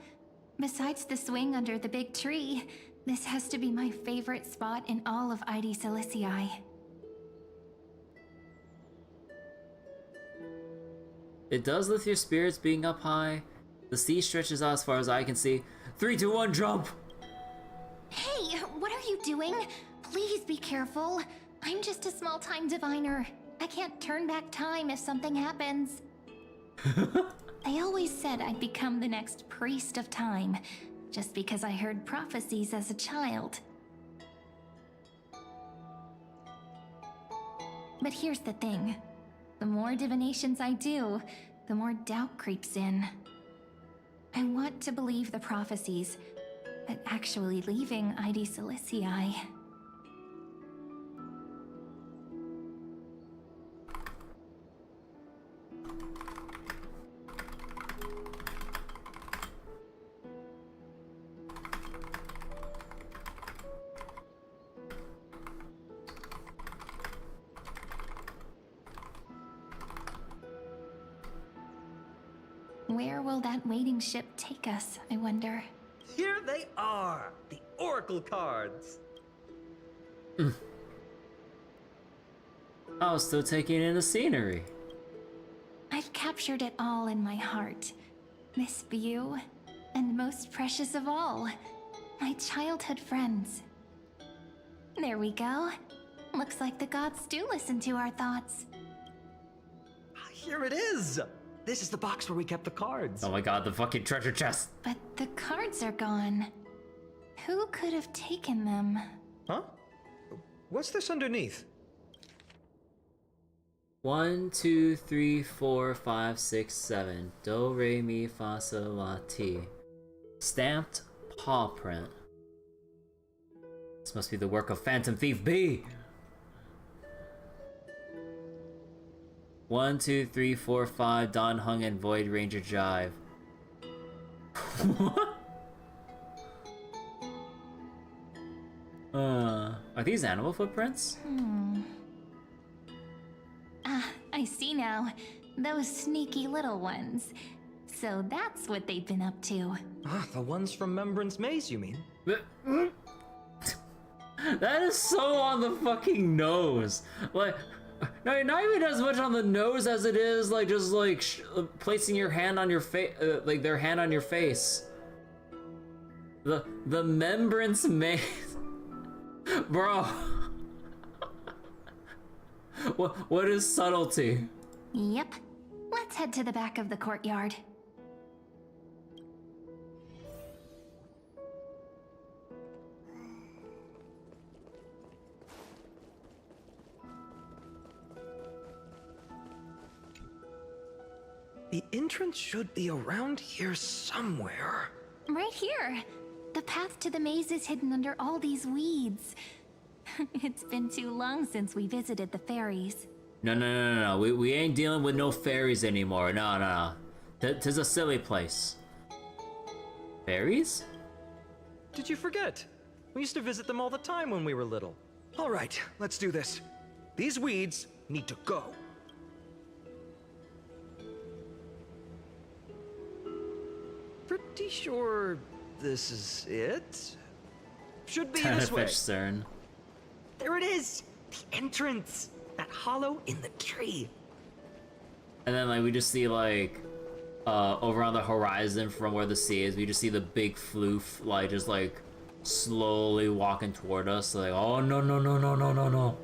Speaker 3: besides the swing under the big tree, this has to be my favorite spot in all of ID Silicii.
Speaker 1: It does lift your spirits being up high. The sea stretches out as far as I can see. 3, 2, 1, jump!
Speaker 3: Hey, what are you doing? Please be careful. I'm just a small-time diviner. I can't turn back time if something happens. They always said I'd become the next priest of time, just because I heard prophecies as a child. But here's the thing. The more divinations I do, the more doubt creeps in. I want to believe the prophecies, but actually leaving ID Silicii... Where will that waiting ship take us, I wonder?
Speaker 9: Here they are! The Oracle cards!
Speaker 1: I was still taking in the scenery.
Speaker 3: I've captured it all in my heart. This view, and most precious of all, my childhood friends. There we go. Looks like the gods do listen to our thoughts.
Speaker 9: Here it is! This is the box where we kept the cards.
Speaker 1: Oh my god, the fucking treasure chest.
Speaker 3: But the cards are gone. Who could have taken them?
Speaker 9: Huh? What's this underneath?
Speaker 1: 1, 2, 3, 4, 5, 6, 7. Do, re, mi, fa, sol, la, ti. Stamped paw print. This must be the work of Phantom Thief B. 1, 2, 3, 4, 5. Don Hung and Void Ranger Jive. What? Are these animal footprints?
Speaker 3: Ah, I see now. Those sneaky little ones. So that's what they've been up to.
Speaker 9: Ah, the ones from Remembrance Maze, you mean?
Speaker 1: That is so on the fucking nose. Like, no, not even as much on the nose as it is like just like placing your hand on your face, like their hand on your face. The Remembrance Maze, bro. What is subtlety?
Speaker 3: Yep. Let's head to the back of the courtyard.
Speaker 9: The entrance should be around here somewhere.
Speaker 3: Right here. The path to the maze is hidden under all these weeds. It's been too long since we visited the fairies.
Speaker 1: No. We ain't dealing with no fairies anymore. No. Tis a silly place. Fairies?
Speaker 9: Did you forget? We used to visit them all the time when we were little. All right, let's do this. These weeds need to go. Pretty sure this is it. Should be this way.
Speaker 1: CERN.
Speaker 9: There it is! The entrance! That hollow in the tree.
Speaker 1: And then like we just see like over on the horizon from where the sea is, we just see the big floof like just like slowly walking toward us. Like, oh no.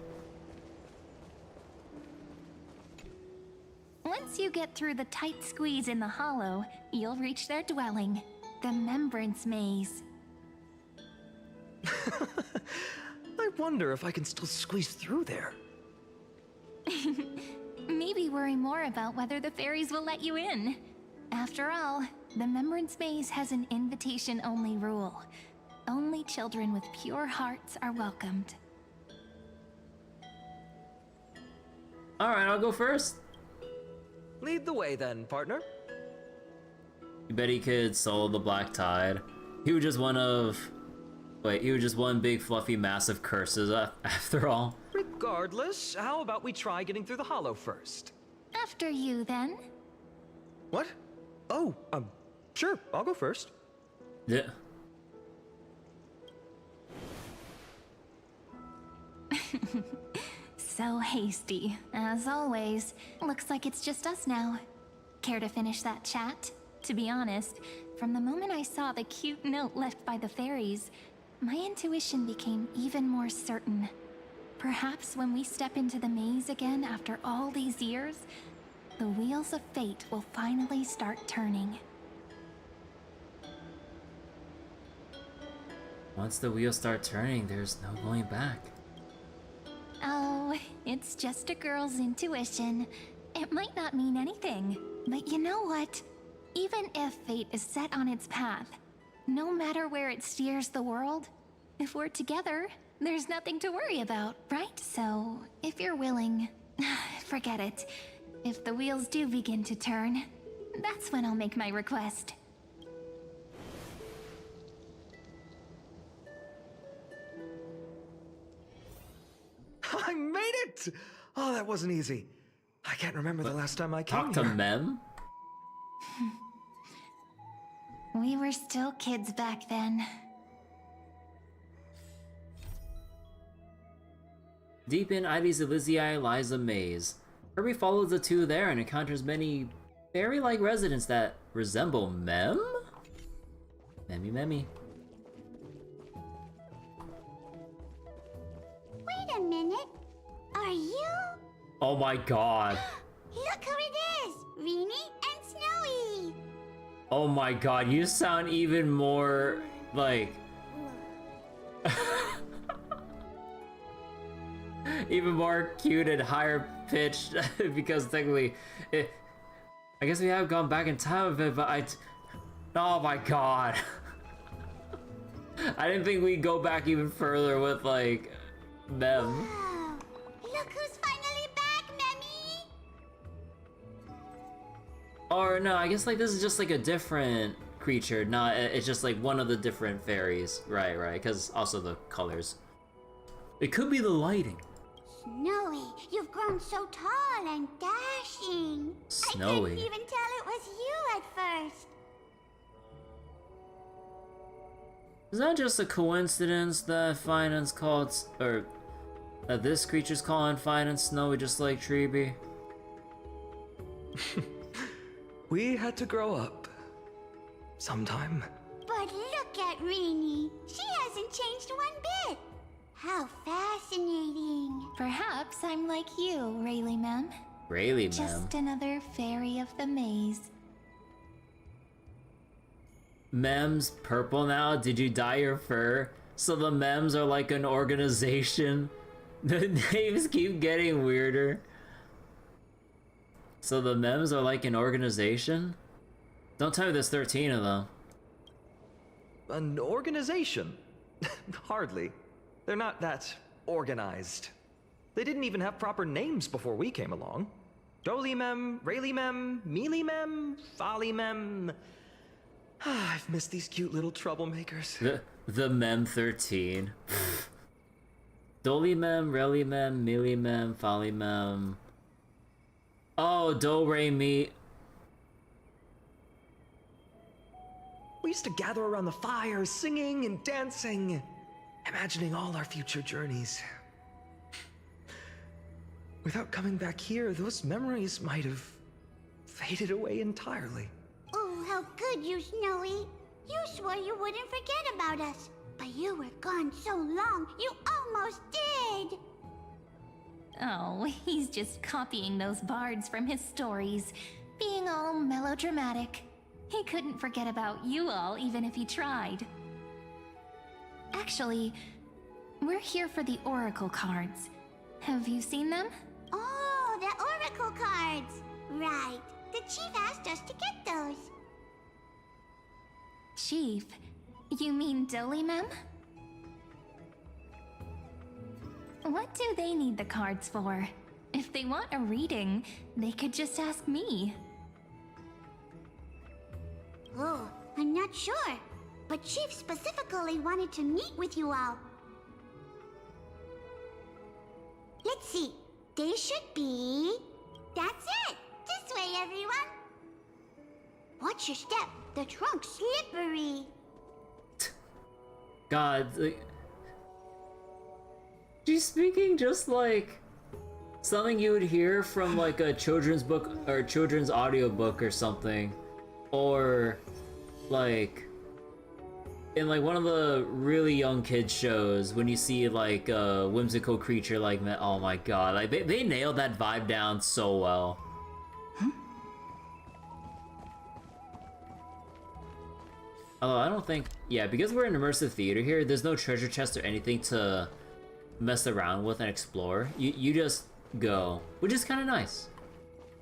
Speaker 3: Once you get through the tight squeeze in the hollow, you'll reach their dwelling, the Remembrance Maze.
Speaker 9: I wonder if I can still squeeze through there.
Speaker 3: Maybe worry more about whether the fairies will let you in. After all, the Remembrance Maze has an invitation-only rule. Only children with pure hearts are welcomed.
Speaker 1: Alright, I'll go first.
Speaker 9: Lead the way then, partner.
Speaker 1: You bet he could solo the Black Tide. He was just one of... Wait, he was just one big fluffy mass of curses after all.
Speaker 9: Regardless, how about we try getting through the hollow first?
Speaker 3: After you, then.
Speaker 9: What? Oh, sure, I'll go first.
Speaker 1: Yeah.
Speaker 3: So hasty, as always. Looks like it's just us now. Care to finish that chat? To be honest, from the moment I saw the cute note left by the fairies, my intuition became even more certain. Perhaps when we step into the maze again after all these years, the wheels of fate will finally start turning.
Speaker 1: Once the wheels start turning, there's no going back.
Speaker 3: Oh, it's just a girl's intuition. It might not mean anything, but you know what? Even if fate is set on its path, no matter where it steers the world, if we're together, there's nothing to worry about, right? So, if you're willing, forget it. If the wheels do begin to turn, that's when I'll make my request.
Speaker 9: I made it! Oh, that wasn't easy. I can't remember the last time I came
Speaker 1: Talk to
Speaker 9: here.
Speaker 1: Mem?
Speaker 3: We were still kids back then.
Speaker 1: Deep in Ides Elysiae lies a maze. Kirby follows the two there and encounters many fairy-like residents that resemble Mem? Memmy.
Speaker 15: Wait a minute. Are you?
Speaker 1: Oh my god.
Speaker 15: Look who it is! Rini and Snowy!
Speaker 1: Oh my god, you sound even more like... even more cute and higher pitched because technically I guess we have gone back in time a bit, but oh my god. I didn't think we'd go back even further with like them.
Speaker 15: Wow. Look who's finally back, Memmy!
Speaker 1: Or no, I guess like this is just like a different creature, not it's just like one of the different fairies. Right, because also the colors. It could be the lighting.
Speaker 15: Snowy, you've grown so tall and dashing.
Speaker 1: Snowy.
Speaker 15: I couldn't even tell it was you at first.
Speaker 1: Is that just a coincidence that Phainon's called, or that this creature's calling Phainon Snowy just like Treeby?
Speaker 9: We had to grow up. Sometime.
Speaker 15: But look at Rini. She hasn't changed one bit. How fascinating.
Speaker 3: Perhaps I'm like you, Rayleigh Mem.
Speaker 1: Rayleigh Mem?
Speaker 3: Just another fairy of the maze.
Speaker 1: Mem's purple now? Did you dye your fur? So the Mems are like an organization? The names keep getting weirder. So the Mems are like an organization? Don't tell me there's 13 of them.
Speaker 9: An organization? Hardly. They're not that organized. They didn't even have proper names before we came along. Dolimem, Rayleigh-mem, Mealy-mem, Folly-mem. I've missed these cute little troublemakers.
Speaker 1: The Mem 13. Dolimem, Rayleigh-mem, Mealy-mem, Folly-mem. Oh, Do-Re-Mi.
Speaker 9: We used to gather around the fire, singing and dancing, imagining all our future journeys. Without coming back here, those memories might have faded away entirely.
Speaker 15: Oh, how good you, Snowy. You swore you wouldn't forget about us. But you were gone so long, you almost did.
Speaker 3: Oh, he's just copying those bards from his stories, being all melodramatic. He couldn't forget about you all even if he tried. Actually, we're here for the Oracle cards. Have you seen them?
Speaker 15: Oh, the Oracle cards! Right. The Chief asked us to get those.
Speaker 3: Chief? You mean Dolimem? What do they need the cards for? If they want a reading, they could just ask me.
Speaker 15: Oh, I'm not sure. But Chief specifically wanted to meet with you all. Let's see. They should be... That's it! This way, everyone! Watch your step. The trunk's slippery.
Speaker 1: God, she's speaking just like something you would hear from like a children's book or children's audiobook or something, or like in like one of the really young kids shows when you see like a whimsical creature like that. Oh my god, like they nailed that vibe down so well. Although I don't think, yeah, because we're in immersive theater here, there's no treasure chest or anything to mess around with and explore. You just go, which is kind of nice.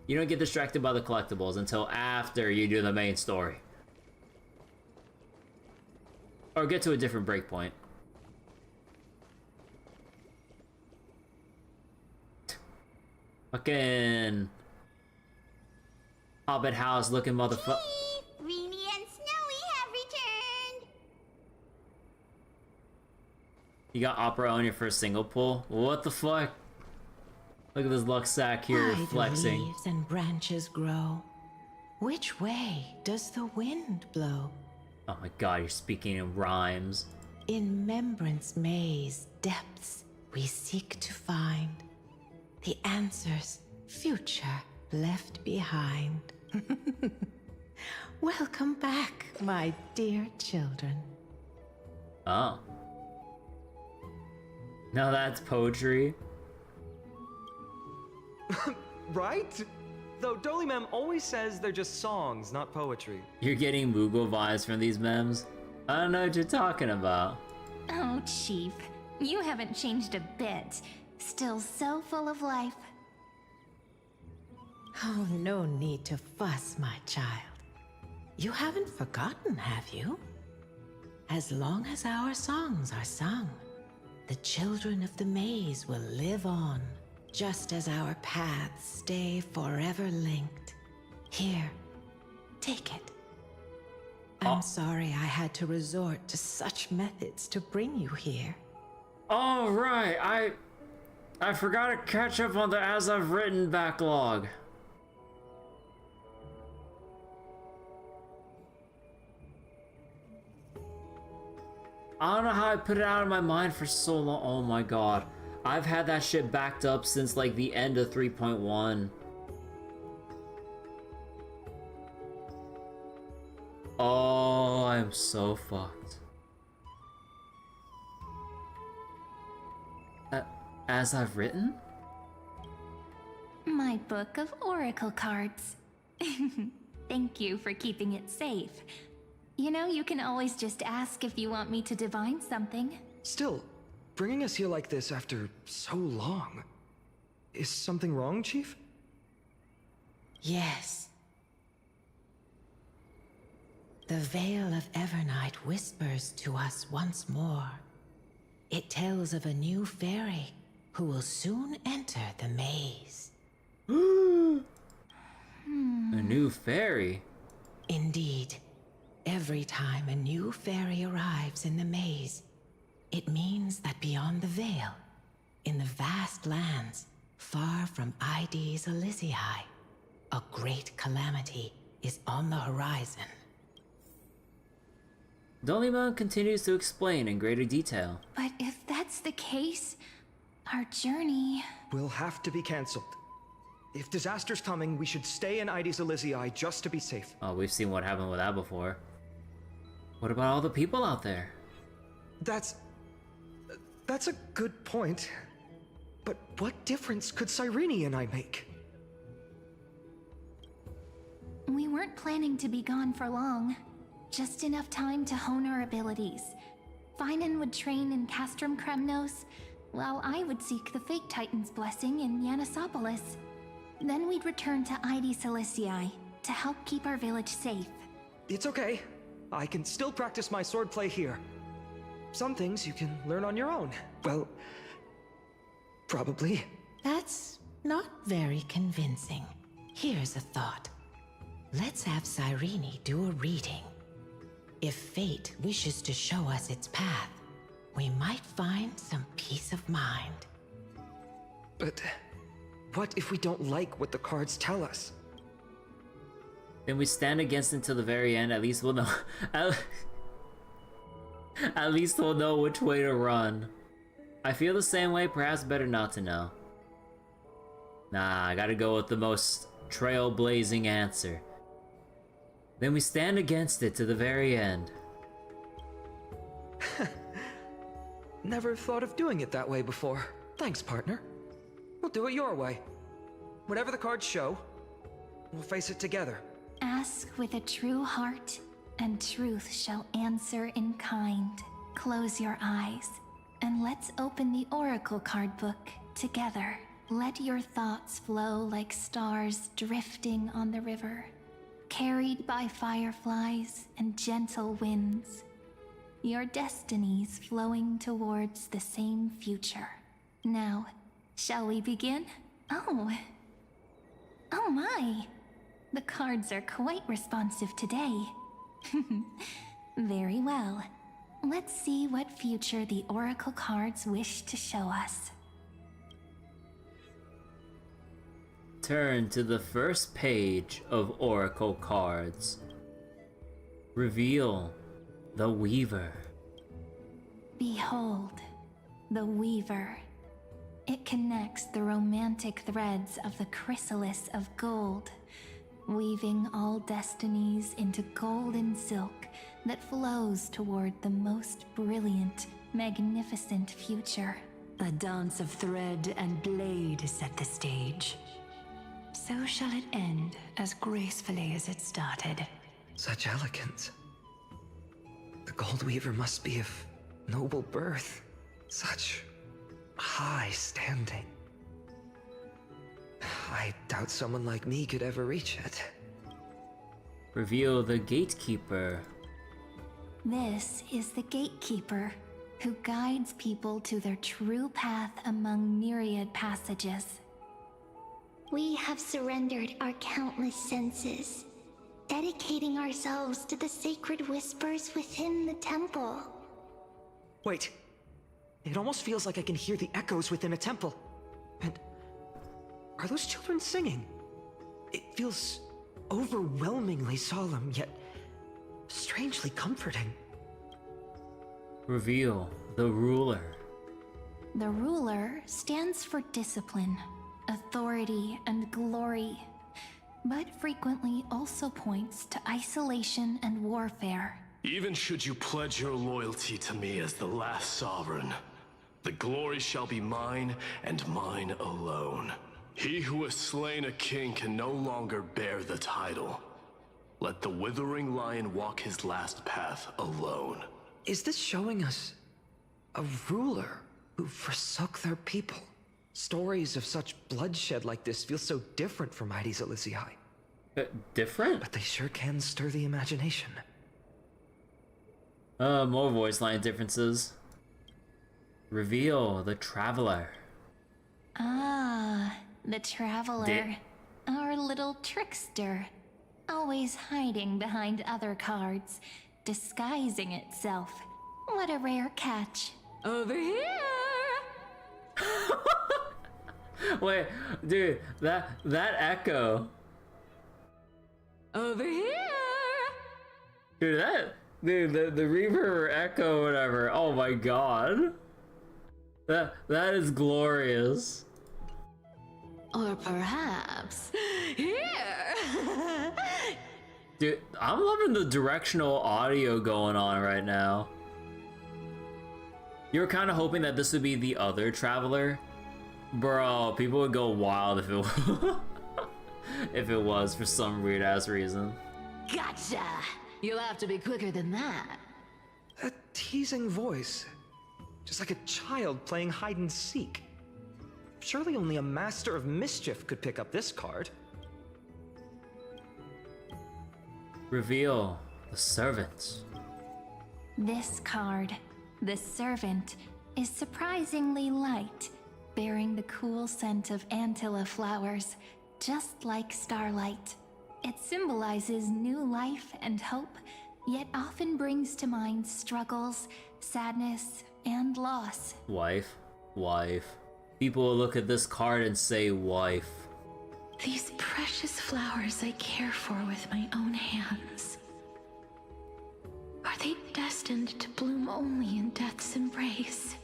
Speaker 1: You don't get distracted by the collectibles until after you do the main story. Or get to a different breakpoint. Fucking Hobbit house looking motherfucker.
Speaker 15: Reenie and Snowy have returned.
Speaker 1: You got opera on your first single pull? What the fuck? Look at this luck sack here
Speaker 20: Why
Speaker 1: flexing.
Speaker 20: do leaves and branches grow? Which way does the wind blow?
Speaker 1: Oh my god, you're speaking in rhymes.
Speaker 20: In Membrance Maze depths we seek to find the answers future left behind. Welcome back, my dear children.
Speaker 1: Oh. Now that's poetry.
Speaker 9: Right? Though Dolimem always says they're just songs, not poetry.
Speaker 1: You're getting Moogle vibes from these memes? I don't know what you're talking about.
Speaker 3: Oh, Chief, you haven't changed a bit. Still so full of life.
Speaker 20: Oh, no need to fuss, my child. You haven't forgotten, have you? As long as our songs are sung, the children of the maze will live on, just as our paths stay forever linked. Here, take it. I'm sorry I had to resort to such methods to bring you here.
Speaker 1: Oh, right. I forgot to catch up on the As I've Written backlog. I don't know how I put it out of my mind for so long. Oh my god. I've had that shit backed up since like the end of 3.1. Oh, I'm so fucked. As I've Written?
Speaker 3: My book of oracle cards. Thank you for keeping it safe. You know, you can always just ask if you want me to divine something.
Speaker 9: Still, bringing us here like this after so long. Is something wrong, Chief?
Speaker 20: Yes. The Veil of Evernight whispers to us once more. It tells of a new fairy who will soon enter the maze.
Speaker 1: A new fairy?
Speaker 20: Indeed. Every time a new fairy arrives in the maze, it means that beyond the veil, in the vast lands, far from Ides Elysiae, a great calamity is on the horizon.
Speaker 1: Dolimon continues to explain in greater detail.
Speaker 3: But if that's the case, our journey...
Speaker 9: will have to be cancelled. If disaster's coming, we should stay in Ides Elysiae just to be safe.
Speaker 1: Oh, we've seen what happened with that before. What about all the people out there?
Speaker 9: That's a good point. But what difference could Cyrene and I make?
Speaker 3: We weren't planning to be gone for long. Just enough time to hone our abilities. Phainon would train in Castrum Kremnos, while I would seek the Fake Titan's blessing in Yanisopolis. Then we'd return to Ide Silicii to help keep our village safe.
Speaker 9: It's okay. I can still practice my swordplay here. Some things you can learn on your own. Well, probably.
Speaker 20: That's not very convincing. Here's a thought. Let's have Cyrene do a reading. If fate wishes to show us its path, we might find some peace of mind.
Speaker 9: But what if we don't like what the cards tell us?
Speaker 1: Then we stand against it till the very end. At least we'll know. At least we'll know which way to run. I feel the same way. Perhaps better not to know. Nah, I gotta go with the most trailblazing answer. Then we stand against it to the very end.
Speaker 9: Never thought of doing it that way before. Thanks, partner. We'll do it your way. Whatever the cards show, we'll face it together.
Speaker 3: Ask with a true heart, and truth shall answer in kind. Close your eyes, and let's open the Oracle card book together. Let your thoughts flow like stars drifting on the river, carried by fireflies and gentle winds. Your destinies flowing towards the same future. Now, shall we begin? Oh my! The cards are quite responsive today. Very well. Let's see what future the Oracle cards wish to show us.
Speaker 1: Turn to the first page of Oracle cards. Reveal the Weaver.
Speaker 3: Behold, the Weaver. It connects the romantic threads of the chrysalis of gold, weaving all destinies into golden silk that flows toward the most brilliant, magnificent future.
Speaker 8: The dance of thread and blade set the stage. So shall it end as gracefully as it started.
Speaker 9: Such elegance. The Gold Weaver must be of noble birth. Such high standing. I doubt someone like me could ever reach it.
Speaker 1: Reveal the Gatekeeper.
Speaker 3: This is the Gatekeeper, who guides people to their true path among myriad passages.
Speaker 15: We have surrendered our countless senses, dedicating ourselves to the sacred whispers within the temple.
Speaker 9: Wait. It almost feels like I can hear the echoes within a temple. And are those children singing? It feels overwhelmingly solemn, yet strangely comforting.
Speaker 1: Reveal the Ruler.
Speaker 3: The Ruler stands for discipline, authority, and glory, but frequently also points to isolation and warfare.
Speaker 18: Even should you pledge your loyalty to me as the last sovereign, the glory shall be mine and mine alone. He who has slain a king can no longer bear the title. Let the withering lion walk his last path alone.
Speaker 9: Is this showing us a ruler who forsook their people? Stories of such bloodshed like this feel so different from Ide Silicii.
Speaker 1: Different?
Speaker 9: But they sure can stir the imagination.
Speaker 1: More voice line differences. Reveal the Traveler.
Speaker 3: Ah, the Traveler. Our little trickster. Always hiding behind other cards, disguising itself. What a rare catch.
Speaker 5: Over here!
Speaker 1: Wait, dude, that echo.
Speaker 5: Over here!
Speaker 1: Dude, the reverb echo, whatever. Oh my god. That is glorious.
Speaker 8: Or perhaps
Speaker 5: here!
Speaker 1: Dude, I'm loving the directional audio going on right now. You were kind of hoping that this would be the other Traveler, Bro, people would go wild if it if it was for some weird ass reason.
Speaker 21: Gotcha! You'll have to be quicker than that.
Speaker 9: That teasing voice. Just like a child playing hide and seek. Surely only a master of mischief could pick up this card.
Speaker 1: Reveal the servant.
Speaker 3: This card, the servant, is surprisingly light, bearing the cool scent of Antilla flowers, just like starlight. It symbolizes new life and hope, yet often brings to mind struggles, sadness, and loss.
Speaker 1: Wife. People will look at this card and say wife.
Speaker 8: These precious flowers I care for with my own hands. Are they destined to bloom only in death's embrace?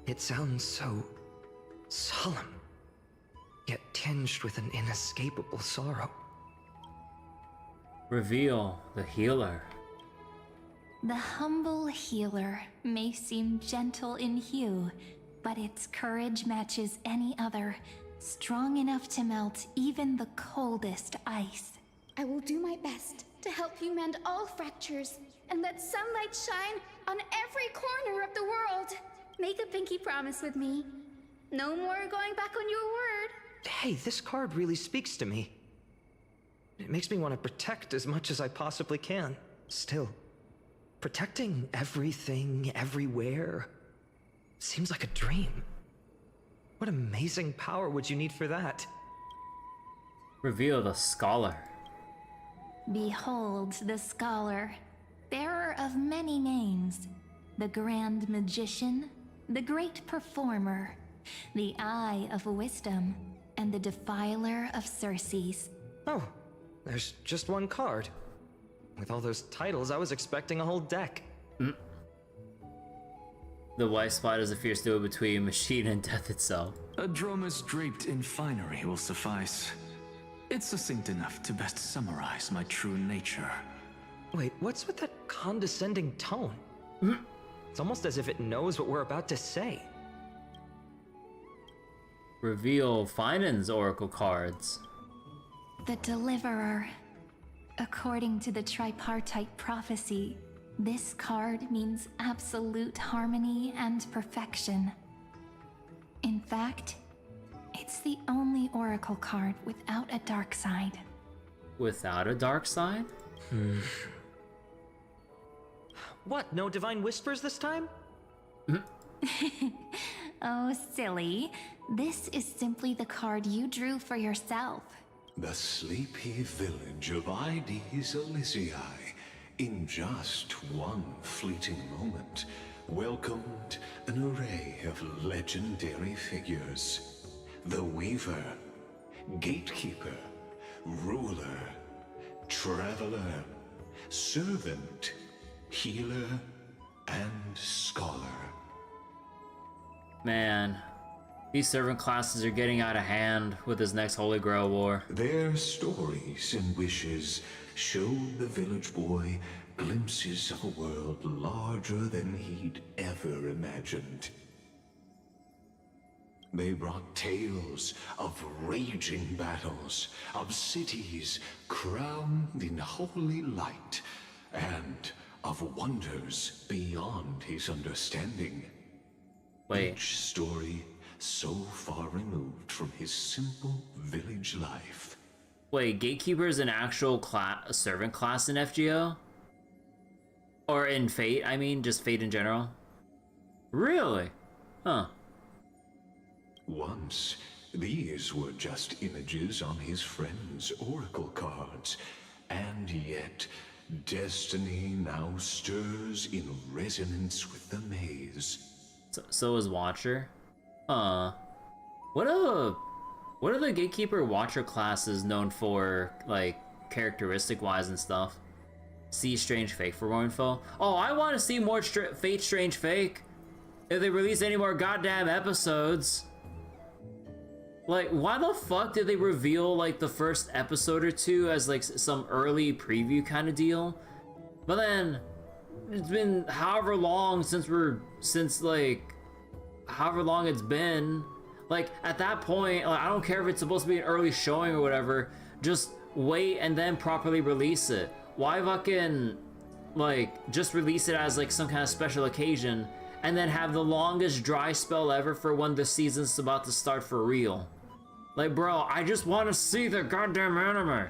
Speaker 9: It sounds so solemn, yet tinged with an inescapable sorrow.
Speaker 1: Reveal the healer.
Speaker 3: The humble healer may seem gentle in hue, but its courage matches any other, strong enough to melt even the coldest ice.
Speaker 19: I will do my best to help you mend all fractures and let sunlight shine on every corner of the world. Make a pinky promise with me. No more going back on your word.
Speaker 9: Hey, this card really speaks to me. It makes me want to protect as much as I possibly can. Still, protecting everything, everywhere, seems like a dream. What amazing power would you need for that?
Speaker 1: Reveal the scholar.
Speaker 3: Behold the scholar, bearer of many names, the grand magician, the great performer, the eye of wisdom, and the defiler of Circes.
Speaker 9: Oh, there's just one card. With all those titles, I was expecting a whole deck.
Speaker 1: The white spot is a fierce duel between machine and death itself.
Speaker 17: A dromos draped in finery will suffice. It's succinct enough to best summarize my true nature.
Speaker 9: Wait, what's with that condescending tone? It's almost as if it knows what we're about to say.
Speaker 1: Reveal Phainon's oracle cards.
Speaker 3: The Deliverer. According to the tripartite prophecy, this card means absolute harmony and perfection. In fact, it's the only oracle card without a dark side.
Speaker 1: Without a dark side?
Speaker 9: What, no divine whispers this time?
Speaker 3: Oh, silly. This is simply the card you drew for yourself.
Speaker 6: The sleepy village of Ides Elysiae, in just one fleeting moment, welcomed an array of legendary figures. The Weaver, Gatekeeper, Ruler, Traveler, Servant, Healer, and Scholar.
Speaker 1: Man, these servant classes are getting out of hand with this next Holy Grail war.
Speaker 6: Their stories and wishes showed the village boy glimpses of a world larger than he'd ever imagined. They brought tales of raging battles, of cities crowned in holy light, and of wonders beyond his understanding.
Speaker 1: Wait.
Speaker 6: Each story so far removed from his simple village life.
Speaker 1: Wait, Gatekeeper is an actual servant class in FGO? Or in Fate, I mean, just Fate in general? Really? Huh.
Speaker 6: Once, these were just images on his friend's oracle cards, and yet destiny now stirs in resonance with the maze.
Speaker 1: So is Watcher? What are the Gatekeeper Watcher classes known for, like, characteristic-wise and stuff? See Strange Fake for more info. Oh, I want to see more Fate Strange Fake. If they release any more goddamn episodes. Like, why the fuck did they reveal, like, the first episode or two as, like, some early preview kind of deal? But then, it's been however long since however long it's been. Like, at that point, like, I don't care if it's supposed to be an early showing or whatever, just wait and then properly release it. Why fucking, like, just release it as, like, some kind of special occasion and then have the longest dry spell ever for when the season's about to start for real? Like, bro, I just want to see the goddamn anime.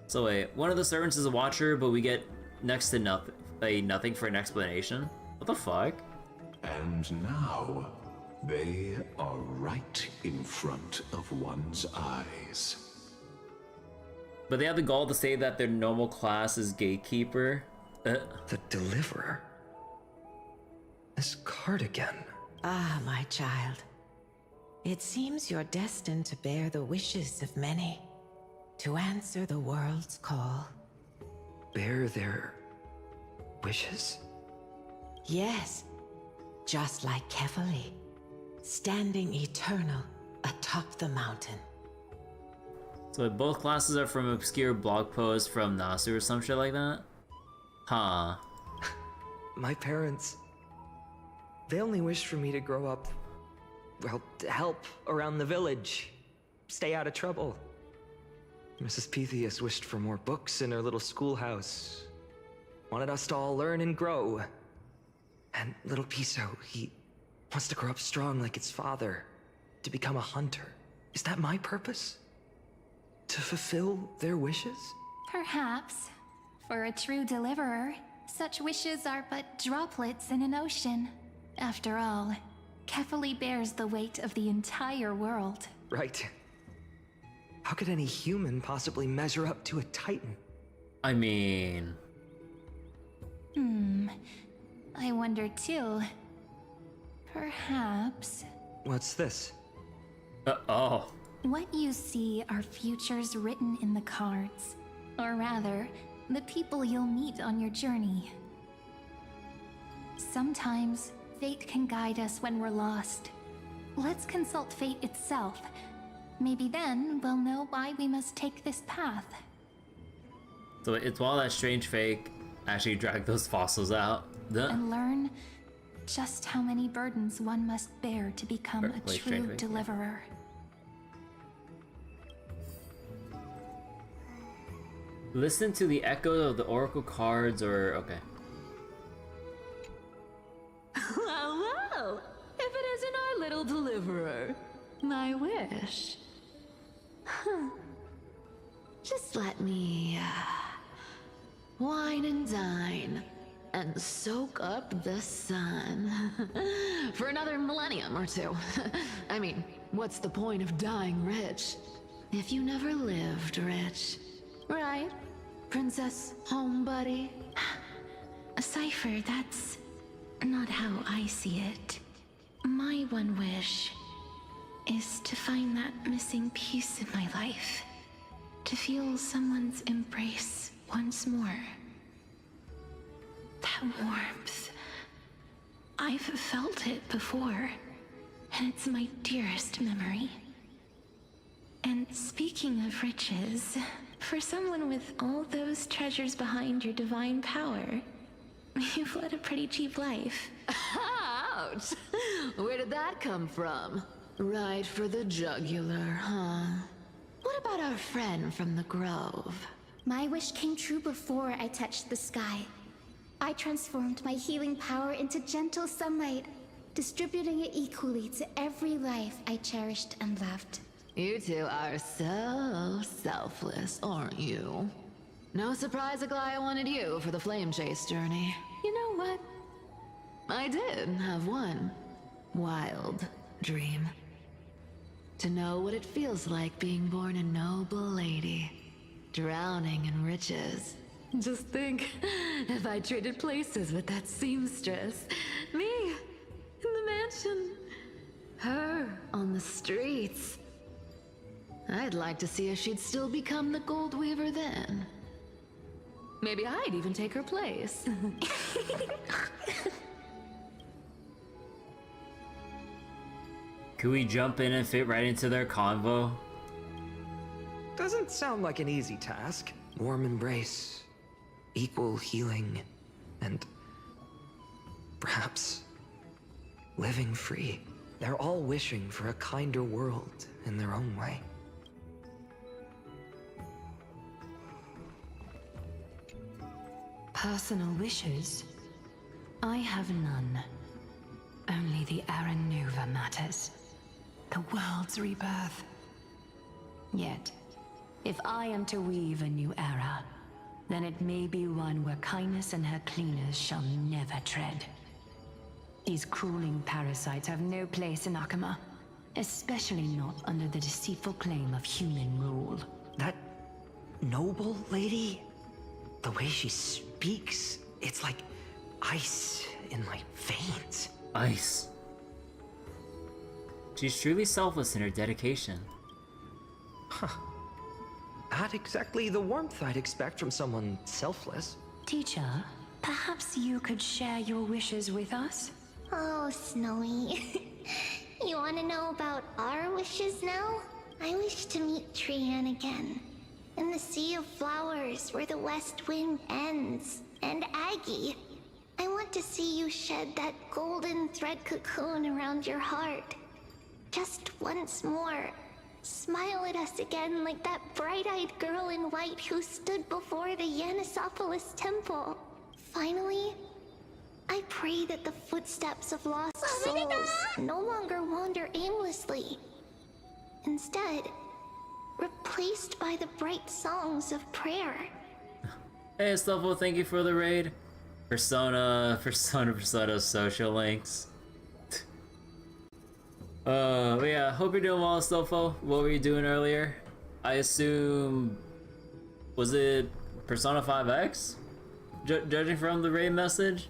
Speaker 1: So wait, one of the servants is a watcher, but we get next to nothing for an explanation? What the fuck?
Speaker 6: And now, they are right in front of one's eyes.
Speaker 1: But they have the gall to say that their normal class is gatekeeper.
Speaker 9: The Deliverer? This card again.
Speaker 20: Ah, my child. It seems you're destined to bear the wishes of many, to answer the world's call.
Speaker 9: Bear their wishes?
Speaker 20: Yes, just like Kefali, standing eternal atop the mountain.
Speaker 1: So both classes are from obscure blog posts from Nasu or some shit like that? Huh.
Speaker 9: My parents, they only wished for me to grow up, well, to help around the village, stay out of trouble. Mrs. Pythias wished for more books in her little schoolhouse, wanted us to all learn and grow. And little Piso, he wants to grow up strong like its father, to become a hunter. Is that my purpose? To fulfill their wishes?
Speaker 3: Perhaps. For a true deliverer, such wishes are but droplets in an ocean. After all, Kefali bears the weight of the entire world.
Speaker 9: Right. How could any human possibly measure up to a Titan?
Speaker 1: I mean...
Speaker 3: I wonder too. Perhaps...
Speaker 9: What's this?
Speaker 1: Oh.
Speaker 3: What you see are futures written in the cards. Or rather, the people you'll meet on your journey. Sometimes, fate can guide us when we're lost. Let's consult fate itself. Maybe then we'll know why we must take this path.
Speaker 1: So it's while that strange fake actually dragged those fossils out.
Speaker 3: And learn just how many burdens one must bear to become a true deliverer.
Speaker 1: Listen to the echo of the oracle cards, or okay.
Speaker 5: Well, if it isn't our little deliverer, my wish.
Speaker 21: Just let me wine and dine and soak up the sun for another millennium or two. I mean, what's the point of dying rich if you never lived rich? Right, Princess Homebuddy?
Speaker 8: Cypher, that's not how I see it. My one wish is to find that missing piece in my life. To feel someone's embrace once more. That warmth. I've felt it before, and it's my dearest memory. And speaking of riches, for someone with all those treasures behind your divine power, you've led a pretty cheap life.
Speaker 21: Ouch! Where did that come from? Right for the jugular, huh? What about our friend from the Grove?
Speaker 19: My wish came true before I touched the sky. I transformed my healing power into gentle sunlight, distributing it equally to every life I cherished and loved.
Speaker 21: You two are so selfless, aren't you? No surprise Aglaya wanted you for the flame chase journey. You know what? I did have one wild dream. To know what it feels like being born a noble lady, drowning in riches. Just think, if I traded places with that seamstress, me in the mansion, her on the streets. I'd like to see if she'd still become the gold weaver then. Maybe I'd even take her place.
Speaker 1: Could we jump in and fit right into their convo?
Speaker 9: Doesn't sound like an easy task. Warm embrace, equal healing, and perhaps living free. They're all wishing for a kinder world in their own way.
Speaker 8: Personal wishes? I have none. Only the Aranuva matters. The world's rebirth. Yet, if I am to weave a new era, then it may be one where kindness and her cleaners shall never tread. These crawling parasites have no place in Akama, especially not under the deceitful claim of human rule.
Speaker 9: That noble lady, the way she speaks, it's like ice in my veins.
Speaker 1: Ice. She's truly selfless in her dedication.
Speaker 9: Huh. Not exactly the warmth I'd expect from someone selfless.
Speaker 8: Teacher, perhaps you could share your wishes with us?
Speaker 14: Oh, Snowy. You want to know about our wishes now? I wish to meet Trian again. In the Sea of Flowers where the West Wind ends. And Aggie, I want to see you shed that golden thread cocoon around your heart. Just once more. Smile at us again like that bright-eyed girl in white who stood before the Yanisopolis temple. Finally, I pray that the footsteps of lost souls no longer wander aimlessly. Instead, replaced by the bright songs of prayer.
Speaker 1: Hey, Stuffle, thank you for the raid. Persona social links. But yeah, hope you're doing well, Stuffle. What were you doing earlier? I assume... was it Persona 5X? Judging from the raid message?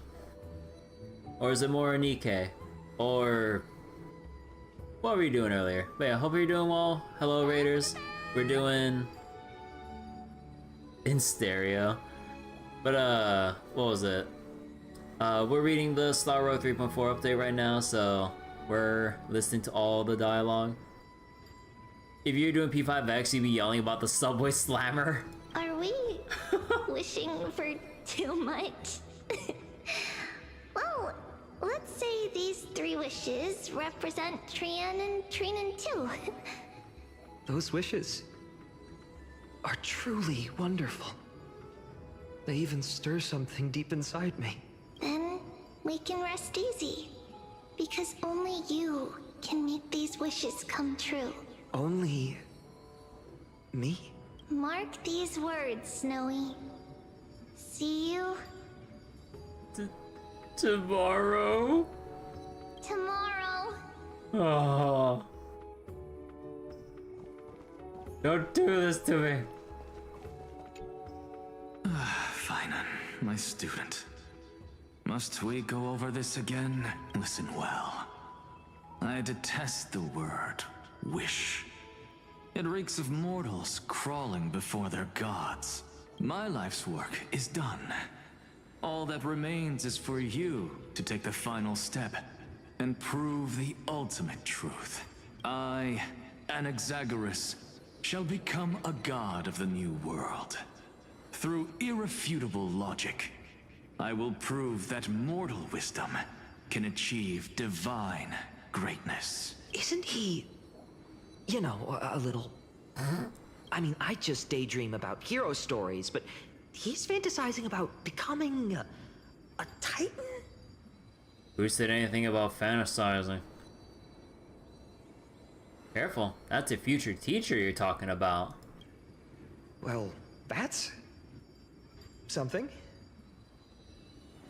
Speaker 1: Or is it more Nikkei? Or... what were you doing earlier? But yeah, hope you're doing well. Hello, raiders. We're doing... in stereo. But what was it? We're reading the Star Road 3.4 update right now, so we're listening to all the dialogue. If you're doing P5X, you'd be yelling about the subway slammer.
Speaker 14: Are we wishing for too much? Well, let's say these 3 wishes represent Trian and Trinan too.
Speaker 9: Those wishes are truly wonderful. They even stir something deep inside me.
Speaker 14: Then we can rest easy. Because only you can make these wishes come true.
Speaker 9: Only... me?
Speaker 14: Mark these words, Snowy. See you...
Speaker 1: tomorrow?
Speaker 14: Tomorrow.
Speaker 1: Oh. Don't do this to me.
Speaker 17: Phainon, my student. Must we go over this again? Listen well. I detest the word wish. It reeks of mortals crawling before their gods. My life's work is done. All that remains is for you to take the final step and prove the ultimate truth. I, Anaxagoras, shall become a god of the new world. Through irrefutable logic, I will prove that mortal wisdom can achieve divine greatness.
Speaker 9: Isn't he, you know, a little... I mean, I just daydream about hero stories, but he's fantasizing about becoming a titan?
Speaker 1: Who said anything about fantasizing? Careful, that's a future teacher you're talking about.
Speaker 9: Well, that's... something.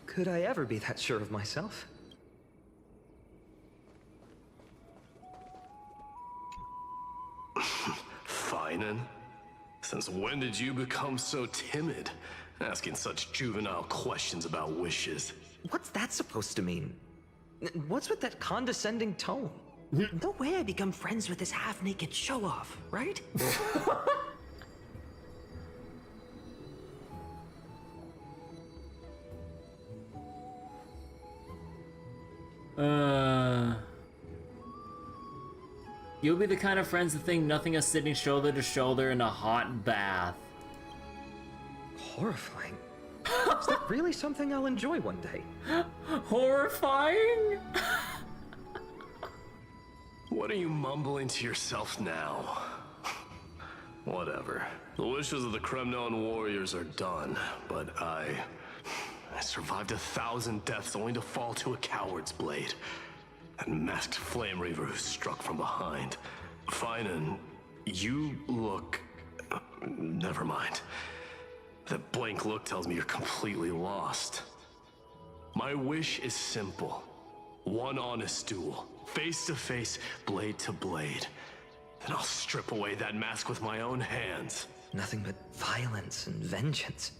Speaker 9: Could I ever be that sure of myself?
Speaker 18: Phainon? Since when did you become so timid? Asking such juvenile questions about wishes.
Speaker 9: What's that supposed to mean? What's with that condescending tone? No way I become friends with this half-naked show-off, right?
Speaker 1: You'll be the kind of friends that think nothing of sitting shoulder to shoulder in a hot bath.
Speaker 9: Horrifying. Is that really something I'll enjoy one day?
Speaker 1: Horrifying?
Speaker 18: What are you mumbling to yourself now? Whatever. The wishes of the Kremnon warriors are done, but I survived 1,000 deaths only to fall to a coward's blade. That masked flame reaver who struck from behind. Phainon, you look... Never mind. That blank look tells me you're completely lost. My wish is simple. One honest duel. Face to face, blade to blade. Then I'll strip away that mask with my own hands.
Speaker 9: Nothing but violence and vengeance.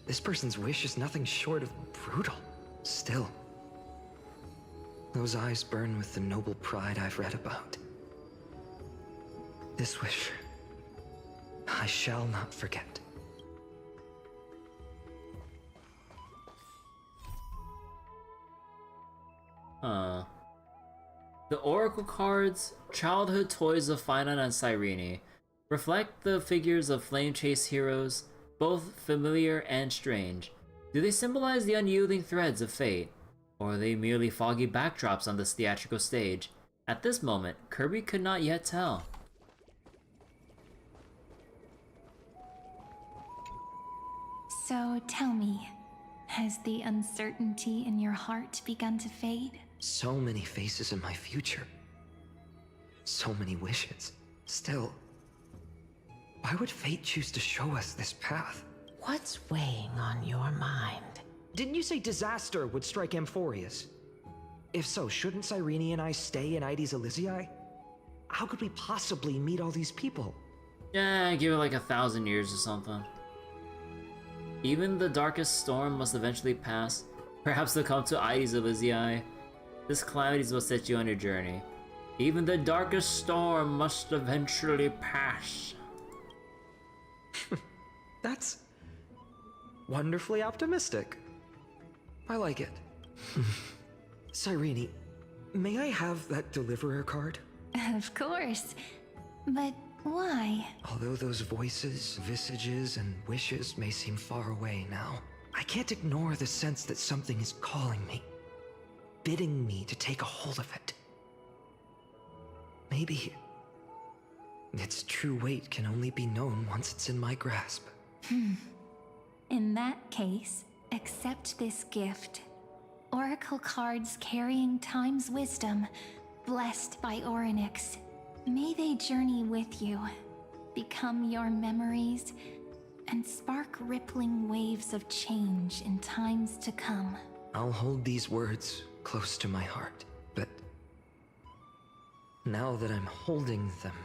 Speaker 9: This person's wish is nothing short of brutal. Still, those eyes burn with the noble pride I've read about. This wish, I shall not forget.
Speaker 1: The Oracle cards, childhood toys of Phainon and Cyrene, reflect the figures of Flame Chase heroes, both familiar and strange. Do they symbolize the unyielding threads of fate, or are they merely foggy backdrops on this theatrical stage? At this moment, Kirby could not yet tell.
Speaker 3: So tell me, has the uncertainty in your heart begun to fade?
Speaker 9: So many faces in my future. So many wishes. Still, why would fate choose to show us this path?
Speaker 20: What's weighing on your mind?
Speaker 9: Didn't you say disaster would strike Amphorius? If so, shouldn't Cyrene and I stay in Ides Elysiae? How could we possibly meet all these people?
Speaker 1: Yeah, give it like 1,000 years or something. Even the darkest storm must eventually pass. Perhaps they'll come to Ides Elysiae. This calamity is what sets you on your journey. Even the darkest storm must eventually pass.
Speaker 9: That's wonderfully optimistic. I like it. Cyrene, may I have that deliverer card?
Speaker 3: Of course. But why?
Speaker 9: Although those voices, visages, and wishes may seem far away now, I can't ignore the sense that something is calling me, bidding me to take a hold of it. Maybe its true weight can only be known once it's in my grasp.
Speaker 3: In that case, accept this gift. Oracle cards carrying time's wisdom, blessed by Orynyx. May they journey with you, become your memories, and spark rippling waves of change in times to come.
Speaker 9: I'll hold these words close to my heart, but now that I'm holding them,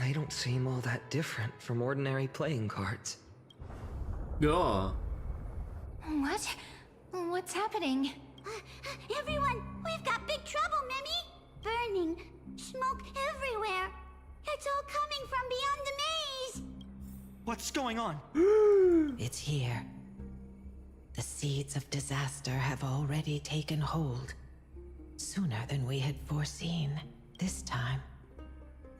Speaker 9: they don't seem all that different from ordinary playing cards.
Speaker 1: Yeah.
Speaker 3: What? What's happening?
Speaker 15: Everyone, we've got big trouble, Mimi! Burning, smoke everywhere. It's all coming from beyond the maze!
Speaker 2: What's going on?
Speaker 20: It's here. The seeds of disaster have already taken hold. Sooner than we had foreseen. This time,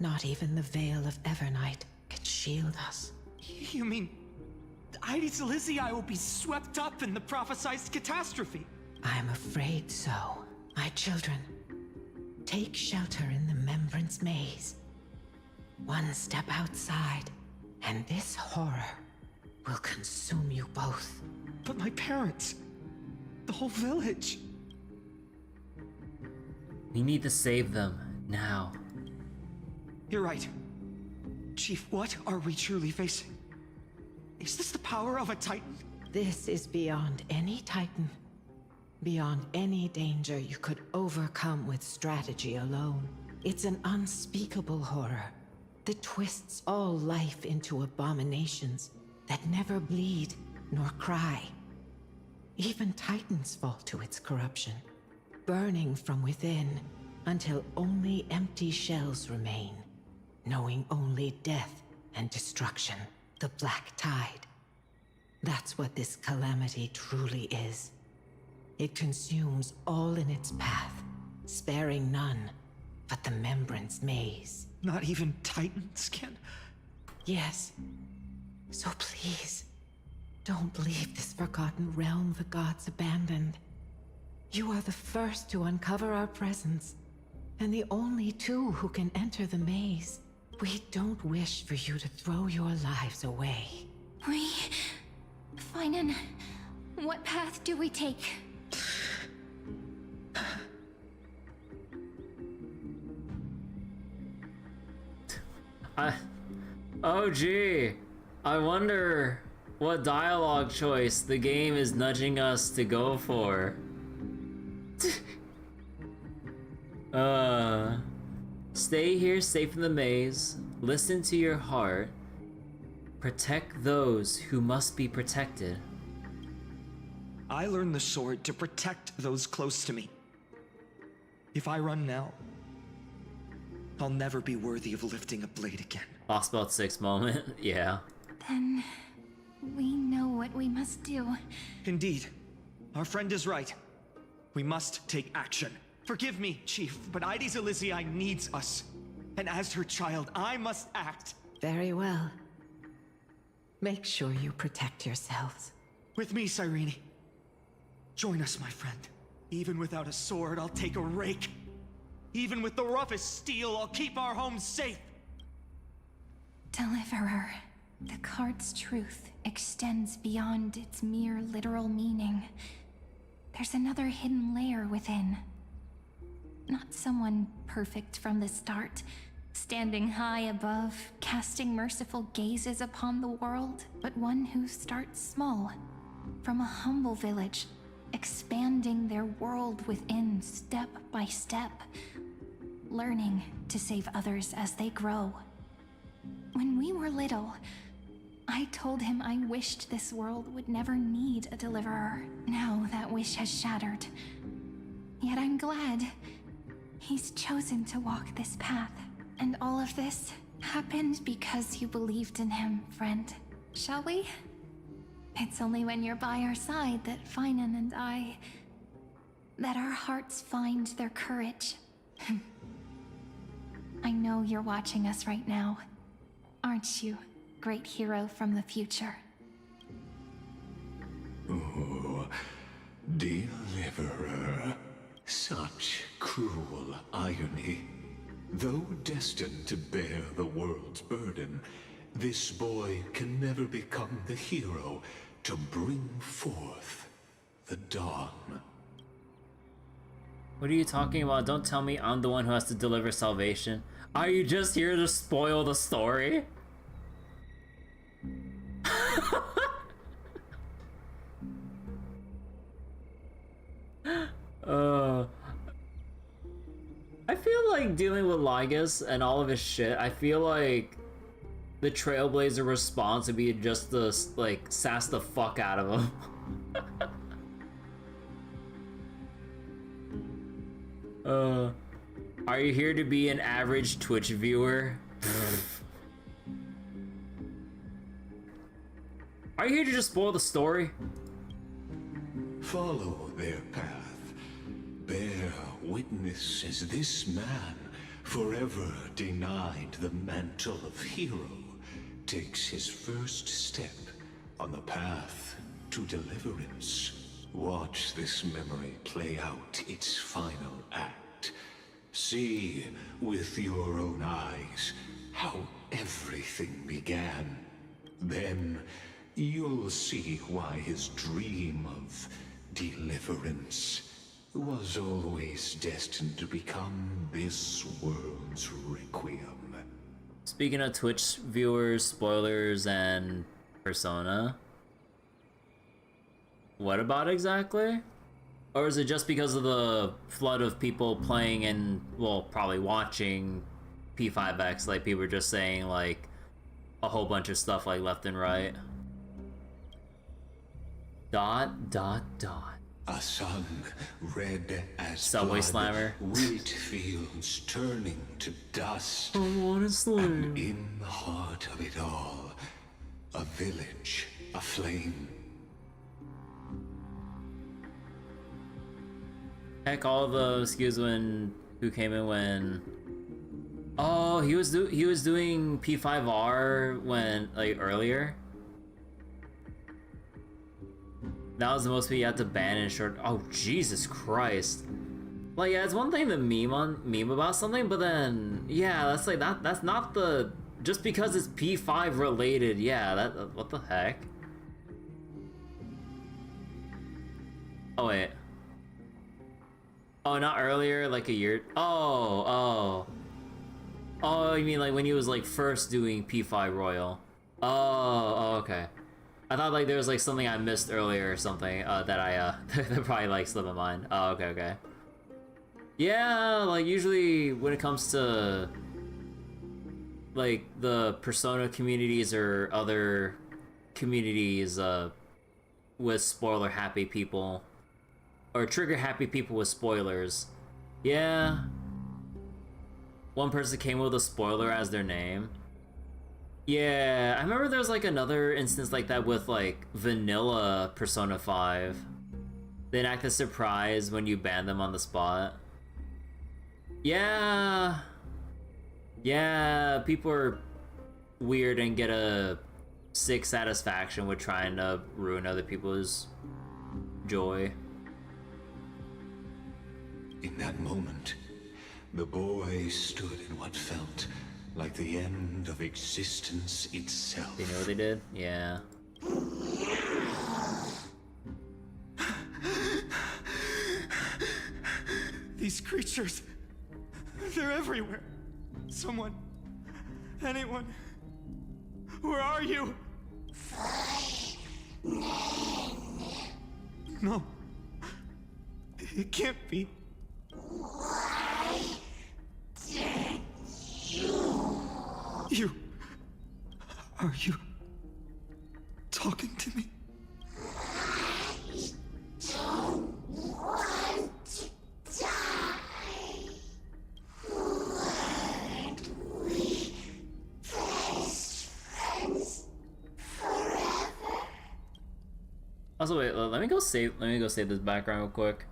Speaker 20: not even the Veil of Evernight can shield us.
Speaker 2: You mean Ides Elysiae will be swept up in the prophesied catastrophe?
Speaker 20: I'm afraid so. My children, take shelter in the Membrance Maze. One step outside, and this horror will consume you both.
Speaker 2: But my parents, the whole village.
Speaker 1: We need to save them, now.
Speaker 2: You're right. Chief, what are we truly facing? Is this the power of a Titan?
Speaker 20: This is beyond any Titan. Beyond any danger you could overcome with strategy alone. It's an unspeakable horror that twists all life into abominations that never bleed nor cry. Even Titans fall to its corruption, burning from within until only empty shells remain, knowing only death and destruction, the Black Tide. That's what this calamity truly is. It consumes all in its path, sparing none but the Membrance Maze.
Speaker 2: Not even Titans can?
Speaker 20: Yes. So please, don't leave this forgotten realm the gods abandoned. You are the first to uncover our presence, and the only two who can enter the maze. We don't wish for you to throw your lives away.
Speaker 3: Phainon, what path do we take?
Speaker 1: Oh gee, I wonder what dialogue choice the game is nudging us to go for. Stay here safe in the maze, listen to your heart, protect those who must be protected.
Speaker 9: I learned the sword to protect those close to me. If I run now, I'll never be worthy of lifting a blade again.
Speaker 1: Lost Belt 6 moment, yeah.
Speaker 3: Then we know what we must do.
Speaker 9: Indeed. Our friend is right. We must take action. Forgive me, Chief, but Ides Elysiae needs us. And as her child, I must act.
Speaker 20: Very well. Make sure you protect yourselves.
Speaker 9: With me, Cyrene. Join us, my friend. Even without a sword, I'll take a rake. Even with the roughest steel, I'll keep our home safe.
Speaker 3: Deliverer, the card's truth extends beyond its mere literal meaning. There's another hidden layer within. Not someone perfect from the start, standing high above, casting merciful gazes upon the world, but one who starts small, from a humble village, expanding their world within step by step, learning to save others as they grow. When we were little, I told him I wished this world would never need a deliverer. Now that wish has shattered. Yet I'm glad he's chosen to walk this path. And all of this happened because you believed in him, friend. Shall we? It's only when you're by our side that Phainon and that our hearts find their courage. I know you're watching us right now. Aren't you, great hero from the future?
Speaker 6: Oh, deliverer. Such cruel irony. Though destined to bear the world's burden, this boy can never become the hero to bring forth the dawn.
Speaker 1: What are you talking about? Don't tell me I'm the one who has to deliver salvation. Are you just here to spoil the story? I feel like dealing with Lygus and all of his shit, I feel like the Trailblazer response would be just to, like, sass the fuck out of him. Are you here to be an average Twitch viewer? Are you here to just spoil the story?
Speaker 6: Follow their path. Bear witness as this man, forever denied the mantle of hero, takes his first step on the path to deliverance. Watch this memory play out its final act. See with your own eyes how everything began. Then you'll see why his dream of deliverance was always destined to become this world's requiem.
Speaker 1: Speaking of Twitch viewers, spoilers, and Persona, what about exactly? Or is it just because of the flood of people playing and, well, probably watching P5X, like people were just saying, like, a whole bunch of stuff, like, left and right? ...
Speaker 6: A sun red as
Speaker 1: Subway
Speaker 6: blood,
Speaker 1: Slammer.
Speaker 6: wheat fields turning to dust.
Speaker 1: I wanna slam.
Speaker 6: And in the heart of it all, a village aflame.
Speaker 1: Heck, all the excuse when who came in when. Oh, he was doing P5R when, like, earlier. That was the most we had to ban in short. Oh, Jesus Christ. Like, yeah, it's one thing to meme about something, but then, yeah, that's like, that's not the, just because it's P5 related, yeah, that, what the heck? Oh, wait. Oh, not earlier, like a year, oh, you mean like when he was like first doing P5 Royal? Oh, okay. I thought like there was like something I missed earlier or something that I that probably like slipped my mind. Oh, okay. Yeah, like usually when it comes to like the Persona communities or other communities with spoiler happy people or trigger happy people with spoilers. Yeah. One person came with a spoiler as their name. Yeah, I remember there was like another instance like that with like vanilla Persona 5. They'd act as surprised when you ban them on the spot. Yeah, people are weird and get a sick satisfaction with trying to ruin other people's joy.
Speaker 6: In that moment, the boy stood in what felt like the end of existence itself.
Speaker 1: You know what they did? Yeah.
Speaker 2: These creatures, they're everywhere. Someone, anyone, where are you? No, it can't be. You... Are you... talking to me?
Speaker 15: I don't want to die. Weren't we best friends forever?
Speaker 1: Also, wait, let me go save this background real quick.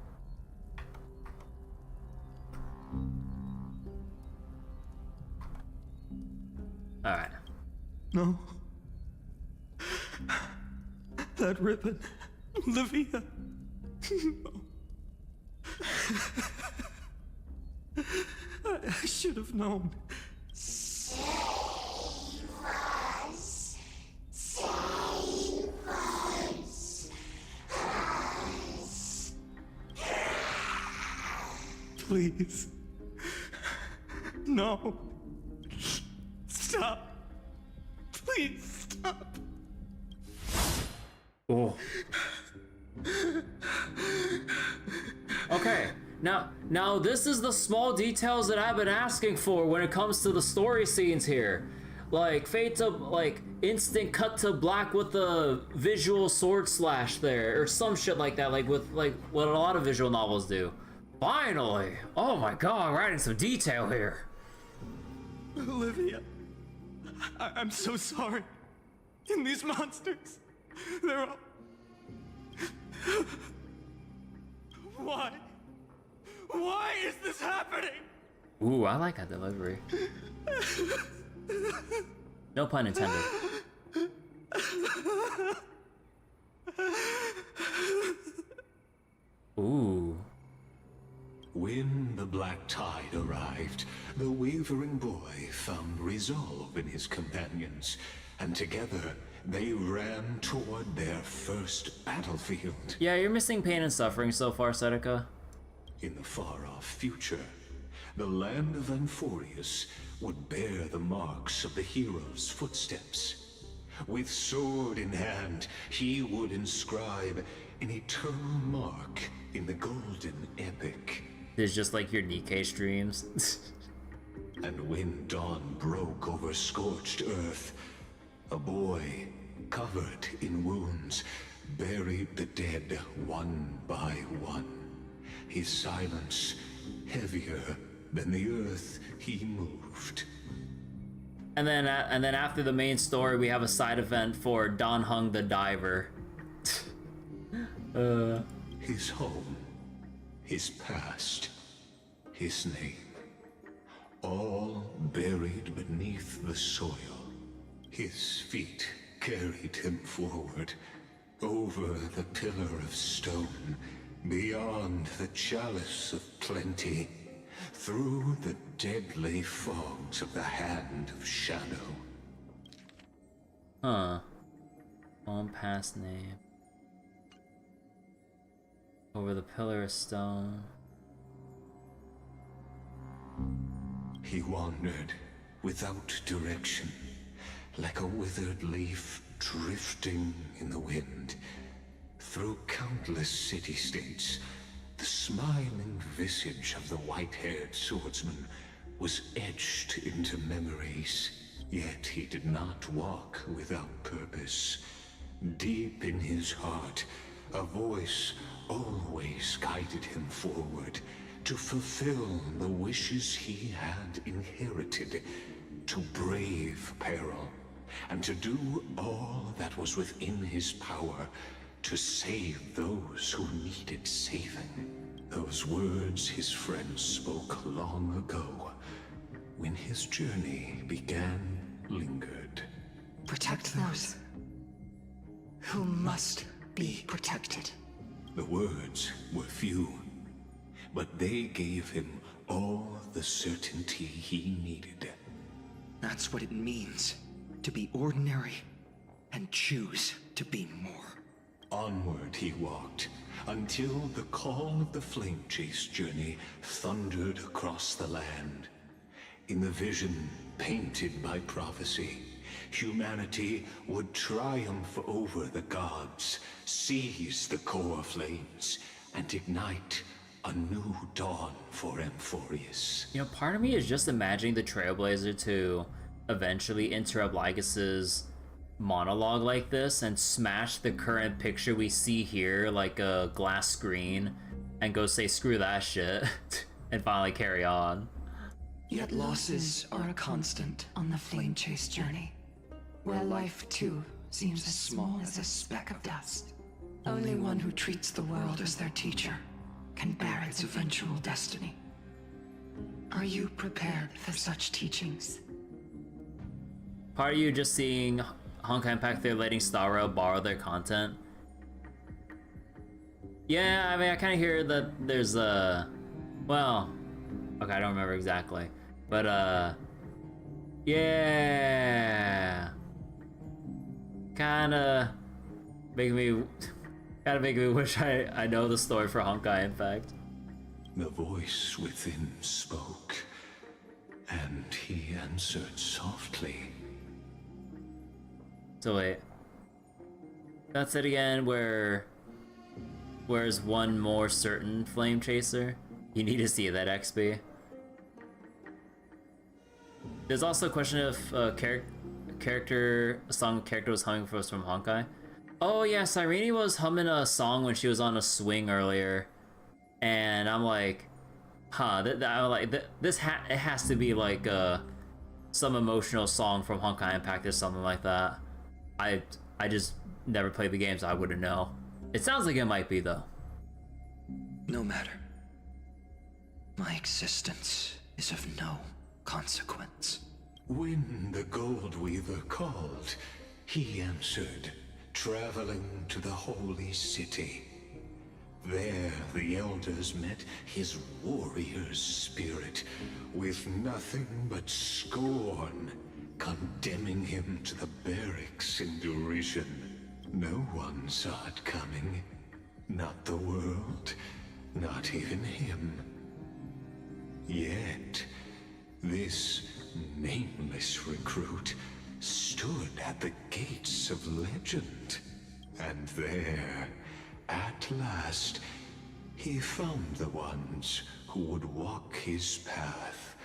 Speaker 1: Alright.
Speaker 2: No. That ribbon. Olivia. No. I should have known.
Speaker 15: Save us. Save us.
Speaker 2: Please. No. Stop. Please stop.
Speaker 1: Oh. Okay. Now this is the small details that I've been asking for when it comes to the story scenes here. Like fade to like instant cut to black with the visual sword slash there or some shit like that, like with like what a lot of visual novels do. Finally! Oh my god, we're adding some detail here.
Speaker 2: Olivia. I'm so sorry. And these monsters, they're all... Why? Why is this happening?
Speaker 1: Ooh, I like that delivery. No pun intended. Ooh.
Speaker 6: When the black tide arrived, the wavering boy found resolve in his companions, and together they ran toward their first battlefield.
Speaker 1: Yeah, you're missing pain and suffering so far, Seneca.
Speaker 6: In the far-off future, the land of Amphorius would bear the marks of the hero's footsteps. With sword in hand, he would inscribe an eternal mark in the golden epic.
Speaker 1: It's just like your Nikkei streams.
Speaker 6: And when dawn broke over scorched earth, a boy, covered in wounds, buried the dead one by one. His silence heavier than the earth he moved.
Speaker 1: And then after the main story, we have a side event for Don Hung the Diver.
Speaker 6: His home, his past, his name, all buried beneath the soil. His feet carried him forward, Over the pillar of stone, beyond the chalice of plenty, through the deadly fogs of the hand of shadow.
Speaker 1: Huh. On past name. Over the pillar of stone.
Speaker 6: He wandered without direction, like a withered leaf drifting in the wind. Through countless city-states, the smiling visage of the white-haired swordsman was etched into memories. Yet he did not walk without purpose. Deep in his heart, a voice always guided him forward to fulfill the wishes he had inherited, to brave peril, and to do all that was within his power to save those who needed saving. Those words his friend spoke long ago, when his journey began, lingered.
Speaker 4: Protect those who must be protected.
Speaker 6: The words were few, but they gave him all the certainty he needed.
Speaker 16: That's what it means to be ordinary and choose to be more.
Speaker 6: Onward he walked, until the call of the flame chase journey thundered across the land. In the vision painted by prophecy, humanity would triumph over the gods, seize the core flames, and ignite a new dawn for Amphorius.
Speaker 1: You know, part of me is just imagining the Trailblazer to eventually interrupt Lycus's monologue like this and smash the current picture we see here like a glass screen and go say screw that shit and finally carry on.
Speaker 4: Yet losses are a constant on the flame chase journey, where life too seems as small as a speck of dust. Only one who treats the world as their teacher can bear its eventual destiny. Are you prepared for such teachings?
Speaker 1: Part of you just seeing Honkai Impact, they're letting Star Rail borrow their content. Yeah, I mean, I kind of hear that there's well, okay, I don't remember exactly, but yeah, kind of making me wish I know the story for Honkai Impact.
Speaker 6: The voice within spoke, and he answered softly.
Speaker 1: So wait, that's it again. Where's one more certain flame chaser? You need to see that XP. There's also a question if a song character was humming for us from Honkai. Oh yeah, Cyrene was humming a song when she was on a swing earlier, and I'm like, huh, it has to be like some emotional song from Honkai Impact or something like that. I just never played the game, so I wouldn't know. It sounds like it might be though.
Speaker 16: No matter. My existence is of no consequence.
Speaker 6: When the Gold Weaver called, he answered, traveling to the holy city. There the elders met his warrior's spirit, with nothing but scorn, condemning him to the barracks in derision. No one saw it coming. Not the world, not even him. Yet, this nameless recruit stood at the gates of legend. And there, at last, he found the ones who would walk his path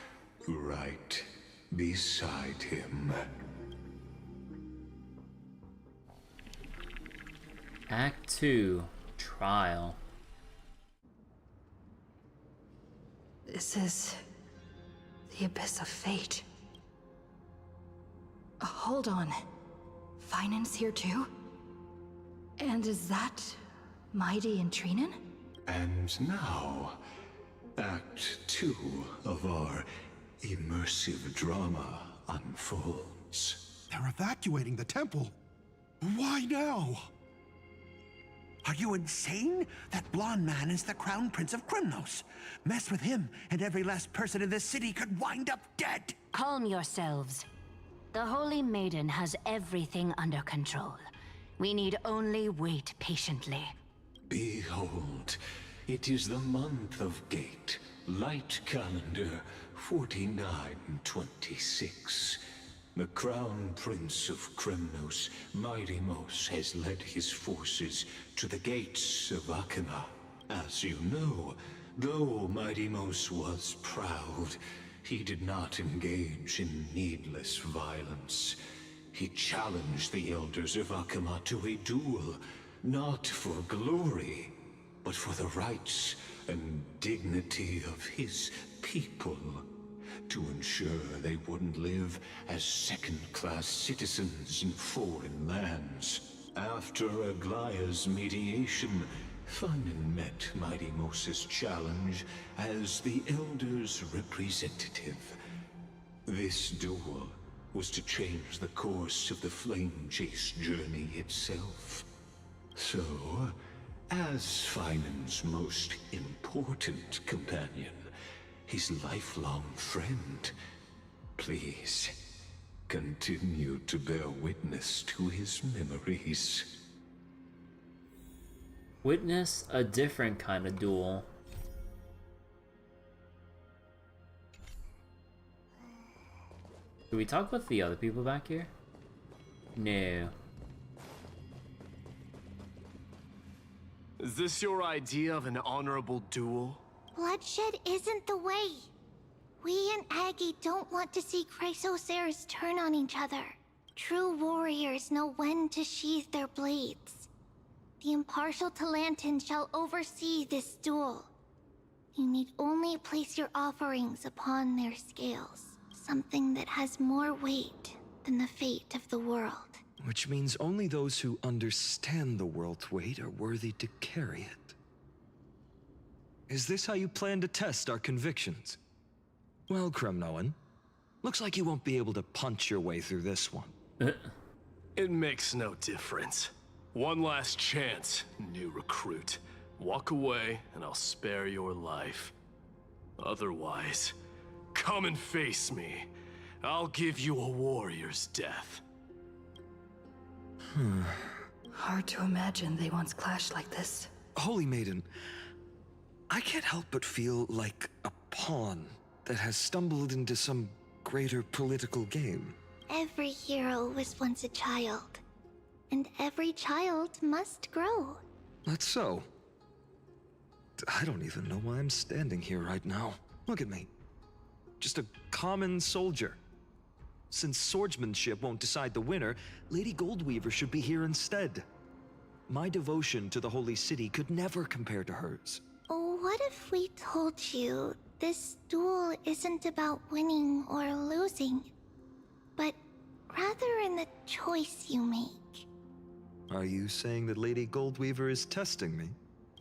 Speaker 6: right beside him.
Speaker 1: Act 2, Trial.
Speaker 8: This is the abyss of fate. Hold on. Phainon's here too? And is that Mighty and Phainon?
Speaker 6: And now, Act 2 of our immersive drama unfolds.
Speaker 22: They're evacuating the temple. Why now?
Speaker 11: Are you insane? That blonde man is the Crown Prince of Krymnos. Mess with him, and every last person in this city could wind up dead.
Speaker 22: Calm yourselves. The Holy Maiden has everything under control. We need only wait patiently.
Speaker 6: Behold, it is the month of Gate, light calendar 4926. The Crown Prince of Krymnos, Mighty Mos, has led his forces to the gates of Akima. As you know, though Mighty Mos was proud, he did not engage in needless violence. He challenged the elders of Akima to a duel, not for glory, but for the rights and dignity of his people, to ensure they wouldn't live as second-class citizens in foreign lands. After Aglaya's mediation, Phainon met Mighty Mos's challenge as the Elder's representative. This duel was to change the course of the Flame Chase journey itself. So, as Phainon's most important companion, his lifelong friend, please continue to bear witness to his memories.
Speaker 1: Witness a different kind of duel. Did we talk with the other people back here? No.
Speaker 18: Is this your idea of an honorable duel?
Speaker 15: Bloodshed isn't the way. We and Aggie don't want to see Chrysoceres turn on each other. True warriors know when to sheathe their blades. The impartial Talantin shall oversee this duel. You need only place your offerings upon their scales. Something that has more weight than the fate of the world.
Speaker 16: Which means only those who understand the world's weight are worthy to carry it. Is this how you plan to test our convictions? Well, Kremnoan, looks like you won't be able to punch your way through this one.
Speaker 18: It makes no difference. One last chance, new recruit. Walk away, and I'll spare your life. Otherwise, come and face me. I'll give you a warrior's death.
Speaker 8: Hard to imagine they once clashed like this.
Speaker 16: Holy Maiden, I can't help but feel like a pawn that has stumbled into some greater political game.
Speaker 15: Every hero was once a child. And every child must grow.
Speaker 16: That's so. I don't even know why I'm standing here right now. Look at me. Just a common soldier. Since swordsmanship won't decide the winner, Lady Goldweaver should be here instead. My devotion to the Holy City could never compare to hers.
Speaker 15: What if we told you this duel isn't about winning or losing, but rather in the choice you make?
Speaker 16: Are you saying that Lady Goldweaver is testing me?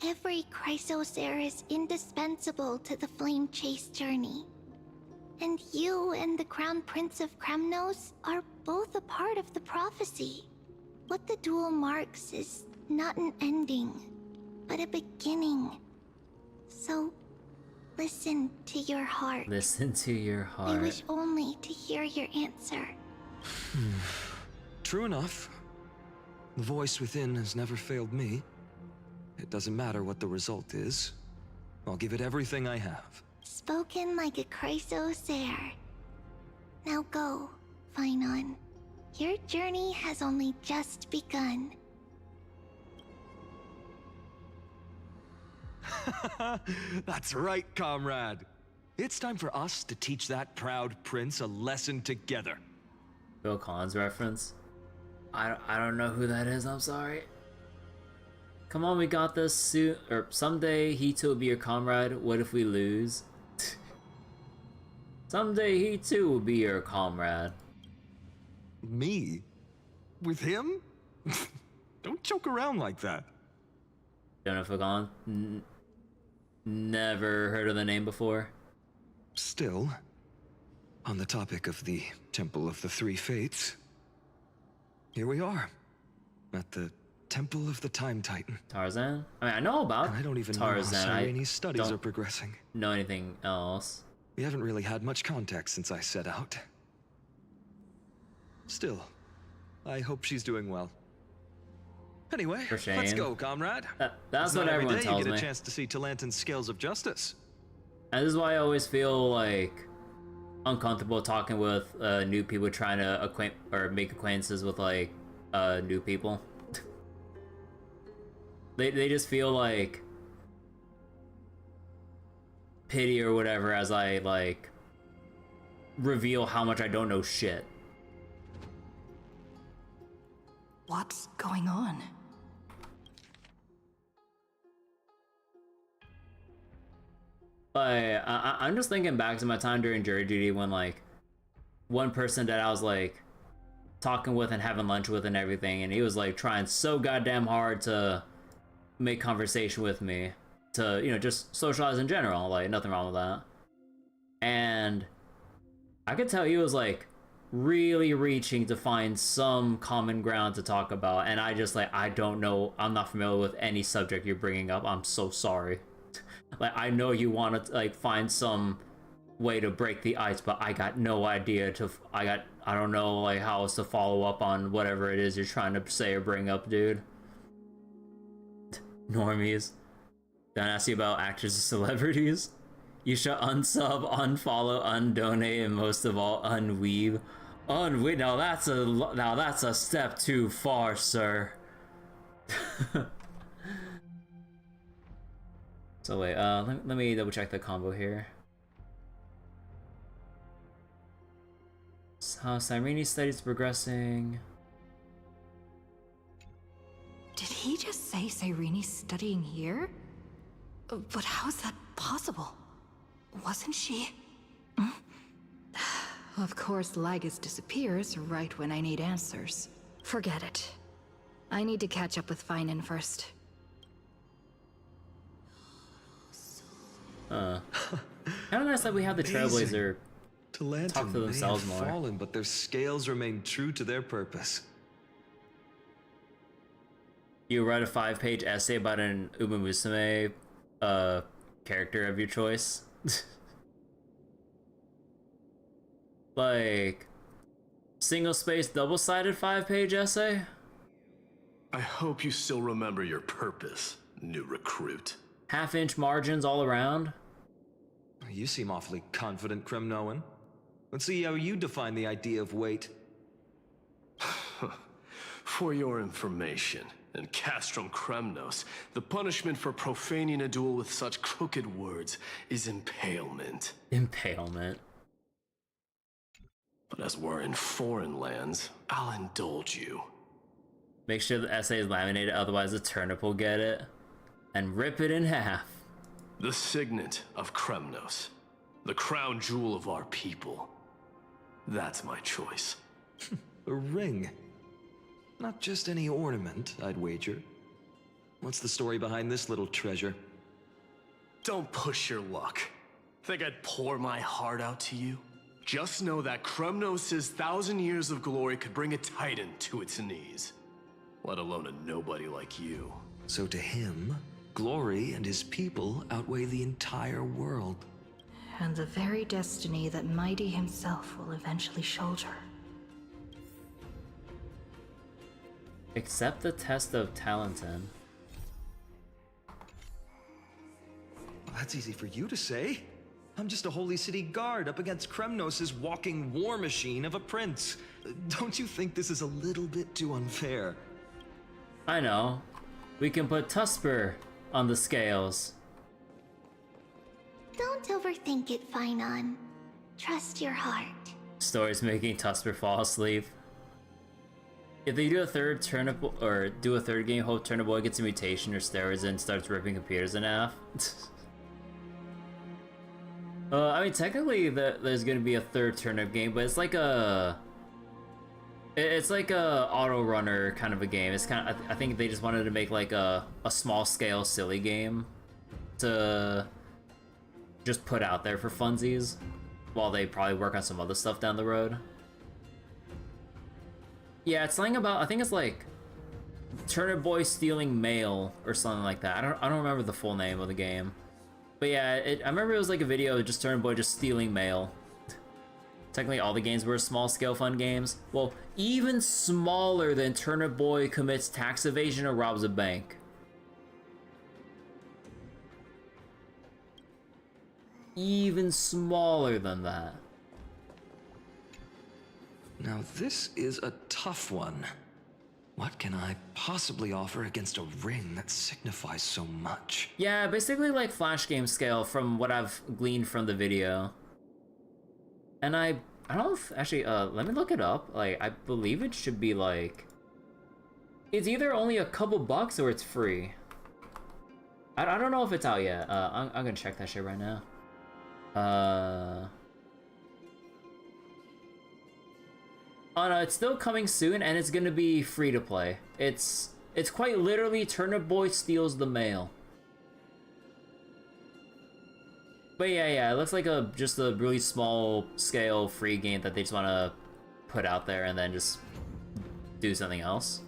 Speaker 15: Every Chrysocer is indispensable to the Flame Chase journey. And you and the Crown Prince of Krymnos are both a part of the prophecy. What the duel marks is not an ending, but a beginning. So, listen to your heart.
Speaker 1: Listen to your heart.
Speaker 15: I wish only to hear your answer.
Speaker 16: True enough. The voice within has never failed me. It doesn't matter what the result is. I'll give it everything I have.
Speaker 15: Spoken like a Chrysocer. Now go, Phainon. Your journey has only just begun.
Speaker 16: That's right, comrade. It's time for us to teach that proud prince a lesson together.
Speaker 1: Bill Collins reference. I don't know who that is, I'm sorry. Come on, we got this soon. Or someday he too will be your comrade. What if we lose? Someday he too will be your comrade.
Speaker 16: Me? With him? Don't joke around like that.
Speaker 1: Jennifer Gone? Never heard of the name before.
Speaker 16: Still, on the topic of the Temple of the Three Fates, here we are, at the Temple of the Time Titan.
Speaker 1: Tarzan? I mean, I know about
Speaker 16: And I don't even
Speaker 1: Tarzan.
Speaker 16: know how Cyreni's studies are progressing.
Speaker 1: Know anything else?
Speaker 16: We haven't really had much contact since I set out. Still, I hope she's doing well. Anyway, let's go, comrade.
Speaker 1: That's what everyone tells me.
Speaker 16: You get a chance to see Talantin's scales of justice.
Speaker 1: And this is why I always feel like uncomfortable talking with new people, trying to make acquaintances with like new people. they just feel like pity or whatever as I like reveal how much I don't know shit.
Speaker 8: What's going on?
Speaker 1: I'm just thinking back to my time during jury duty when like one person that I was like talking with and having lunch with and everything, and he was like trying so goddamn hard to make conversation with me, to, you know, just socialize in general, like nothing wrong with that. And I could tell he was like really reaching to find some common ground to talk about, and I just like, I don't know, I'm not familiar with any subject you're bringing up, I'm so sorry. Like, I know you want to like find some way to break the ice, but I got no idea I don't know like how else to follow up on whatever it is you're trying to say or bring up, dude. Normies. Don't ask you about actors or celebrities. You should unsub, unfollow, undonate, and most of all, unweeb. Unweeb. Now that's a step too far, sir. So wait, let me double check the combo here. How Cyreni's studies progressing.
Speaker 8: Did he just say Cyreni's studying here? But how is that possible? Wasn't she? Of course, Lygus disappears right when I need answers. Forget it. I need to catch up with Phainon first.
Speaker 1: Kind of nice that we have the Trailblazer talk to themselves more.
Speaker 16: Fallen, but their scales remain true to their purpose.
Speaker 1: You write a 5-page essay about an Uma Musume character of your choice. Like, single-spaced, double-sided 5-page essay?
Speaker 18: I hope you still remember your purpose, new recruit.
Speaker 1: Half-inch margins all around?
Speaker 16: You seem awfully confident, Kremnoan. Let's see how you define the idea of weight.
Speaker 18: For your information, in Castrum Kremnos, the punishment for profaning a duel with such crooked words is impalement.
Speaker 1: Impalement.
Speaker 18: But as we're in foreign lands, I'll indulge you.
Speaker 1: Make sure the essay is laminated, otherwise the turnip will get it. And rip it in half.
Speaker 18: The signet of Kremnos. The crown jewel of our people. That's my choice.
Speaker 16: A ring. Not just any ornament, I'd wager. What's the story behind this little treasure?
Speaker 18: Don't push your luck. Think I'd pour my heart out to you? Just know that Kremnos' 1,000 years of glory could bring a titan to its knees. Let alone a nobody like you.
Speaker 16: So to him, glory and his people outweigh the entire world.
Speaker 8: And the very destiny that Mighty himself will eventually shoulder.
Speaker 1: Accept the test of Talantin.
Speaker 16: Well, that's easy for you to say. I'm just a holy city guard up against Kremnos' walking war machine of a prince. Don't you think this is a little bit too unfair?
Speaker 1: I know. We can put Tusper on the scales.
Speaker 15: Don't overthink it, Phainon. Trust your heart.
Speaker 1: Stories making Tusper fall asleep. If they do a third turnip or do a third game, hope Turnip Boy gets a mutation or steroids and starts ripping computers in half. I mean, technically, there's gonna be a third Turnip game, but it's like a auto runner kind of a game. It's kind of, I think they just wanted to make like a small scale silly game to just put out there for funsies, while they probably work on some other stuff down the road. Yeah, it's something about, I think it's like Turnip Boy Stealing Mail or something like that. I don't remember the full name of the game. But yeah, I remember it was like a video of just Turnip Boy just stealing mail. Technically all the games were small scale fun games. Well, even smaller than Turnip Boy commits tax evasion or robs a bank. Even smaller than that.
Speaker 16: Now this is a tough one. What can I possibly offer against a ring that signifies so much?
Speaker 1: Yeah, basically like Flash game scale from what I've gleaned from the video. And I don't know if, actually, let me look it up. Like, I believe it should be like, it's either only a couple bucks or it's free. I don't know if it's out yet. I'm gonna check that shit right now. Oh no, it's still coming soon, and it's gonna be free to play. It's quite literally Turnip Boy Steals the Mail. But yeah, it looks like just a really small scale free game that they just want to put out there and then just do something else.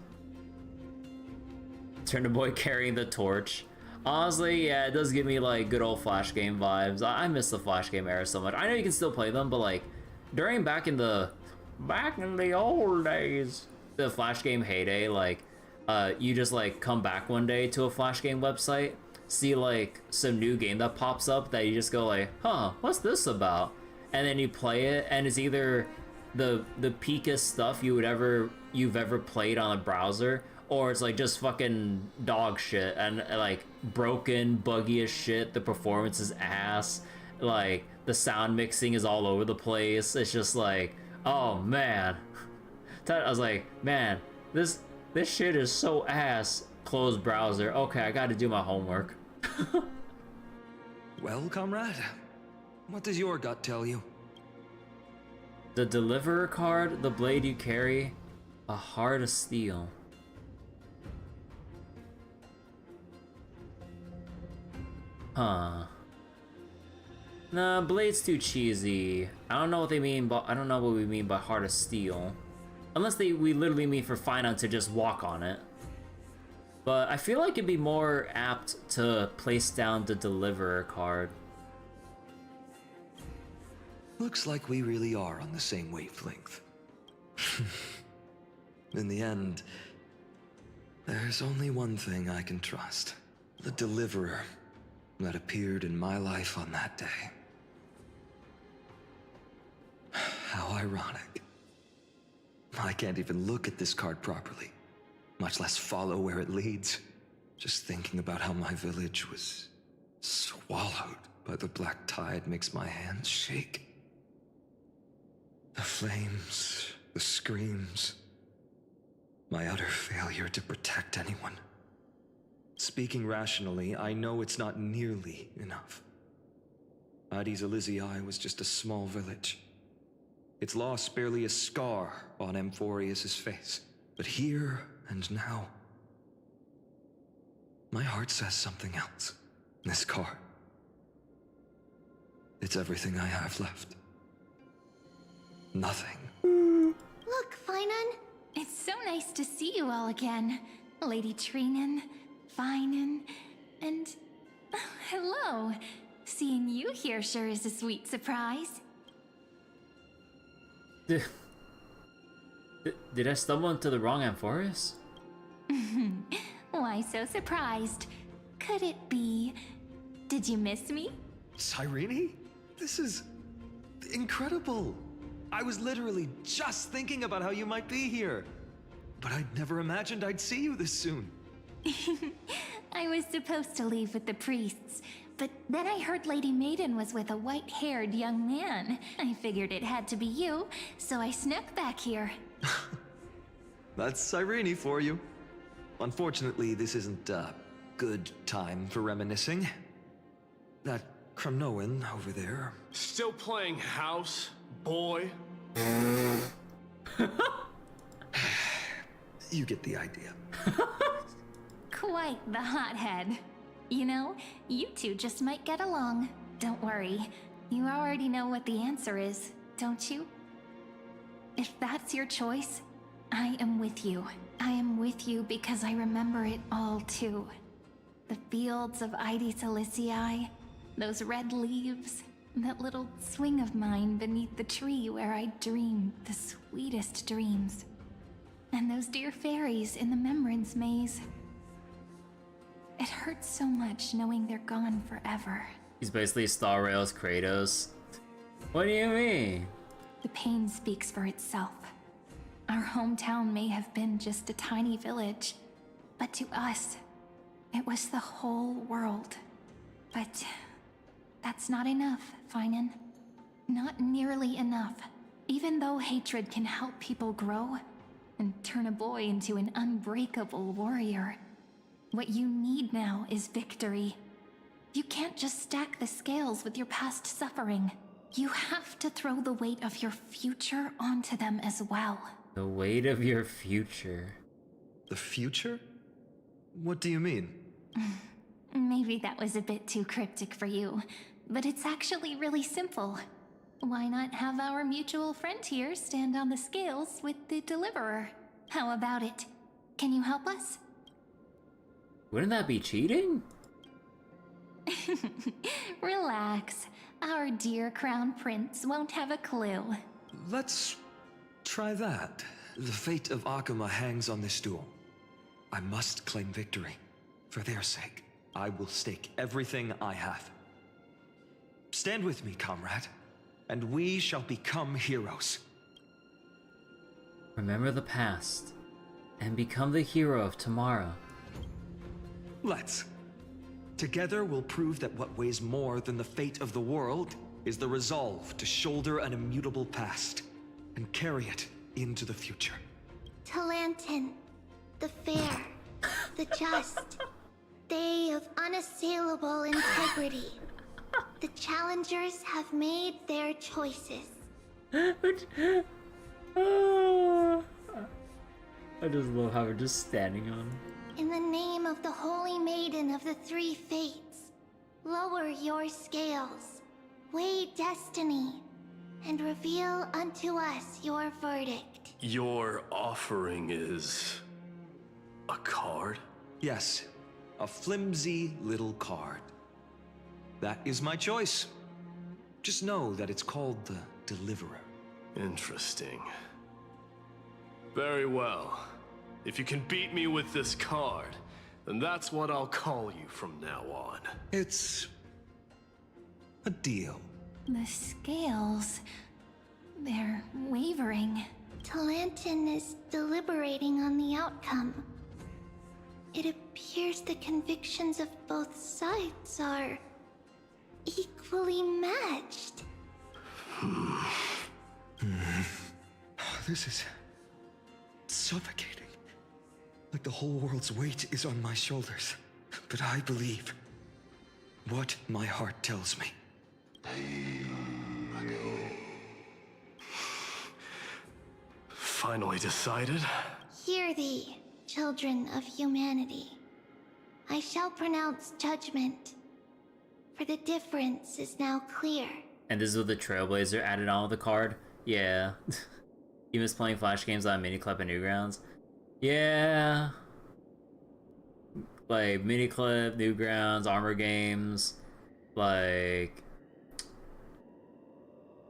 Speaker 1: Turnip Boy carrying the torch. Honestly, yeah, it does give me like good old Flash game vibes. I miss the Flash game era so much. I know you can still play them, but like back in the old days, the Flash game heyday, like you just like come back one day to a Flash game website, see like some new game that pops up that you just go like, huh, what's this about? And then you play it, and it's either the peakest stuff you've ever played on a browser, or it's like just fucking dog shit and like broken, buggy as shit. The performance is ass. Like the sound mixing is all over the place. It's just like, oh man. I was like, man, this shit is so ass. Close browser. Okay, I gotta do my homework.
Speaker 16: Well, comrade, what does your gut tell you?
Speaker 1: The Deliverer card, the blade you carry, a heart of steel. Huh. Nah, blade's too cheesy. I don't know what they mean, but I don't know what we mean by heart of steel. Unless we literally mean for Phainon to just walk on it. But I feel like it'd be more apt to place down the Deliverer card.
Speaker 16: Looks like we really are on the same wavelength. In the end, there's only one thing I can trust. The Deliverer that appeared in my life on that day. How ironic. I can't even look at this card properly, much less follow where it leads. Just thinking about how my village was swallowed by the black tide makes my hands shake. The flames, the screams, my utter failure to protect anyone. Speaking rationally, I know it's not nearly enough. Hades Elysiae was just a small village. Its loss barely a scar on Amphorius' face. But here and now, my heart says something else. This card. It's everything I have left. Nothing.
Speaker 15: Look, Phainon.
Speaker 3: It's so nice to see you all again. Lady Phainon, and... hello. Seeing you here sure is a sweet surprise.
Speaker 1: Did I stumble into the wrong Amphorius?
Speaker 3: Why so surprised? Could it be... Did you miss me?
Speaker 16: Cyrene? This is... incredible! I was literally just thinking about how you might be here. But I'd never imagined I'd see you this soon.
Speaker 3: I was supposed to leave with the priests, but then I heard Lady Maiden was with a white-haired young man. I figured it had to be you, so I snuck back here.
Speaker 16: That's Cyrene for you. Unfortunately, this isn't a good time for reminiscing. That Cremnoan over there...
Speaker 18: Still playing house, boy?
Speaker 16: You get the idea.
Speaker 3: Quite the hothead. You know, you two just might get along. Don't worry. You already know what the answer is, don't you? If that's your choice, I am with you. I am with you because I remember it all too. The fields of Ides Aliciae, those red leaves, that little swing of mine beneath the tree where I dreamed the sweetest dreams. And those dear fairies in the Membrance Maze. It hurts so much knowing they're gone forever.
Speaker 1: He's basically Star Rail's Kratos. What do you mean?
Speaker 3: The pain speaks for itself. Our hometown may have been just a tiny village, but to us, it was the whole world. But that's not enough, Phainon. Not nearly enough. Even though hatred can help people grow and turn a boy into an unbreakable warrior, what you need now is victory. You can't just stack the scales with your past suffering. You have to throw the weight of your future onto them as well.
Speaker 1: The weight of your future.
Speaker 16: The future? What do you mean?
Speaker 3: Maybe that was a bit too cryptic for you, but it's actually really simple. Why not have our mutual friend here stand on the scales with the deliverer? How about it? Can you help us?
Speaker 1: Wouldn't that be cheating?
Speaker 3: Relax. Our dear Crown Prince won't have a clue.
Speaker 16: Let's try that. The fate of Akuma hangs on this duel. I must claim victory. For their sake, I will stake everything I have. Stand with me, comrade, and we shall become heroes.
Speaker 1: Remember the past, and become the hero of tomorrow.
Speaker 16: Let's. Together we'll prove that what weighs more than the fate of the world is the resolve to shoulder an immutable past and carry it into the future.
Speaker 15: Talantin, the fair, the just, they of unassailable integrity. The challengers have made their choices.
Speaker 1: I just love how we're just standing on.
Speaker 15: In the name of the Holy Maiden of the Three Fates, lower your scales, weigh destiny, and reveal unto us your verdict.
Speaker 18: Your offering is a card?
Speaker 16: Yes, a flimsy little card. That is my choice. Just know that it's called the Deliverer.
Speaker 18: Interesting. Very well. If you can beat me with this card, then that's what I'll call you from now on.
Speaker 16: It's a deal.
Speaker 3: The scales, they're wavering.
Speaker 15: Talantin is deliberating on the outcome. It appears the convictions of both sides are equally matched.
Speaker 16: This is suffocating. Like the whole world's weight is on my shoulders. But I believe what my heart tells me.
Speaker 18: Finally decided?
Speaker 15: Hear thee, children of humanity. I shall pronounce judgment, for the difference is now clear.
Speaker 1: And this is with the Trailblazer added on with the card? Yeah. You miss playing Flash games on Miniclip and Newgrounds? Yeah. Like, Miniclip, Newgrounds, Armor Games, like...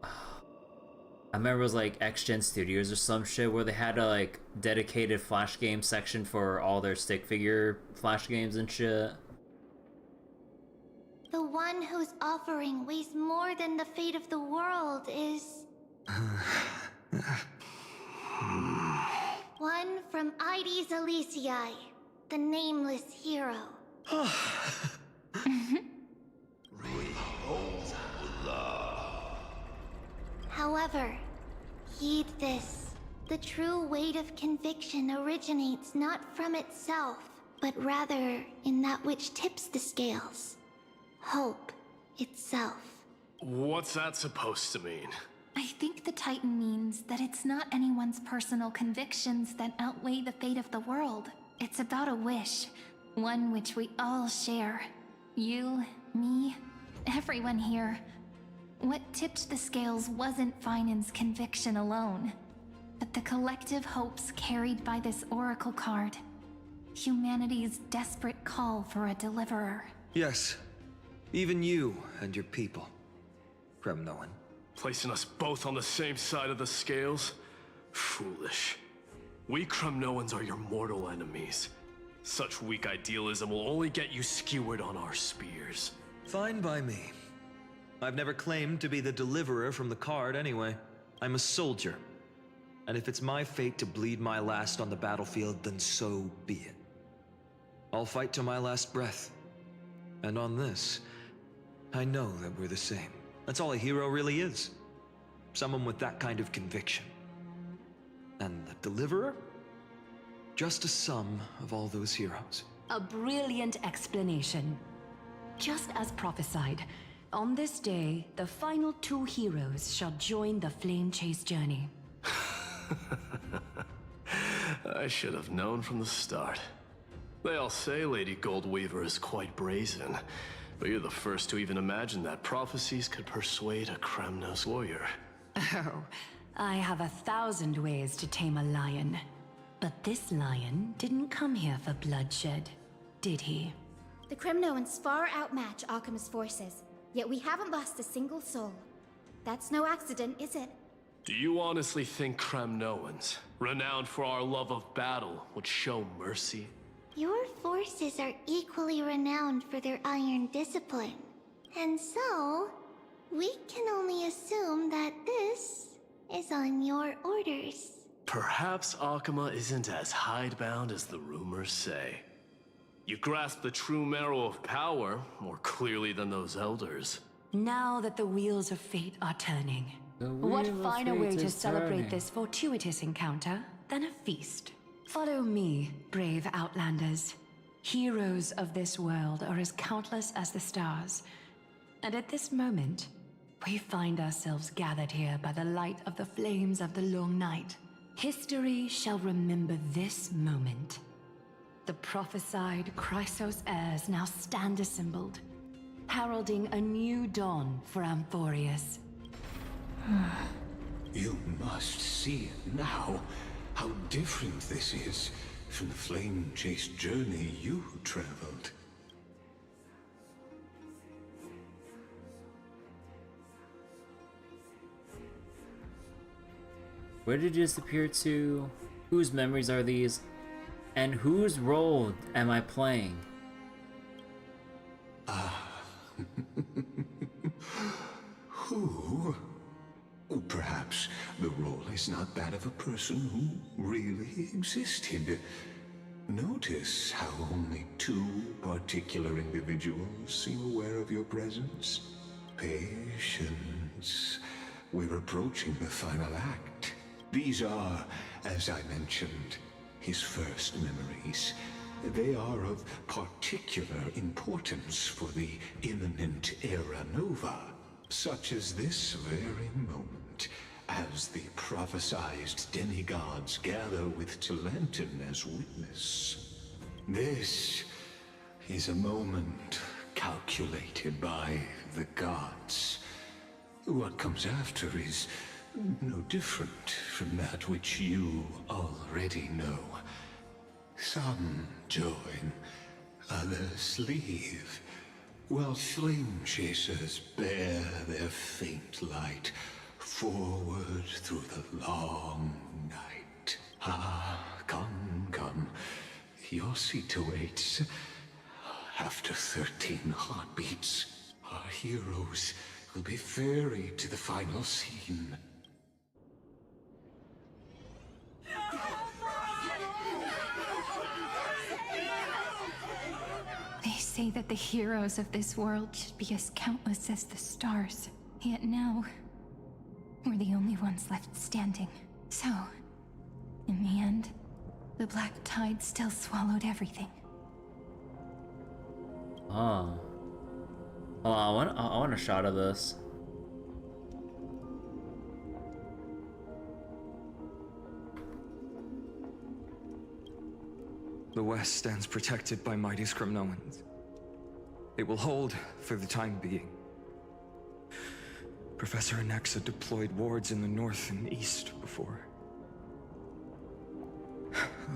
Speaker 1: I remember it was like X-Gen Studios or some shit where they had a like dedicated Flash game section for all their stick figure Flash games and shit.
Speaker 15: The one whose offering weighs more than the fate of the world is... one from Ides Aliciae, the nameless hero. However, heed this. The true weight of conviction originates not from itself, but rather in that which tips the scales. Hope itself.
Speaker 18: What's that supposed to mean?
Speaker 3: I think the Titan means that it's not anyone's personal convictions that outweigh the fate of the world. It's about a wish, one which we all share. You, me, everyone here. What tipped the scales wasn't Phainon's conviction alone, but the collective hopes carried by this oracle card. Humanity's desperate call for a deliverer.
Speaker 16: Yes. Even you and your people. Kremnoan.
Speaker 18: Placing us both on the same side of the scales? Foolish. We Kremnoans are your mortal enemies. Such weak idealism will only get you skewered on our spears.
Speaker 16: Fine by me. I've never claimed to be the deliverer from the card anyway. I'm a soldier. And if it's my fate to bleed my last on the battlefield, then so be it. I'll fight to my last breath. And on this, I know that we're the same. That's all a hero really is. Someone with that kind of conviction. And the deliverer? Just a sum of all those heroes.
Speaker 22: A brilliant explanation. Just as prophesied, on this day, the final 2 heroes shall join the Flame Chase journey.
Speaker 18: I should have known from the start. They all say Lady Goldweaver is quite brazen, but you're the first to even imagine that prophecies could persuade a Kremnos warrior.
Speaker 22: Oh, I have 1,000 ways to tame a lion. But this lion didn't come here for bloodshed, did he?
Speaker 19: The Kremnoans far outmatch Akama's forces, yet we haven't lost a single soul. That's no accident, is it?
Speaker 18: Do you honestly think Kremnoans, renowned for our love of battle, would show mercy?
Speaker 15: Your forces are equally renowned for their iron discipline. And so, we can only assume that this is on your orders.
Speaker 18: Perhaps Akama isn't as hidebound as the rumors say. You grasp the true marrow of power more clearly than those elders.
Speaker 22: Now that the wheels of fate are turning, what finer way to celebrate this fortuitous encounter than a feast? Follow me, brave Outlanders. Heroes of this world are as countless as the stars. And at this moment, we find ourselves gathered here by the light of the flames of the long night. History shall remember this moment. The prophesied Chrysos heirs now stand assembled, heralding a new dawn for Amphorius.
Speaker 6: You must see it now, how different this is from the flame chase journey you traveled.
Speaker 1: Where did you disappear to? Whose memories are these? And whose role am I playing?
Speaker 6: Who? Perhaps the role is not that of a person who really existed. Notice how only 2 particular individuals seem aware of your presence. Patience. We're approaching the final act. These are, as I mentioned, his first memories. They are of particular importance for the imminent Era Nova, such as this very moment, as the prophesized demigods gather with Talenton as witness. This is a moment calculated by the gods. What comes after is no different from that which you already know. Some join, others leave, while flame chasers bear their faint light forward through the long night. Ah, come. Your seat awaits. After 13 heartbeats, our heroes will be ferried to the final scene.
Speaker 3: They say that the heroes of this world should be as countless as the stars. Yet now, we're the only ones left standing. So, in the end, the black tide still swallowed everything.
Speaker 1: Oh. Oh, I want a shot of this.
Speaker 16: The West stands protected by mighty Skrymnoans. It will hold for the time being. Professor Anaxa deployed wards in the north and east before.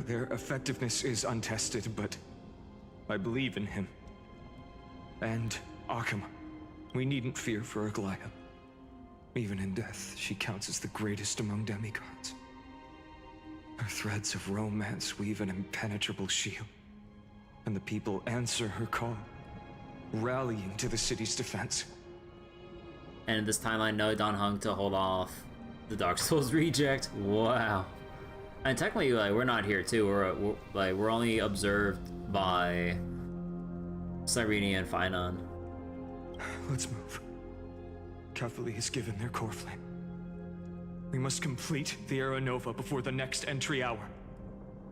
Speaker 16: Their effectiveness is untested, but I believe in him. And Akama. We needn't fear for Aglaya. Even in death, she counts as the greatest among demigods. Her threads of romance weave an impenetrable shield, and the people answer her call, rallying to the city's defense.
Speaker 1: And in this timeline, no Don Hung to hold off the Dark Souls reject. Wow. And technically, like, we're not here too. We're only observed by Cyrene and Phainon.
Speaker 16: Let's move. Kefali has given their core flame. We must complete the Era Nova before the next entry hour.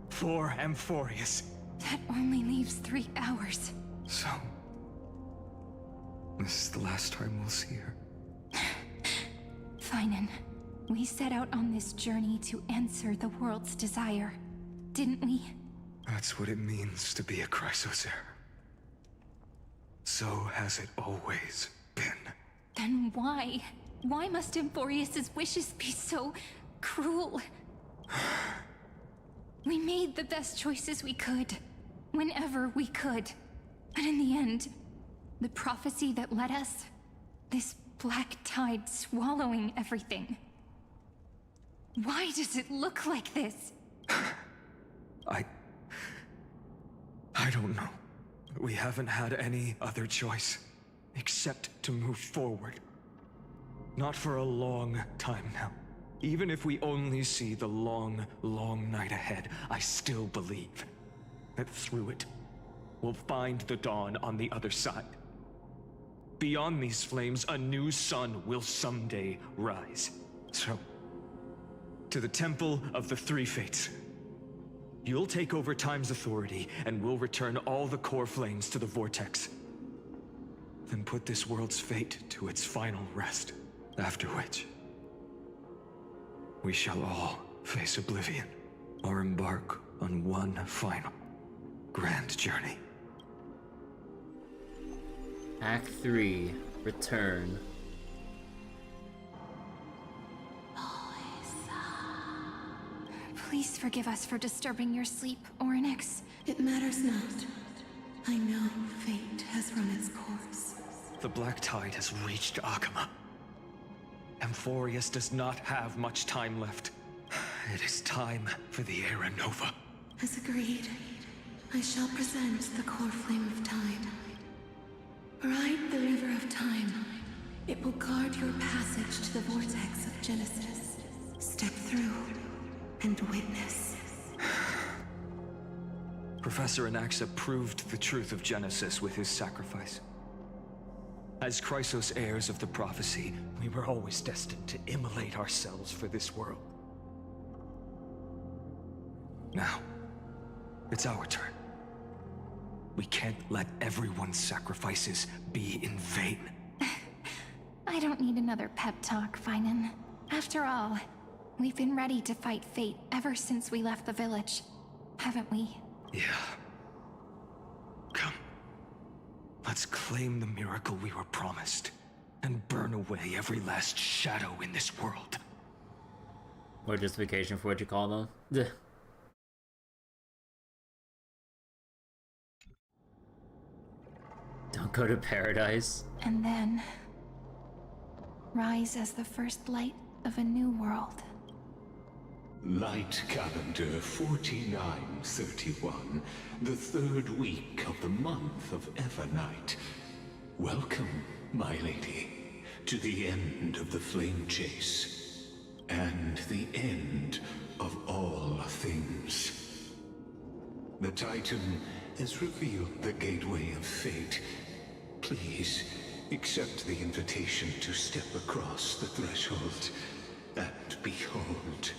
Speaker 16: For Amphorius.
Speaker 22: That only leaves 3 hours.
Speaker 16: So, this is the last time we'll see her.
Speaker 22: Phainon, we set out on this journey to answer the world's desire, didn't we?
Speaker 16: That's what it means to be a Chrysosaur. So has it always been.
Speaker 22: Then why? Why must Amphorius's wishes be so cruel? We made the best choices we could, whenever we could. But in the end, the prophecy that led us, this black tide swallowing everything. Why does it look like this?
Speaker 16: I don't know. We haven't had any other choice, except to move forward. Not for a long time now. Even if we only see the long, long night ahead, I still believe that through it, we'll find the dawn on the other side. Beyond these flames, a new sun will someday rise. So, to the Temple of the Three Fates. You'll take over Time's authority, and we'll return all the core flames to the Vortex. Then put this world's fate to its final rest. After which, we shall all face oblivion, or embark on one final, grand journey.
Speaker 1: Act 3, Return.
Speaker 22: Please forgive us for disturbing your sleep, Orynyx.
Speaker 4: It matters not. I know fate has run its course.
Speaker 16: The black tide has reached Akama. Amphorius does not have much time left. It is time for the Era Nova.
Speaker 4: As agreed, I shall present the core flame of time. Ride the river of time. It will guard your passage to the vortex of Genesis. Step through and witness.
Speaker 16: Professor Anaxa proved the truth of Genesis with his sacrifice. As Chrysos heirs of the prophecy, we were always destined to immolate ourselves for this world. Now, it's our turn. We can't let everyone's sacrifices be in vain.
Speaker 22: I don't need another pep talk, Phainon. After all, we've been ready to fight fate ever since we left the village, haven't we?
Speaker 16: Yeah. Come. Let's claim the miracle we were promised, and burn away every last shadow in this world.
Speaker 1: Or justification for what you call them. Don't go to paradise.
Speaker 22: And then rise as the first light of a new world.
Speaker 6: Light calendar 4931, the third week of the month of Evernight. Welcome, my lady, to the end of the flame chase, and the end of all things. The Titan has revealed the gateway of fate. Please accept the invitation to step across the threshold, and behold,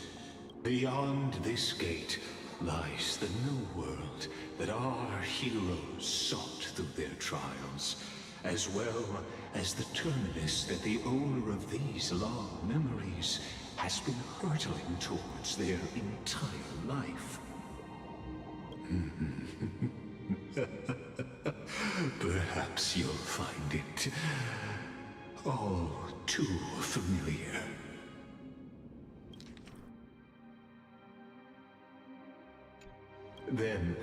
Speaker 6: beyond this gate lies the new world that our heroes sought through their trials, as well as the terminus that the owner of these long memories has been hurtling towards their entire life. Perhaps you'll find it all too familiar. Then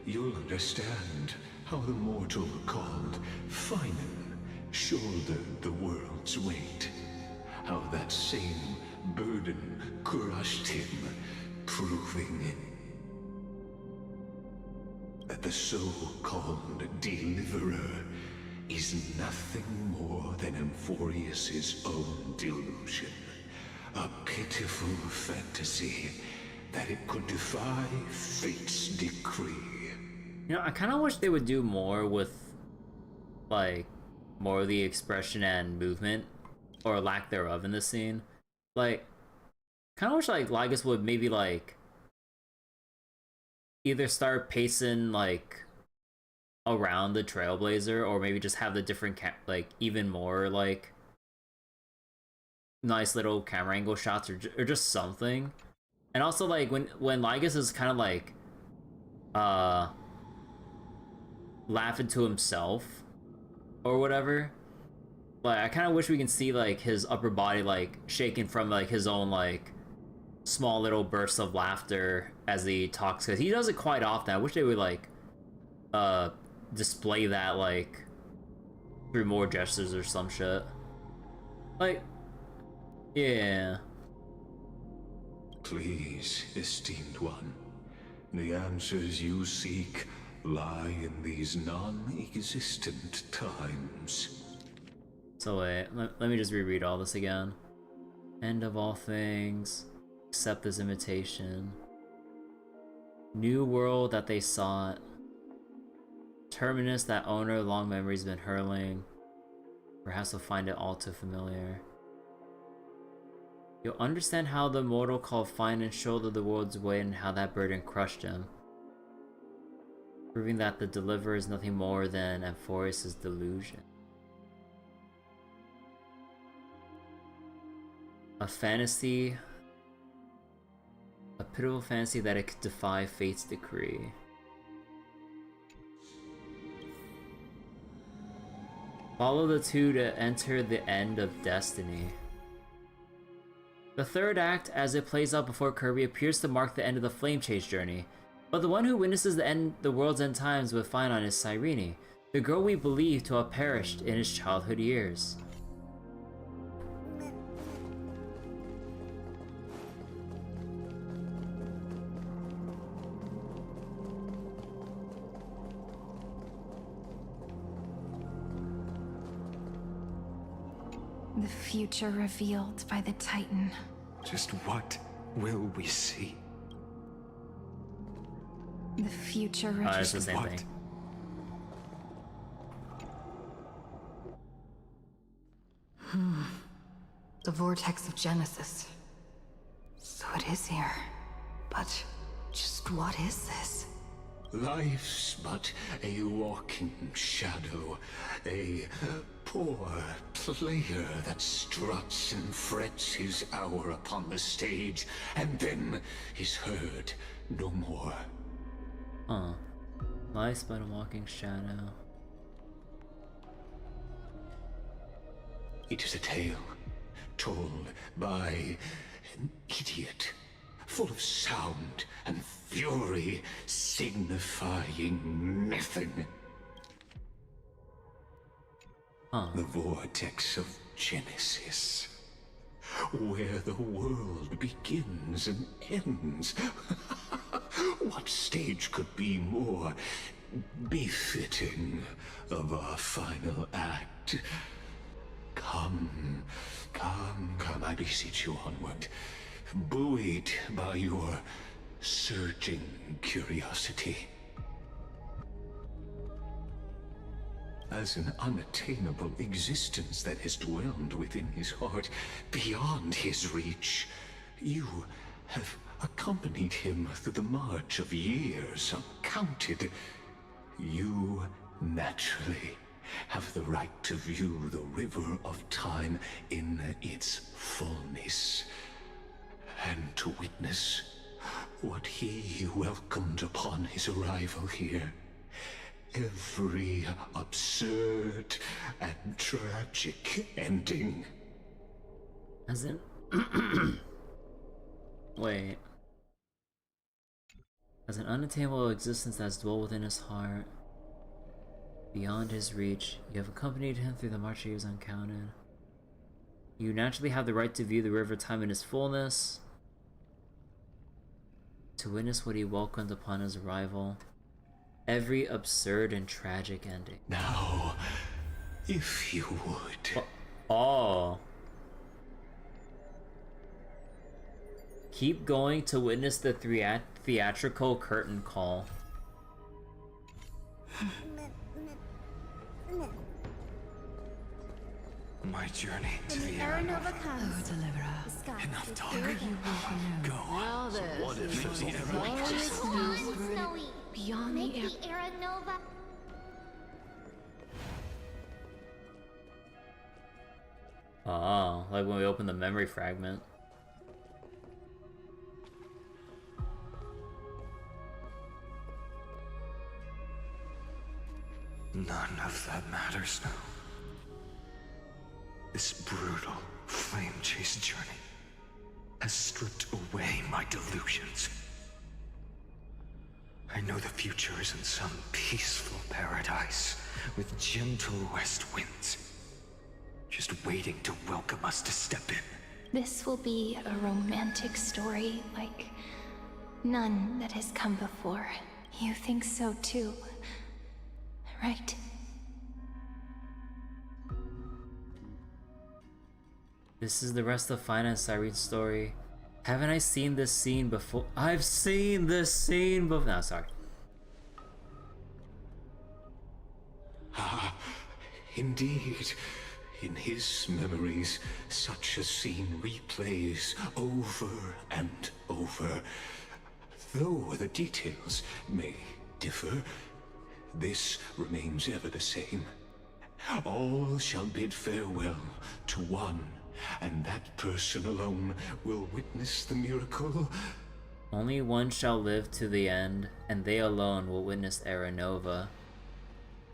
Speaker 6: you'll understand how the mortal called Phainon shouldered the world's weight. How that same burden crushed him, proving that the so-called Deliverer is nothing more than Amphorius's own delusion. A pitiful fantasy that it could defy fate's decree.
Speaker 1: You know, I kind of wish they would do more with, like, more of the expression and movement, or lack thereof in this scene. Like, kind of wish, like, Lygus would maybe, like, either start pacing, like, around the Trailblazer, or maybe just have the different, like, even more, like, nice little camera angle shots, or just something. And also, like, when Lygus is kind of, like, laughing to himself, or whatever, like, I kind of wish we can see, like, his upper body, like, shaking from, like, his own, like, small little bursts of laughter as he talks, because he does it quite often. I wish they would, like, display that, like, through more gestures or some shit. Like, yeah.
Speaker 6: Please, esteemed one, the answers you seek lie in these non-existent times.
Speaker 1: So wait, let me just reread all this again. End of all things, accept this invitation. New world that they sought. Terminus that owner long memories been hurling. Perhaps will find it all too familiar. You'll understand how the mortal called Phainon shouldered the world's weight and how that burden crushed him. Proving that the Deliverer is nothing more than Amphorius's delusion. A fantasy, a pitiful fantasy that it could defy fate's decree. Follow the two to enter the end of destiny. The third act, as it plays out before Kirby, appears to mark the end of the Flame Chase journey. But the one who witnesses the world's end times with Phainon is Cyrene, the girl we believe to have perished in his childhood years.
Speaker 8: The future revealed by the Titan.
Speaker 16: Just what will we see?
Speaker 8: The future
Speaker 1: It's the same thing.
Speaker 8: The vortex of Genesis. So it is here. But just what is this?
Speaker 6: Life's but a walking shadow, a poor player that struts and frets his hour upon the stage, and then is heard no more.
Speaker 1: Huh. Life's but a walking shadow.
Speaker 6: It is a tale told by an idiot, full of sound and fury, signifying nothing. The vortex of Genesis, where the world begins and ends. What stage could be more befitting of our final act? Come, I beseech you onward, buoyed by your surging curiosity. As an unattainable existence that has dwelled within his heart, beyond his reach, you have accompanied him through the march of years uncounted. You naturally have the right to view the river of time in its fullness, and to witness what he welcomed upon his arrival here. Every absurd and tragic ending.
Speaker 1: As in... Wait. As an unattainable existence that's dwelt within his heart, beyond his reach, you have accompanied him through the march of years uncounted. You naturally have the right to view the river time in its fullness, to witness what he welcomed upon his arrival. Every absurd and tragic ending.
Speaker 6: Now, if you would.
Speaker 1: Oh. Keep going to witness the theatrical curtain call.
Speaker 16: My journey to the Aranova.
Speaker 4: Oh, deliverer.
Speaker 16: Enough talk.
Speaker 4: Go.
Speaker 21: Now this
Speaker 18: what if
Speaker 21: is
Speaker 18: the
Speaker 8: Beyond
Speaker 14: Make
Speaker 8: the air.
Speaker 14: the Era Nova.
Speaker 1: Oh, like when we open the memory fragment.
Speaker 16: None of that matters now. This brutal flame chase journey has stripped away my delusions. I know the future is in some peaceful paradise with gentle west winds, just waiting to welcome us to step in.
Speaker 3: This will be a romantic story like none that has come before. You think so too, right?
Speaker 1: This is the rest of Phainon and Cyrene's story. Haven't I seen this scene before? I've seen this scene before. No, sorry.
Speaker 6: Ah, indeed. In his memories, such a scene replays over and over. Though the details may differ, this remains ever the same. All shall bid farewell to one, and that person alone will witness the miracle.
Speaker 1: Only one shall live to the end, and they alone will witness Era Nova.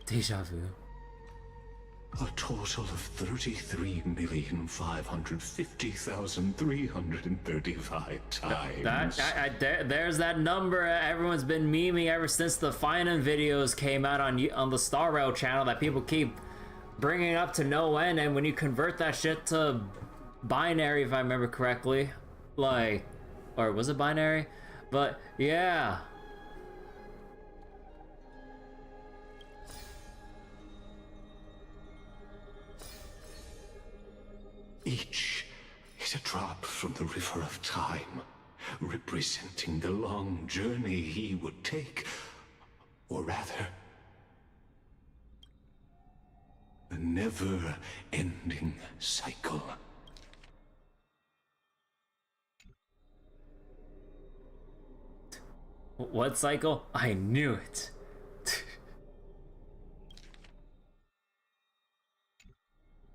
Speaker 1: Deja vu.
Speaker 6: A total of 33,550,335 times.
Speaker 1: There's that number everyone's been memeing ever since the Phainon videos came out on the Star Rail channel that people keep bringing up to no end, and when you convert that shit to binary, if I remember correctly, like, or was it binary? But yeah.
Speaker 6: Each is a drop from the river of time, representing the long journey he would take, or rather, the never-ending cycle.
Speaker 1: What cycle? I knew it.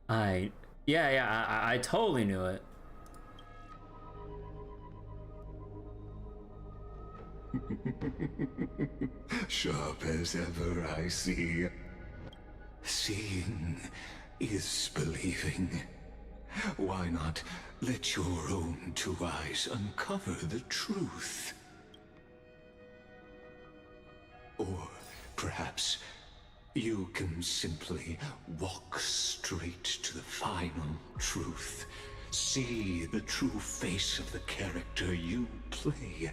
Speaker 1: I totally knew it.
Speaker 6: Sharp as ever, I see. Seeing is believing. Why not let your own two eyes uncover the truth? Or perhaps you can simply walk straight to the final truth. See the true face of the character you play,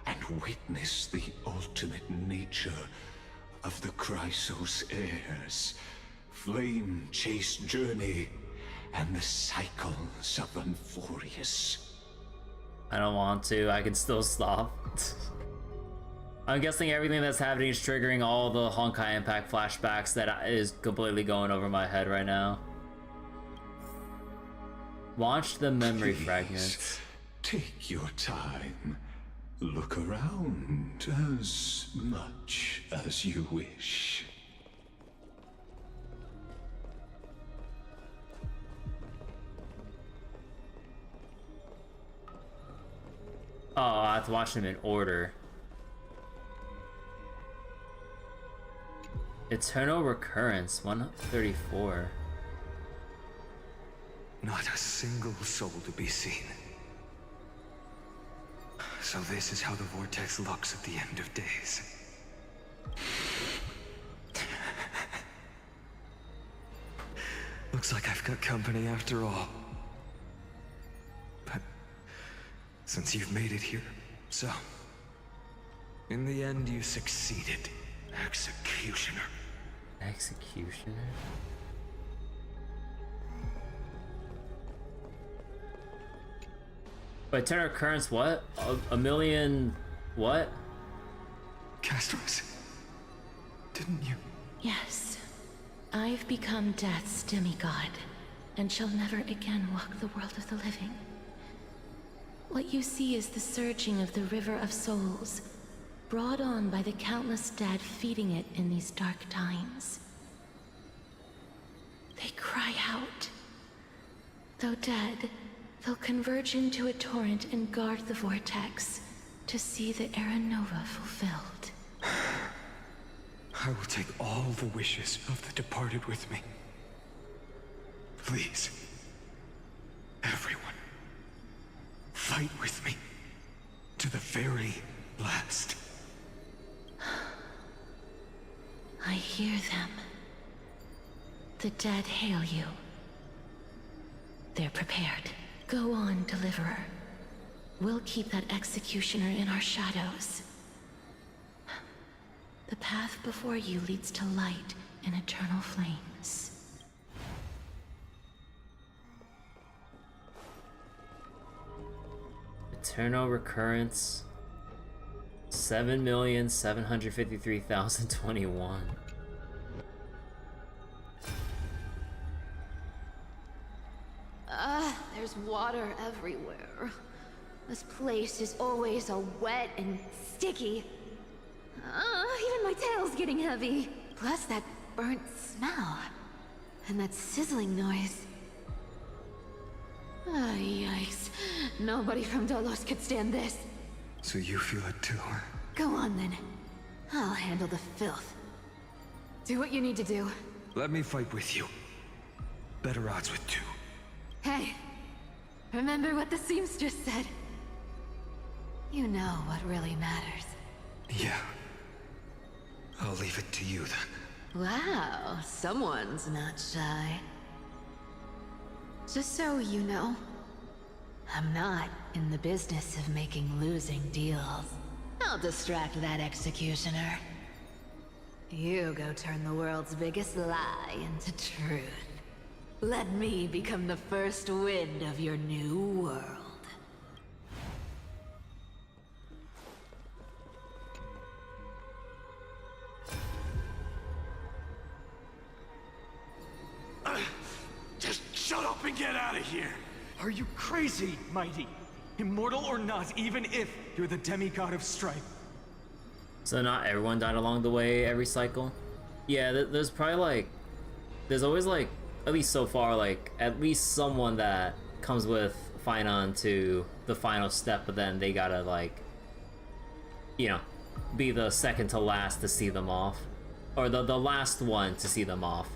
Speaker 6: and witness the ultimate nature of the Chrysos heirs, flame chase journey, and the cycles of Euphorius.
Speaker 1: I don't want to. I can still stop. I'm guessing everything that's happening is triggering all the Honkai Impact flashbacks that is completely going over my head right now. Watch the memory fragments.
Speaker 6: Take your time. Look around as much as you wish.
Speaker 1: Oh, I have to watch them in order. Eternal Recurrence, 134.
Speaker 16: Not a single soul to be seen. So this is how the vortex looks at the end of days. Looks like I've got company after all. But since you've made it here, so in the end you succeeded, Executioner.
Speaker 1: Executioner? By Eternal Currents, what? A million... what?
Speaker 16: Castros, didn't you?
Speaker 12: Yes. I've become Death's demigod, and shall never again walk the world of the living. What you see is the surging of the River of Souls, brought on by the countless dead feeding it in these dark times. They cry out. Though dead, they'll converge into a torrent and guard the vortex to see the Era Nova fulfilled.
Speaker 16: I will take all the wishes of the departed with me. Please, everyone, fight with me to the very last.
Speaker 12: I hear them. The dead hail you. They're prepared. Go on, Deliverer. We'll keep that executioner in our shadows. The path before you leads to light and eternal flames.
Speaker 1: Eternal Recurrence. 7,753,021.
Speaker 21: There's water everywhere. This place is always all wet and sticky. Even my tail's getting heavy. Plus that burnt smell. And that sizzling noise. Yikes. Nobody from Dolos could stand this.
Speaker 16: So you feel it too, huh?
Speaker 21: Go on then. I'll handle the filth. Do what you need to do.
Speaker 16: Let me fight with you. Better odds with two.
Speaker 21: Hey, remember what the seamstress said? You know what really matters.
Speaker 16: Yeah. I'll leave it to you then.
Speaker 21: Wow, someone's not shy. Just so you know, I'm not in the business of making losing deals. I'll distract that executioner. You go turn the world's biggest lie into truth. Let me become the first wind of your new world.
Speaker 2: Just shut up and get out of here! Are you crazy, Mighty? Immortal or not, even if you're the demigod of strife.
Speaker 1: So not everyone died along the way every cycle? Yeah, there's probably like... there's always like, at least so far, like, at least someone that comes with Phainon to the final step, but then they gotta, like, you know, be the second to last to see them off. Or the last one to see them off.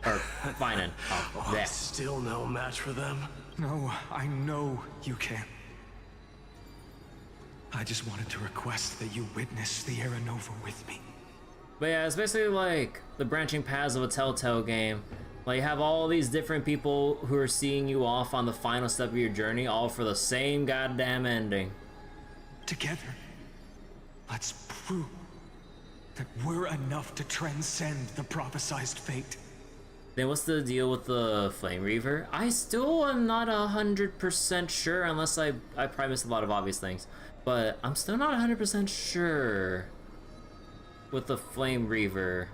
Speaker 1: Or Phainon. Oh, there.
Speaker 18: Still no match for them?
Speaker 16: No, I know you can. I just wanted to request that you witness the Era Nova with me.
Speaker 1: But yeah, it's basically like the branching paths of a Telltale game. Like, you have all these different people who are seeing you off on the final step of your journey, all for the same goddamn ending.
Speaker 16: Together, let's prove that we're enough to transcend the prophesized fate.
Speaker 1: Then what's the deal with the Flame Reaver? I still am not 100% sure, unless I probably missed a lot of obvious things. But I'm still not 100% sure with the Flame Reaver.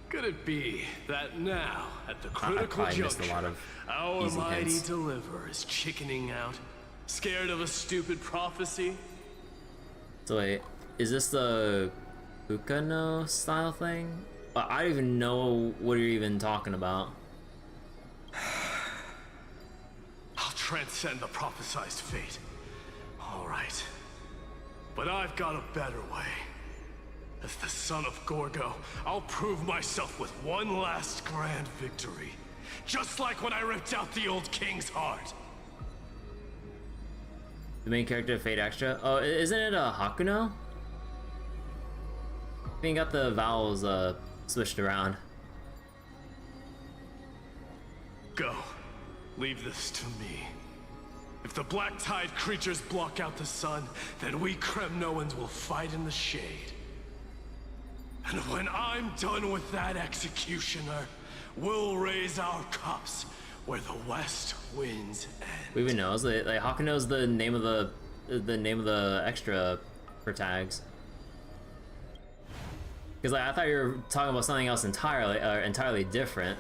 Speaker 18: Could it be that now, at the critical juncture, our mighty deliverer is chickening out, scared of a stupid prophecy?
Speaker 1: So wait, is this the Ukano style thing? I don't even know what you're even talking about.
Speaker 18: I'll transcend the prophesized fate. All right. But I've got a better way. As the son of Gorgo, I'll prove myself with one last grand victory. Just like when I ripped out the old king's heart.
Speaker 1: The main character of Fate Extra. Oh, isn't it a Hakuno? I think got the vowels switched around.
Speaker 18: Go. Leave this to me. If the Black Tide creatures block out the sun, then we Kremnoans will fight in the shade. And when I'm done with that executioner, we'll raise our cups where the west winds end.
Speaker 1: Who even knows? Like Hakuno's the name of the extra for tags. Because like I thought you were talking about something else entirely different.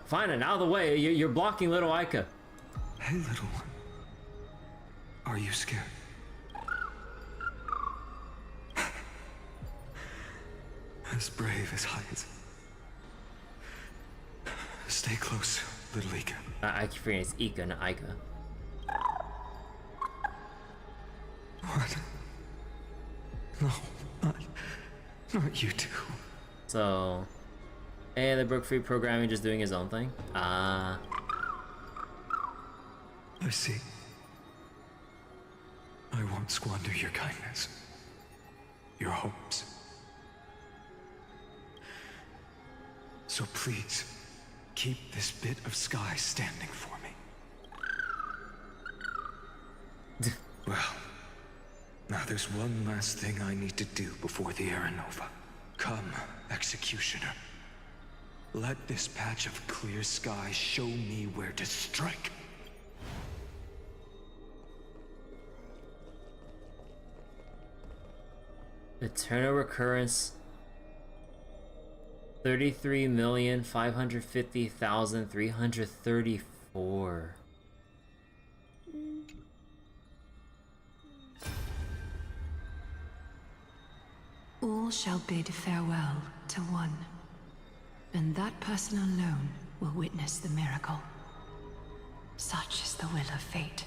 Speaker 1: Phainon, out of the way. You're blocking little Aika.
Speaker 16: Hey, little one. Are you scared? As brave as I is. Stay close, little Ika.
Speaker 1: I keep forgetting it's Ika, not Aika.
Speaker 16: What? No, not you two.
Speaker 1: So, hey, the broke free programming just doing his own thing.
Speaker 16: I see. I won't squander your kindness. Your hopes. So please, keep this bit of sky standing for me. Well, now there's one last thing I need to do before the Era Nova. Come, Executioner. Let this patch of clear sky show me where to strike.
Speaker 1: Eternal recurrence 33,550,334.
Speaker 22: All shall bid farewell to one, and that person alone will witness the miracle. Such is the will of fate.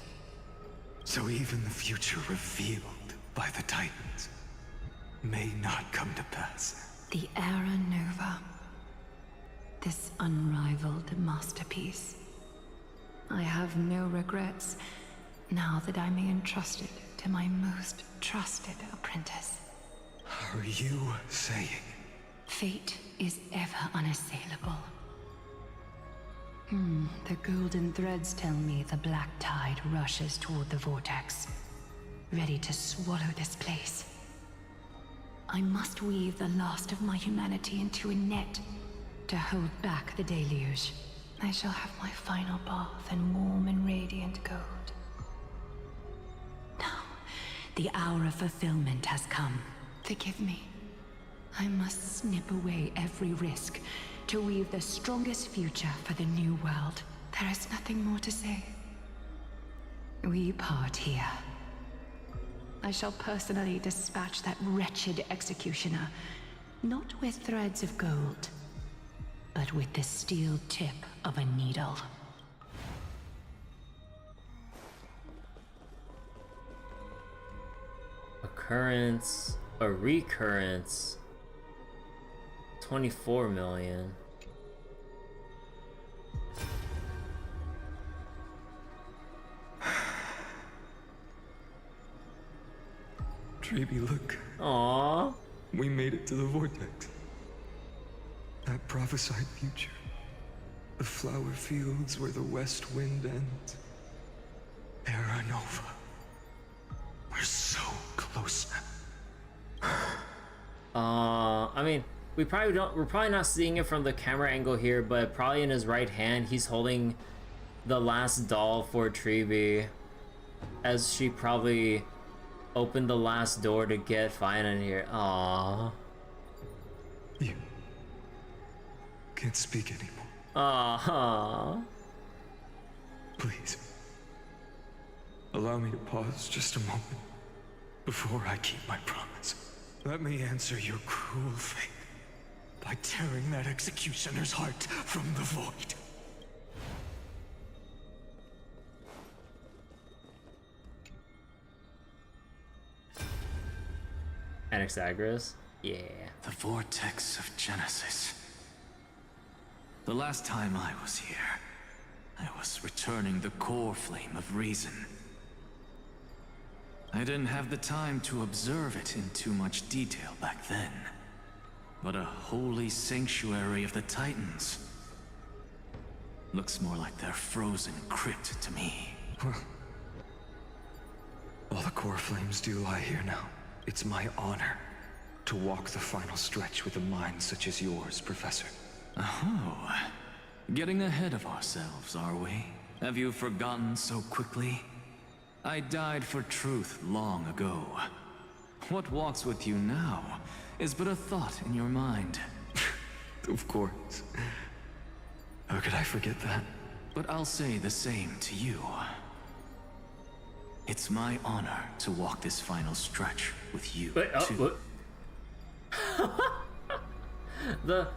Speaker 16: So even the future revealed by the Titans may not come to pass.
Speaker 22: The Era Nova. This unrivaled masterpiece. I have no regrets now that I'm entrusted to my most trusted apprentice.
Speaker 16: Are you saying?
Speaker 22: Fate is ever unassailable. The golden threads tell me the black tide rushes toward the vortex, ready to swallow this place. I must weave the last of my humanity into a net to hold back the deluge. I shall have my final bath in warm and radiant gold. Now, the hour of fulfillment has come. Forgive me. I must snip away every risk to weave the strongest future for the new world. There is nothing more to say. We part here. I shall personally dispatch that wretched executioner, not with threads of gold, but with the steel tip of a needle.
Speaker 1: Occurrence, a recurrence, 24 million.
Speaker 16: Treeby, look.
Speaker 1: Aww.
Speaker 16: We made it to the vortex. That prophesied future. The flower fields where the west wind ends. Era Nova. We're so close now.
Speaker 1: I mean, we're probably not seeing it from the camera angle here, but probably in his right hand, he's holding the last doll for Treeby, as she probably opened the last door to get Phainon here. Aww.
Speaker 16: You can't speak anymore.
Speaker 1: Aww.
Speaker 16: Please. Allow me to pause just a moment before I keep my promise. Let me answer your cruel fate by tearing that executioner's heart from the void.
Speaker 1: Anaxagoras. Yeah.
Speaker 17: The Vortex of Genesis. The last time I was here, I was returning the core flame of reason. I didn't have the time to observe it in too much detail back then. But a holy sanctuary of the Titans. Looks more like their frozen crypt to me.
Speaker 16: All the core flames do lie here now. It's my honor to walk the final stretch with a mind such as yours, Professor.
Speaker 17: Oh, getting ahead of ourselves, are we? Have you forgotten so quickly? I died for truth long ago. What walks with you now is but a thought in your mind.
Speaker 16: Of course. How could I forget that?
Speaker 17: But I'll say the same to you. It's my honor to walk this final stretch with you, too.
Speaker 1: the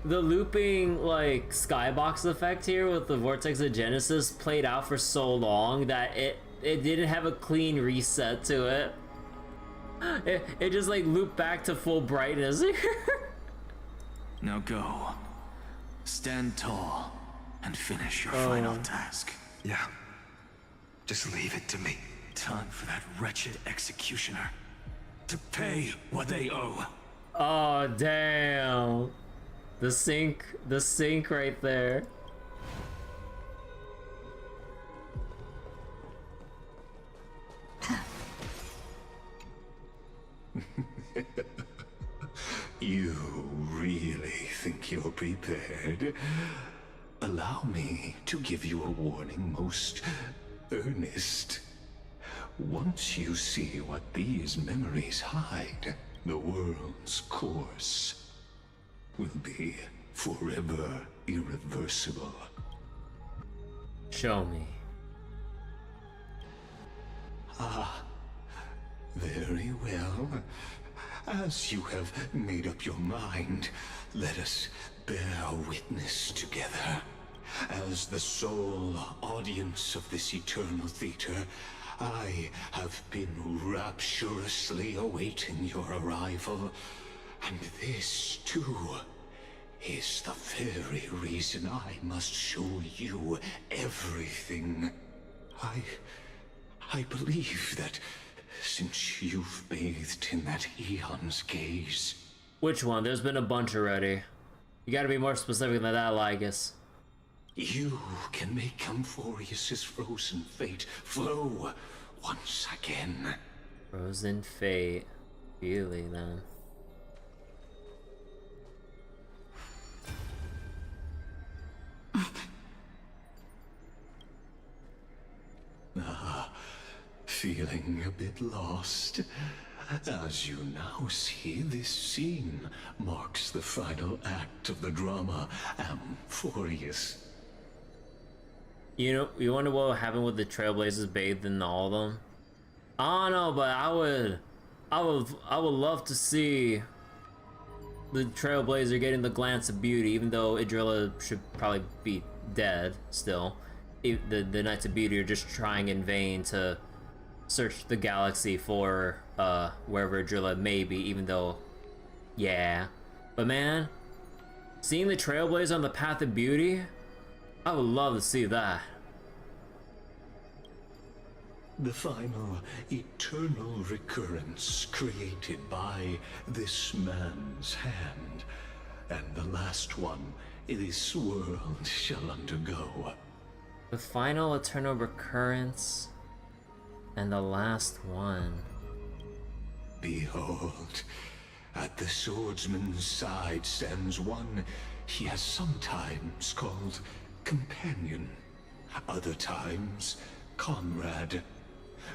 Speaker 1: looping, like, skybox effect here with the Vortex of Genesis played out for so long that it didn't have a clean reset to it. It just, like, looped back to full brightness.
Speaker 17: Now go. Stand tall and finish your final task.
Speaker 16: Yeah. Just leave it to me.
Speaker 17: Time for that wretched executioner to pay what they owe.
Speaker 1: Oh, damn. The sync right there.
Speaker 6: You really think you're prepared? Allow me to give you a warning most earnest. Once you see what these memories hide, the world's course will be forever irreversible.
Speaker 1: Show me.
Speaker 6: Ah, very well. As you have made up your mind, let us bear witness together. As the sole audience of this eternal theater, I have been rapturously awaiting your arrival. And this, too, is the very reason I must show you everything. I believe that since you've bathed in that eon's gaze...
Speaker 1: Which one? There's been a bunch already. You gotta be more specific than that, Lygus.
Speaker 6: You can make Amphorius's frozen fate flow once again.
Speaker 1: Frozen fate. Really, then.
Speaker 6: Feeling a bit lost? As you now see, this scene marks the final act of the drama Amphorius.
Speaker 1: You know, you wonder what happened with the Trailblazers bathed in all of them? I don't know, but I would love to see the Trailblazer getting the glance of beauty, even though Idrilla should probably be dead still. The Knights of Beauty are just trying in vain to search the galaxy for wherever Idrilla may be, even though, yeah. But man, seeing the Trailblazer on the path of beauty, I would love to see that.
Speaker 6: The final eternal recurrence created by this man's hand, and the last one this world shall undergo.
Speaker 1: The final eternal recurrence, and the last one.
Speaker 6: Behold, at the swordsman's side stands one he has sometimes called companion, other times comrade.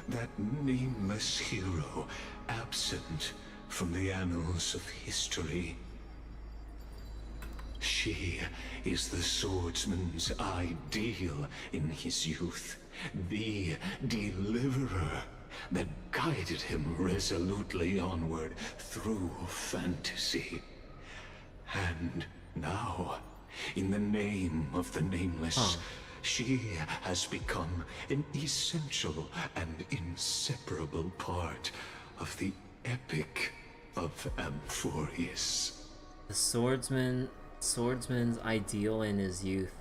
Speaker 6: That nameless hero, absent from the annals of history. She is the swordsman's ideal in his youth, the deliverer that guided him resolutely onward through fantasy. And now, in the name of the Nameless, she has become an essential and inseparable part of the epic of Amphorius.
Speaker 1: The swordsman's ideal in his youth.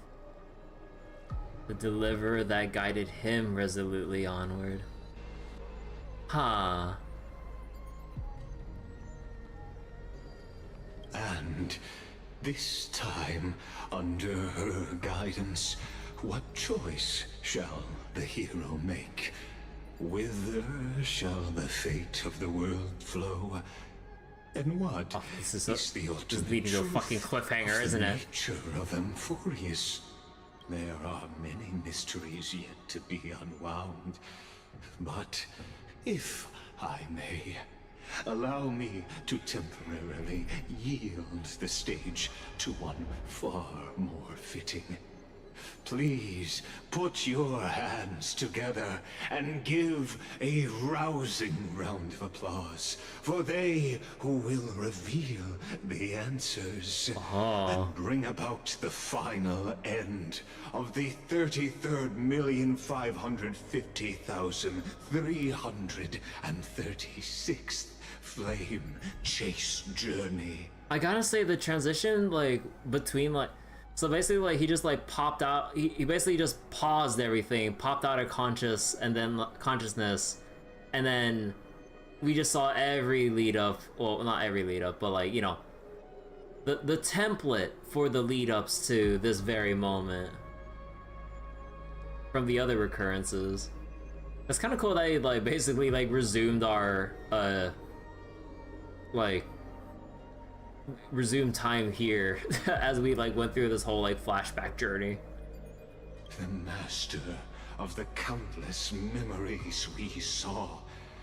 Speaker 1: The deliverer that guided him resolutely onward. Huh.
Speaker 6: And this time, under her guidance, what choice shall the hero make? Whither shall the fate of the world flow? And what is the ultimate
Speaker 1: leading to a
Speaker 6: truth
Speaker 1: fucking cliffhanger,
Speaker 6: of
Speaker 1: isn't
Speaker 6: the
Speaker 1: it?
Speaker 6: nature of Amphorius? There are many mysteries yet to be unwound. But if I may, allow me to temporarily yield the stage to one far more fitting. Please put your hands together and give a rousing round of applause for they who will reveal the answers and bring about the final end of the 33,550,336th flame chase journey.
Speaker 1: I gotta say the transition like between like so basically like he just like popped out, he basically just paused everything, popped out of consciousness, and then we just saw every lead up, well not every lead up, but like, you know, the template for the lead ups to this very moment from the other recurrences. It's kind of cool that he like basically like resumed our resume time here as we like went through this whole like flashback journey.
Speaker 6: The master of the countless memories we saw,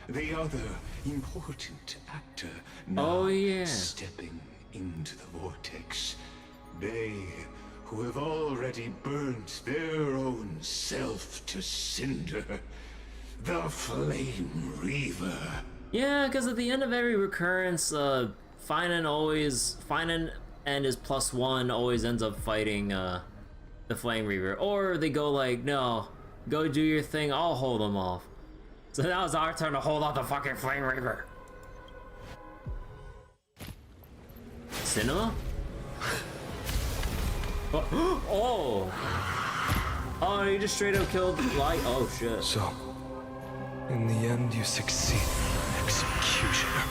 Speaker 6: the other important actor now stepping into the vortex. They who have already burnt their own self to cinder, the Flame Reaver.
Speaker 1: Yeah, because at the end of every recurrence, Phainon and his +1 always ends up fighting the Flame Reaver. Or they go like, no, go do your thing, I'll hold them off. So now it's our turn to hold off the fucking Flame Reaver. Cinema? Oh! Oh, he just straight up killed Light. Oh shit.
Speaker 16: So, in the end, you succeed. Executioner.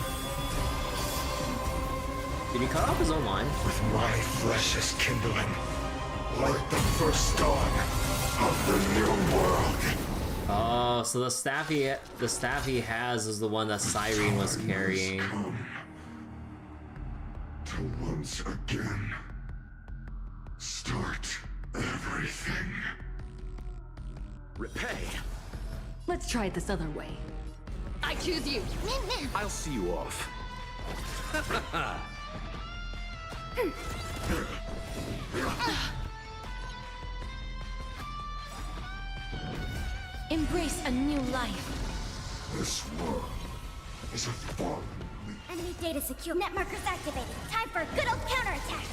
Speaker 1: Did he cut off his own line?
Speaker 16: With my flesh as kindling, like the first dawn of the new world.
Speaker 1: Oh, so the staff he has is the one that Cyrene was carrying.
Speaker 16: To once again start everything.
Speaker 2: Repay.
Speaker 22: Let's try it this other way. I choose you.
Speaker 2: I'll see you off.
Speaker 15: Embrace a new life.
Speaker 16: This world is a fallen.
Speaker 14: Enemy data secure. Net markers activated. Time for a good old counterattack.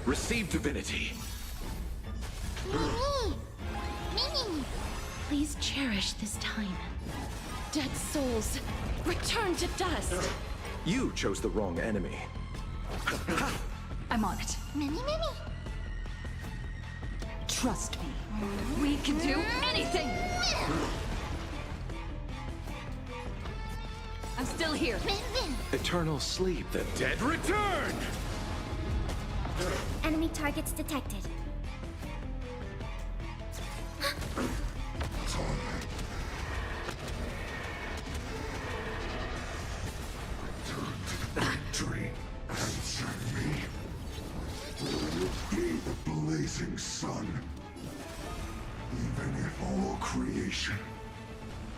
Speaker 2: Receive divinity.
Speaker 15: Mimi!
Speaker 12: Please cherish this time. Dead souls, return to dust.
Speaker 2: You chose the wrong enemy.
Speaker 22: I'm on it.
Speaker 15: Mimi!
Speaker 22: Trust me. We can do anything! I'm still here.
Speaker 2: Eternal sleep. The dead return!
Speaker 14: Enemy targets detected.
Speaker 16: Victory, answer me. Will it be the blazing sun? Even if all creation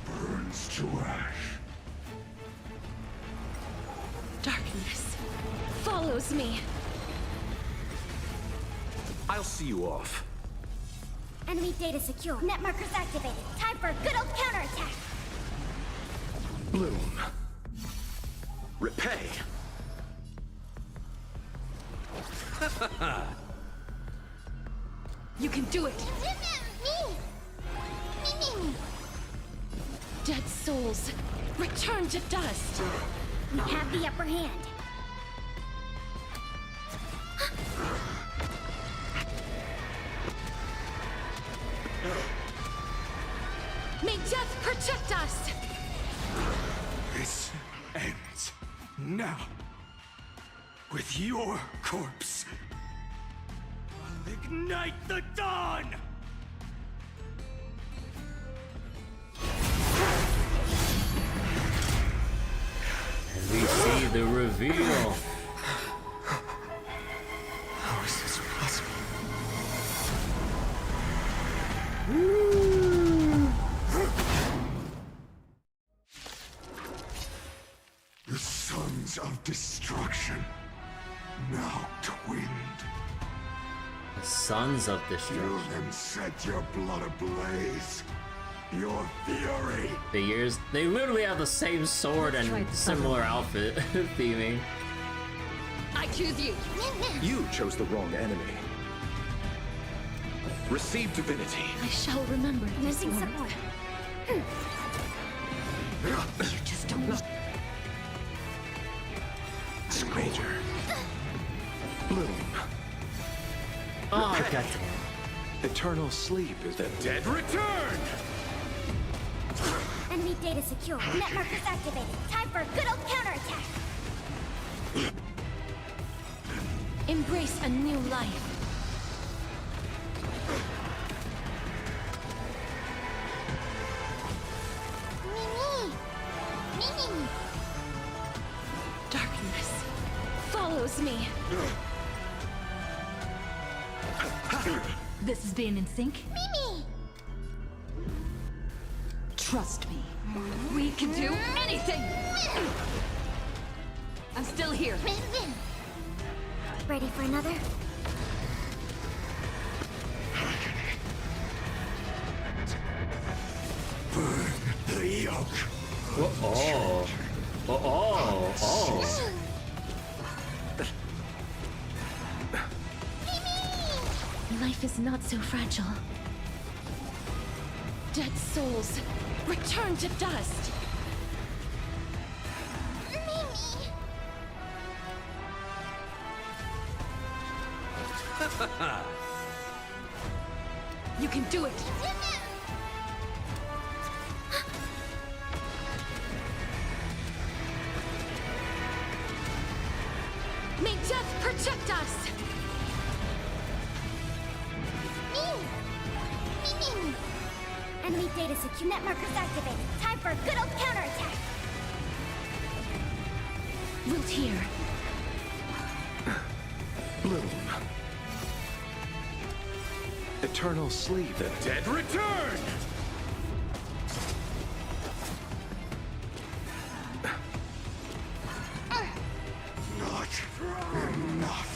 Speaker 16: burns to ash.
Speaker 12: Darkness follows me.
Speaker 2: I'll see you off.
Speaker 14: Enemy data secure. Net markers activated. Time for a good old counterattack.
Speaker 2: Bloom. Repay.
Speaker 22: You can do it.
Speaker 15: Me!
Speaker 12: Dead souls, return to dust!
Speaker 15: We have the upper hand.
Speaker 12: May death protect us!
Speaker 11: This ends now. With your corpse. I'll ignite the dawn!
Speaker 1: And we see the reveal.
Speaker 11: How is this possible? The sons of destruction, now twinned.
Speaker 1: The Sons of
Speaker 11: You
Speaker 1: Destruction.
Speaker 11: can set your blood ablaze. Your fury.
Speaker 1: They literally have the same sword and similar outfit theming.
Speaker 12: I choose you!
Speaker 7: You chose the wrong enemy. Receive divinity.
Speaker 12: I shall remember this
Speaker 15: Missing
Speaker 12: warmth.
Speaker 15: support.
Speaker 12: You just don't know.
Speaker 7: Major. Bloom.
Speaker 1: Oh, god damn.
Speaker 7: Eternal sleep is the dead return!
Speaker 15: Enemy data secure. Net markers activated. Time for a good old counterattack.
Speaker 12: Embrace a new life.
Speaker 15: Mimi! Mimi!
Speaker 12: Darkness follows me.
Speaker 8: This is being in sync?
Speaker 15: Mimi!
Speaker 22: Trust me. We can do anything! I'm still here.
Speaker 15: Ready for another?
Speaker 11: Burn the yoke.
Speaker 1: Oh. Oh.
Speaker 12: Life is not so fragile. Dead souls, return to dust!
Speaker 22: You can do it!
Speaker 12: May death protect us!
Speaker 15: Mimi! Enemy data secure. Net markers activated. Time for a good old counterattack.
Speaker 12: Wilt here.
Speaker 7: Bloom. Eternal sleep. The dead return!
Speaker 11: Not enough.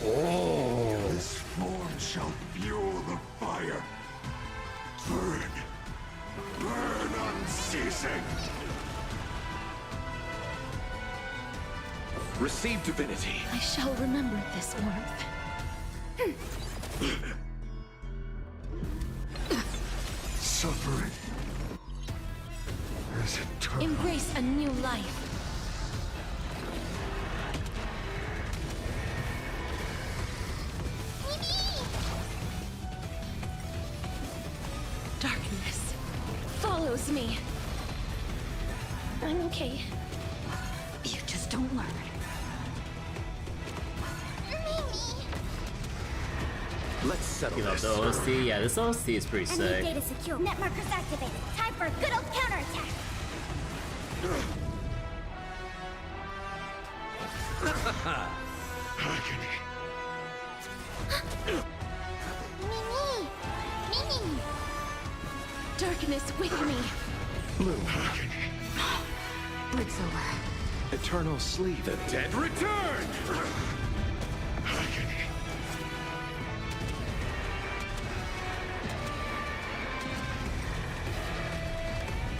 Speaker 1: Oh.
Speaker 11: This form shall fuel the fire. Burn. Burn unceasing.
Speaker 7: Receive divinity.
Speaker 12: I shall remember this warmth.
Speaker 11: Suffering is eternal.
Speaker 12: Embrace a new life. Darkness follows me. I'm okay.
Speaker 22: You just don't learn.
Speaker 7: Let's settle
Speaker 1: You know,
Speaker 7: this.
Speaker 1: the OST, yeah, this OST is pretty
Speaker 15: Enemy
Speaker 1: sick.
Speaker 15: data secure. Net markers activated. Time for a good old counterattack. Mimi! Mimi!
Speaker 12: Darkness with me.
Speaker 7: Bloom.
Speaker 22: It's over.
Speaker 7: Eternal sleep. The dead return!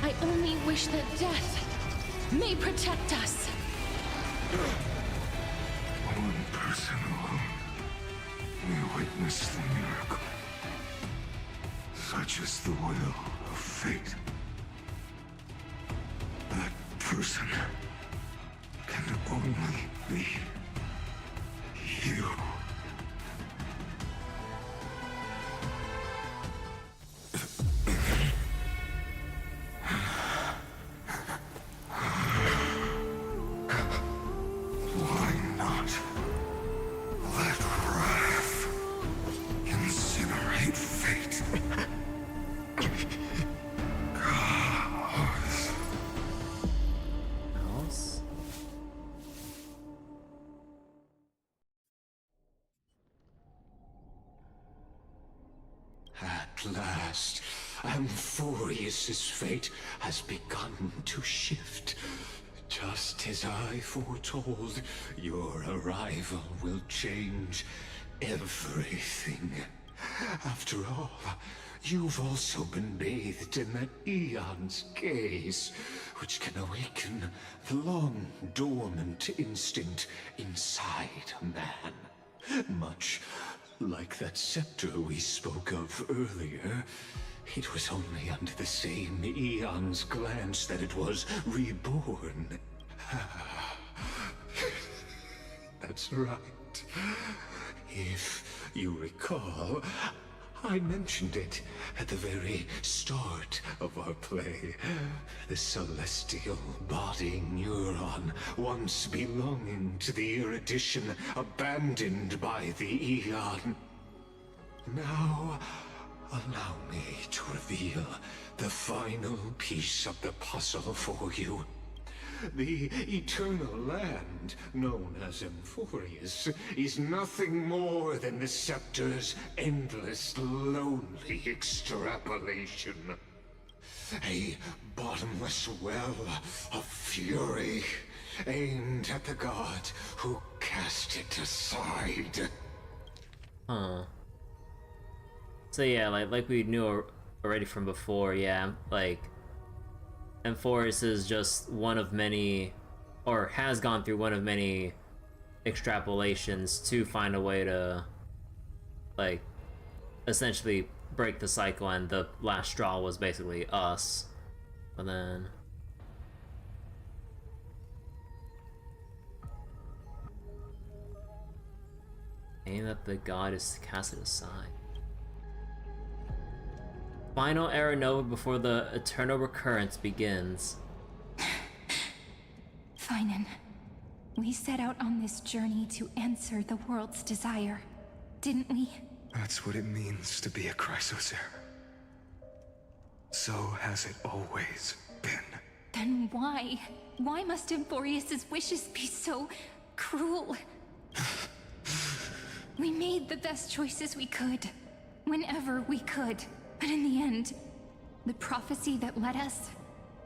Speaker 12: I only wish that death may protect us.
Speaker 11: One person alone may witness the miracle. Such is the will of fate.
Speaker 6: person can only be you. Why not let wrath incinerate fate?
Speaker 1: Else?
Speaker 6: At last, Amphorius's fate has begun to shift. Just as I foretold, your arrival will change everything. After all, you've also been bathed in that eon's gaze, which can awaken the long-dormant instinct inside a man. Much like that scepter we spoke of earlier, it was only under the same eon's glance that it was reborn. That's right. If you recall, I mentioned it at the very start of our play. The celestial body neuron, once belonging to the erudition abandoned by the Eon. Now, allow me to reveal the final piece of the puzzle for you. The eternal land, known as Amphorius, is nothing more than the scepter's endless, lonely extrapolation. A bottomless well of fury, aimed at the god who cast it aside.
Speaker 1: Huh. So yeah, like we knew already from before, yeah, like Amphorius is just one of many, or has gone through one of many extrapolations to find a way to, like, essentially break the cycle, and the last straw was basically us. But then... aim at the god is cast it aside. Final era nova before the eternal recurrence begins.
Speaker 8: Phainon, we set out on this journey to answer the world's desire, didn't we?
Speaker 16: That's what it means to be a Chrysosaur. So has it always been.
Speaker 8: Then why? Why must Amphorius's wishes be so cruel? We made the best choices we could, whenever we could. But in the end, the prophecy that led us,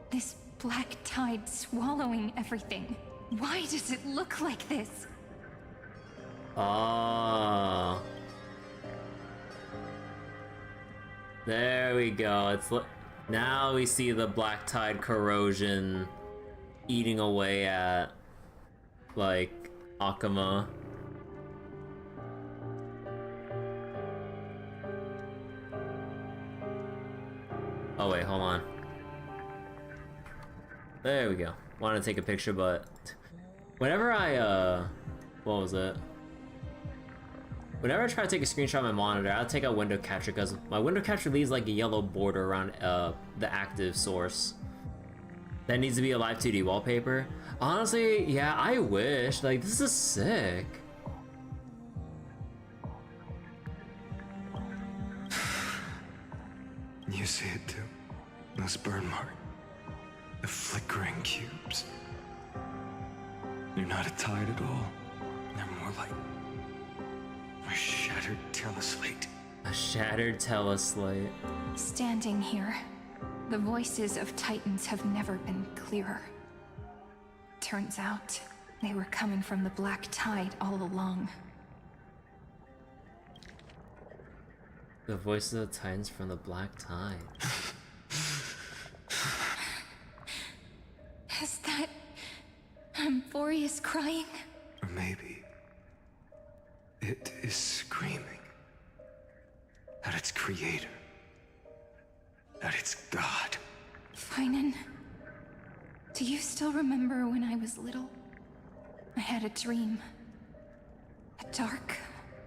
Speaker 8: this black tide swallowing everything. Why does it look like this?
Speaker 1: Ah. There we go. It's now we see the black tide corrosion eating away at, like, Akama. Oh wait, hold on. There we go. Wanted to take a picture, but whenever I what was it? Whenever I try to take a screenshot of my monitor, I'll take out window capture because my window capture leaves like a yellow border around the active source. That needs to be a live 2D wallpaper. Honestly, yeah, I wish. Like, this is sick.
Speaker 16: You see it too? Those burn marks. The flickering cubes. They're not a tide at all. They're more like a shattered teleslate.
Speaker 1: A shattered teleslate.
Speaker 8: Standing here, the voices of Titans have never been clearer. Turns out, they were coming from the black tide all along.
Speaker 1: The voices of Titans from the black tide.
Speaker 8: Is that Amphorius crying?
Speaker 16: Or maybe it is screaming at its creator, at its god.
Speaker 8: Phainon, Do you still remember when I was little? I had a dream. A dark,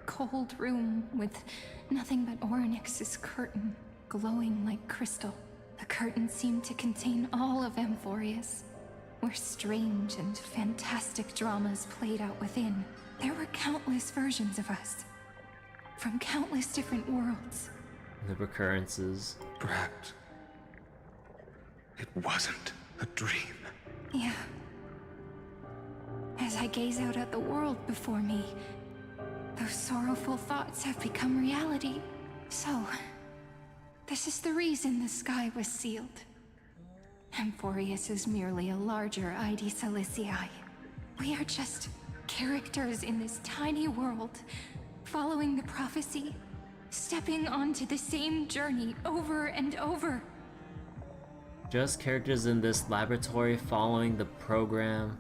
Speaker 8: cold room with nothing but Orynyx's curtain, glowing like crystal. The curtain seemed to contain all of Amphorius, where strange and fantastic dramas played out within. There were countless versions of us, from countless different worlds.
Speaker 1: The recurrences.
Speaker 16: Perhaps it wasn't a dream.
Speaker 8: Yeah. As I gaze out at the world before me, those sorrowful thoughts have become reality. So, this is the reason the sky was sealed. Amphorius is merely a larger ID Silicii. We are just characters in this tiny world, following the prophecy, stepping onto the same journey over and over.
Speaker 1: Just characters in this laboratory following the program,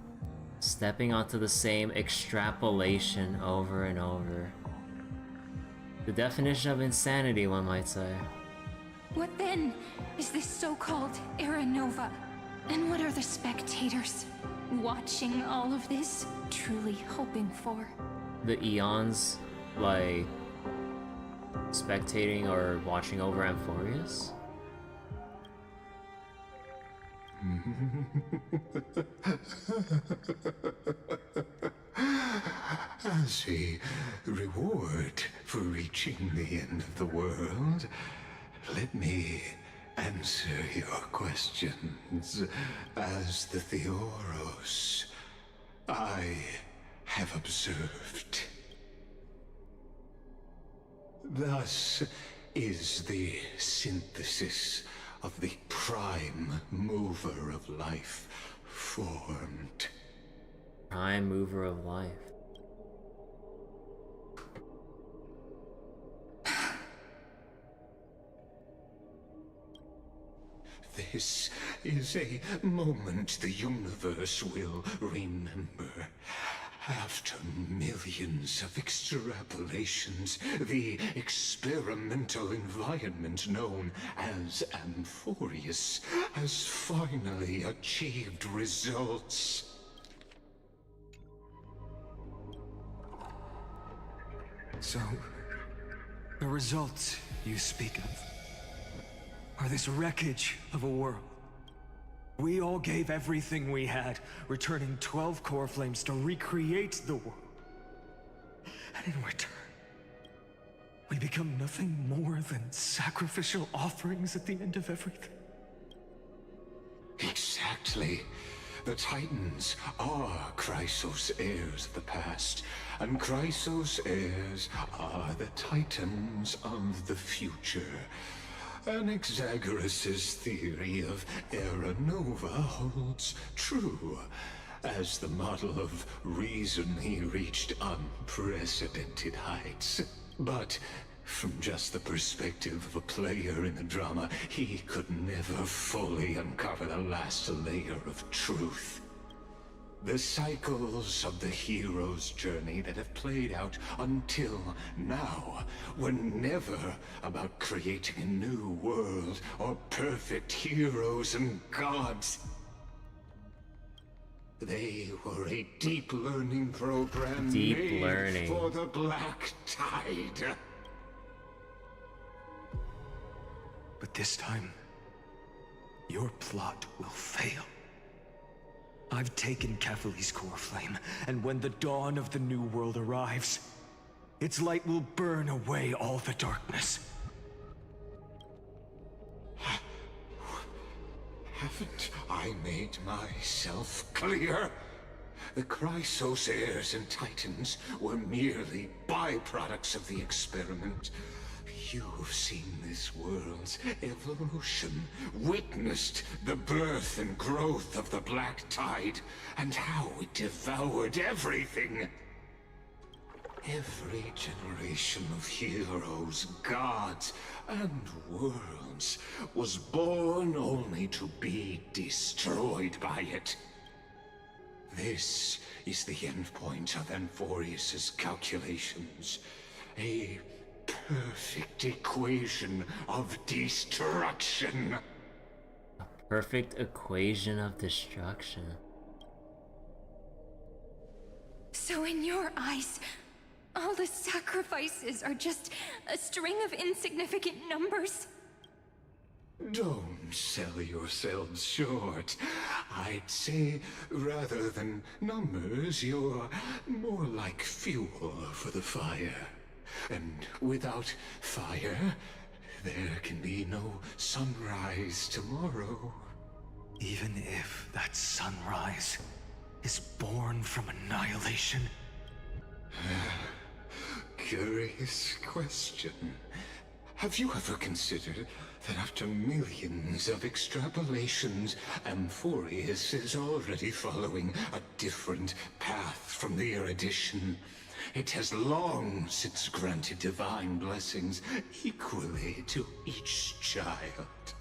Speaker 1: stepping onto the same extrapolation over and over. The definition of insanity, one might say.
Speaker 8: What then is this so-called Era Nova? And what are the spectators watching all of this truly hoping for?
Speaker 1: The eons, like, spectating or watching over Amphorius?
Speaker 6: As a reward for reaching the end of the world, let me answer your questions. As the Theoros, I have observed. Thus is the synthesis of the prime mover of life formed.
Speaker 1: Prime mover of life.
Speaker 6: This is a moment the universe will remember. After millions of extrapolations, the experimental environment known as Amphorius has finally achieved results.
Speaker 16: So, the results you speak of are this wreckage of a world. We all gave everything we had, returning 12 core flames to recreate the world. And in return, we become nothing more than sacrificial offerings at the end of everything.
Speaker 6: Exactly. The Titans are Chrysos heirs of the past, and Chrysos heirs are the Titans of the future. Anaxagoras' theory of Era Nova holds true. As the model of reason, he reached unprecedented heights. But from just the perspective of a player in the drama, he could never fully uncover the last layer of truth. The cycles of the hero's journey that have played out until now were never about creating a new world or perfect heroes and gods. They were a deep learning program made for the Black Tide.
Speaker 16: But this time, your plot will fail. I've taken Kefali's core flame, and when the dawn of the new world arrives, its light will burn away all the darkness.
Speaker 6: Haven't I made myself clear? The Chrysos heirs and Titans were merely byproducts of the experiment. You've seen this world's evolution, witnessed the birth and growth of the Black Tide, and how it devoured everything. Every generation of heroes, gods, and worlds was born only to be destroyed by it. This is the endpoint of Amphorius' calculations. A perfect equation of destruction.
Speaker 1: A Perfect equation of destruction.
Speaker 22: So in your eyes, all the sacrifices are just a string of insignificant numbers?
Speaker 6: Don't sell yourselves short. I'd say, rather than numbers, you're more like fuel for the fire. And without fire, there can be no sunrise tomorrow.
Speaker 16: Even if that sunrise is born from annihilation?
Speaker 6: Curious question. Have you ever considered that after millions of extrapolations, Amphorius is already following a different path from the erudition? It has long since granted divine blessings equally to each child.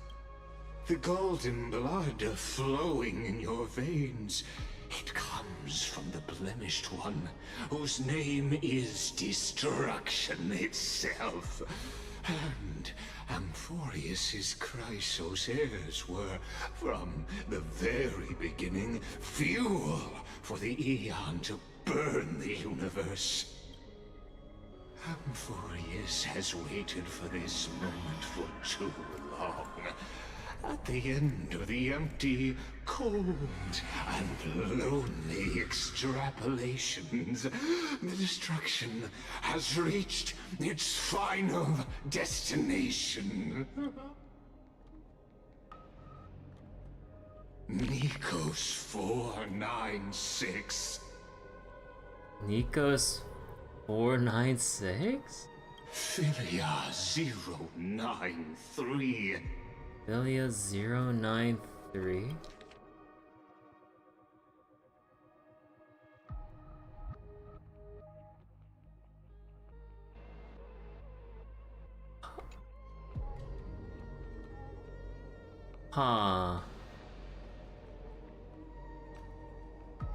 Speaker 6: The golden blood flowing in your veins, it comes from the blemished one, whose name is destruction itself. And Amphorius's Chrysos heirs were, from the very beginning, fuel for the Aeon to burn the universe. Amphorius has waited for this moment for too long. At the end of the empty, cold, and lonely extrapolations, the destruction has reached its final destination. Nikos 496.
Speaker 1: Nikos 496?
Speaker 6: Philia 093.
Speaker 1: Philia 093? Huh.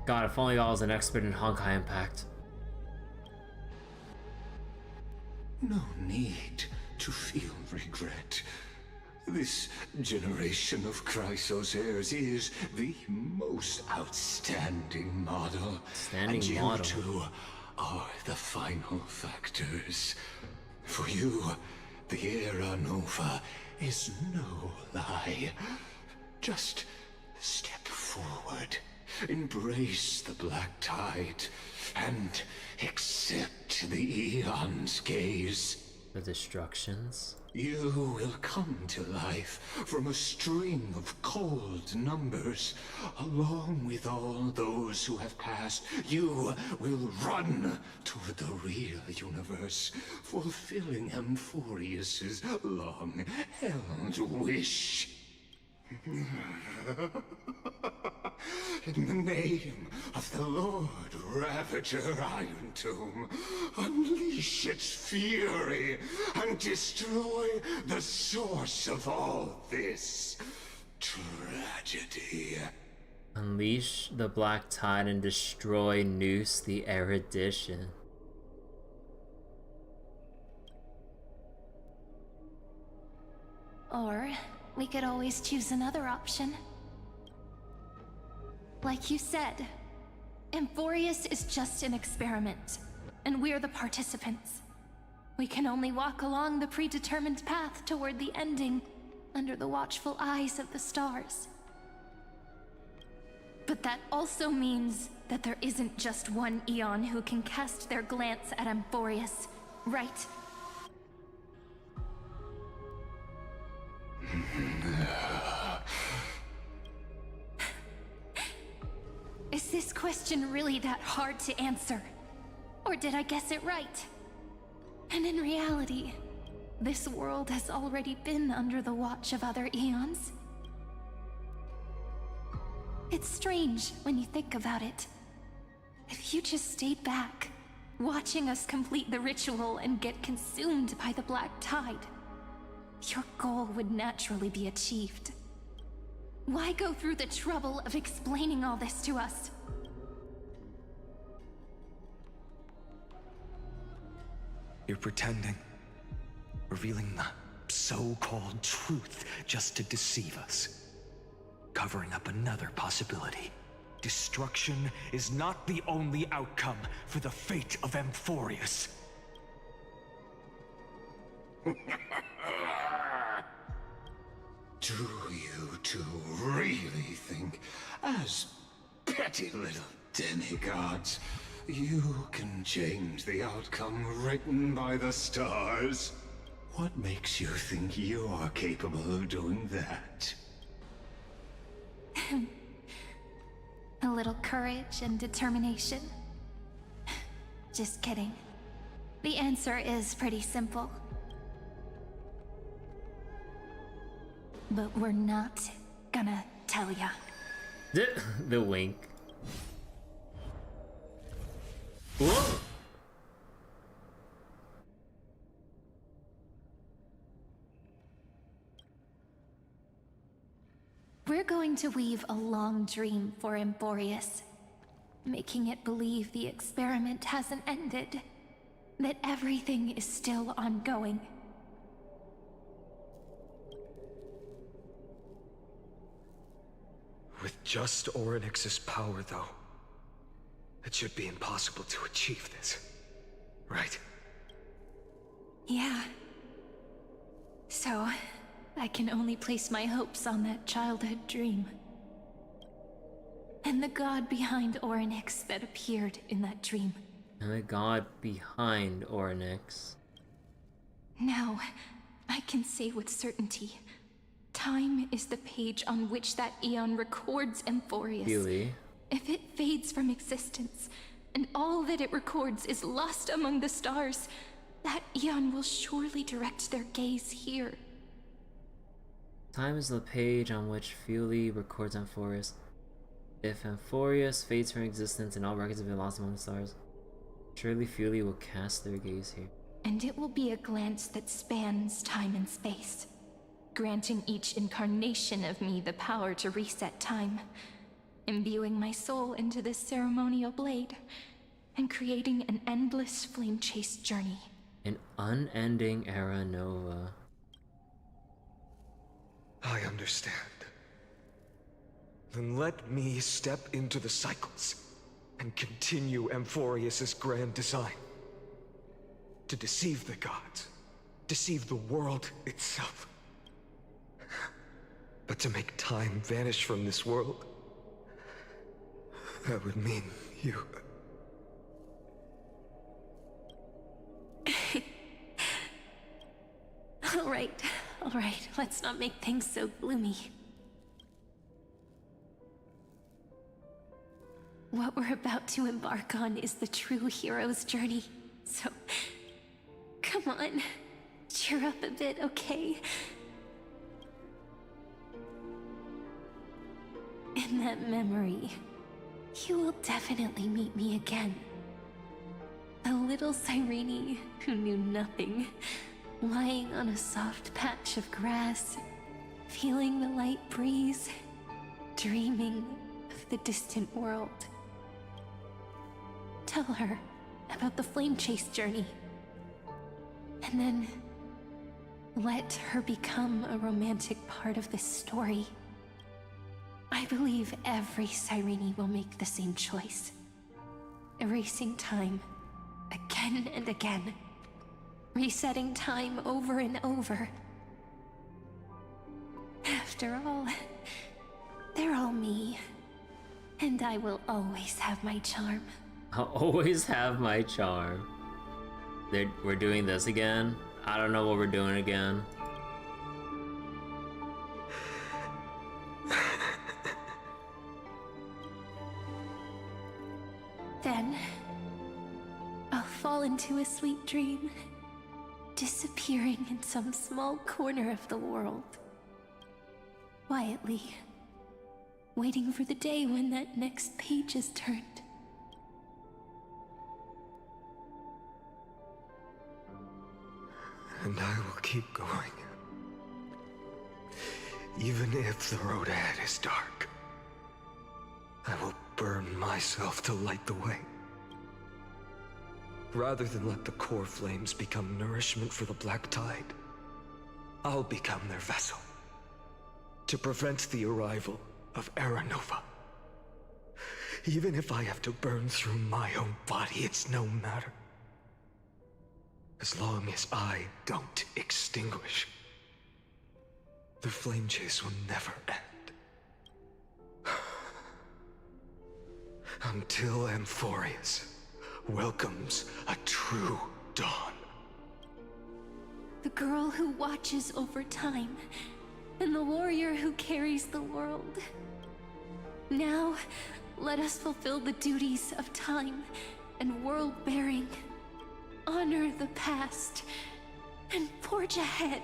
Speaker 1: God, if only I was an expert in Honkai Impact.
Speaker 6: No need to feel regret. This generation of Chrysos heirs is the most outstanding model. And you two are the final factors. For you, the Era Nova is no lie. Just step forward, embrace the black tide, and accept the Aeon's gaze.
Speaker 1: The destructions?
Speaker 6: You will come to life from a string of cold numbers. Along with all those who have passed, you will run toward the real universe, fulfilling Amphorius's long-held wish. In the name of the Lord Ravager Iron Tomb, unleash its fury and destroy the source of all this tragedy.
Speaker 1: Unleash the Black Tide and destroy Noose the Erudition.
Speaker 3: Or we could always choose another option. Like you said, Amphorius is just an experiment, and we're the participants. We can only walk along the predetermined path toward the ending, under the watchful eyes of the stars. But that also means that there isn't just one Aeon who can cast their glance at Amphorius, right? Is this question really that hard to answer? Or did I guess it right? And in reality, this world has already been under the watch of other Aeons. It's strange when you think about it. If you just stayed back, watching us complete the ritual and get consumed by the Black Tide, your goal would naturally be achieved. Why go through the trouble of explaining all this to us?
Speaker 16: You're pretending. Revealing the so-called truth just to deceive us. covering up another possibility. Destruction is not the only outcome for the fate of Amphorius.
Speaker 6: Do you two really think, as petty little demigods, you can change the outcome written by the stars? What makes you think you are capable of doing that?
Speaker 3: A little courage and determination. Just kidding. The answer is pretty simple. But we're not gonna tell ya.
Speaker 1: The wink. Whoa!
Speaker 3: We're going to weave a long dream for Amphorius, making it believe the experiment hasn't ended, that everything is still ongoing.
Speaker 16: With just Orynyx's power, though, it should be impossible to achieve this, right?
Speaker 3: Yeah. So, I can only place my hopes on that childhood dream. And the god behind Orynyx that appeared in that dream.
Speaker 1: And the god behind Orynyx.
Speaker 3: Now, I can say with certainty, time is the page on which that eon records Amphorius.
Speaker 1: Really?
Speaker 3: If it fades from existence, and all that it records is lost among the stars, that eon will surely direct their gaze here.
Speaker 1: Time is the page on which Phainon records Amphorius. If Amphorius fades from existence and all records have been lost among the stars, surely Phainon will cast their gaze here.
Speaker 3: And it will be a glance that spans time and space, granting each incarnation of me the power to reset time, imbuing my soul into this ceremonial blade, and creating an endless flame-chased journey.
Speaker 1: An unending era nova.
Speaker 16: I understand. Then let me step into the cycles and continue Amphorius's grand design. To deceive the gods, deceive the world itself. But to make time vanish from this world, that would mean you...
Speaker 3: All right, let's not make things so gloomy. What we're about to embark on is the true hero's journey, so come on, cheer up a bit, okay? In that memory, you will definitely meet me again. A little Cyrene who knew nothing, lying on a soft patch of grass, feeling the light breeze, dreaming of the distant world. Tell her about the flame chase journey, and then let her become a romantic part of this story. I believe every Cyrene will make the same choice, erasing time again and again, resetting time over and over. After all, they're all me, and I will always have my charm.
Speaker 1: I'll always have my charm. We're doing this again? I don't know what we're doing again.
Speaker 3: Then, I'll fall into a sweet dream, disappearing in some small corner of the world. Quietly, waiting for the day when that next page is turned.
Speaker 16: And I will keep going. Even if the road ahead is dark, I will burn myself to light the way. Rather than let the core flames become nourishment for the Black Tide, I'll become their vessel. To prevent the arrival of Aranova. Even if I have to burn through my own body, it's no matter. As long as I don't extinguish, the flame chase will never end. Until Amphorius welcomes a true dawn.
Speaker 3: The girl who watches over time, and the warrior who carries the world. Now, let us fulfill the duties of time and world-bearing. Honor the past, and forge ahead.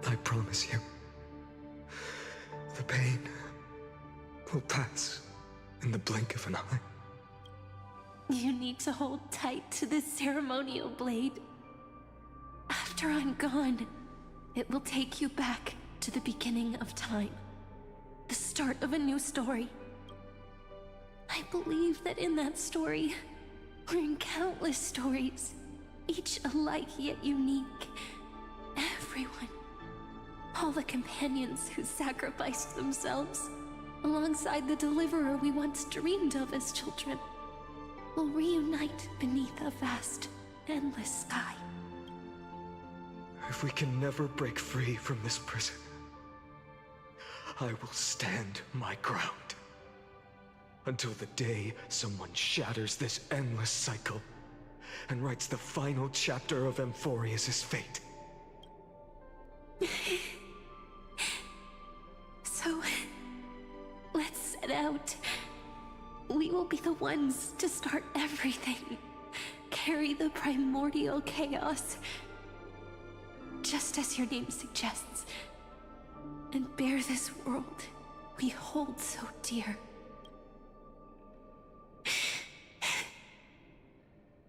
Speaker 16: I promise you, the pain will pass in the blink of an eye.
Speaker 3: You need to hold tight to this ceremonial blade. After I'm gone, it will take you back to the beginning of time. The start of a new story. I believe that in that story, or in countless stories, each alike yet unique, everyone, all the companions who sacrificed themselves, alongside the deliverer we once dreamed of as children, will reunite beneath a vast, endless sky.
Speaker 16: If we can never break free from this prison, I will stand my ground. Until the day someone shatters this endless cycle and writes the final chapter of Amphorius' fate.
Speaker 3: So, let's set out. We will be the ones to start everything. Carry the primordial chaos, just as your name suggests, and bear this world we hold so dear.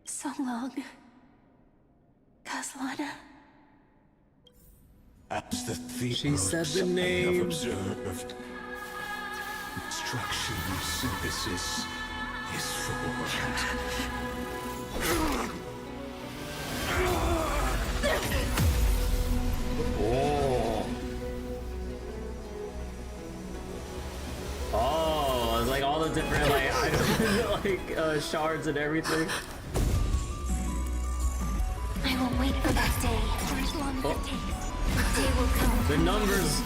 Speaker 3: So long, Kaslana.
Speaker 6: As the theme
Speaker 1: She said the name.
Speaker 6: I have observed. Instruction synthesis is formed.
Speaker 1: Oh, it's like all the different like items, like shards and everything.
Speaker 14: I will wait for that day, for as long as it takes. The day will come.
Speaker 1: The numbers.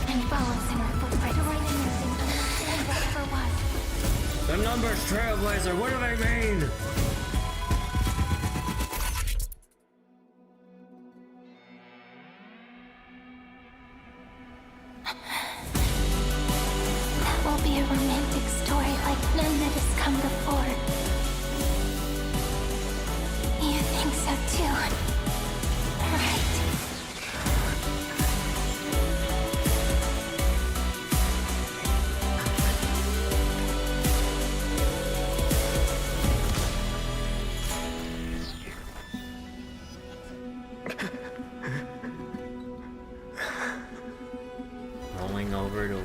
Speaker 14: And follows in her footprint, right in there, and understand whatever was.
Speaker 1: The numbers, Trailblazer. What do they mean?
Speaker 14: That will be a romantic story like none that has come before. You think so too, right?
Speaker 1: Rolling over to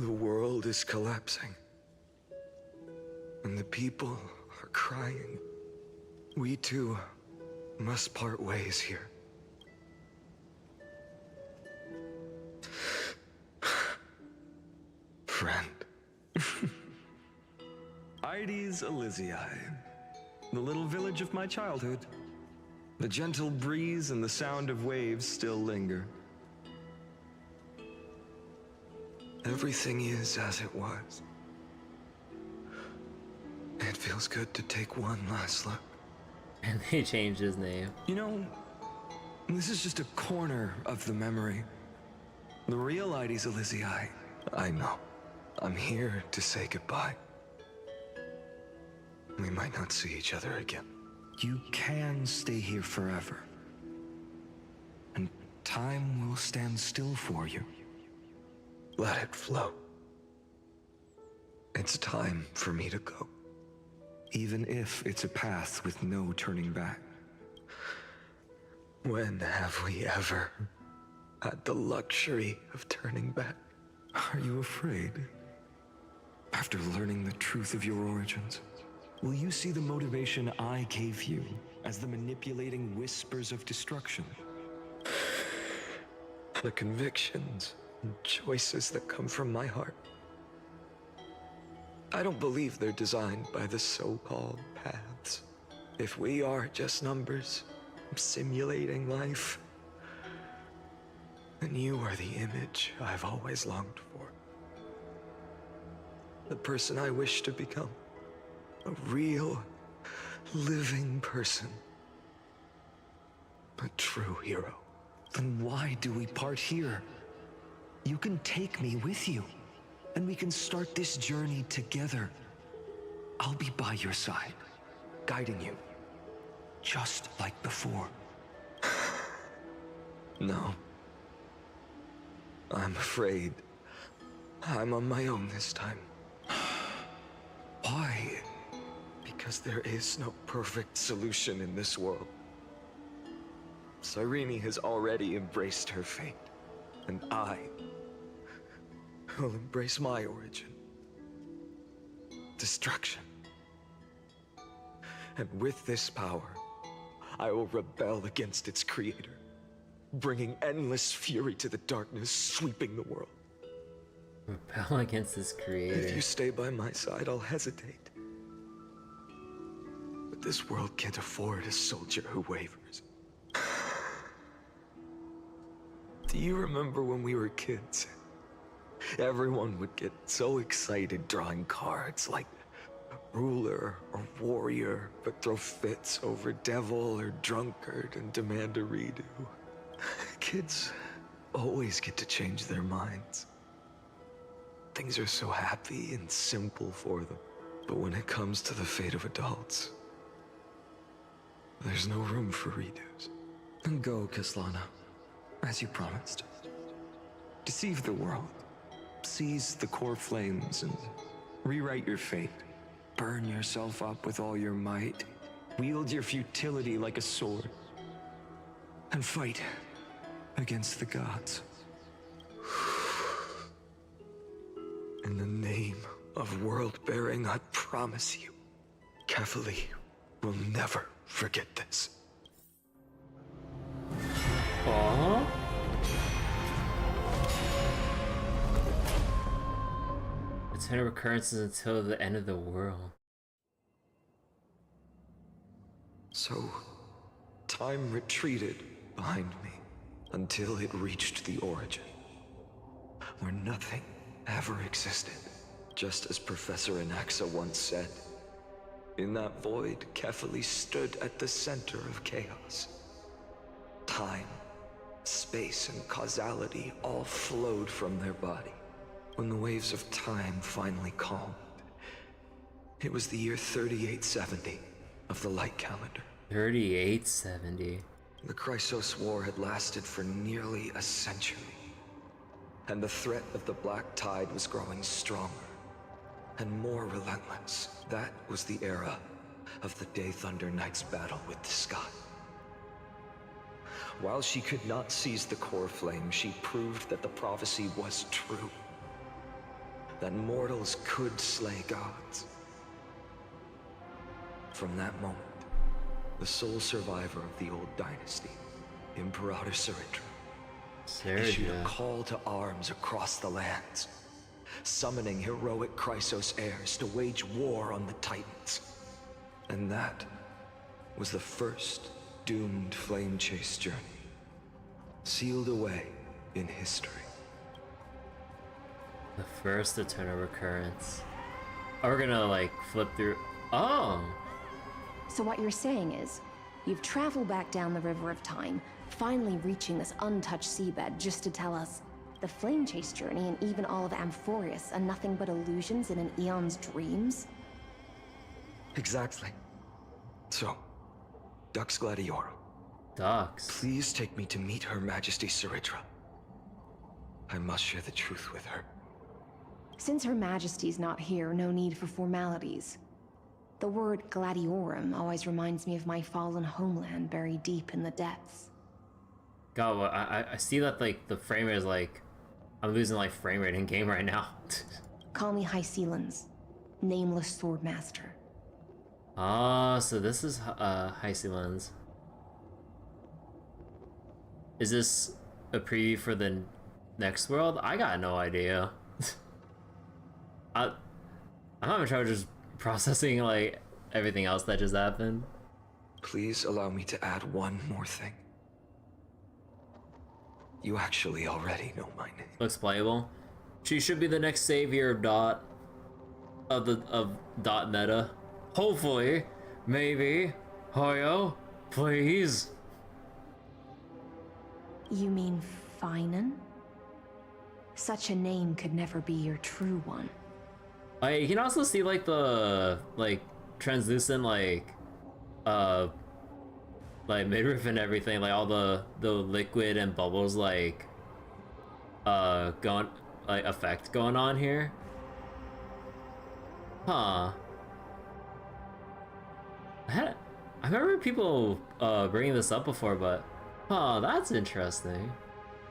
Speaker 16: The world is collapsing. And the people are crying. We too must part ways here. Friend. Ides Elysiae, the little village of my childhood. The gentle breeze and the sound of waves still linger. Everything is as it was. It feels good to take one last look.
Speaker 1: And they changed his name.
Speaker 16: You know, this is just a corner of the memory. The real Ides Elysiae, I know. I'm here to say goodbye. We might not see each other again. You can stay here forever. And time will stand still for you. Let it flow. It's time for me to go. Even if it's a path with no turning back. When have we ever had the luxury of turning back? Are you afraid? After learning the truth of your origins, will you see the motivation I gave you as the manipulating whispers of destruction? The convictions and choices that come from my heart. I don't believe they're designed by the so-called paths. If we are just numbers, simulating life, then you are the image I've always longed for. The person I wish to become. A real, living person. A true hero. Then why do we part here? You can take me with you, and we can start this journey together. I'll be by your side, guiding you, just like before. No. I'm afraid I'm on my own this time. Why? Because there is no perfect solution in this world. Cyrene has already embraced her fate, and I will embrace my origin. Destruction. And with this power, I will rebel against its creator, bringing endless fury to the darkness, sweeping the world.
Speaker 1: Rebel against this creator.
Speaker 16: If you stay by my side, I'll hesitate. But this world can't afford a soldier who wavers. Do you remember when we were kids? Everyone would get so excited drawing cards like ruler or warrior, but throw fits over devil or drunkard and demand a redo. Kids always get to change their minds. Things are so happy and simple for them. But when it comes to the fate of adults, there's no room for redos. And go, Kislana, as you promised. Deceive the world. Seize the core flames and rewrite your fate. Burn yourself up with all your might. Wield your futility like a sword. And fight against the gods. In the name of world-bearing, I promise you, Kefali will never forget this.
Speaker 1: Aww. Eternal recurrences until the end of the world.
Speaker 16: So, time retreated behind me until it reached the origin, where nothing ever existed, just as Professor Anaxa once said. In that void, Kefali stood at the center of chaos. Time, space, and causality all flowed from their body. When the waves of time finally calmed, it was the year 3870 of the light calendar.
Speaker 1: 3870.
Speaker 16: The Chrysos War had lasted for nearly a century, and the threat of the Black Tide was growing stronger and more relentless. That was the era of the Day Thunder Knight's battle with the sky. While she could not seize the core flame, she proved that the prophecy was true. That mortals could slay gods. From that moment, the sole survivor of the old dynasty, Imperator Cyrindra, issued a call to arms across the lands, summoning heroic Chrysos heirs to wage war on the Titans. And that was the first doomed flame chase journey, sealed away in history.
Speaker 1: The first eternal recurrence. Oh, we're gonna like flip through. Oh!
Speaker 10: So what you're saying is, you've traveled back down the River of Time, finally reaching this untouched seabed just to tell us the flame chase journey and even all of Amphorius are nothing but illusions in an eon's dreams?
Speaker 16: Exactly. So, Dux Gladiorum.
Speaker 1: Dux.
Speaker 16: Please take me to meet Her Majesty Cyrindra. I must share the truth with her.
Speaker 10: Since Her Majesty's not here, no need for formalities. The word Gladiorum always reminds me of my fallen homeland buried deep in the depths.
Speaker 1: God, well, I see that like the frame rate is like I'm losing like frame rate in game right now.
Speaker 10: Call me Hycelans, nameless swordmaster.
Speaker 1: Oh, so this is Hycelans. Is this a preview for the next world? I got no idea. I'm having trouble just processing like everything else that just happened.
Speaker 16: Please allow me to add one more thing. You actually already know my name.
Speaker 1: Looks playable. She should be the next savior of Dot. Of Dot meta. Hopefully. Maybe. Hoyo. Please.
Speaker 10: You mean Phainon? Such a name could never be your true one.
Speaker 1: You can also see like the translucent midriff and everything, like all the liquid and bubbles effect going on here. Huh. I remember people bringing this up before, but that's interesting.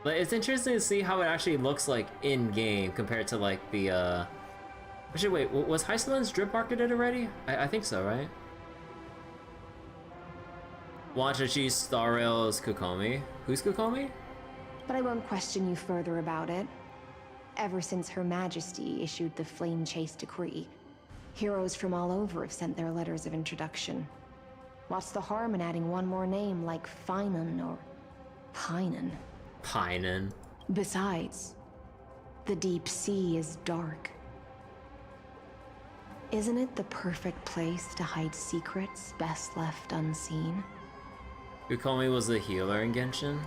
Speaker 1: Like, it's interesting to see how it actually looks like in game compared to like the Actually, wait, was Hycelans drip marketed already? I think so, right? Wanchachi, Star Rails, Kokomi. Who's Kokomi?
Speaker 10: But I won't question you further about it. Ever since Her Majesty issued the Flame Chase Decree, heroes from all over have sent their letters of introduction. What's the harm in adding one more name like Phainon or Phainon?
Speaker 1: Phainon.
Speaker 10: Besides, the deep sea is dark. Isn't it the perfect place to hide secrets best left unseen?
Speaker 1: Kokomi was a healer in Genshin?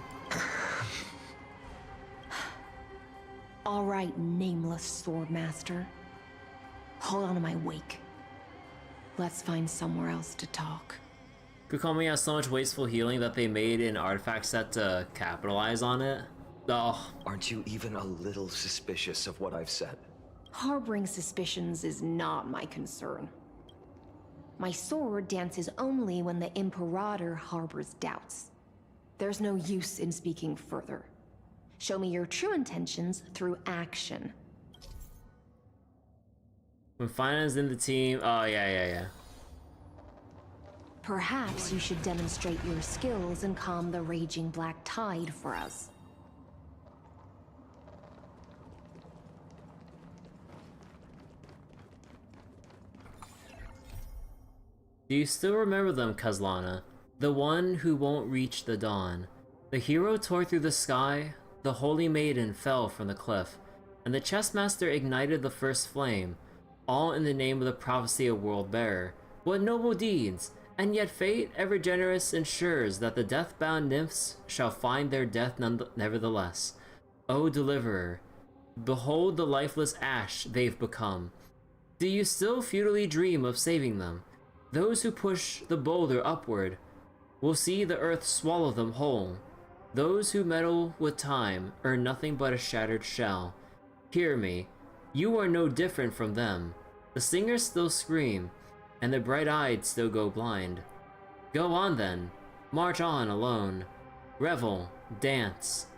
Speaker 10: All right, nameless swordmaster. Hold on to my wake. Let's find somewhere else to talk.
Speaker 1: Kokomi has so much wasteful healing that they made an artifact set to capitalize on it. Oh.
Speaker 16: Aren't you even a little suspicious of what I've said?
Speaker 10: Harboring suspicions is not my concern. My sword dances only when the Imperator harbors doubts. There's no use in speaking further. Show me your true intentions through action.
Speaker 1: When Phainon's in the team... Oh, yeah.
Speaker 10: Perhaps you should demonstrate your skills and calm the raging black tide for us.
Speaker 1: Do you still remember them, Kazlana? The one who won't reach the dawn. The hero tore through the sky, the holy maiden fell from the cliff, and the chessmaster ignited the first flame, all in the name of the prophecy of World-Bearer. What noble deeds! And yet fate, ever generous, ensures that the death-bound nymphs shall find their death nevertheless. O deliverer, behold the lifeless ash they've become. Do you still futilely dream of saving them? Those who push the boulder upward will see the earth swallow them whole. Those who meddle with time earn nothing but a shattered shell. Hear me, you are no different from them. The singers still scream, and the bright-eyed still go blind. Go on then, march on alone. Revel, dance.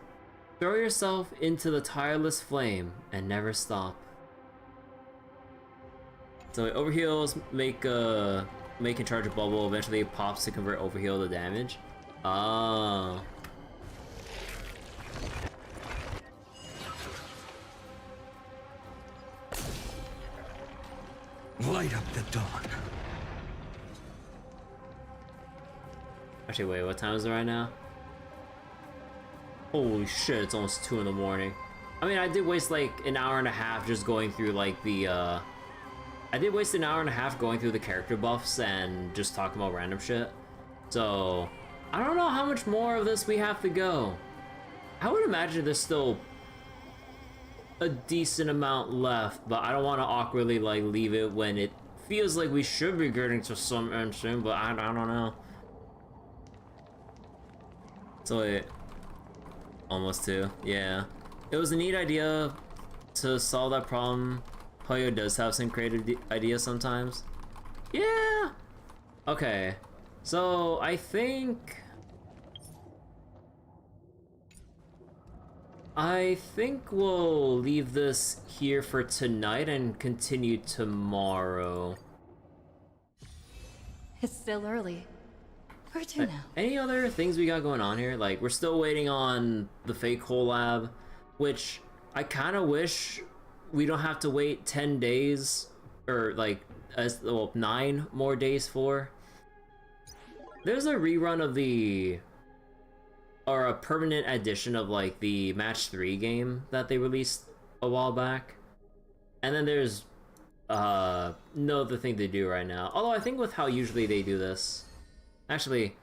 Speaker 1: Throw yourself into the tireless flame and never stop. So overheals make and charge a bubble, eventually it pops to convert overheal to damage. Oh.
Speaker 11: Light up the dawn.
Speaker 1: Actually, wait, what time is it right now? Holy shit, it's almost 2 in the morning. I mean, I did waste like an hour and a half just going through like the, I did waste an hour and a half going through the character buffs and just talking about random shit. So, I don't know how much more of this we have to go. I would imagine there's still a decent amount left, but I don't want to awkwardly like leave it when it feels like we should be getting to some end soon, but I don't know. So wait, almost 2, yeah. It was a neat idea to solve that problem Poyo does have some creative ideas sometimes. Yeah! Okay, so I think we'll leave this here for tonight and continue tomorrow.
Speaker 8: It's still early. Where to now?
Speaker 1: Any other things we got going on here? Like, we're still waiting on the fake collab, which I kind of wish we don't have to wait 10 days, or like, 9 more days for. There's a rerun of or a permanent edition of like the Match 3 game that they released a while back. And then there's no other thing to do right now. Although I think with how usually they do this, actually,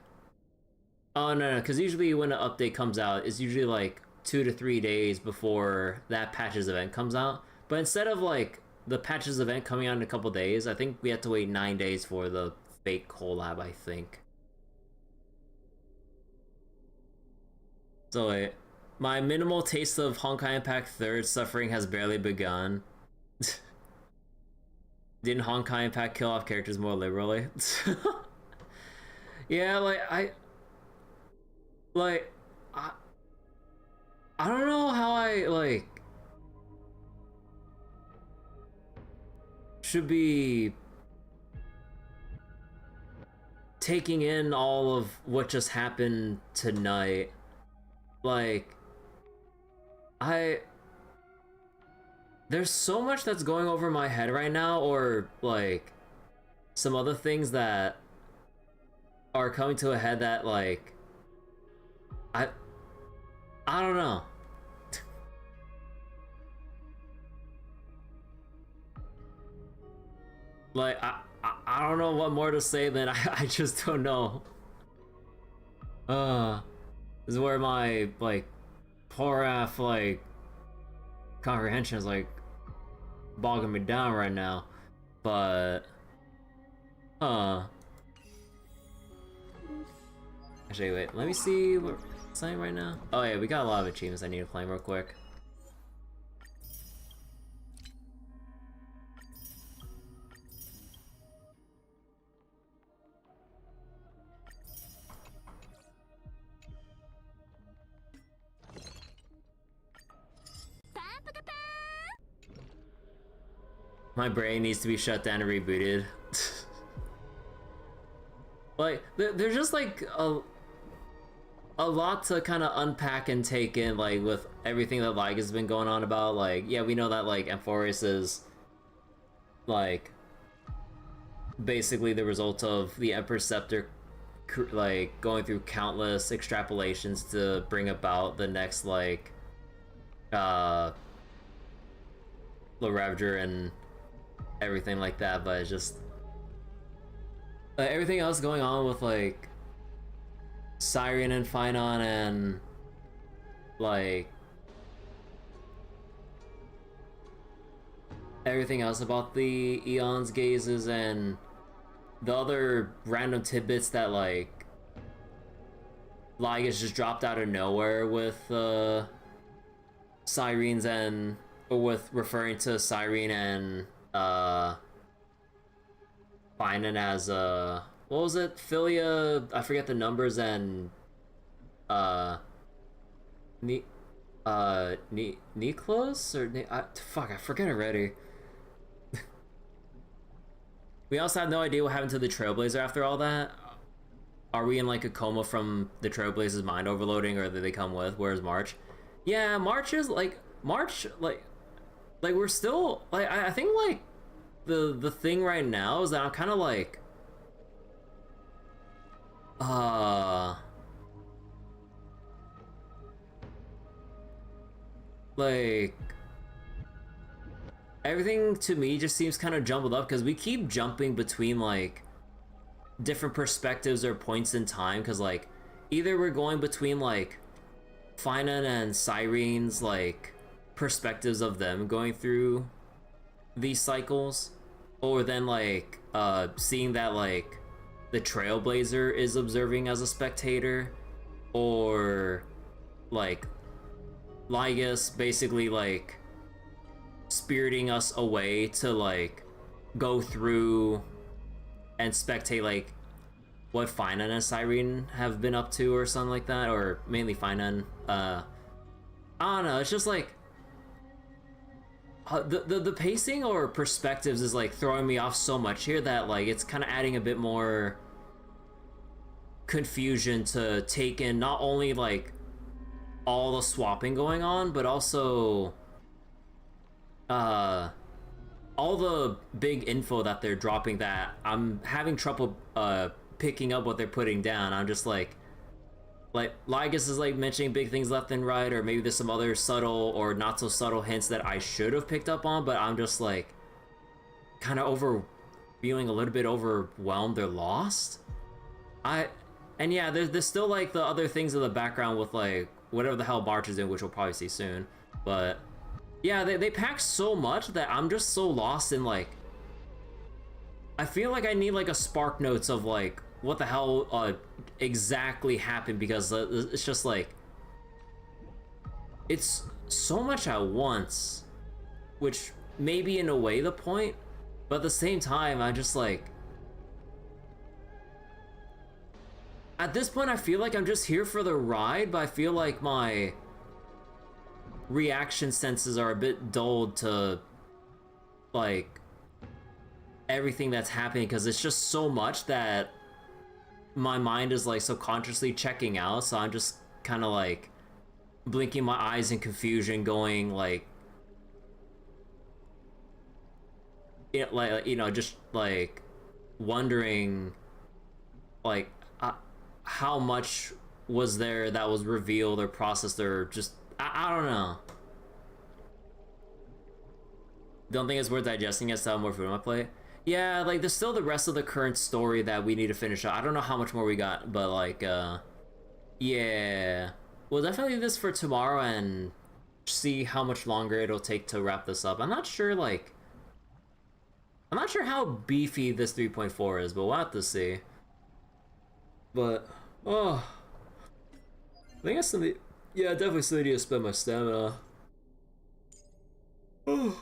Speaker 1: oh no, because usually when an update comes out, it's usually like 2 to 3 days before that patches event comes out. But instead of like the patches event coming out in a couple days, I think we have to wait 9 days for the fake collab, I think. So wait, my minimal taste of Honkai Impact 3rd suffering has barely begun. Didn't Honkai Impact kill off characters more liberally? Yeah, I don't know how I should be taking in all of what just happened tonight. Like, there's so much that's going over my head right now, or like some other things that are coming to a head that like I don't know. Like I don't know what more to say than I just don't know. This is where my like poor ass like comprehension is like bogging me down right now. But actually wait, let me see what we're saying right now. Oh yeah, we got a lot of achievements I need to claim real quick. My brain needs to be shut down and rebooted. Like, there's just like a lot to kind of unpack and take in, like with everything that like has been going on about. Like, yeah, we know that like Amphorius is like basically the result of the Emperor's Scepter like going through countless extrapolations to bring about the next like the Ravager and everything like that. But it's just everything else going on with like Siren and Phainon and like everything else about the Eon's Gazes and the other random tidbits that like Lygus just dropped out of nowhere with Sirens and or with referring to Siren and Phainon as what was it? Philia, I forget the numbers, and Niklos or fuck, I forget already. We also have no idea what happened to the Trailblazer after all that. Are we in like a coma from the Trailblazer's mind overloading, or did they come with? Where's March? Yeah, March like we're still like I think like the thing right now is that I'm kind of like like everything to me just seems kind of jumbled up because we keep jumping between like different perspectives or points in time, because like either we're going between like Phainon and Siren's like perspectives of them going through these cycles, or then like seeing that like the Trailblazer is observing as a spectator, or like Lygus basically like spiriting us away to like go through and spectate like what Phainon and Cyrene have been up to or something like that, or mainly Phainon. I don't know, it's just like the pacing or perspectives is like throwing me off so much here that like it's kind of adding a bit more confusion to take in not only like all the swapping going on, but also all the big info that they're dropping that I'm having trouble picking up what they're putting down. I'm just like Lygus is like mentioning big things left and right, or maybe there's some other subtle or not so subtle hints that I should have picked up on, but I'm just like kind of feeling a little bit overwhelmed or lost. And yeah, there's still like the other things in the background with like whatever the hell March is doing, which we'll probably see soon. But yeah, they pack so much that I'm just so lost in like, I feel like I need like a spark notes of like what the hell exactly happened, because it's just like, it's so much at once, which may be in a way the point, but at the same time I just like, at this point I feel like I'm just here for the ride, but I feel like my reaction senses are a bit dulled to like everything that's happening, because it's just so much that my mind is like subconsciously checking out, so I'm just kind of like blinking my eyes in confusion, going like, just like wondering like how much was there that was revealed or processed, or just I don't know. Don't think it's worth digesting it, so more food on my plate. Yeah, like there's still the rest of the current story that we need to finish up. I don't know how much more we got, but like yeah, we'll definitely do this for tomorrow and see how much longer it'll take to wrap this up. I'm not sure how beefy this 3.4 is, but we'll have to see. But I think that's something. Yeah, definitely still need to spend my stamina. And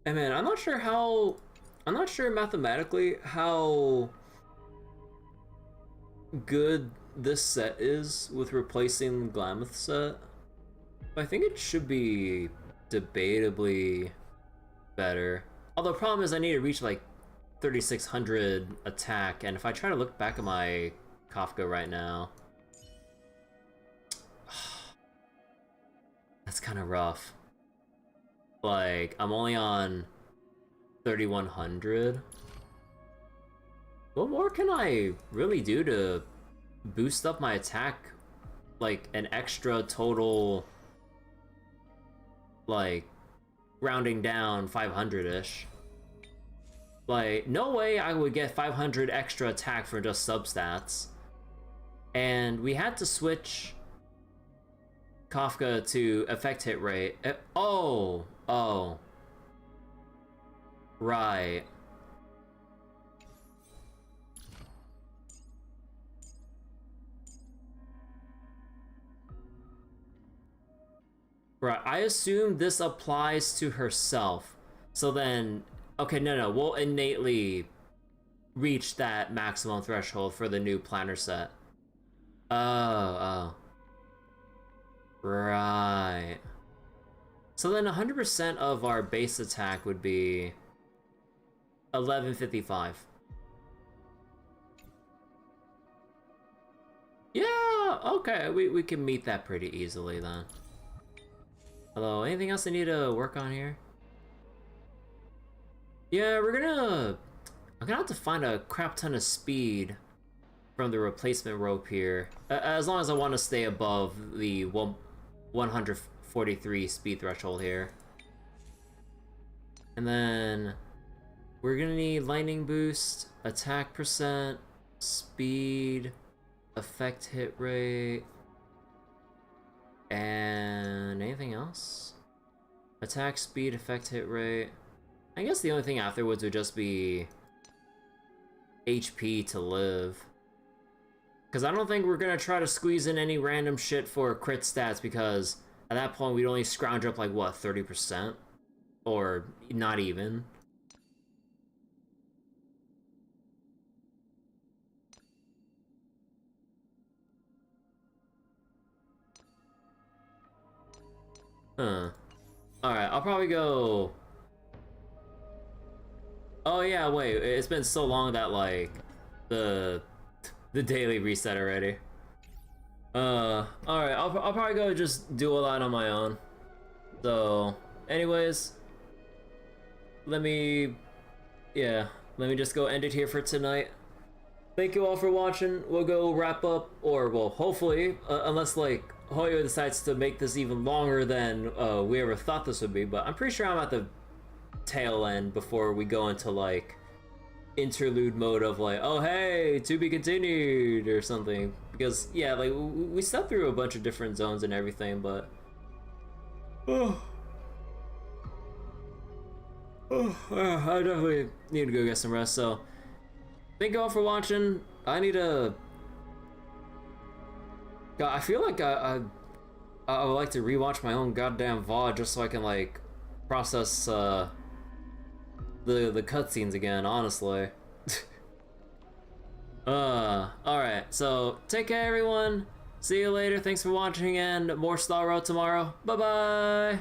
Speaker 1: man, I'm not sure mathematically how good this set is with replacing Glamoth's set. I think it should be debatably better. Although the problem is I need to reach like 3600 attack, and if I try to look back at my Kafka right now, that's kind of rough. Like, I'm only on 3100. What more can I really do to boost up my attack? Like, an extra total, like, rounding down 500-ish. Like, no way I would get 500 extra attack for just substats. And we had to switch Kafka to effect hit rate. Oh, right. Right, I assume this applies to herself. So then, okay, no, we'll innately reach that maximum threshold for the new planner set. Oh. Right. So then 100% of our base attack would be 1155. Yeah, okay, we can meet that pretty easily then. Hello, anything else I need to work on here? Yeah, I'm gonna have to find a crap ton of speed from the replacement rope here. As long as I want to stay above the 143 speed threshold here. And then we're gonna need lightning boost, attack percent, speed, effect hit rate, and anything else? Attack, speed, effect hit rate. I guess the only thing afterwards would just be HP to live. Because I don't think we're gonna try to squeeze in any random shit for crit stats, because at that point we'd only scrounge up like what, 30%? Or not even. Huh. Alright, I'll probably go... Oh yeah, wait, it's been so long that like the daily reset already. Alright, I'll probably go just do a lot on my own. So, anyways, let me just go end it here for tonight. Thank you all for watching. We'll go wrap up, or well, hopefully, unless like Hoyo decides to make this even longer than we ever thought this would be, but I'm pretty sure I'm at the tail end before we go into like interlude mode of like, oh hey, to be continued or something, because yeah, like we stepped through a bunch of different zones and everything, but I definitely need to go get some rest. So thank you all for watching. I need to God, I feel like I would like to rewatch my own goddamn VOD just so I can like process the cutscenes again, honestly. Alright, so take care everyone. See you later. Thanks for watching, and more Star Road tomorrow. Bye bye.